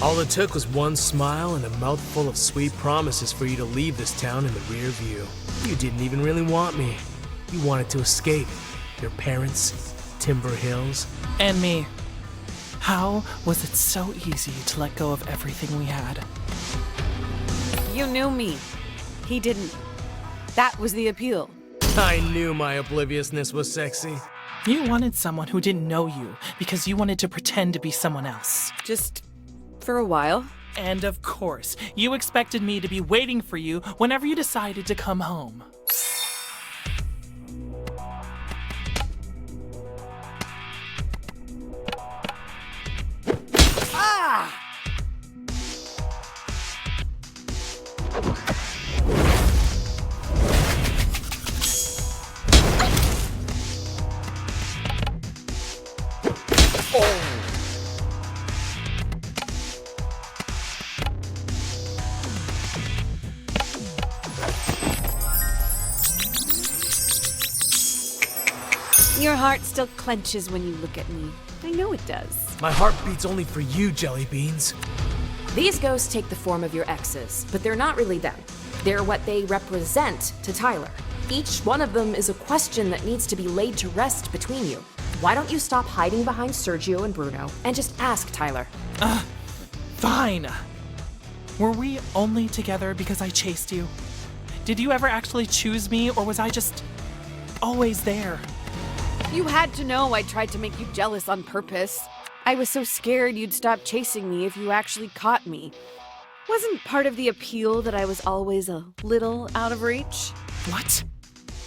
All it took was one smile and a mouthful of sweet promises for you to leave this town in the rear view. You didn't even really want me. You wanted to escape. Your parents, Timber Hills. And me. How was it so easy to let go of everything we had? You knew me. He didn't. That was the appeal. I knew my obliviousness was sexy. You wanted someone who didn't know you because you wanted to pretend to be someone else. Just for a while. And of course, you expected me to be waiting for you whenever you decided to come home. Ah! Your heart still clenches when you look at me. I know it does. My heart beats only for you, Jelly Beans. These ghosts take the form of your exes, but they're not really them. They're what they represent to Tyler. Each one of them is a question that needs to be laid to rest between you. Why don't you stop hiding behind Sergio and Bruno and just ask Tyler? Fine. Were we only together because I chased you? Did you ever actually choose me, or was I just always there? You had to know I tried to make you jealous on purpose. I was so scared you'd stop chasing me if you actually caught me. Wasn't part of the appeal that I was always a little out of reach? What?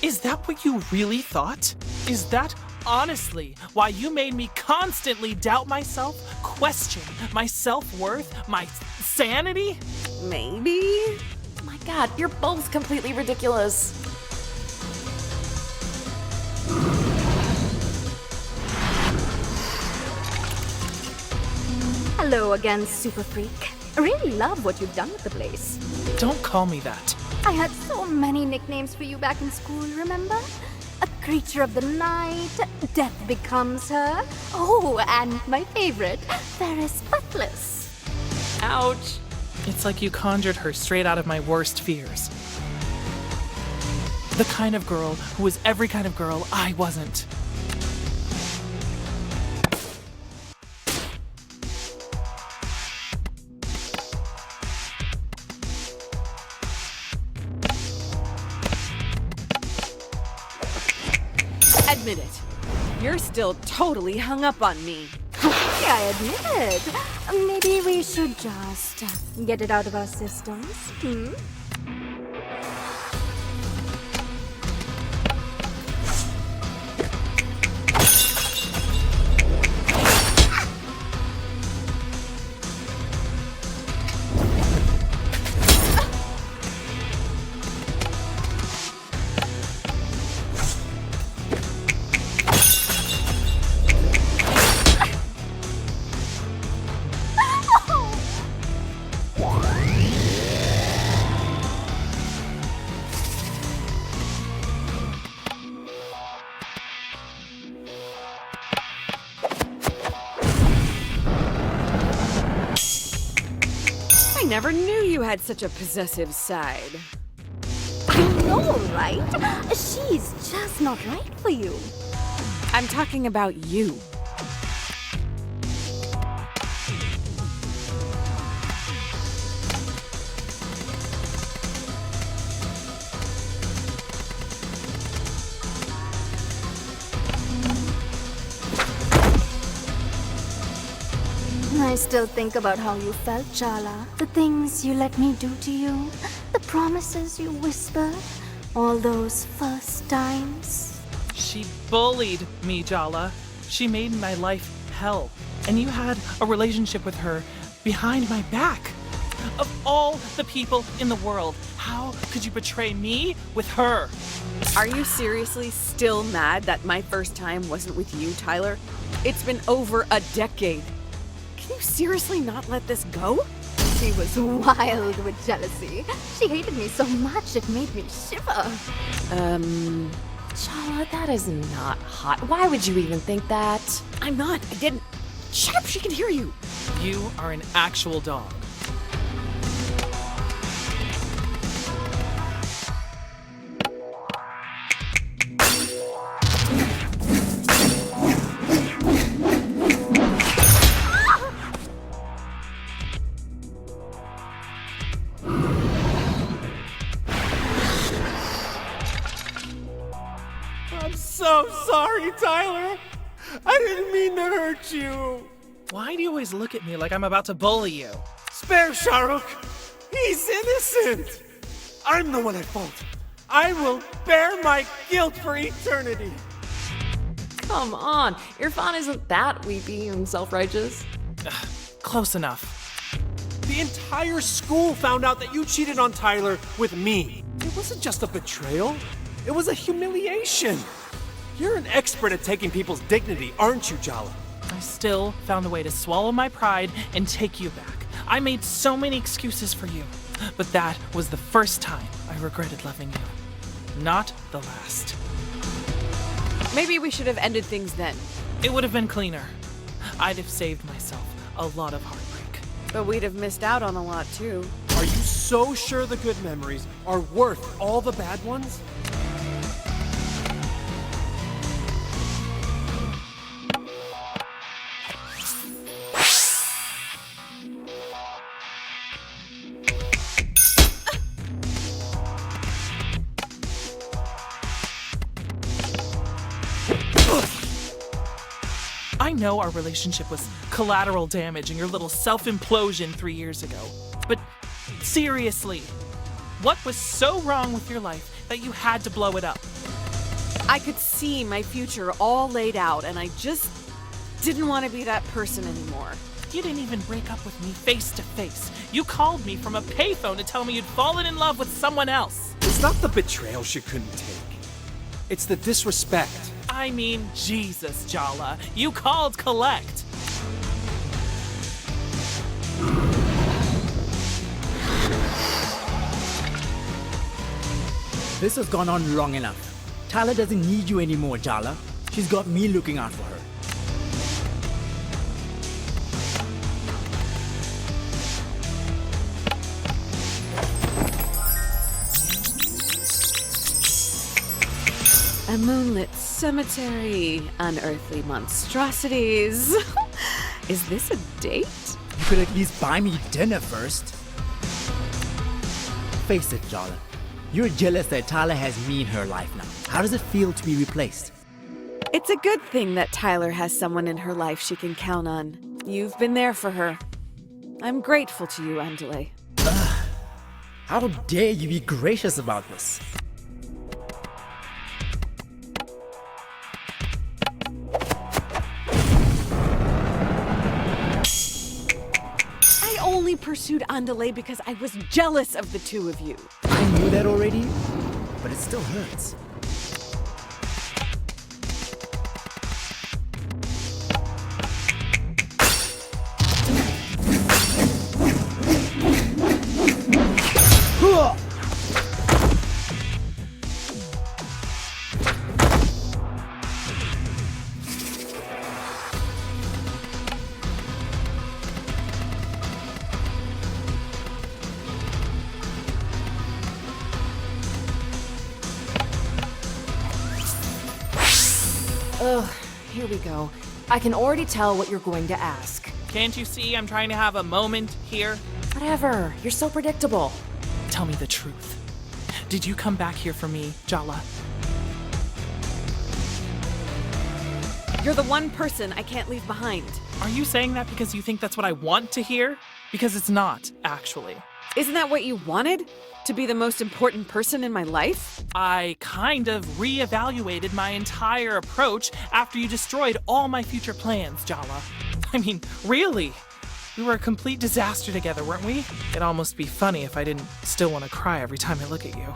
Is that what you really thought? Is that honestly why you made me constantly doubt myself, question my self-worth, my sanity? Maybe? Oh my god, you're both completely ridiculous. Hello again, Super Freak. I really love what you've done with the place. Don't call me that. I had so many nicknames for you back in school, remember? A creature of the night, death becomes her. Oh, and my favorite, Ferris Buttless. Ouch. It's like you conjured her straight out of my worst fears. The kind of girl who was every kind of girl I wasn't. Admit it. You're still totally hung up on me. Yeah, I admit it. Maybe we should just get it out of our systems. I never knew you had such a possessive side. I know, right? She's just not right for you. I'm talking about you. I still think about how you felt, Jala. The things you let me do to you. The promises you whispered. All those first times. She bullied me, Jala. She made my life hell. And you had a relationship with her behind my back. Of all the people in the world, how could you betray me with her? Are you seriously still mad that my first time wasn't with you, Tyler? It's been over a decade. Can you seriously not let this go? She was wild with jealousy. She hated me so much it made me shiver. Jala, that is not hot. Why would you even think that? I'm not. I didn't. Shut up, she can hear you. You are an actual dog. I'm so sorry, Tyler. I didn't mean to hurt you. Why do you always look at me like I'm about to bully you? Spare Shahrukh. He's innocent. I'm the one at fault. I will bear my guilt for eternity. Come on, Irfan isn't that weepy and self-righteous. Close enough. The entire school found out that you cheated on Tyler with me. It wasn't just a betrayal. It was a humiliation. You're an expert at taking people's dignity, aren't you, Jala? I still found a way to swallow my pride and take you back. I made so many excuses for you, but that was the first time I regretted loving you. Not the last. Maybe we should have ended things then. It would have been cleaner. I'd have saved myself a lot of heartbreak. But we'd have missed out on a lot too. Are you so sure the good memories are worth all the bad ones? I know our relationship was collateral damage and your little self-implosion 3 years ago. But seriously, what was so wrong with your life that you had to blow it up? I could see my future all laid out, and I just didn't want to be that person anymore. You didn't even break up with me face to face. You called me from a payphone to tell me you'd fallen in love with someone else. It's not the betrayal she couldn't take. It's the disrespect. I mean, Jesus, Jala. You called collect. This has gone on long enough. Tyler doesn't need you anymore, Jala. She's got me looking out for her. A moonlit cemetery, unearthly monstrosities. Is this a date? You could at least buy me dinner first. Face it, Jala. You're jealous that Tyler has me in her life now. How does it feel to be replaced? It's a good thing that Tyler has someone in her life she can count on. You've been there for her. I'm grateful to you, Andale. How dare you be gracious about this? I only pursued Andale because I was jealous of the two of you. I knew that already, but it still hurts. Ugh, here we go. I can already tell what you're going to ask. Can't you see I'm trying to have a moment here? Whatever, you're so predictable. Tell me the truth. Did you come back here for me, Jala? You're the one person I can't leave behind. Are you saying that because you think that's what I want to hear? Because it's not, actually. Isn't that what you wanted? To be the most important person in my life? I kind of reevaluated my entire approach after you destroyed all my future plans, Jala. I mean, really? We were a complete disaster together, weren't we? It'd almost be funny if I didn't still want to cry every time I look at you.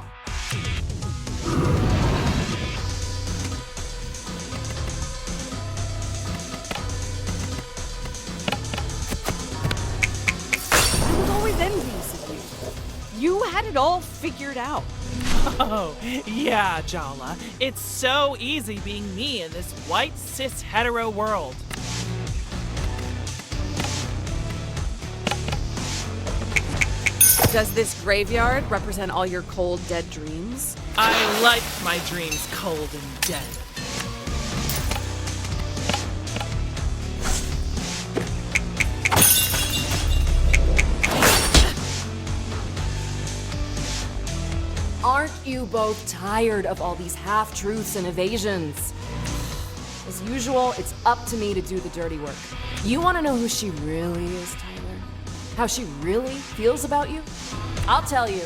I was always envious of you. You had it all figured out. Oh, yeah, Jala. It's so easy being me in this white cis hetero world. Does this graveyard represent all your cold, dead dreams? I like my dreams cold and dead. Aren't you both tired of all these half-truths and evasions? As usual, it's up to me to do the dirty work. You want to know who she really is, Tyler? How she really feels about you? I'll tell you.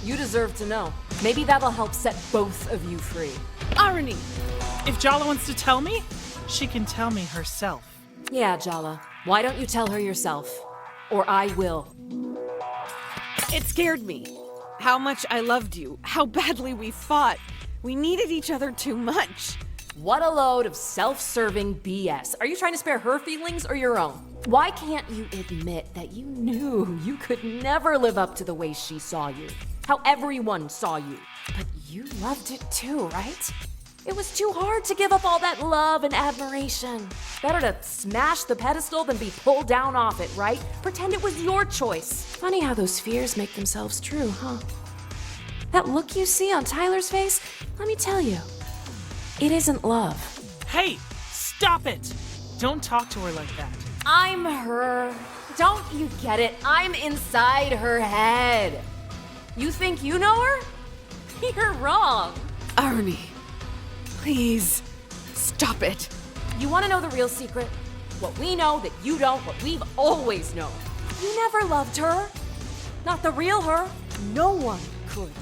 You deserve to know. Maybe that'll help set both of you free. Arnie! If Jala wants to tell me, she can tell me herself. Yeah, Jala. Why don't you tell her yourself? Or I will. It scared me. How much I loved you. How badly we fought. We needed each other too much. What a load of self-serving BS. Are you trying to spare her feelings or your own? Why can't you admit that you knew you could never live up to the way she saw you? How everyone saw you. But you loved it too, right? It was too hard to give up all that love and admiration. Better to smash the pedestal than be pulled down off it, right? Pretend it was your choice. Funny how those fears make themselves true, huh? That look you see on Tyler's face, let me tell you, it isn't love. Hey, stop it! Don't talk to her like that. I'm her. Don't you get it? I'm inside her head. You think you know her? You're wrong. Arnie, please, stop it. You want to know the real secret? What we know that you don't, what we've always known. You never loved her. Not the real her. No one could.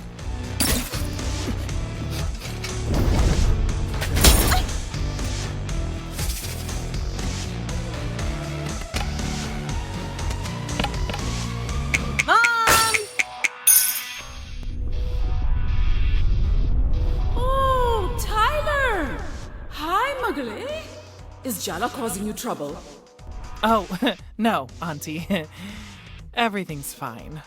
Is Jala causing you trouble? Oh, no, Auntie. Everything's fine.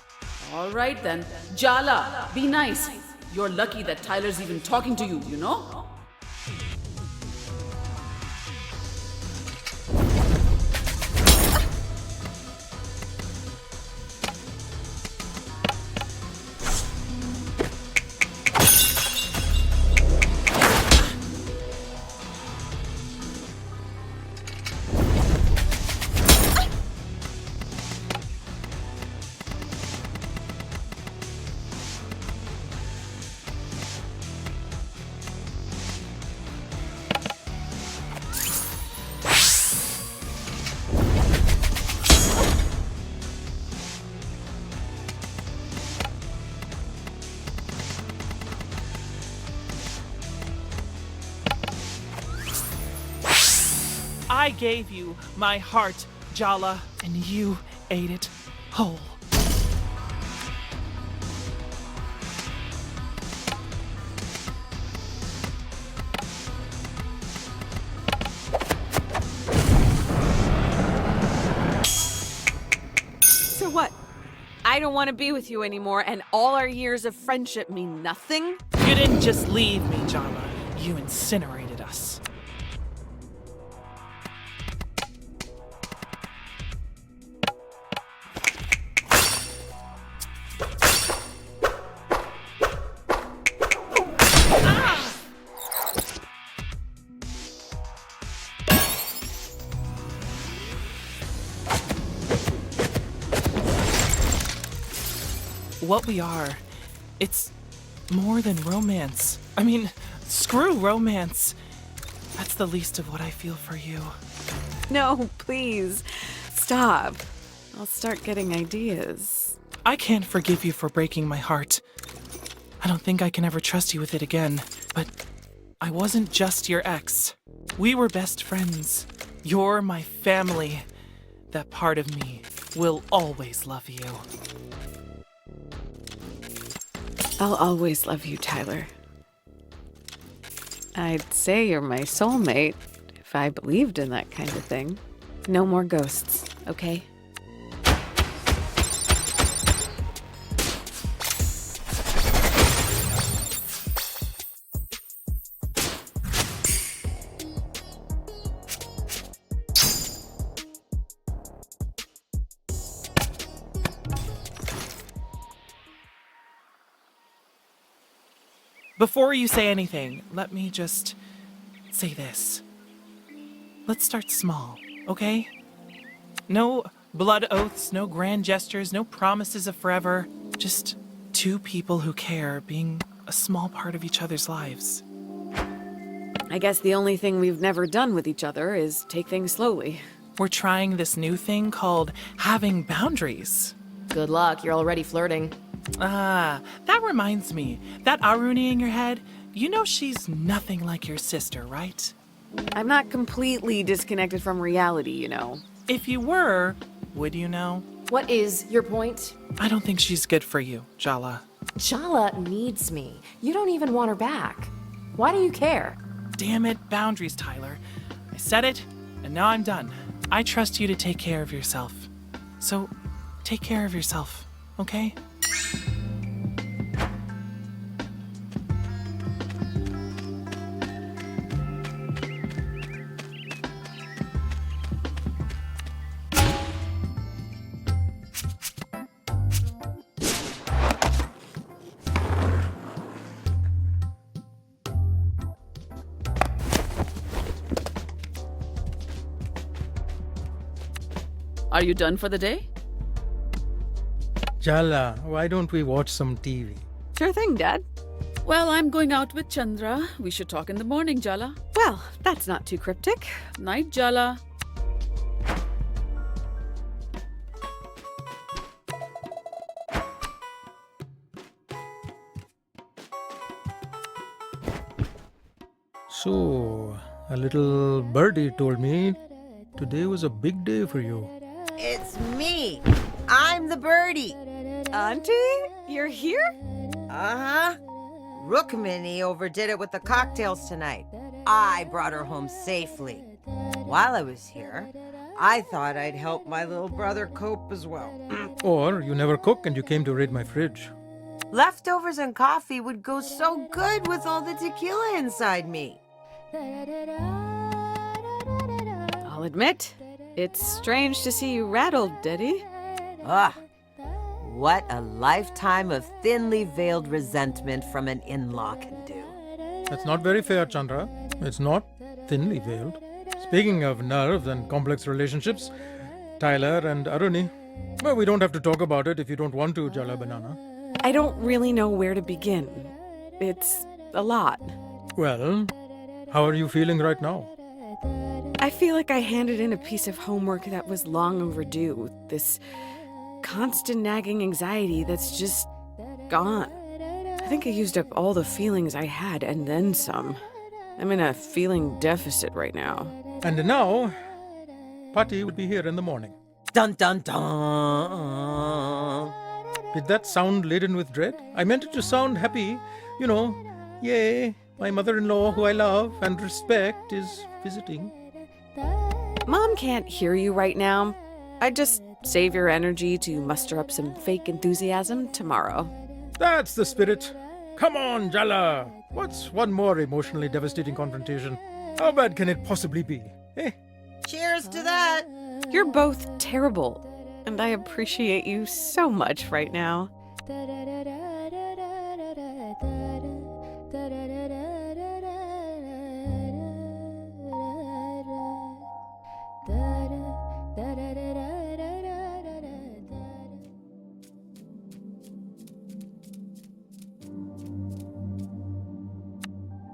All right then. Jala, be nice. You're lucky that Tyler's even talking to you, you know? I gave you my heart, Jala, and you ate it whole. So what? I don't want to be with you anymore, and all our years of friendship mean nothing? You didn't just leave me, Jala. You incinerated us. What we are, it's more than romance. I mean, screw romance. That's the least of what I feel for you. No, please. Stop. I'll start getting ideas. I can't forgive you for breaking my heart. I don't think I can ever trust you with it again, but I wasn't just your ex. We were best friends. You're my family. That part of me will always love you. I'll always love you, Tyler. I'd say you're my soulmate if I believed in that kind of thing. No more ghosts, okay? Before you say anything, let me just say this. Let's start small, okay? No blood oaths, no grand gestures, no promises of forever. Just two people who care being a small part of each other's lives. I guess the only thing we've never done with each other is take things slowly. We're trying this new thing called having boundaries. Good luck, you're already flirting. Ah, that reminds me. That Aruni in your head, you know she's nothing like your sister, right? I'm not completely disconnected from reality, you know. If you were, would you know? What is your point? I don't think she's good for you, Jala. Jala needs me. You don't even want her back. Why do you care? Damn it, boundaries, Tyler. I said it, and now I'm done. I trust you to take care of yourself. So, take care of yourself, okay? Are you done for the day? Jala, why don't we watch some TV? Sure thing, Dad. Well, I'm going out with Chandra. We should talk in the morning, Jala. Well, that's not too cryptic. Night, Jala. So, a little birdie told me today was a big day for you. It's me. I'm the birdie. Auntie, you're here? Uh-huh. Rookmini overdid it with the cocktails tonight. I brought her home safely. While I was here, I thought I'd help my little brother cope as well. Or you never cook and you came to raid my fridge. Leftovers and coffee would go so good with all the tequila inside me. I'll admit, it's strange to see you rattled, Diddy. What a lifetime of thinly veiled resentment from an in-law can do. That's not very fair, Chandra. It's not thinly veiled. Speaking of nerve and complex relationships, Tyler and Aruni. Well, we don't have to talk about it if you don't want to, Jala Banana. I don't really know where to begin. It's a lot. Well, how are you feeling right now? I feel like I handed in a piece of homework that was long overdue. This constant nagging anxiety that's just gone. I think I used up all the feelings I had and then some. I'm in a feeling deficit right now. And now, Paati will be here in the morning. Dun dun dun. Did that sound laden with dread? I meant it to sound happy. You know, yay, my mother-in-law, who I love and respect, is visiting. Mom can't hear you right now. I'd just save your energy to muster up some fake enthusiasm tomorrow. That's the spirit. Come on, Jala. What's one more emotionally devastating confrontation? How bad can it possibly be? Eh? Cheers to that. You're both terrible, and I appreciate you so much right now.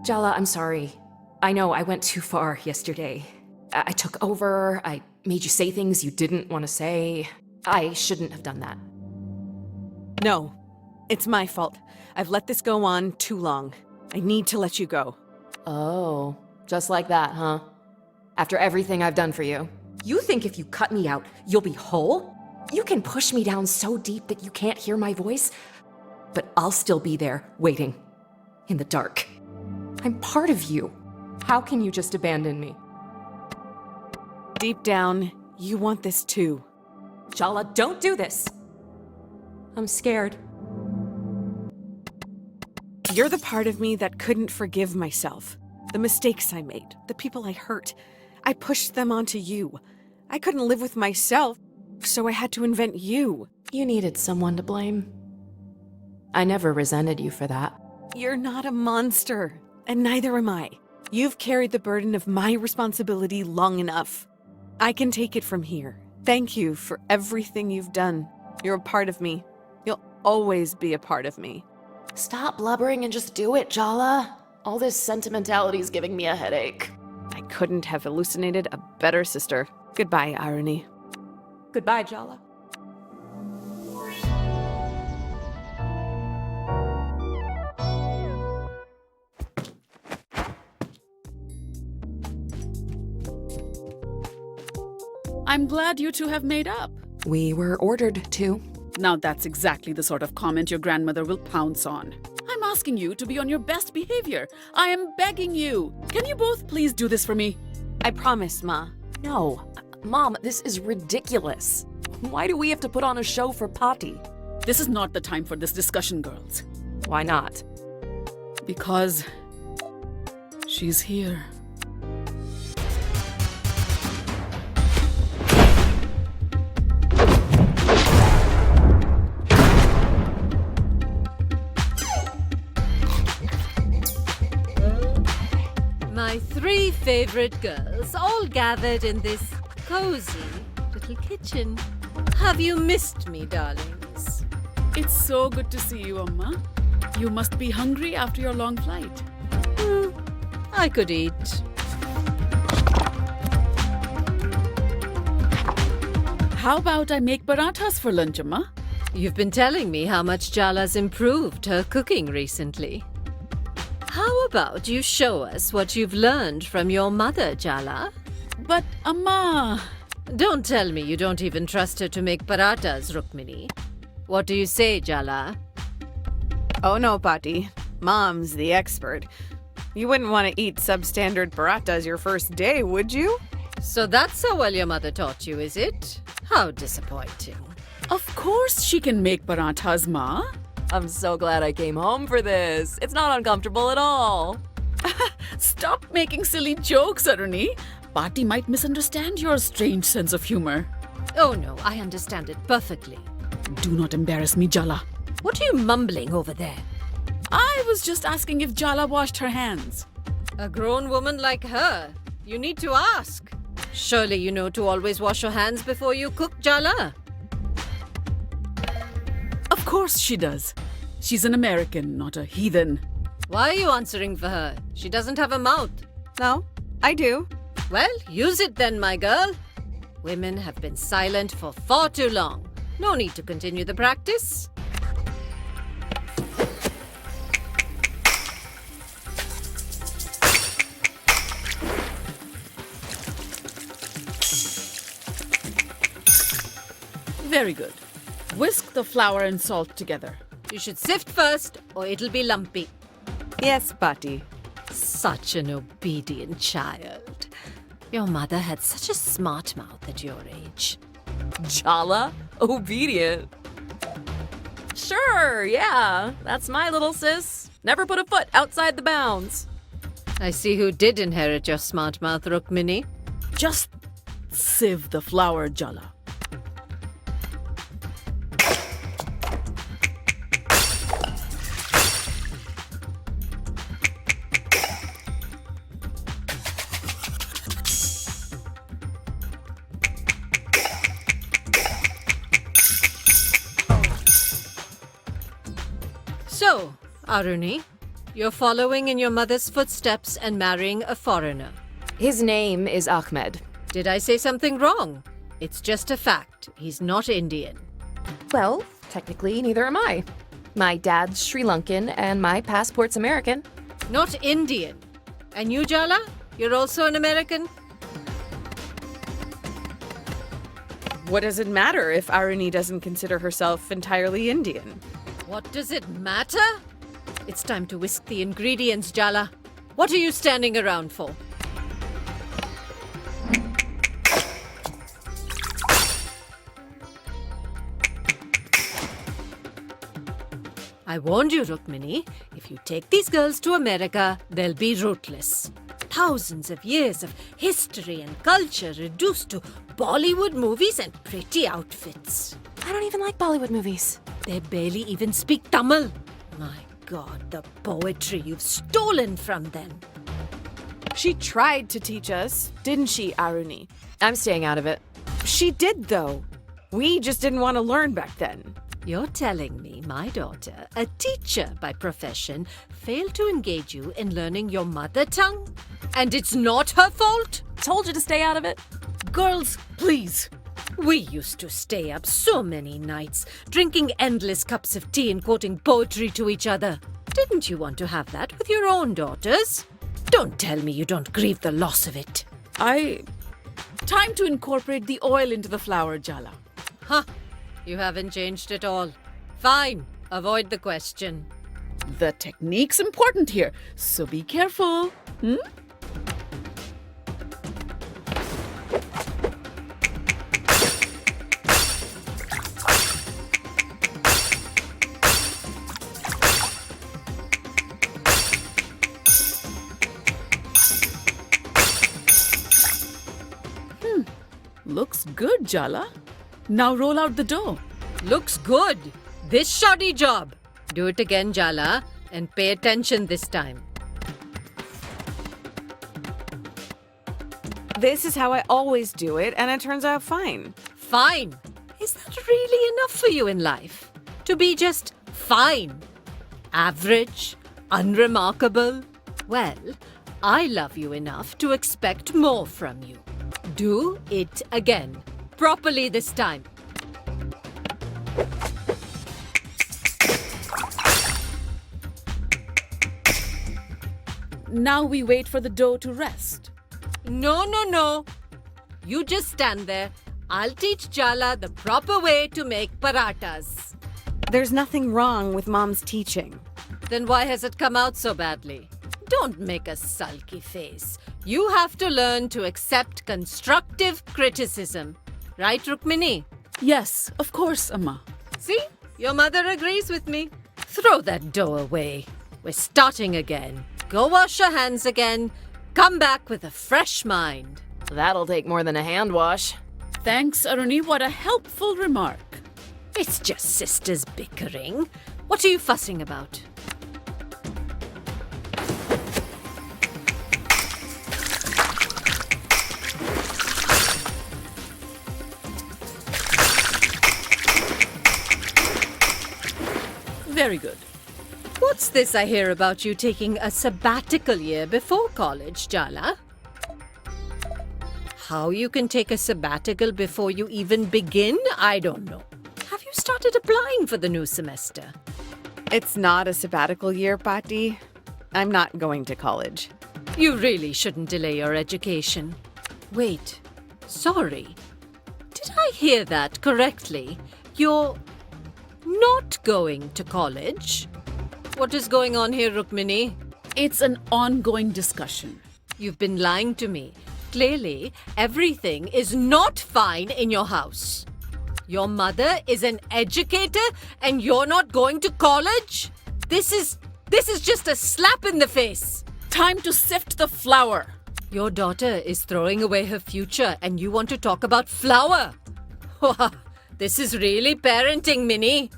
Jala, I'm sorry. I know I went too far yesterday. I took over, I made you say things you didn't want to say. I shouldn't have done that. No, it's my fault. I've let this go on too long. I need to let you go. Oh, just like that, huh? After everything I've done for you. You think if you cut me out, you'll be whole? You can push me down so deep that you can't hear my voice, but I'll still be there, waiting, in the dark. I'm part of you. How can you just abandon me? Deep down, you want this too. Jala, don't do this. I'm scared. You're the part of me that couldn't forgive myself. The mistakes I made, the people I hurt. I pushed them onto you. I couldn't live with myself, so I had to invent you. You needed someone to blame. I never resented you for that. You're not a monster, and neither am I. You've carried the burden of my responsibility long enough. I can take it from here. Thank you for everything you've done. You're a part of me. You'll always be a part of me. Stop blubbering and just do it, Jala. All this sentimentality is giving me a headache. I couldn't have hallucinated a better sister. Goodbye, irony. Goodbye, Jala. I'm glad you two have made up. We were ordered to. Now that's exactly the sort of comment your grandmother will pounce on. I'm asking you to be on your best behavior. I am begging you. Can you both please do this for me? I promise, Ma. No. Mom, this is ridiculous. Why do we have to put on a show for Paati? This is not the time for this discussion, girls. Why not? Because she's here. My 3 favorite girls, all gathered in this cozy little kitchen. Have you missed me, darlings? It's so good to see you, Amma. You must be hungry after your long flight. I could eat. How about I make parathas for lunch, Amma? You've been telling me how much Jala's improved her cooking recently. How about you show us what you've learned from your mother, Jala? But, Amma... Don't tell me you don't even trust her to make parathas, Rukmini. What do you say, Jala? Oh no, Paati. Mom's the expert. You wouldn't want to eat substandard parathas your first day, would you? So that's how well your mother taught you, is it? How disappointing. Of course she can make parathas, Ma. I'm so glad I came home for this. It's not uncomfortable at all. Stop making silly jokes, Aruni. Paati might misunderstand your strange sense of humor. Oh no, I understand it perfectly. Do not embarrass me, Jala. What are you mumbling over there? I was just asking if Jala washed her hands. A grown woman like her, you need to ask. Surely you know to always wash your hands before you cook, Jala. Of course she does. She's an American, not a heathen. Why are you answering for her? She doesn't have a mouth. No, I do. Well, use it then, my girl. Women have been silent for far too long. No need to continue the practice. Very good. Whisk the flour and salt together. You should sift first, or it'll be lumpy. Yes, Paati. Such an obedient child. Your mother had such a smart mouth at your age. Jala? Obedient? Sure, yeah. That's my little sis. Never put a foot outside the bounds. I see who did inherit your smart mouth, Rukmini. Just sieve the flour, Jala. So, Aruni, you're following in your mother's footsteps and marrying a foreigner. His name is Ahmed. Did I say something wrong? It's just a fact. He's not Indian. Well, technically, neither am I. My dad's Sri Lankan and my passport's American. Not Indian. And you, Jala? You're also an American? What does it matter if Aruni doesn't consider herself entirely Indian? What does it matter? It's time to whisk the ingredients, Jala. What are you standing around for? I warned you, Rukmini. If you take these girls to America, they'll be rootless. Thousands of years of history and culture reduced to Bollywood movies and pretty outfits. I don't even like Bollywood movies. They barely even speak Tamil. My God, the poetry you've stolen from them. She tried to teach us, didn't she, Aruni? I'm staying out of it. She did, though. We just didn't want to learn back then. You're telling me my daughter, a teacher by profession, failed to engage you in learning your mother tongue? And it's not her fault? Told you to stay out of it. Girls, please. We used to stay up so many nights, drinking endless cups of tea and quoting poetry to each other. Didn't you want to have that with your own daughters? Don't tell me you don't grieve the loss of it. Time to incorporate the oil into the flour, Jala. Huh. You haven't changed at all. Fine. Avoid the question. The technique's important here, so be careful. Looks good, Jala. Now roll out the dough. Looks good. This shoddy job. Do it again, Jala, and pay attention this time. This is how I always do it, and it turns out fine. Fine. Is that really enough for you in life? To be just fine? Average? Unremarkable? Well, I love you enough to expect more from you. Do it again. Properly this time. Now we wait for the dough to rest. No. You just stand there. I'll teach Jala the proper way to make paratas. There's nothing wrong with Mom's teaching. Then why has it come out so badly? Don't make a sulky face. You have to learn to accept constructive criticism. Right, Rukmini? Yes, of course, Amma. See? Your mother agrees with me. Throw that dough away. We're starting again. Go wash your hands again. Come back with a fresh mind. That'll take more than a hand wash. Thanks, Aruni. What a helpful remark. It's just sisters bickering. What are you fussing about? Very good. What's this I hear about you taking a sabbatical year before college, Jala? How you can take a sabbatical before you even begin, I don't know. Have you started applying for the new semester? It's not a sabbatical year, Paati. I'm not going to college. You really shouldn't delay your education. Wait, sorry. Did I hear that correctly? You're not going to college? What is going on here, Rukmini? It's an ongoing discussion. You've been lying to me. Clearly, everything is not fine in your house. Your mother is an educator and you're not going to college? This is just a slap in the face. Time to sift the flour. Your daughter is throwing away her future and you want to talk about flour? This is really parenting, Minnie.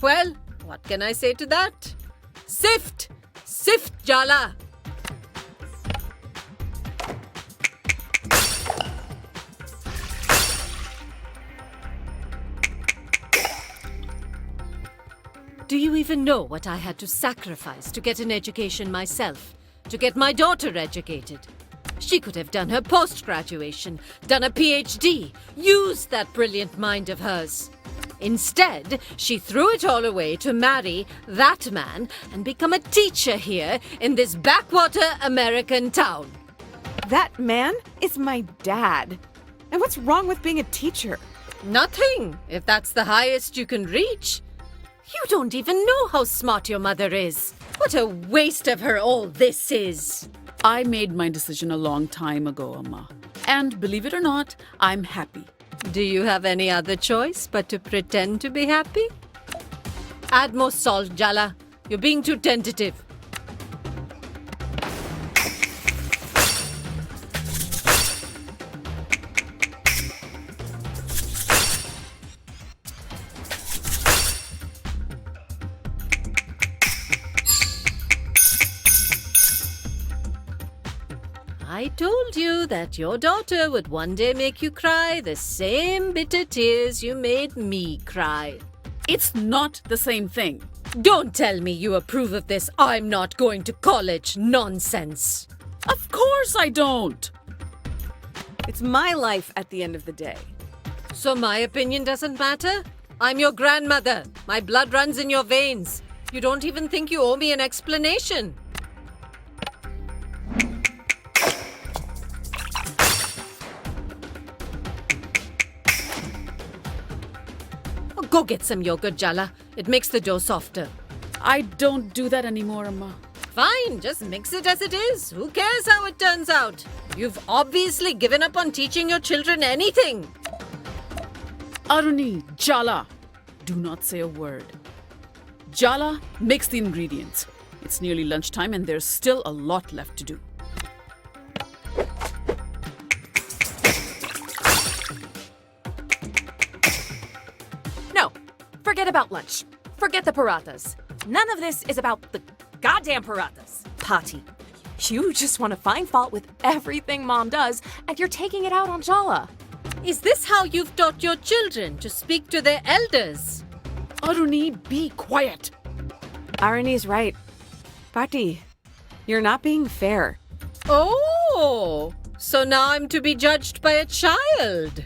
Well, what can I say to that? Sift! Sift, Jala! Do you even know what I had to sacrifice to get an education myself? To get my daughter educated? She could have done her post-graduation, done a PhD, used that brilliant mind of hers. Instead, she threw it all away to marry that man and become a teacher here in this backwater American town. That man is my dad. And what's wrong with being a teacher? Nothing, if that's the highest you can reach. You don't even know how smart your mother is. What a waste of her all this is. I made my decision a long time ago, Amma. And believe it or not, I'm happy. Do you have any other choice but to pretend to be happy? Add more salt, Jala. You're being too tentative. I told you that your daughter would one day make you cry the same bitter tears you made me cry. It's not the same thing. Don't tell me you approve of this I'm not going to college nonsense. Of course I don't. It's my life at the end of the day. So my opinion doesn't matter? I'm your grandmother. My blood runs in your veins. You don't even think you owe me an explanation. Oh, go get some yogurt, Jala. It makes the dough softer. I don't do that anymore, Amma. Fine, just mix it as it is. Who cares how it turns out? You've obviously given up on teaching your children anything. Aruni, Jala, do not say a word. Jala, mix the ingredients. It's nearly lunchtime and there's still a lot left to do. No, forget about lunch. Forget the parathas. None of this is about the goddamn parathas. Paati, you just want to find fault with everything Mom does, and you're taking it out on Jala. Is this how you've taught your children to speak to their elders? Aruni, be quiet. Aruni's right. Paati, you're not being fair. Oh, so now I'm to be judged by a child.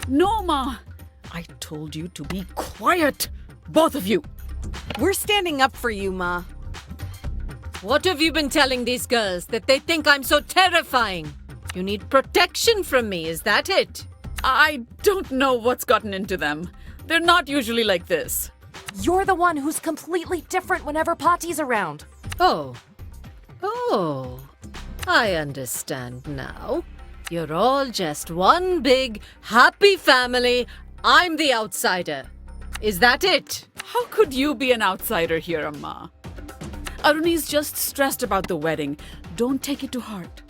No, Ma. I told you to be quiet. Both of you. We're standing up for you, Ma. What have you been telling these girls? That they think I'm so terrifying? You need protection from me, is that it? I don't know what's gotten into them. They're not usually like this. You're the one who's completely different whenever Paati's around. Oh, I understand now. You're all just one big, happy family. I'm the outsider. Is that it? How could you be an outsider here, Amma? Aruni's just stressed about the wedding. Don't take it to heart.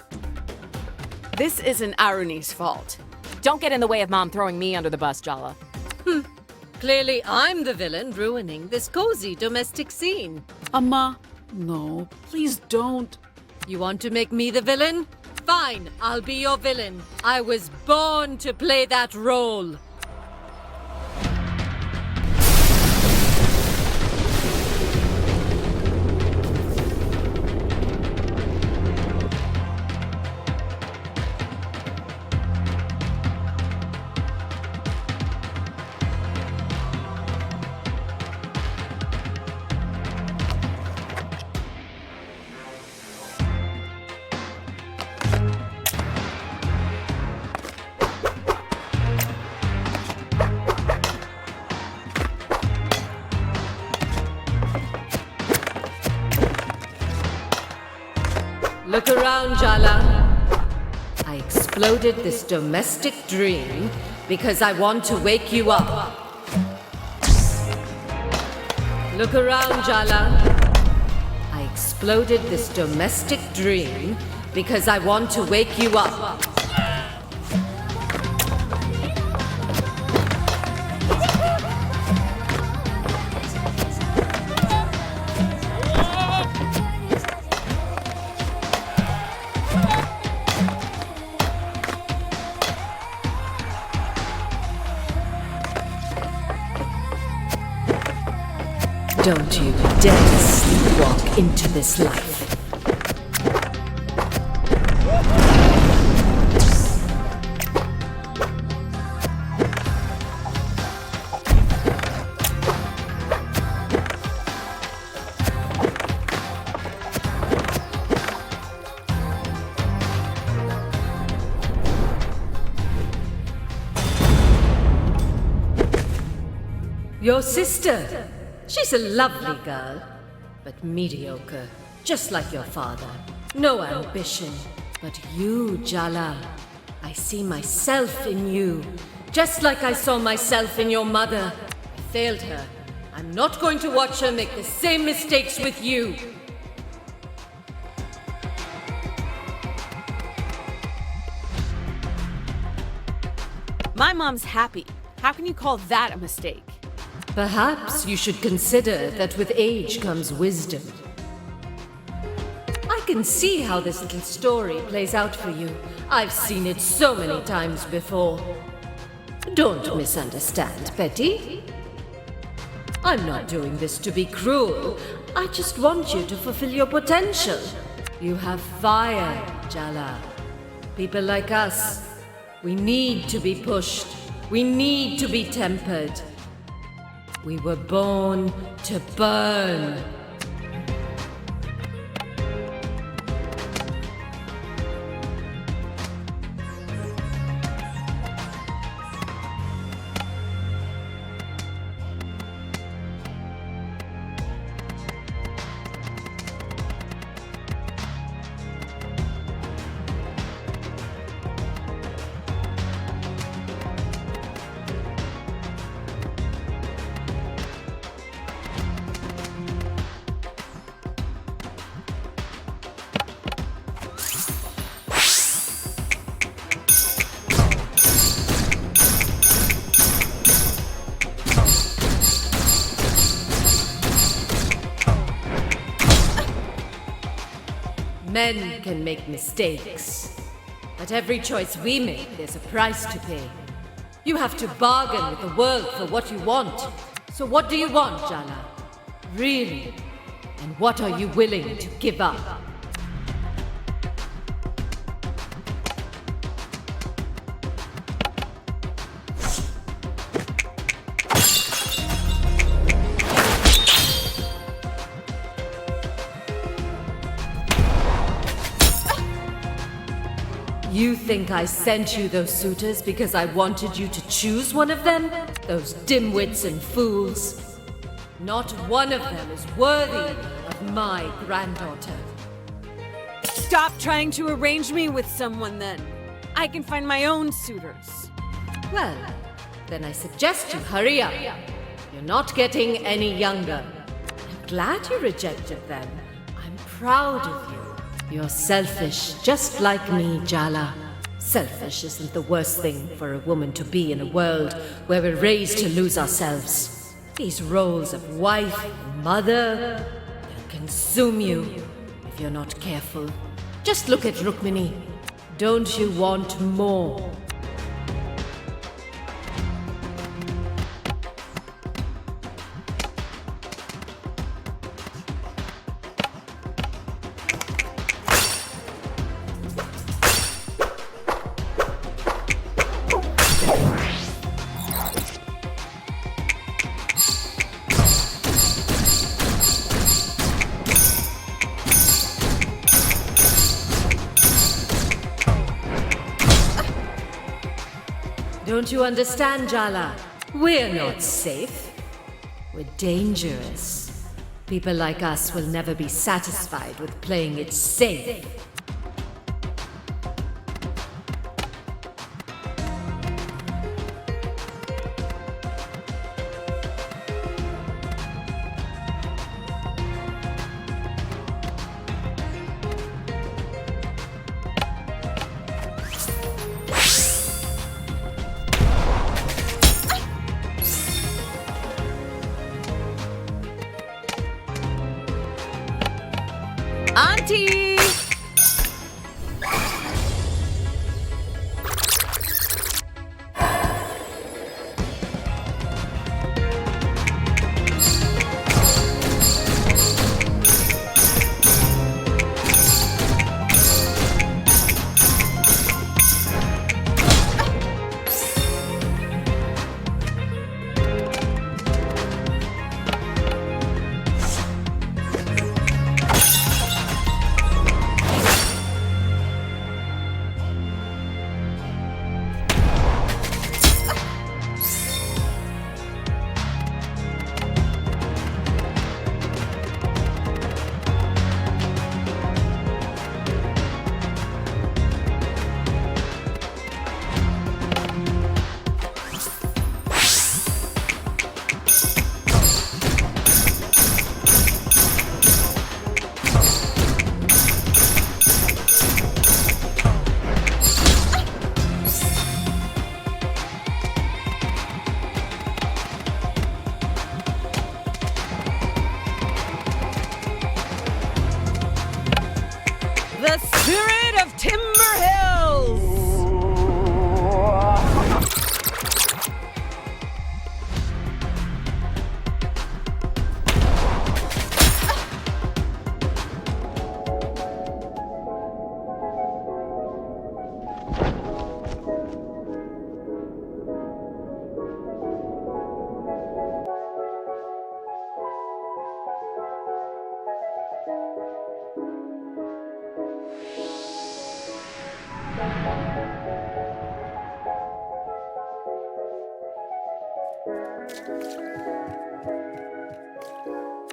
This isn't Aruni's fault. Don't get in the way of Mom throwing me under the bus, Jala. Clearly, I'm the villain ruining this cozy domestic scene. Amma, no, please don't. You want to make me the villain? Fine, I'll be your villain. I was born to play that role. Look around, Jala. I exploded this domestic dream because I want to wake you up. Look around, Jala. I exploded this domestic dream because I want to wake you up. Don't you dare sleepwalk into this life. Your sister. She's a lovely girl, but mediocre, just like your father. No ambition. But you, Jala, I see myself in you, just like I saw myself in your mother. I failed her. I'm not going to watch her make the same mistakes with you. My mom's happy. How can you call that a mistake? Perhaps you should consider that with age comes wisdom. I can see how this little story plays out for you. I've seen it so many times before. Don't misunderstand, Petty. I'm not doing this to be cruel. I just want you to fulfill your potential. You have fire, Jala. People like us, we need to be pushed. We need to be tempered. We were born to burn. Men can make mistakes, but every choice we make, there's a price to pay. You have to bargain with the world for what you want. So what do you want, Jala? Really? And what are you willing to give up? You think I sent you those suitors because I wanted you to choose one of them? Those dimwits and fools. Not one of them is worthy of my granddaughter. Stop trying to arrange me with someone then. I can find my own suitors. Well, then I suggest you hurry up. You're not getting any younger. I'm glad you rejected them. I'm proud of you. You're selfish, just like me, Jala. Selfish isn't the worst thing for a woman to be in a world where we're raised to lose ourselves. These roles of wife and mother, they'll consume you if you're not careful. Just look at Rukmini. Don't you want more? Don't you understand, Jala? We're not safe. We're dangerous. People like us will never be satisfied with playing it safe. Auntie!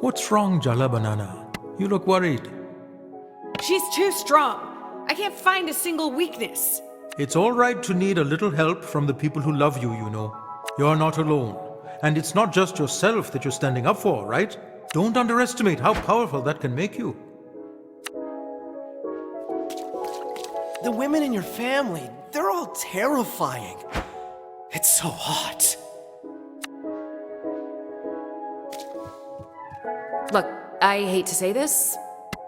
What's wrong, Jala Banana? You look worried. She's too strong. I can't find a single weakness. It's all right to need a little help from the people who love you, you know. You're not alone. And it's not just yourself that you're standing up for, right? Don't underestimate how powerful that can make you. The women in your family, they're all terrifying. It's so hot. Look, I hate to say this,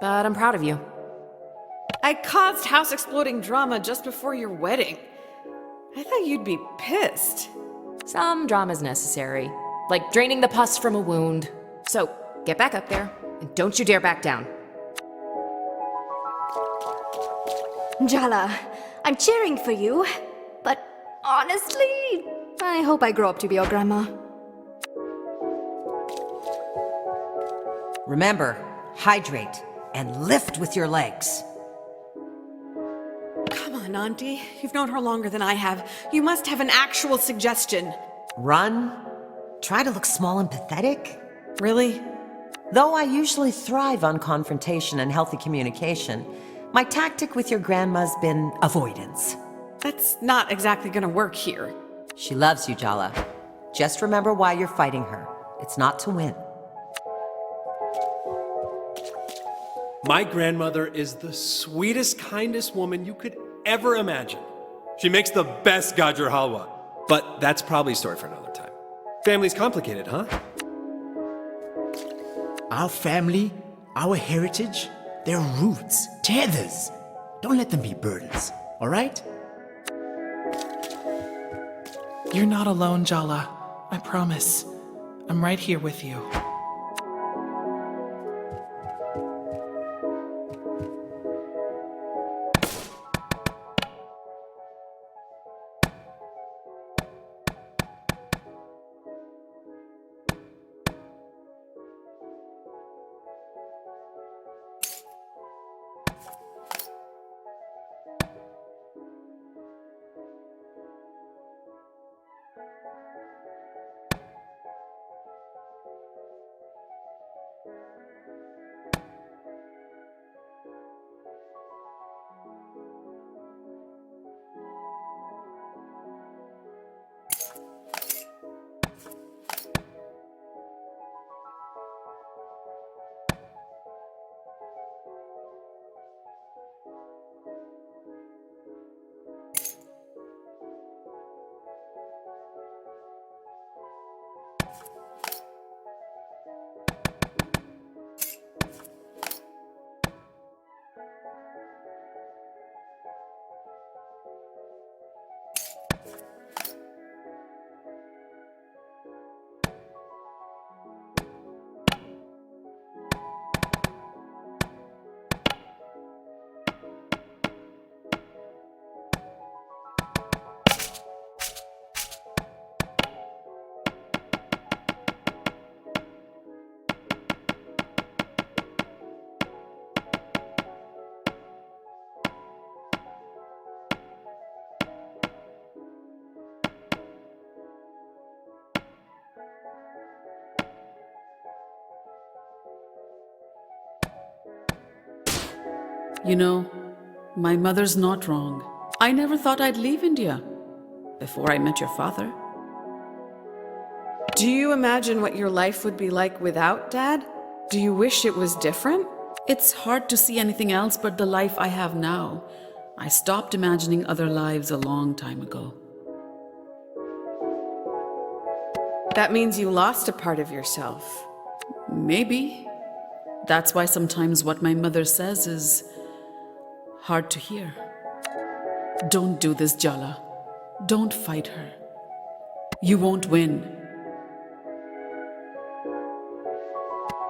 but I'm proud of you. I caused house-exploding drama just before your wedding. I thought you'd be pissed. Some drama's necessary, like draining the pus from a wound. So, get back up there, and don't you dare back down. Jala, I'm cheering for you, but honestly, I hope I grow up to be your grandma. Remember, hydrate and lift with your legs. Come on, Auntie. You've known her longer than I have. You must have an actual suggestion. Run. Try to look small and pathetic. Really? Though I usually thrive on confrontation and healthy communication, my tactic with your grandma's been avoidance. That's not exactly gonna work here. She loves you, Jala. Just remember why you're fighting her. It's not to win. My grandmother is the sweetest, kindest woman you could ever imagine. She makes the best gajar halwa. But that's probably a story for another time. Family's complicated, huh? Our family, our heritage, their roots, tethers. Don't let them be burdens, all right? You're not alone, Jala. I promise. I'm right here with you. You know, my mother's not wrong. I never thought I'd leave India before I met your father. Do you imagine what your life would be like without Dad? Do you wish it was different? It's hard to see anything else but the life I have now. I stopped imagining other lives a long time ago. That means you lost a part of yourself. Maybe. That's why sometimes what my mother says is hard to hear. Don't do this, Jala. Don't fight her. You won't win.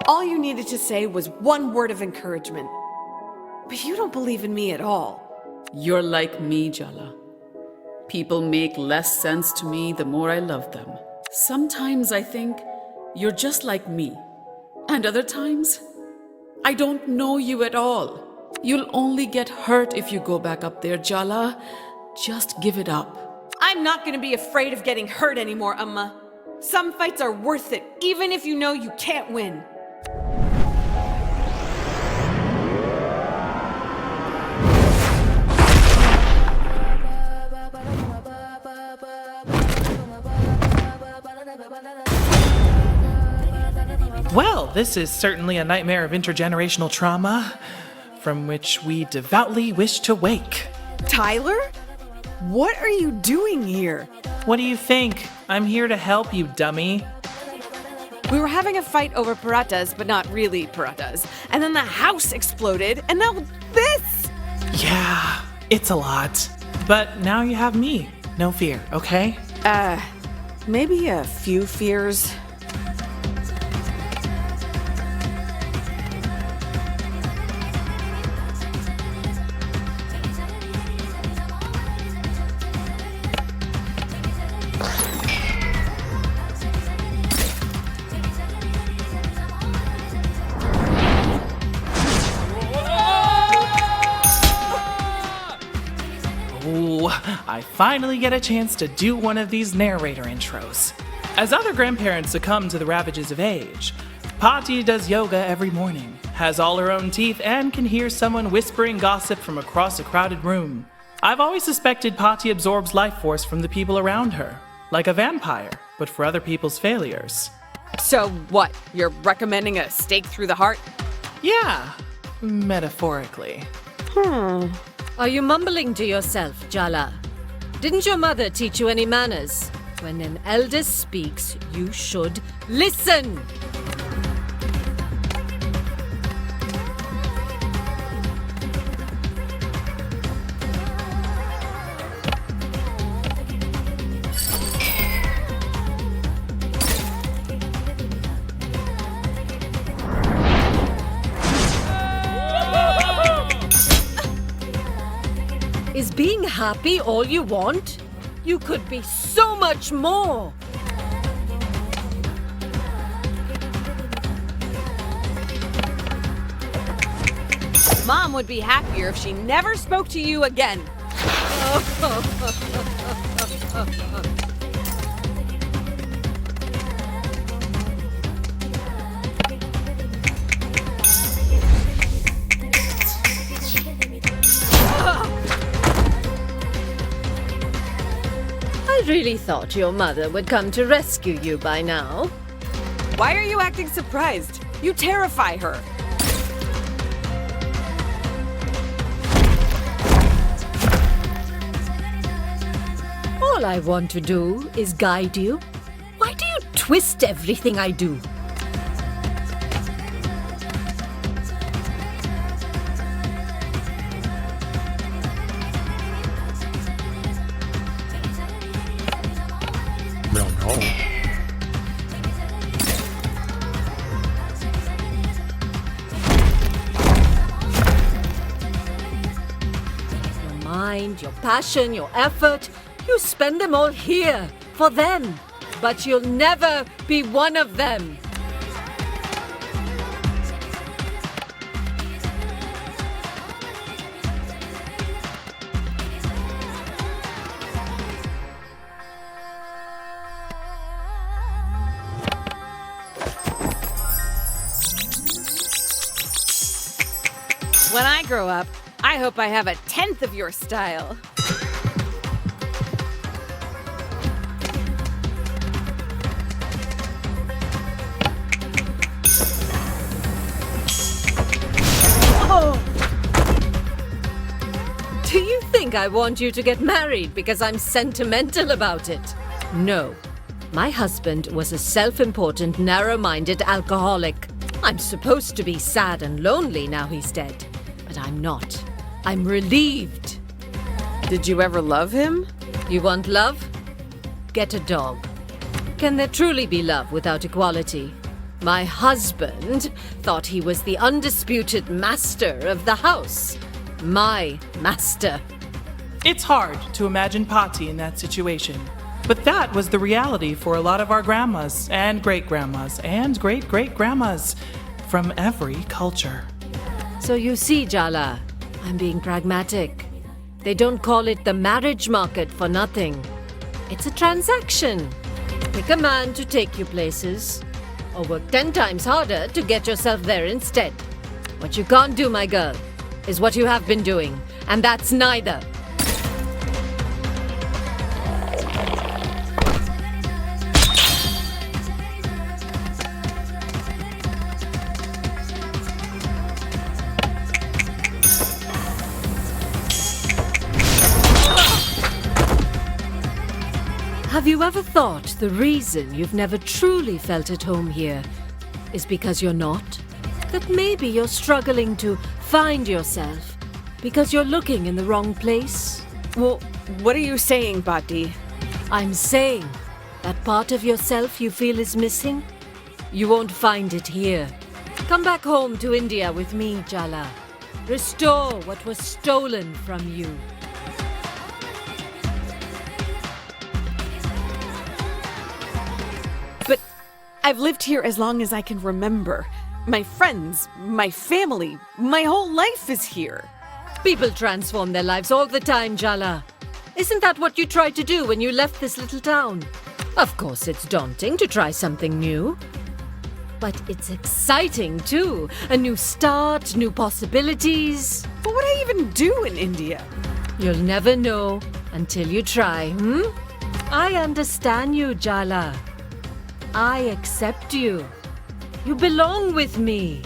All you needed to say was one word of encouragement. But you don't believe in me at all. You're like me, Jala. People make less sense to me the more I love them. Sometimes I think you're just like me. And other times, I don't know you at all. You'll only get hurt if you go back up there, Jala. Just give it up. I'm not gonna be afraid of getting hurt anymore, Amma. Some fights are worth it, even if you know you can't win. Well, this is certainly a nightmare of intergenerational trauma, from which we devoutly wish to wake. Tyler? What are you doing here? What do you think? I'm here to help you, dummy. We were having a fight over paratas, but not really paratas. And then the house exploded, and now this! Yeah, it's a lot. But now you have me. No fear, okay? Maybe a few fears. I finally get a chance to do one of these narrator intros. As other grandparents succumb to the ravages of age, Paati does yoga every morning, has all her own teeth, and can hear someone whispering gossip from across a crowded room. I've always suspected Paati absorbs life force from the people around her, like a vampire, but for other people's failures. So what, you're recommending a stake through the heart? Yeah, metaphorically. Are you mumbling to yourself, Jala? Didn't your mother teach you any manners? When an elder speaks, you should listen. Is being happy all you want? You could be so much more! Mom would be happier if she never spoke to you again. I really thought your mother would come to rescue you by now. Why are you acting surprised? You terrify her. All I want to do is guide you. Why do you twist everything I do? Your passion, your effort, you spend them all here, for them. But you'll never be one of them. When I grow up, I hope I have a 10th of your style. Oh! Do you think I want you to get married because I'm sentimental about it? No. My husband was a self-important, narrow-minded alcoholic. I'm supposed to be sad and lonely now he's dead. But I'm not. I'm relieved. Did you ever love him? You want love? Get a dog. Can there truly be love without equality? My husband thought he was the undisputed master of the house. My master. It's hard to imagine Paati in that situation. But that was the reality for a lot of our grandmas and great-grandmas and great-great-grandmas from every culture. So you see, Jala, I'm being pragmatic. They don't call it the marriage market for nothing. It's a transaction. pick a man to take you places, or work 10 times harder to get yourself there instead. What you can't do, my girl, is what you have been doing, and that's neither. Have you ever thought the reason you've never truly felt at home here is because you're not? That maybe you're struggling to find yourself because you're looking in the wrong place? Well, what are you saying, Paati? I'm saying that part of yourself you feel is missing, you won't find it here. Come back home to India with me, Jala. Restore what was stolen from you. But I've lived here as long as I can remember. My friends, my family, my whole life is here. People transform their lives all the time, Jala. Isn't that what you tried to do when you left this little town? Of course, it's daunting to try something new. But it's exciting, too. A new start, new possibilities. What would I even do in India? You'll never know until you try, I understand you, Jala. I accept you. You belong with me.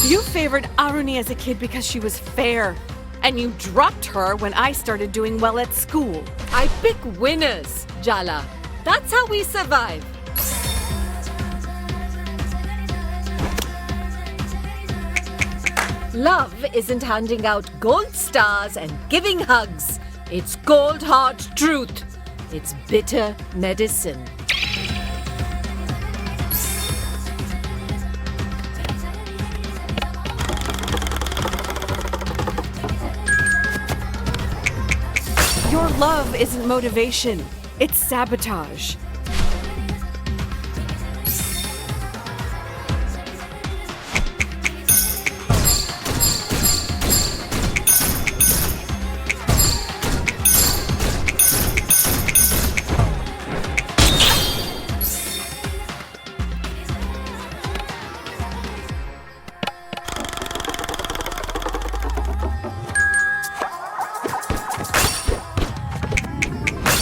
You favored Aruni as a kid because she was fair. And you dropped her when I started doing well at school. I pick winners, Jala. That's how we survive. Love isn't handing out gold stars and giving hugs. It's cold hard truth. It's bitter medicine. Your love isn't motivation. It's sabotage.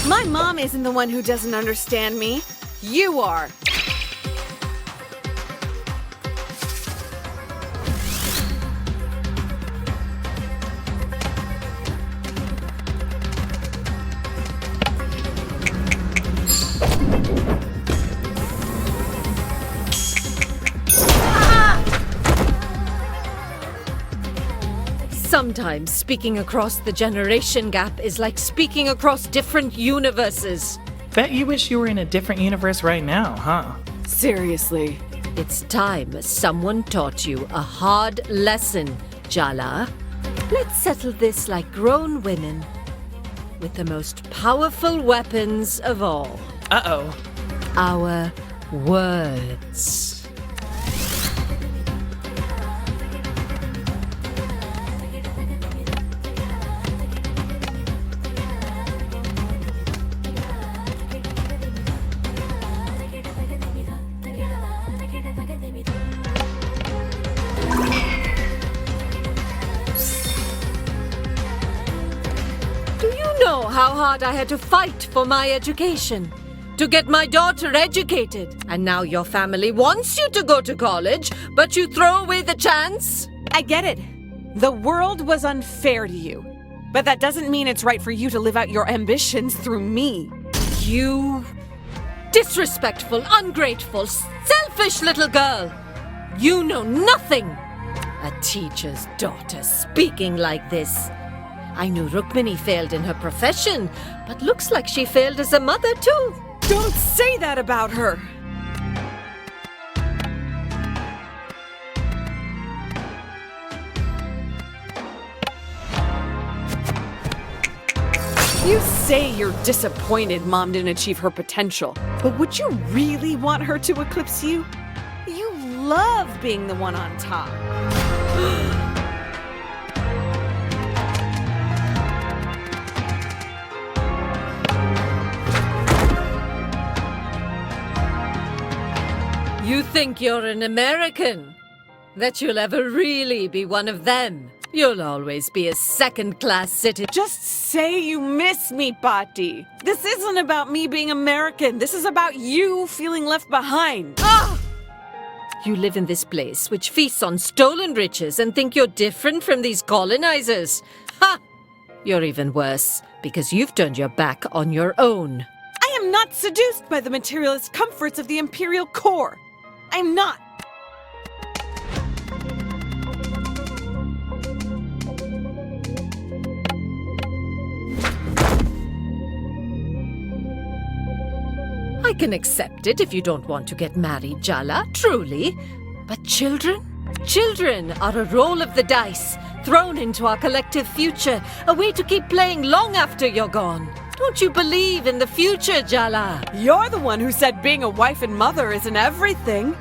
My mom isn't the one who doesn't understand me. You are. Sometimes speaking across the generation gap is like speaking across different universes. Bet you wish you were in a different universe right now, huh? Seriously. It's time someone taught you a hard lesson, Jala. Let's settle this like grown women with the most powerful weapons of all. Uh-oh. Our words. How hard I had to fight for my education, to get my daughter educated. And now your family wants you to go to college, but you throw away the chance? I get it. The world was unfair to you. But that doesn't mean it's right for you to live out your ambitions through me. You Disrespectful, ungrateful, selfish little girl! You know nothing! A teacher's daughter speaking like this. I knew Rukmini failed in her profession, but looks like she failed as a mother too. Don't say that about her! You say you're disappointed Mom didn't achieve her potential, but would you really want her to eclipse you? You love being the one on top. You think you're an American? That you'll ever really be one of them? You'll always be a second-class citizen. Just say you miss me, Paati. This isn't about me being American. This is about you feeling left behind. Ah! You live in this place which feasts on stolen riches and think you're different from these colonizers. Ha! You're even worse, because you've turned your back on your own. I am not seduced by the materialist comforts of the imperial core. I'm not. I can accept it if you don't want to get married, Jala, truly. But children? Children are a roll of the dice, thrown into our collective future, a way to keep playing long after you're gone. Don't you believe in the future, Jala? You're the one who said being a wife and mother isn't everything.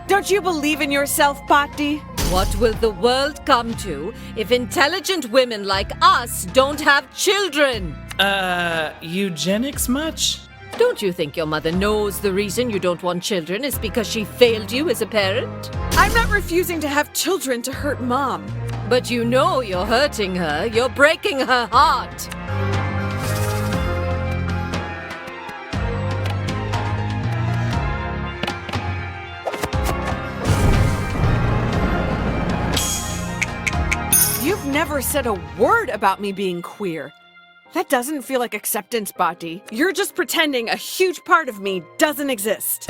Don't you believe in yourself, Paati? What will the world come to if intelligent women like us don't have children? Eugenics much? Don't you think your mother knows the reason you don't want children is because she failed you as a parent? I'm not refusing to have children to hurt Mom. But you know you're hurting her. You're breaking her heart. You've never said a word about me being queer. That doesn't feel like acceptance, Paati. You're just pretending a huge part of me doesn't exist.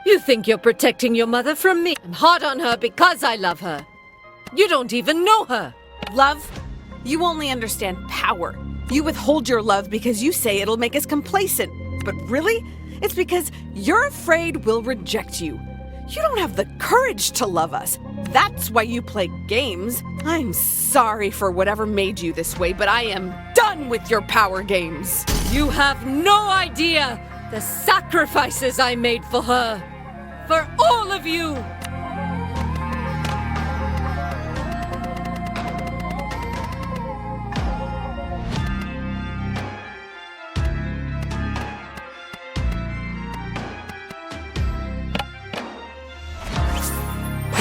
You think you're protecting your mother from me? I'm hard on her because I love her. You don't even know her. Love? You only understand power. You withhold your love because you say it'll make us complacent. But really, it's because you're afraid we'll reject you. You don't have the courage to love us. That's why you play games. I'm sorry for whatever made you this way, but I am done with your power games. You have no idea the sacrifices I made for her. For all of you.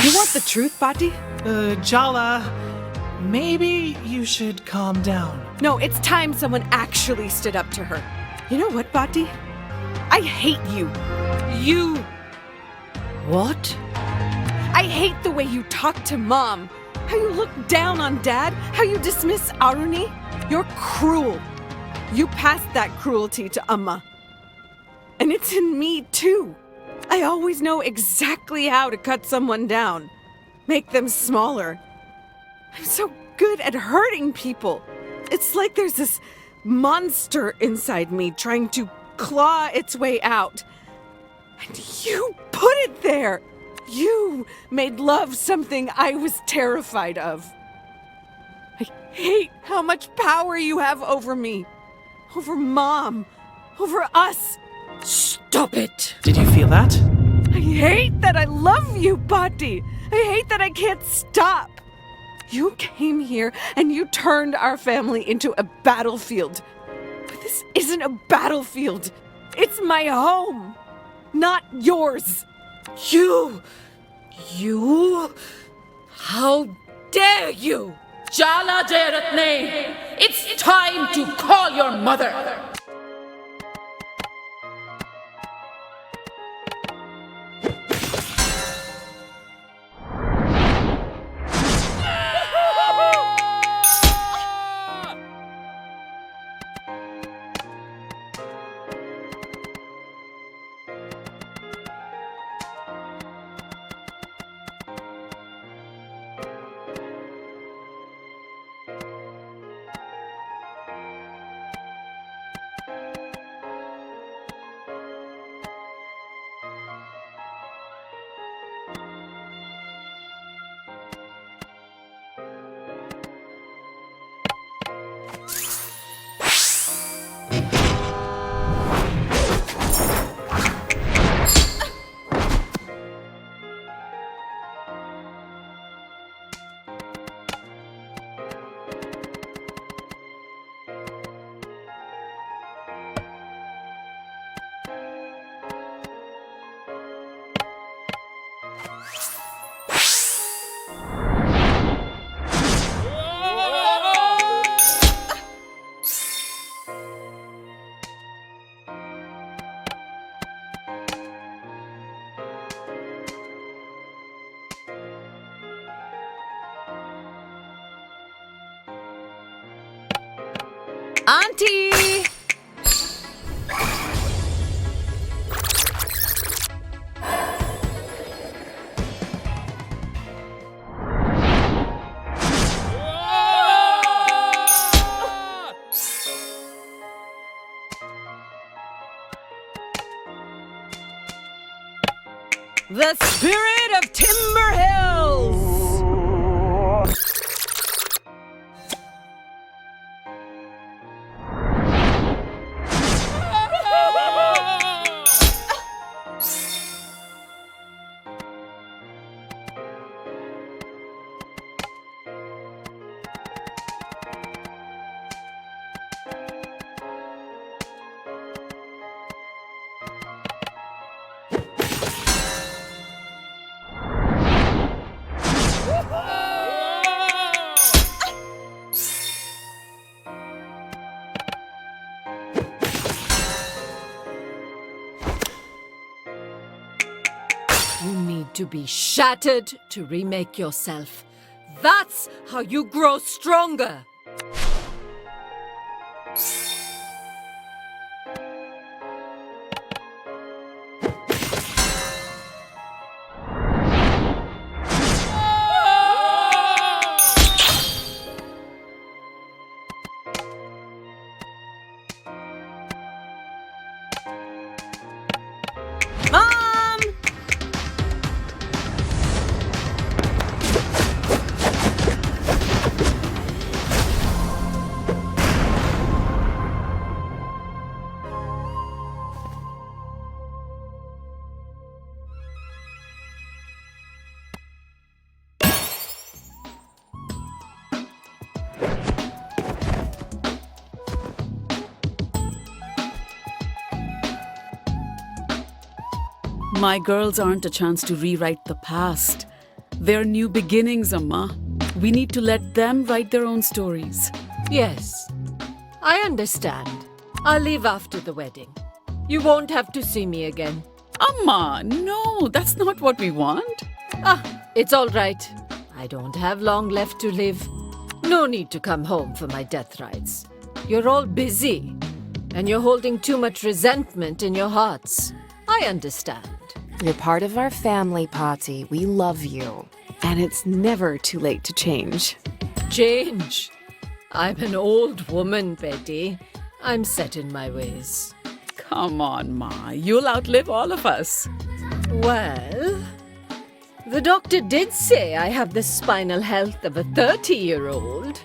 You want the truth, Paati? Jala, maybe you should calm down. No, it's time someone actually stood up to her. You know what, Paati? I hate you. You... What? I hate the way you talk to Mom. How you look down on Dad. How you dismiss Aruni. You're cruel. You passed that cruelty to Amma. And it's in me, too. I always know exactly how to cut someone down. Make them smaller. I'm so good at hurting people. It's like there's this monster inside me trying to claw its way out. And you put it there. You made love something I was terrified of. I hate how much power you have over me. Over Mom. Over us. Stop it! Did you feel that? I hate that I love you, Paati. I hate that I can't stop. You came here and you turned our family into a battlefield. But this isn't a battlefield. It's my home, not yours. You... How dare you? Jala Jaratne, it's time to call your mother. Auntie! The spirit of Timber Hills! You need to be shattered to remake yourself. That's how you grow stronger. My girls aren't a chance to rewrite the past. They're new beginnings, Amma. We need to let them write their own stories. Yes, I understand. I'll leave after the wedding. You won't have to see me again. Amma, no, that's not what we want. It's all right. I don't have long left to live. No need to come home for my death rites. You're all busy, and you're holding too much resentment in your hearts. I understand. You're part of our family, Paati. We love you. And it's never too late to change. Change? I'm an old woman, Betty. I'm set in my ways. Come on, Ma. You'll outlive all of us. Well, the doctor did say I have the spinal health of a 30-year-old.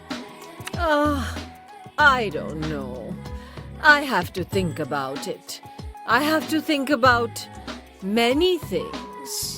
I don't know. I have to think about it. I have to think about many things.